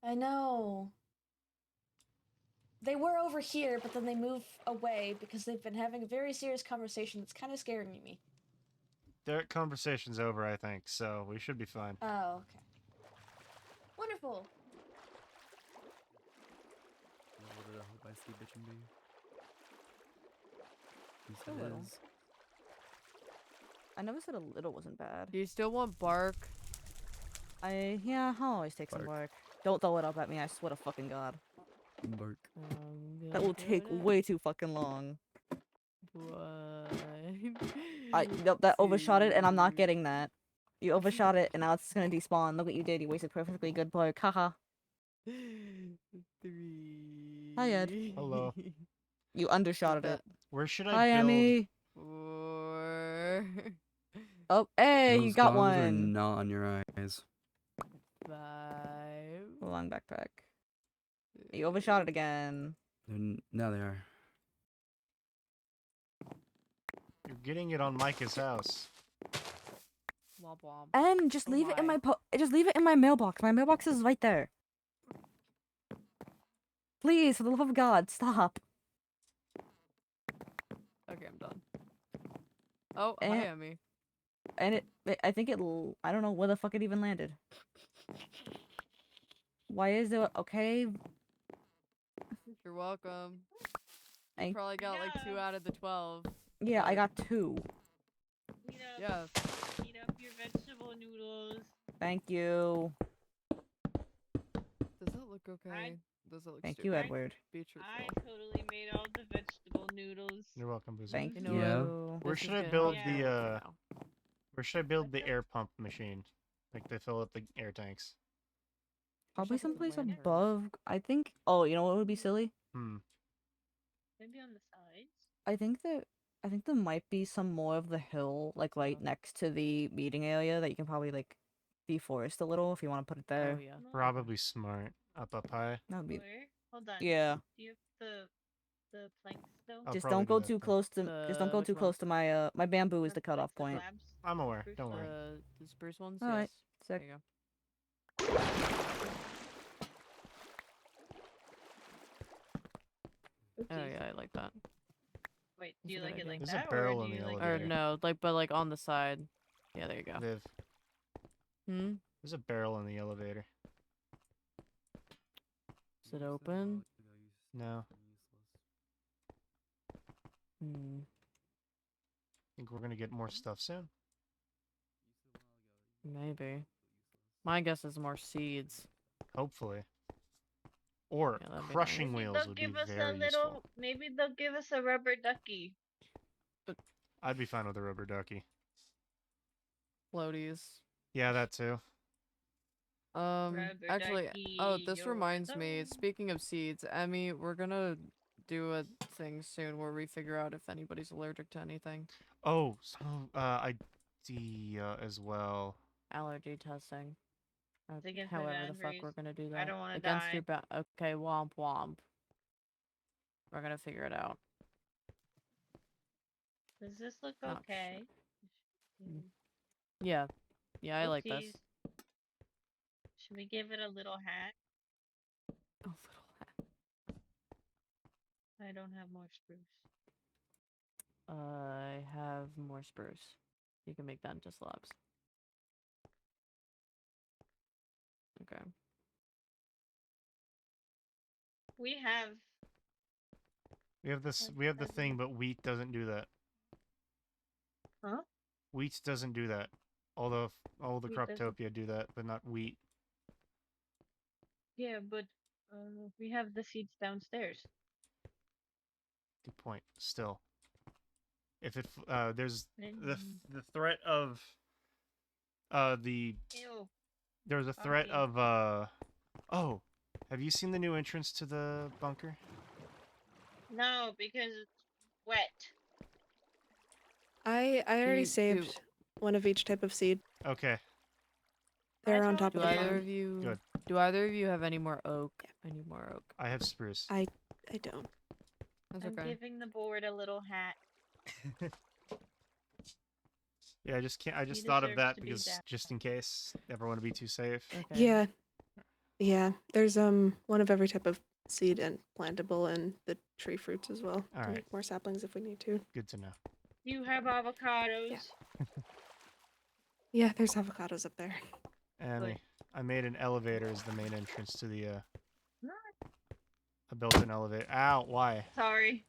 I know. They were over here, but then they moved away because they've been having a very serious conversation that's kind of scaring me. Their conversation's over, I think, so we should be fine. Oh, okay. Wonderful. What did I hope I see bitchin' be? He A said little. is. I never said a little wasn't bad. Do you still want bark? Yeah, I'll always take some bark. Don't throw it up at me, I swear to fucking god. Bark. That will take way too fucking long. That overshot it, and I'm not getting that. You overshot it, and now it's gonna despawn. Look what you did. You wasted perfectly good bark. Haha. 3. Hi, Ed. Hello. You undershotted it. Where should Hi, I build? Emmy. 4. Oh, hey, you Those got goggles are one. not on your eyes. 5. Long backpack. You overshot it again. Now they are. You're getting it on Micah's house. Womp womp. And just leave it in my just leave it in my mailbox. My mailbox is right there. Please, for the love of God, stop. Okay, I'm done. Oh, hi, Emmy. and I think I don't know where the fuck it even landed. Why is it okay? You're welcome. You I probably got like 2 out of the 12. yeah, I got 2. Heat up, Yeah. heat up your vegetable noodles. Thank you. Does that look okay? Does it look Thank stupid? you, Edward. Be truthful. I totally made all the vegetable noodles. You're welcome, Boozy. Thank You know Yeah. what? Where This is should I gonna build help the you for now. where should I build the air pump machine? Like they fill up the air tanks. Probably Should I put the someplace lanterns? above. I think. Oh, you know what would be silly? Hmm. Maybe on the sides. I think there might be some more of the hill, like right next to the meeting area, that you can probably like deforest a little if you want to put it there. Oh yeah. Probably smart. Up high. That would be. Where? Hold on. Yeah. Do you have the planks still? I'll Just probably don't do go that too then. close to. Just don't go Which too one? close to my my bamboo is the cutoff The point. slabs? I'm aware. Spruce Don't worry. The spruce ones. All right. Yes. There Sick. you go. Oh Oopsies. yeah, I like that. Wait, That's do a you good like it idea. like There's a that, barrel or in do the you like Or it? elevator. no, like on the side. Yeah, there you go. Viv, Hmm. there's a barrel in the elevator. Is it open? No. Hmm. Think we're gonna get more stuff soon. Maybe. My guess is more seeds. Hopefully. Or Yeah, that'd be crushing nice. Maybe wheels they'll would be give us a very little. useful. Maybe they'll give us a rubber ducky. I'd be fine with a rubber ducky. Floaties. Yeah, that too. Rubber Actually, ducky, oh, this you're reminds me. the- Speaking of seeds, Emmy, we're gonna do a thing soon where we figure out if anybody's allergic to anything. Oh, some idea as well. Allergy testing. It's against my However the fuck boundaries. we're gonna do that. I don't want to Against die. your okay, womp womp. We're gonna figure it out. Does this look Not okay? Yeah. Yeah, I like this. Oopsies. Should we give it a little hat? A little hat. I don't have more spruce. I have more spruce. You can make that into slabs. Okay. We have. We have this. Like We have the 7. thing, but wheat doesn't do that. Huh? Wheat doesn't do that. Although all the Wheat doesn't- Croptopia do that, but not wheat. Yeah, but we have the seeds downstairs. Good point. Still, if it there's Mm. the threat of the Ew. there's a threat Okay. of oh, have you seen the new entrance to the bunker? No, because it's wet. I already Do- saved one of each type of seed. Okay. They're on top Do of the either farm. of you Good. do either of you have any more oak? Any more oak? I have spruce. I don't. That's I'm okay. giving the board a little hat. Yeah, I just can't. I just He thought of deserves that to be because that. just in case, never want to be too safe. Okay. Yeah. Yeah. There's one of every type of seed and plantable and the tree fruits as well. All to right. make more saplings if we need to. Good to know. You have avocados. Yeah. Yeah, there's avocados up there. Annie, I made an elevator as the main entrance to the. I built an elevator. Ow! Why? Sorry.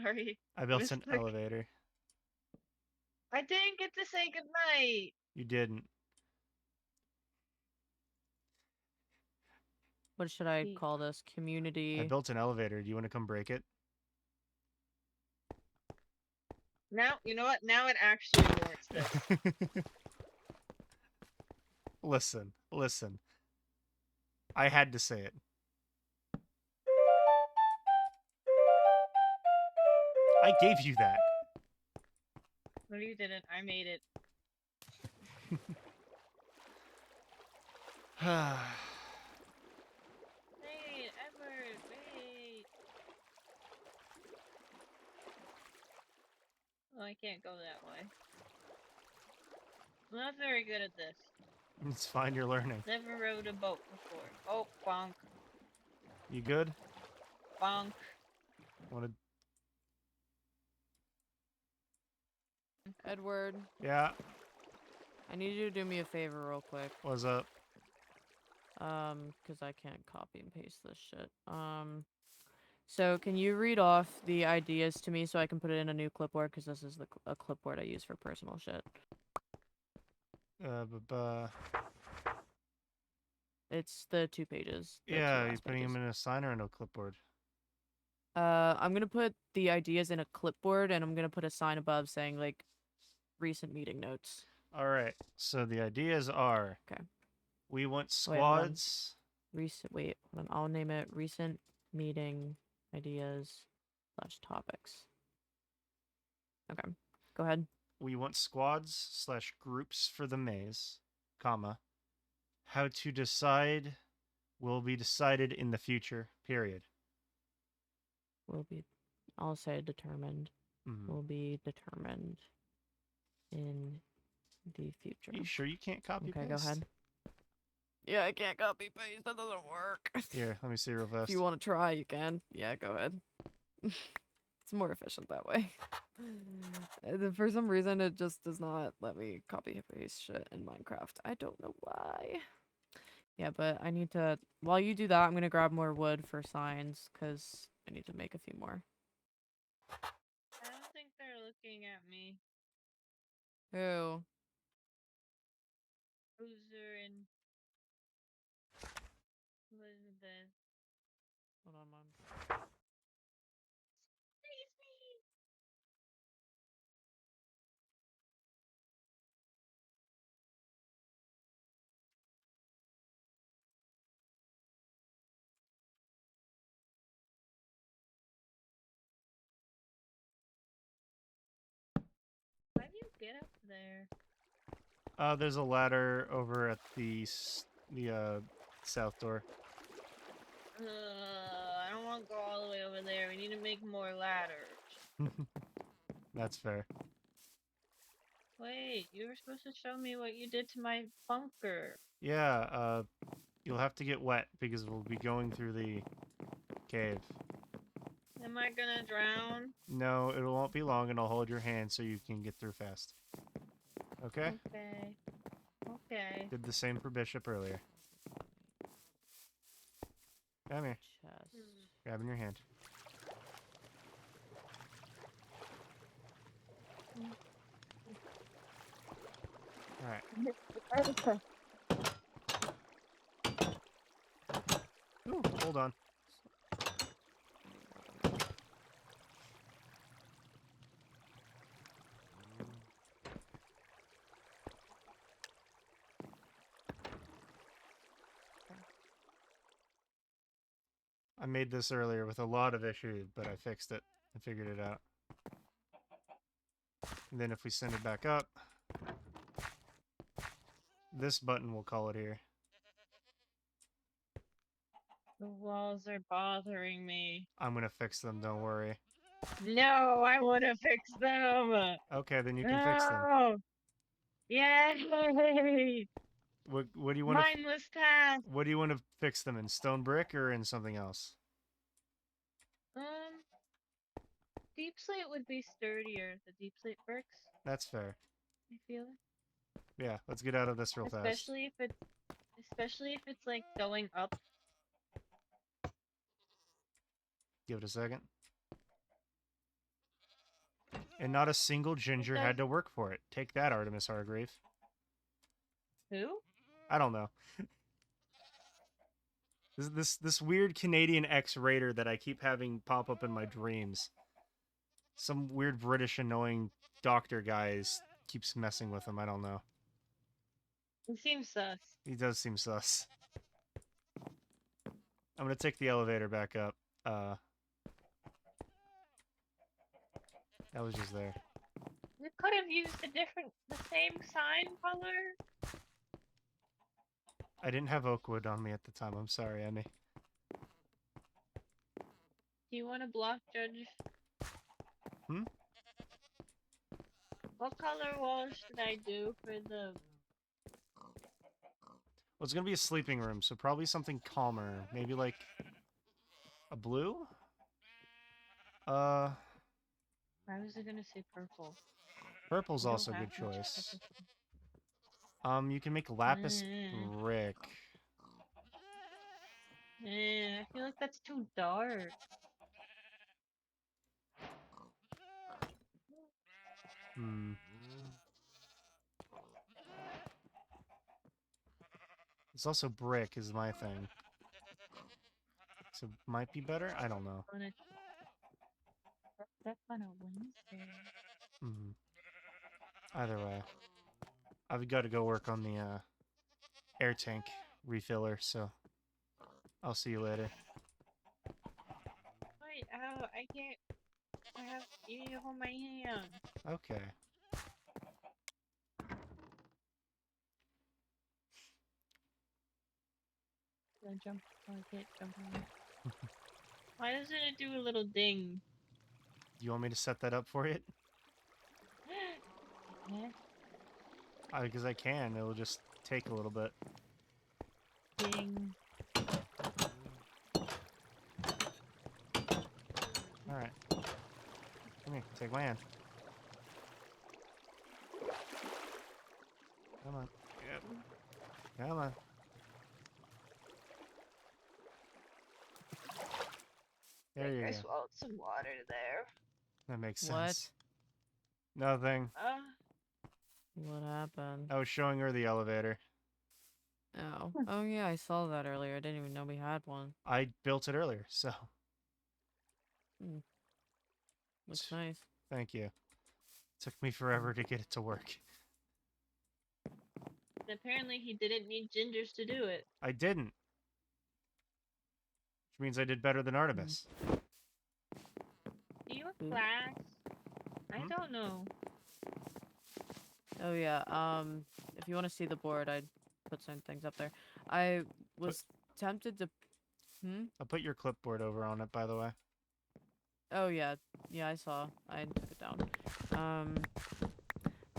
Sorry. I built an Mistake. elevator. I didn't get to say goodnight. You didn't. What should I Ye- call this? Community. I built an elevator. Do you want to come break it? Now, you know what? Now it actually warrants this. Listen, listen. I had to say it. I gave you that. No, you didn't. I made it. Wait, Edward, wait. Oh, I can't go that way. I'm not very good at this. It's fine, you're learning. Never rode a boat before. Oh, bonk, You good? bonk. Wanna... Edward. Yeah. I need you to do me a favor real quick. What's up? Because I can't copy and paste this shit. So can you read off the ideas to me so I can put it in a new clipboard? Because this is a clipboard I use for personal shit. It's the 2 pages. The 2 Yeah, you're last putting pages. them in a sign or in a clipboard? I'm gonna put the ideas in a clipboard, and I'm gonna put a sign above saying, like, recent meeting notes. Alright, so the ideas are... Okay. We want Wait, hold on. squads... Wait, hold on. I'll name it recent meeting ideas / topics. Okay, go ahead. We want squads / groups for the maze, comma. How to decide will be decided in the future, period. I'll say determined. Mhm. Will be determined in the future. You sure you can't copy Okay, paste? go ahead. Yeah, I can't copy paste. That doesn't work. Here, let me see real If fast. you want to try, you can. Yeah, go ahead. It's more efficient that way. For some reason, it just does not let me copy and paste shit in Minecraft. I don't know why. Yeah, but I need to... While you do that, I'm going to grab more wood for signs, because I need to make a few more. I don't think they're looking at me. Who? Boozer and Elizabeth. Hold on, Mom. Please me. How do you get up there? There's a ladder over at the south door. I don't want to go all the way over there. We need to make more ladders. That's fair. Wait, you were supposed to show me what you did to my bunker. Yeah, you'll have to get wet because we'll be going through the cave. Am I gonna drown? No, it won't be long, and I'll hold your hand so you can get through fast. Okay? Okay. Okay. Did the same for Bishop earlier. Come here. Chest. Grab in your hand. Alright. Ooh, hold on. I made this earlier with a lot of issues, but I fixed it and figured it out. And then if we send it back up, this button will call it here. The walls are bothering me. I'm gonna fix them, don't worry. No, I want to fix them. Okay, then you can fix them. No. Yay! What do you want to... Mindless task. What do you want to fix them in? Stone brick or in something else? Deep slate would be sturdier. The deep slate bricks. That's fair. I feel it. Yeah, let's get out of this real fast. Especially if it's like going up. Give it a second. And not a single ginger had to work for it. Take that, Artemis Hargrave. Who? I don't know. This weird Canadian ex-raider that I keep having pop up in my dreams. Some weird British annoying doctor guy keeps messing with him. I don't know. He seems sus. He does seem sus. I'm gonna take the elevator back up. That was just there. We could have used the same sign color. I didn't have oak wood on me at the time. I'm sorry, Emmy. Do you want to block judge? Hmm? What color walls should I do for the... Well, it's gonna be a sleeping room, so probably something calmer. Maybe like a blue? I was gonna say purple. Purple's We don't also a have good much choice. You can make lapis Mm. brick. I feel like that's too dark. Hmm. It's also brick is my thing. So might be better? I don't know. That's on a Wednesday. Hmm. Either way. I've got to go work on the air tank refiller, so I'll see you later. Wait, ow, I can't. I have you need to hold my hand. Okay. Can I jump? Oh, I can't jump on it. Why doesn't it do a little ding? Do you want me to set that up for you? Yeah. Because I can. It'll just take a little bit. Ding. Alright. Come here. Take my hand. Come on. Yep. Come on. There you I go. swallowed some water there. That makes What? sense. Nothing. What happened? I was showing her the elevator. Oh. Oh yeah, I saw that earlier. I didn't even know we had one. I built it earlier, so Looks nice. thank you. Took me forever to get it to work. Apparently he didn't need gingers to do it. I didn't. Which means I did better than Artemis. Do you have class? I don't know. Oh yeah, if you want to see the board, I'd put some things up there. I was tempted to I'll put your clipboard over on it, by the way. Oh yeah. Yeah, I saw. I took it down.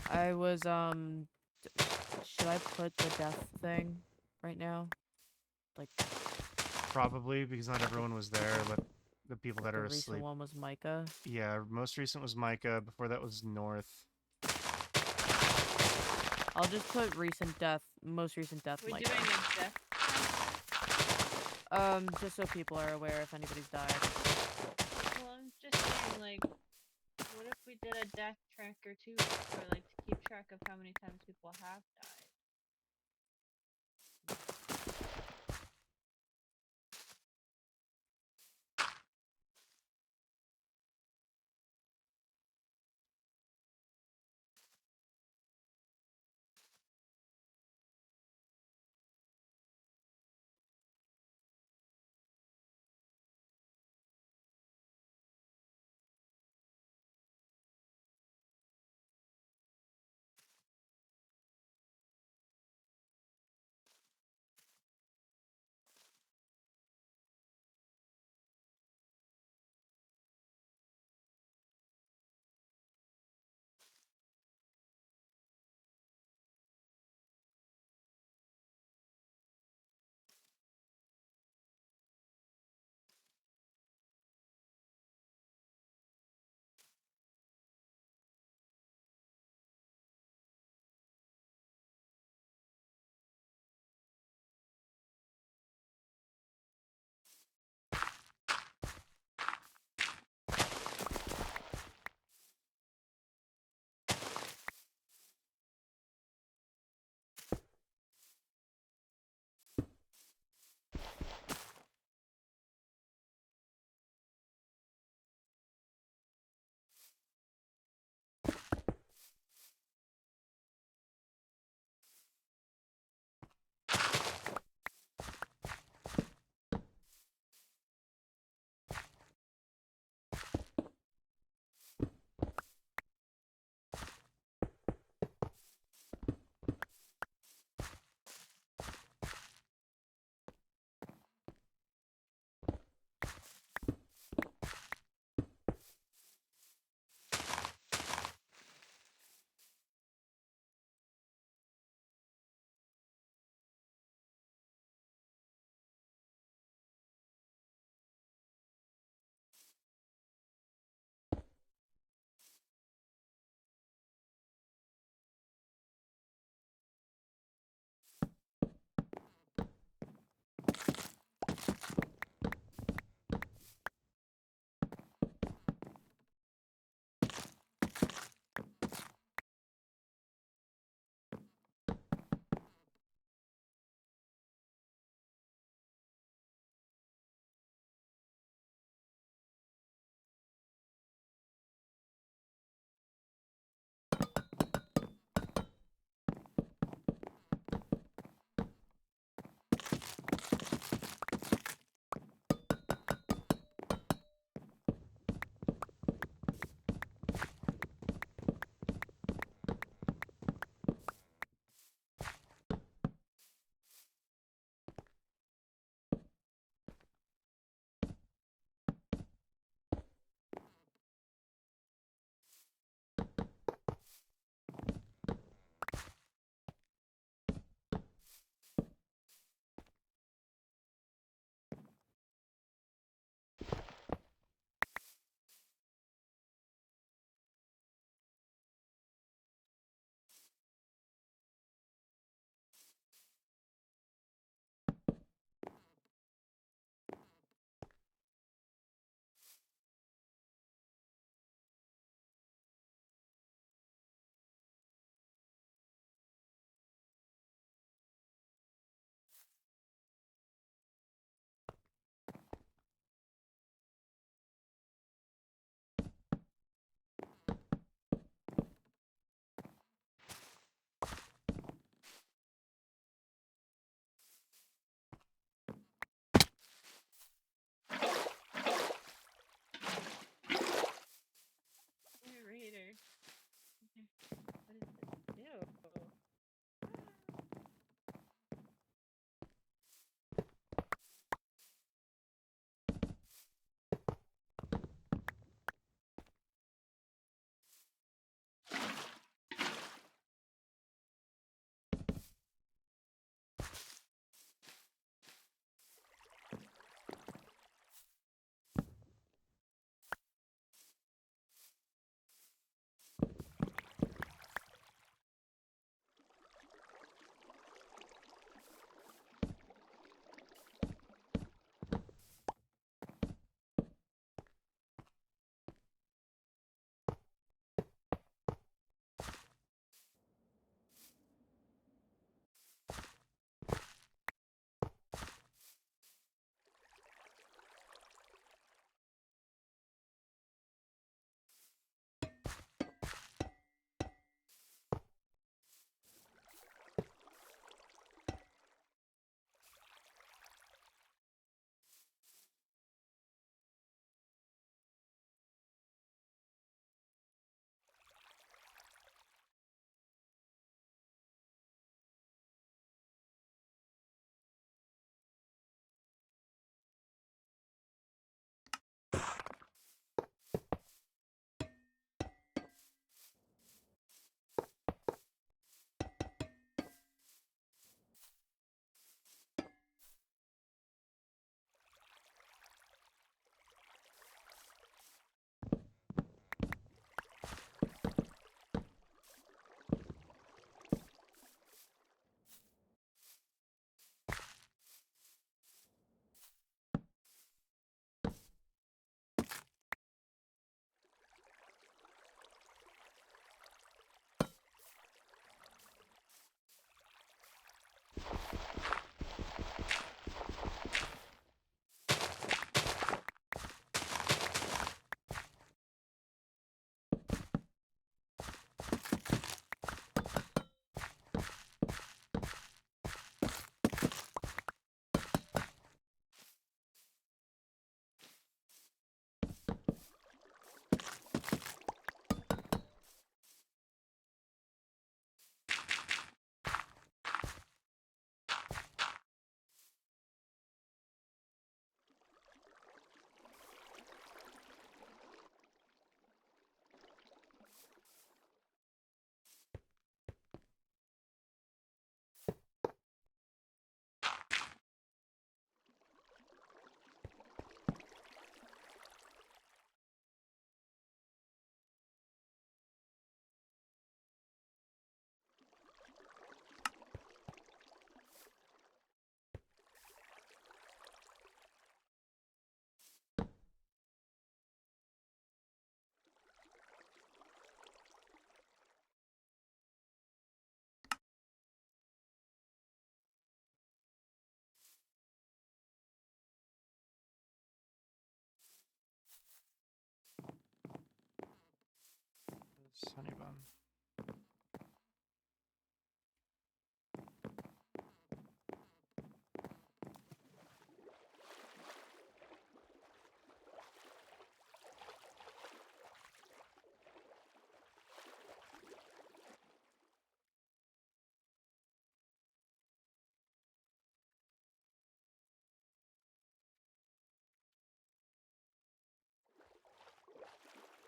I was should I put the death thing right now? Like Probably, because not everyone was there, but the people that the are recent asleep. one was Micah. Yeah, most recent was Micah. Before that was North. I'll just put recent death, most recent death We're Micah. doing a death. Just so people are aware if anybody's died. Well, I'm just saying, like, what if we did a death tracker too, or like to keep track of how many times people have died?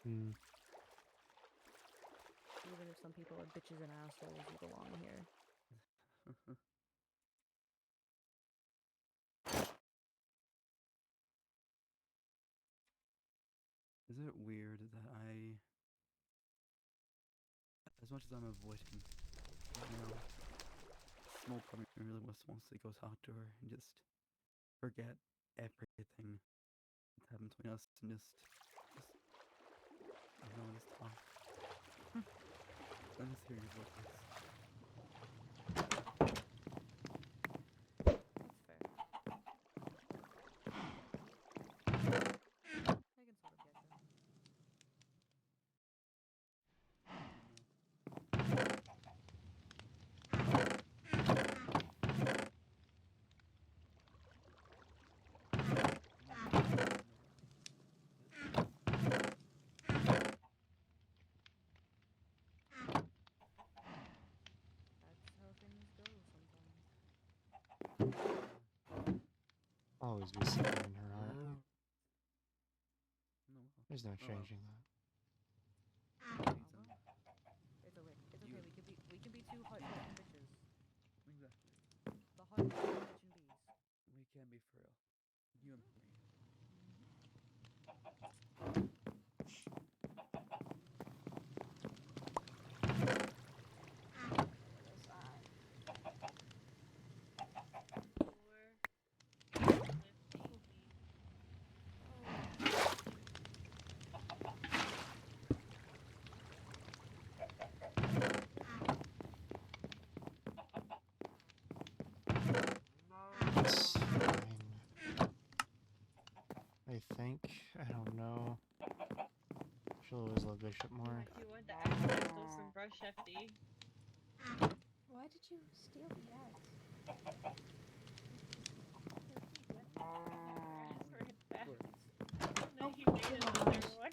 Hmm. Even if some people are bitches and assholes, you belong here. Is it weird that as much as I'm avoiding now, small part of me really wants to go talk to her and just forget everything that's happened between us and just I don't know, just talk. I'm just hearing your voice. That's fair. I can sort of get you. That's how things go sometimes. Always be something in her heart. No, There's no well. changing that. Anytime. It's okay. It's You- okay. We can be two hot fucking bitches. Exactly. The hot fucking bitch and bees. We can be for real. You and me. It's fine. I think. I don't know. She'll always love Bishop more. You want the axe pistol from Brush FD? Why did you steal the axe? No, he made another one.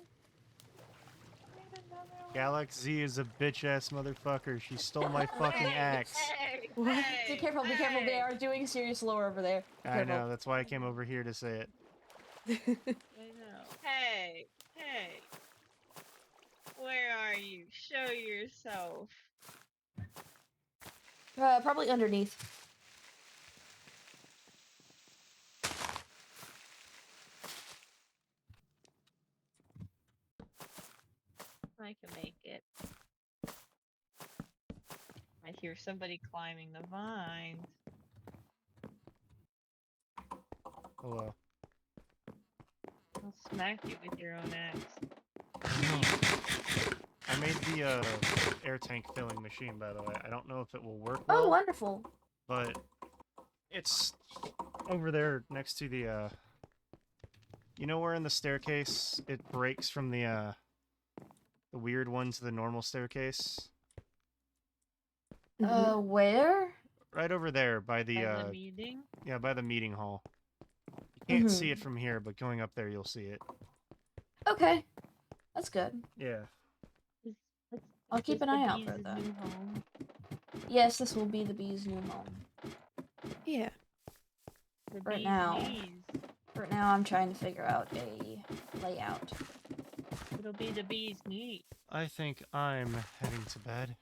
Galax Z is a bitch ass motherfucker. She stole my fucking axe. Hey, What? hey, Be careful, be careful. They are doing serious lore over there. Be I careful. know, that's why I came over here to say it. I know. Hey, hey. Where are you? Show yourself. Probably underneath. I can make it. I hear somebody climbing the vines. Hello. I'll smack you with your own axe. I made the air tank filling machine, by the way. I don't know if it will work well. Oh, wonderful. But it's over there next to the you know where in the staircase it breaks from the weird one to the normal staircase? Where? Right over there by the By the meeting? yeah, by the meeting hall. You can't see it from here, but going up there you'll see it. Okay. That's good. Yeah. I'll keep an eye out for that. New home? Yes, this will be the bee's new home. Yeah. The Right bee's now. knees. Right now, I'm trying to figure out a layout. It'll be the bee's knees. I think I'm heading to bed.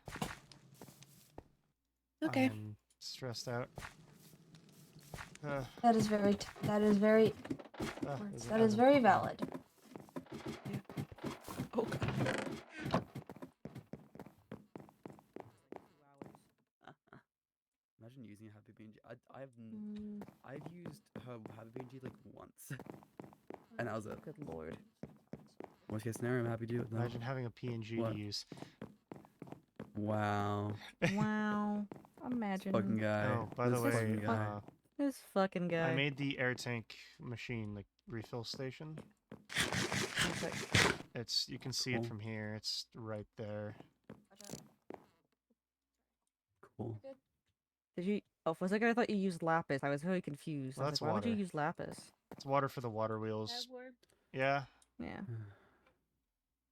Okay. I'm stressed out. That is very. That is very. There's an That is oven. very valid. Oh god. Imagine using a Happy BNG. I've used her Happy BNG like once, and I was a Good lord. worst case scenario. I'm happy to do it though. Imagine having a PNG What? to use. Wow. Wow. Imagine. Fucking guy. Oh, by the This way, fucking guy. This fucking guy. I made the air tank machine, like refill station. It's you can see it Cool. from here. It's right there. Cool. Did you? Oh, for a second I thought you used lapis. I was very confused. Well, I was that's like, why would you water. use lapis? It's water for the water wheels. Edward, Yeah. Yeah.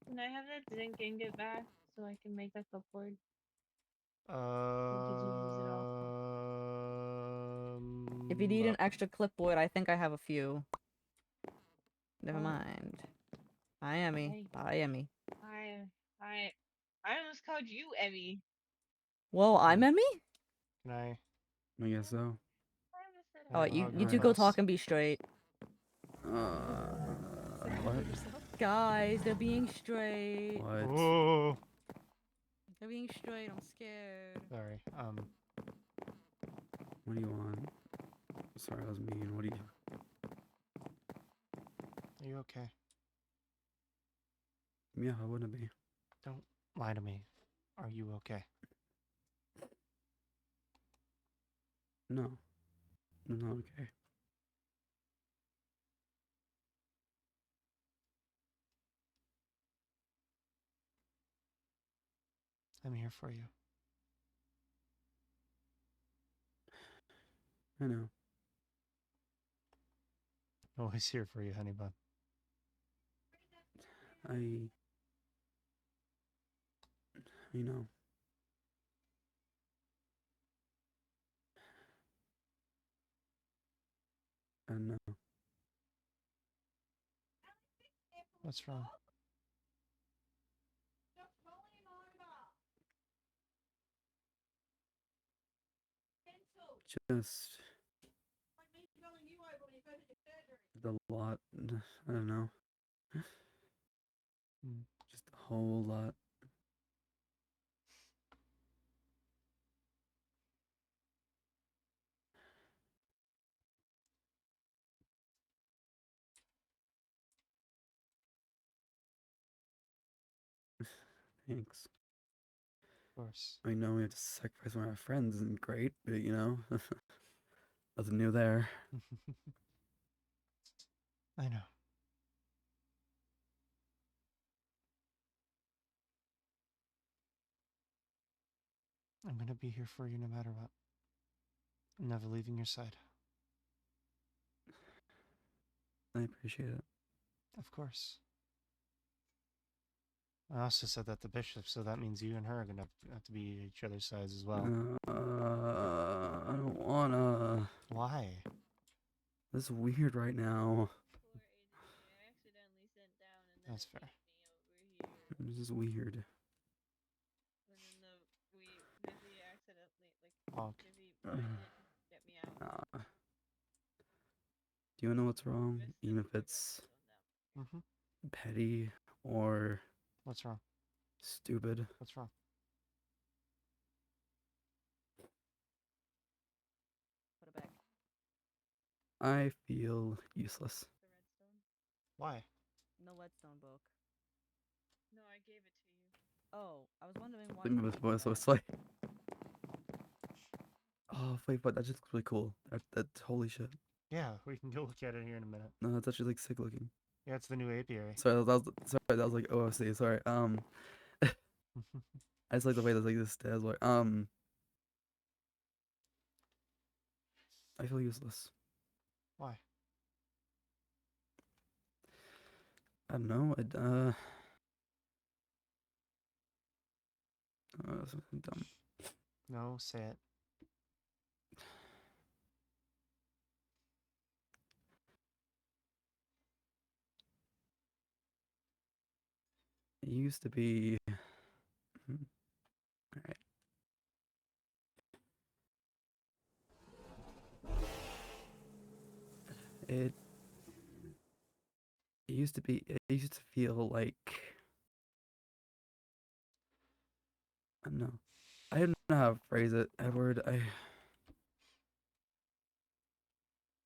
can I have that zinc ingot back so I can make that clipboard? If you need But an extra clipboard, I think I have a few. Never mind. Hi, Emmy. Bye, Emmy. I almost called you Emmy. Whoa, I'm Emmy? Can I? I guess so. Oh, you two go talk and be straight. What? Guys, they're being straight. What? Oh. They're being straight. I'm scared. Sorry. What do you want? Sorry, that was mean. What do you? Are you okay? Yeah, I wouldn't be. Don't lie to me. Are you okay? No. I'm not okay. I'm here for you. I know. Always here for you, honey bun. You know. I know. What's wrong? Just the lot. I don't know. Just a whole lot. Thanks. Of course. I know we have to sacrifice one of our friends isn't great, but you know, nothing new there. I know. I'm gonna be here for you no matter what. I'm never leaving your side. I appreciate it. Of course. I also said that to Bishop, so that means you and her are gonna have to be each other's sides as well. I don't wanna. Why? This is weird right now. That's fair. This is weird. Busy accidentally Honk. Busy wanted to get me out. Do you know what's wrong? Even if it's petty or What's wrong? stupid. What's wrong? Put it back. I feel useless. Why? No Whetstone book. No, I gave it to you. Oh, I was wondering why. Think of this voice, so it's like, oh wait, but that just looks really cool. That's holy shit. Yeah, we can go look at it here in a minute. No, that's actually like sick looking. Yeah, it's the new apiary. Sorry, that was like OFC. Sorry. I just like the way that's like this stairs. Like I feel useless. Why? I don't know. Something dumb. No, say it. It used to be. All right. It used to be. It used to feel like. I don't know. I don't know how to phrase it, Edward. I'm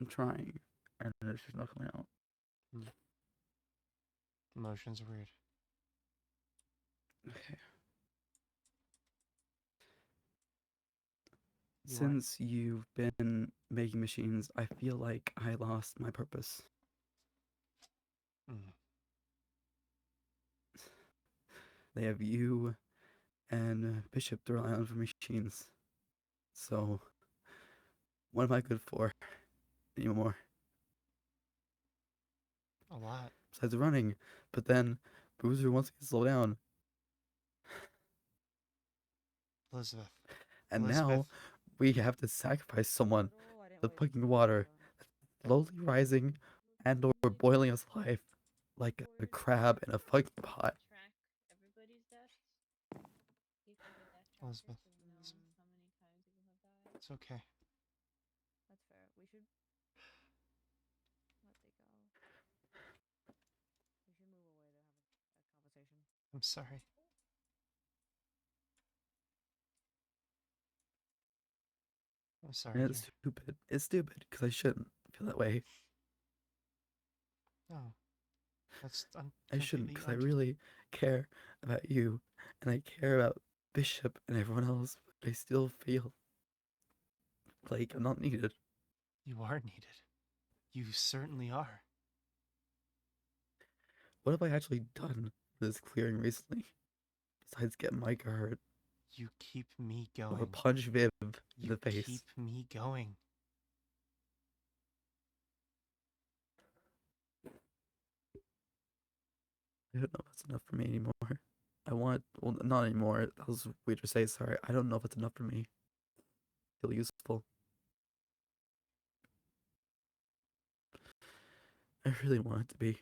trying, and it's just not coming out. Emotions are weird. Okay. You Since you've been making machines, I feel like I lost my purpose. They have you and Bishop to rely on for machines. So, what am I good for anymore? A lot. Besides running, but then Boozer wants me to slow down. Elizabeth. And Elizabeth. now we have to sacrifice someone. The fucking water slowly rising and or boiling us alive. like a crab in a fucking pot. Track everybody's deaths. Keep like a death tracker Elizabeth, so we know how many times people have died. it's okay. That's fair. We should let they go. We should move away. They're having a conversation. I'm sorry. I'm sorry. And it's stupid. It's stupid because I shouldn't feel that way. No, that's I shouldn't because I completely really care about you and I care about Bishop and everyone else. But I still feel like I'm not needed. You are needed. You certainly are. What have I actually done for this clearing recently? Besides get Micah hurt You keep me or going. punch Viv in You the face. keep me going. I don't know if that's enough for me anymore. I want, well, not anymore. That was weird to say. Sorry. I don't know if it's enough for me. Feel useful. I really want it to be.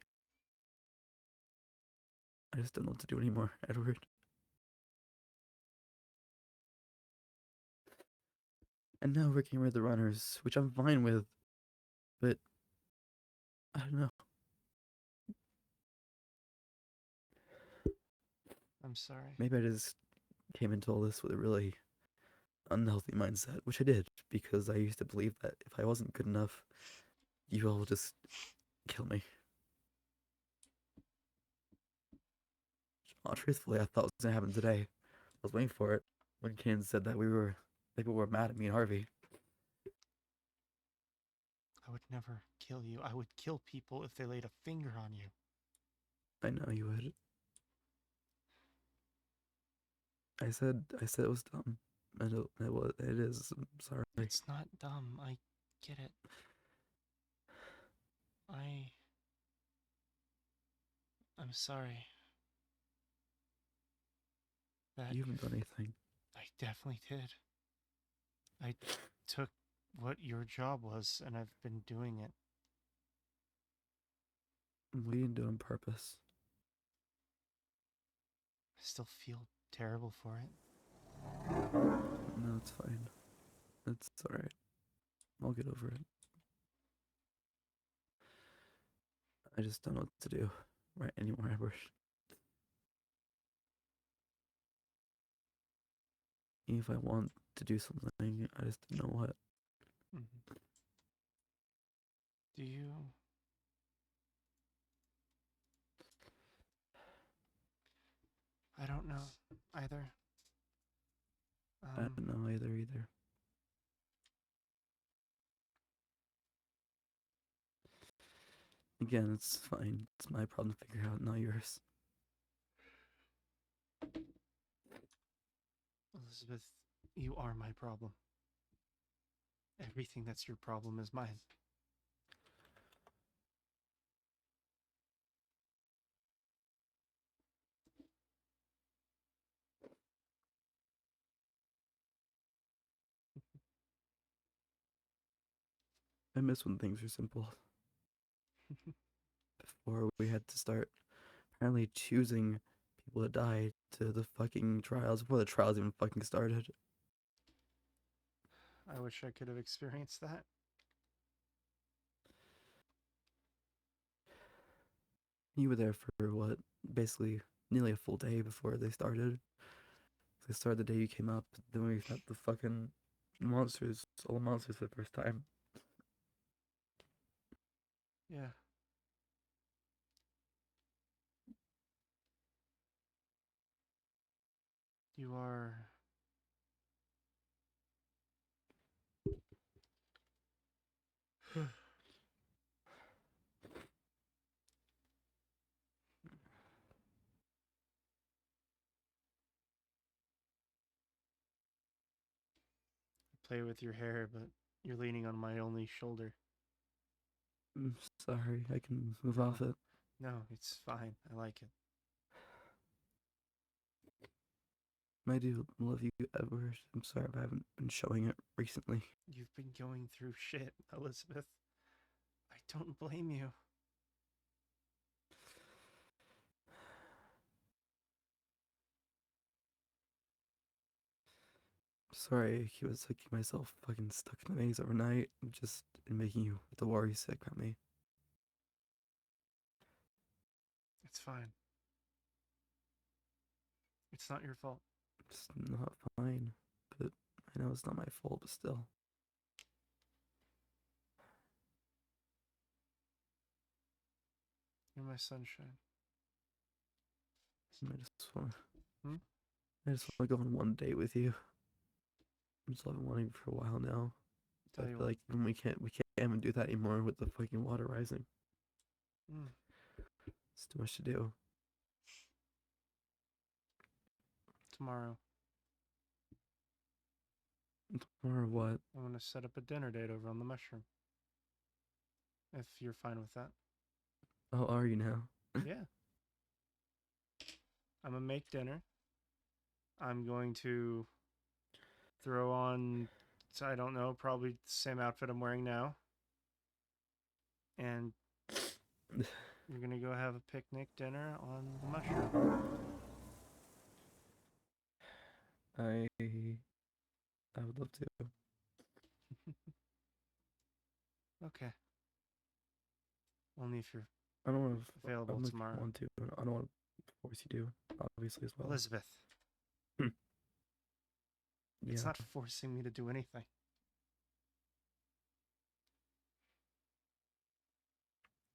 I just don't know what to do anymore, Edward. And now we're getting rid of the runners, which I'm fine with. But I don't know. I'm sorry. Maybe I just came into all this with a really unhealthy mindset, which I did, because I used to believe that if I wasn't good enough, you all would just kill me. Truthfully, I thought it was gonna happen today. I was waiting for it when Kane said that people were mad at me and Harvey. I would never kill you. I would kill people if they laid a finger on you. I know you would. I said it was dumb. It is. I'm sorry. It's not dumb. I get it. I'm sorry. That You haven't done anything. I definitely did. I took what your job was and I've been doing it. We didn't do it on purpose. I still feel terrible for it. No, it's fine. It's alright. I'll get over it. I just don't know what to do right anymore, Edward. Even if I want to do something, I just don't know what. Mm-hmm. Do you... I don't know either. I don't know either. Again, it's fine. It's my problem to figure out, not yours. Elizabeth, you are my problem. Everything that's your problem is mine. I miss when things were simple. Before we had to start apparently choosing people to die to the fucking trials before the trials even fucking started. I wish I could have experienced that. You were there for what? Basically nearly a full day before they started. They started the day you came up, then we met the fucking monsters, all the monsters for the first time. Yeah. You are... Play with your hair, but you're leaning on my only shoulder. I'm sorry, I can move No. off it. No, it's fine. I like it. I do love you, Edward. I'm sorry if I haven't been showing it recently. You've been going through shit, Elizabeth. I don't blame you. Sorry, he was like myself fucking stuck in the maze overnight, just making you have to worry sick about me. It's fine. It's not your fault. It's not fine, but I know it's not my fault, but still. You're my sunshine. I just want Hmm? I just want to go on one date with you. I'm just been wanting for a while now. Tell I you feel what. like we can't even do that anymore with the fucking water rising. Mm. It's too much to do. Tomorrow, Tomorrow what? I'm gonna set up a dinner date over on the mushroom. If you're fine with that. Oh, are you now? Yeah. I'm gonna make dinner. I'm going to throw on, I don't know, probably the same outfit I'm wearing now. And you're gonna go have a picnic dinner on the mushroom. I would love to. Okay. Only if you're I don't want to. available I tomorrow. want to. I don't want to force you to. Obviously, as well. Elizabeth. Yeah. It's not forcing me to do anything.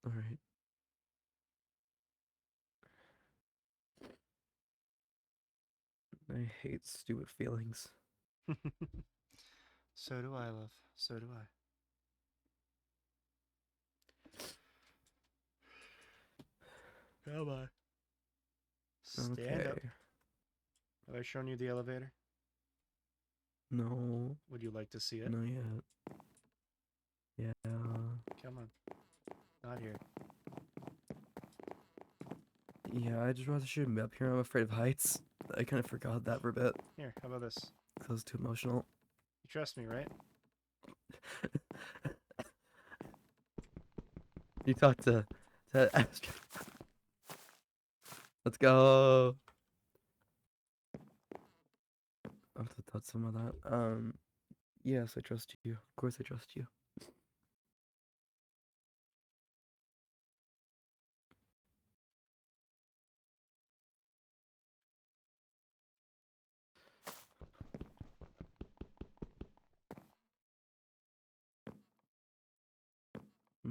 All right. I hate stupid feelings. So do I, love. So do I. Come on. Stand up. Okay. Have I shown you the elevator? No. Would you like to see it? Not yet. Yeah. Come on. Not here. Yeah, I just realized I shouldn't be up here. I'm afraid of heights. I kind of forgot that for a bit. Here, how about this? 'Cause I was too emotional. You trust me, right? You talked to Astro. Let's go. I have to touch some of that. Yes, I trust you. Of course I trust you.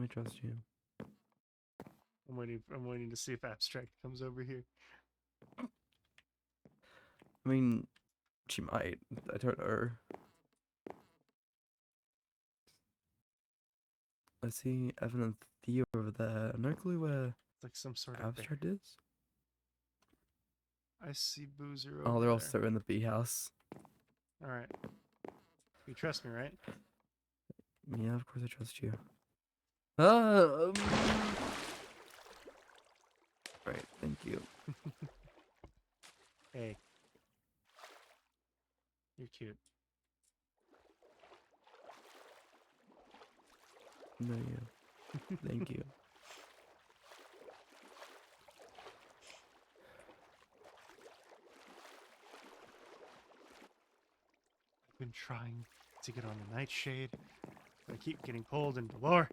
I trust you. I'm waiting to see if Abstract comes over here. I mean, she might. I told her. I see Evan and Theo over there. No clue where It's like some sort of Abstract bear. is. I see Boozer Oh, over they're all there. still in the bee house. Alright. You trust me, right? Yeah, of course I trust you. Right, thank you. Hey. You're cute. No, yeah. Thank you. I've been trying to get on the nightshade, but I keep getting pulled into lore.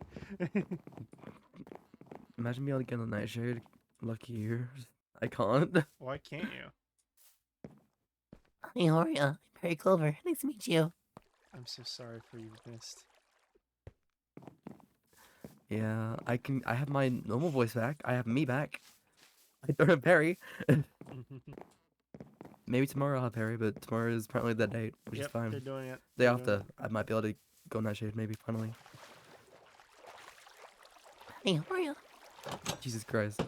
Imagine being able to get on the nightshade. Lucky you. I can't. Why can't you? Hey, how are you? I'm Perry Clover. Nice to meet you. I'm so sorry for you missed. Yeah, I have my normal voice back. I have me back. I don't have Perry. Maybe tomorrow I'll have Perry, but tomorrow is apparently that date, which is fine. They're doing it. Day after, I might be able to go nightshade maybe finally. Hey, how are you? Jesus Christ.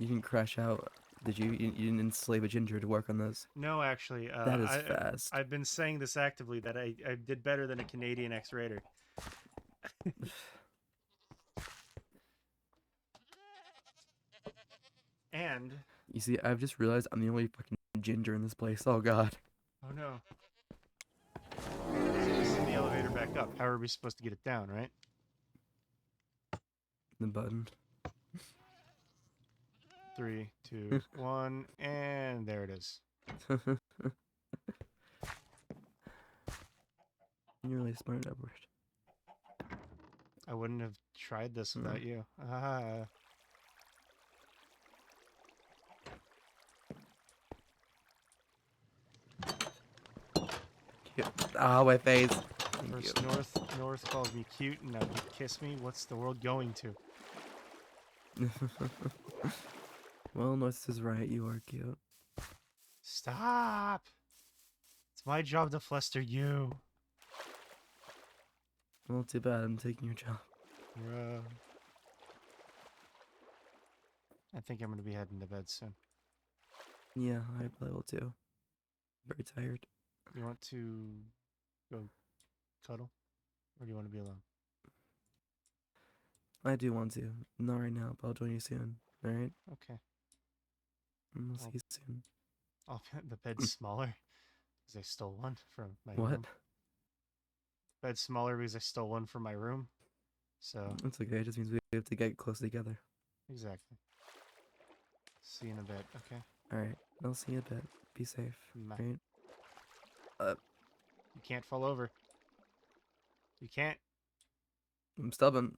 You didn't crash out, did you? You didn't enslave a ginger to work on this? No, actually. That is fast. I've been saying this actively, that I did better than a Canadian X-Raider. And... You see, I've just realized I'm the only fucking ginger in this place. Oh god. Oh no. So this is the elevator back up. How are we supposed to get it down, right? The button. 3, 2, 1, and there it is. You're really smart, Edward. I wouldn't have tried this without you. Ah. Ah, my face. Thank First you. North calls me cute, and now you kiss me. What's the world going to? Well, North is right. You are cute. Stop! It's my job to fluster you. Well, too bad. I'm taking your job. Bruh. I think I'm gonna be heading to bed soon. Yeah, I probably will too. Very tired. You want to go cuddle? Or do you want to be alone? I do want to. Not right now, but I'll join you soon. Alright? Okay. We'll see you soon. The bed's smaller because I stole one from my What? room. Bed's smaller because I stole one from my room. So. It's okay. It just means we have to get close together. Exactly. See you in a bit, okay? Alright. I'll see you in a bit. Be safe. Bye. Right? You can't fall over. You can't. I'm stubborn.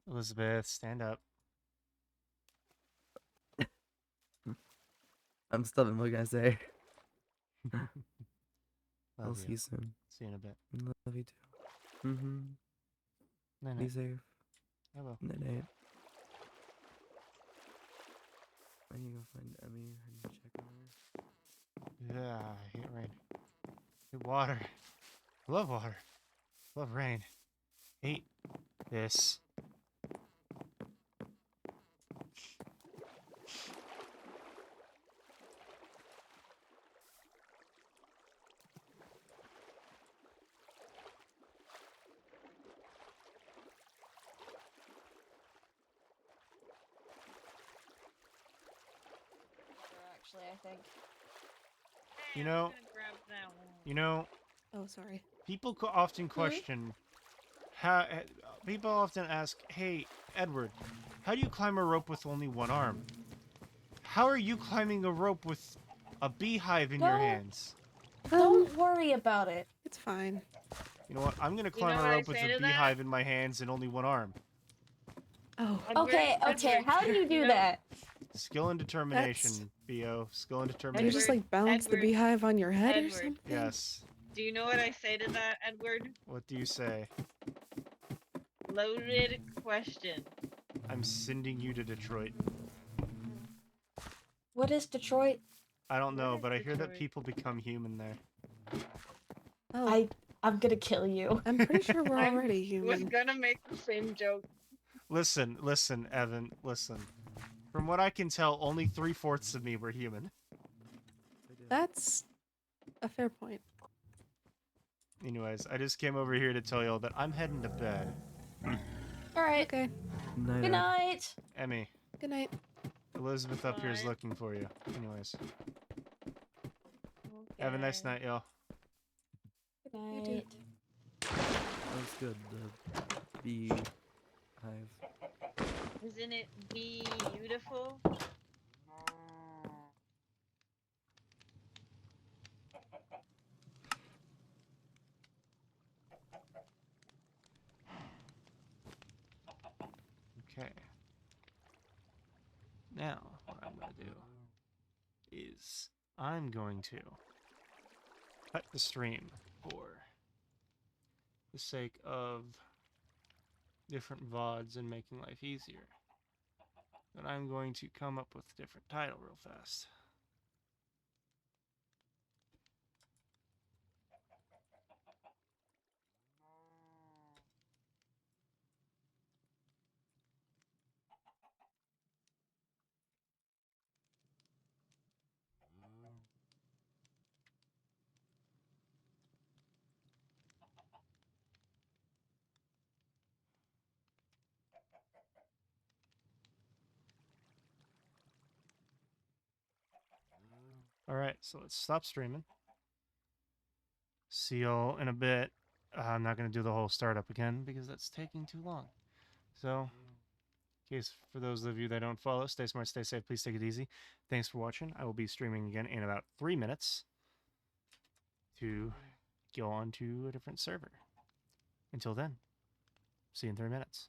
Elizabeth, stand up. I'm stubborn. What can I say? I'll Love see you. you soon. See you in a bit. Love you too. Night Be night. safe. I will. Night night. I need to go find Emmy and check on her. Yeah, I hate rain. Hate water. Love water. Love rain. Hate this. Actually, I think. You know, Oh, sorry. people often question how people often ask, "Hey, Edward, how do you climb a rope with only one arm? How are you climbing a rope with a beehive in your hands?" Don't worry about it. It's fine. You know what? I'm gonna You climb know a what I rope with say a to that? beehive in my hands and only one arm. Oh. Okay, okay. How do you do that? Skill and determination, Bo. Skill and You determination. just like balance the Edward, beehive on your head or Edward. something? Yes. Do you know what I say to that, Edward? What do you say? Loaded question. I'm sending you to Detroit. What is Detroit? I don't know, is but I hear that Detroit? people become human there. Oh. I'm gonna kill you. I'm pretty sure we're I already was human. gonna make the same joke. Listen, Evan, listen. From what I can tell, only 3/4 of me were human. That's a fair point. Anyways, I just came over here to tell y'all that I'm heading to bed. All right. Okay. Night. Good night. Emmy, Good night. Elizabeth up here is Bye. looking for you. Anyways, have a nice night, y'all. Good You too. night. That's good. The beehive. Isn't it beautiful? Okay. Now, what I'm going to do is I'm going to cut the stream for the sake of different VODs and making life easier. But I'm going to come up with a different title real fast. Alright, so let's stop streaming. see y'all in a bit. I'm not going to do the whole startup again because that's taking too long. So, in case for those of you that don't follow, stay smart, stay safe, please take it easy. Thanks for watching. I will be streaming again in about 3 minutes to go on to a different server. Until then, see you in 3 minutes.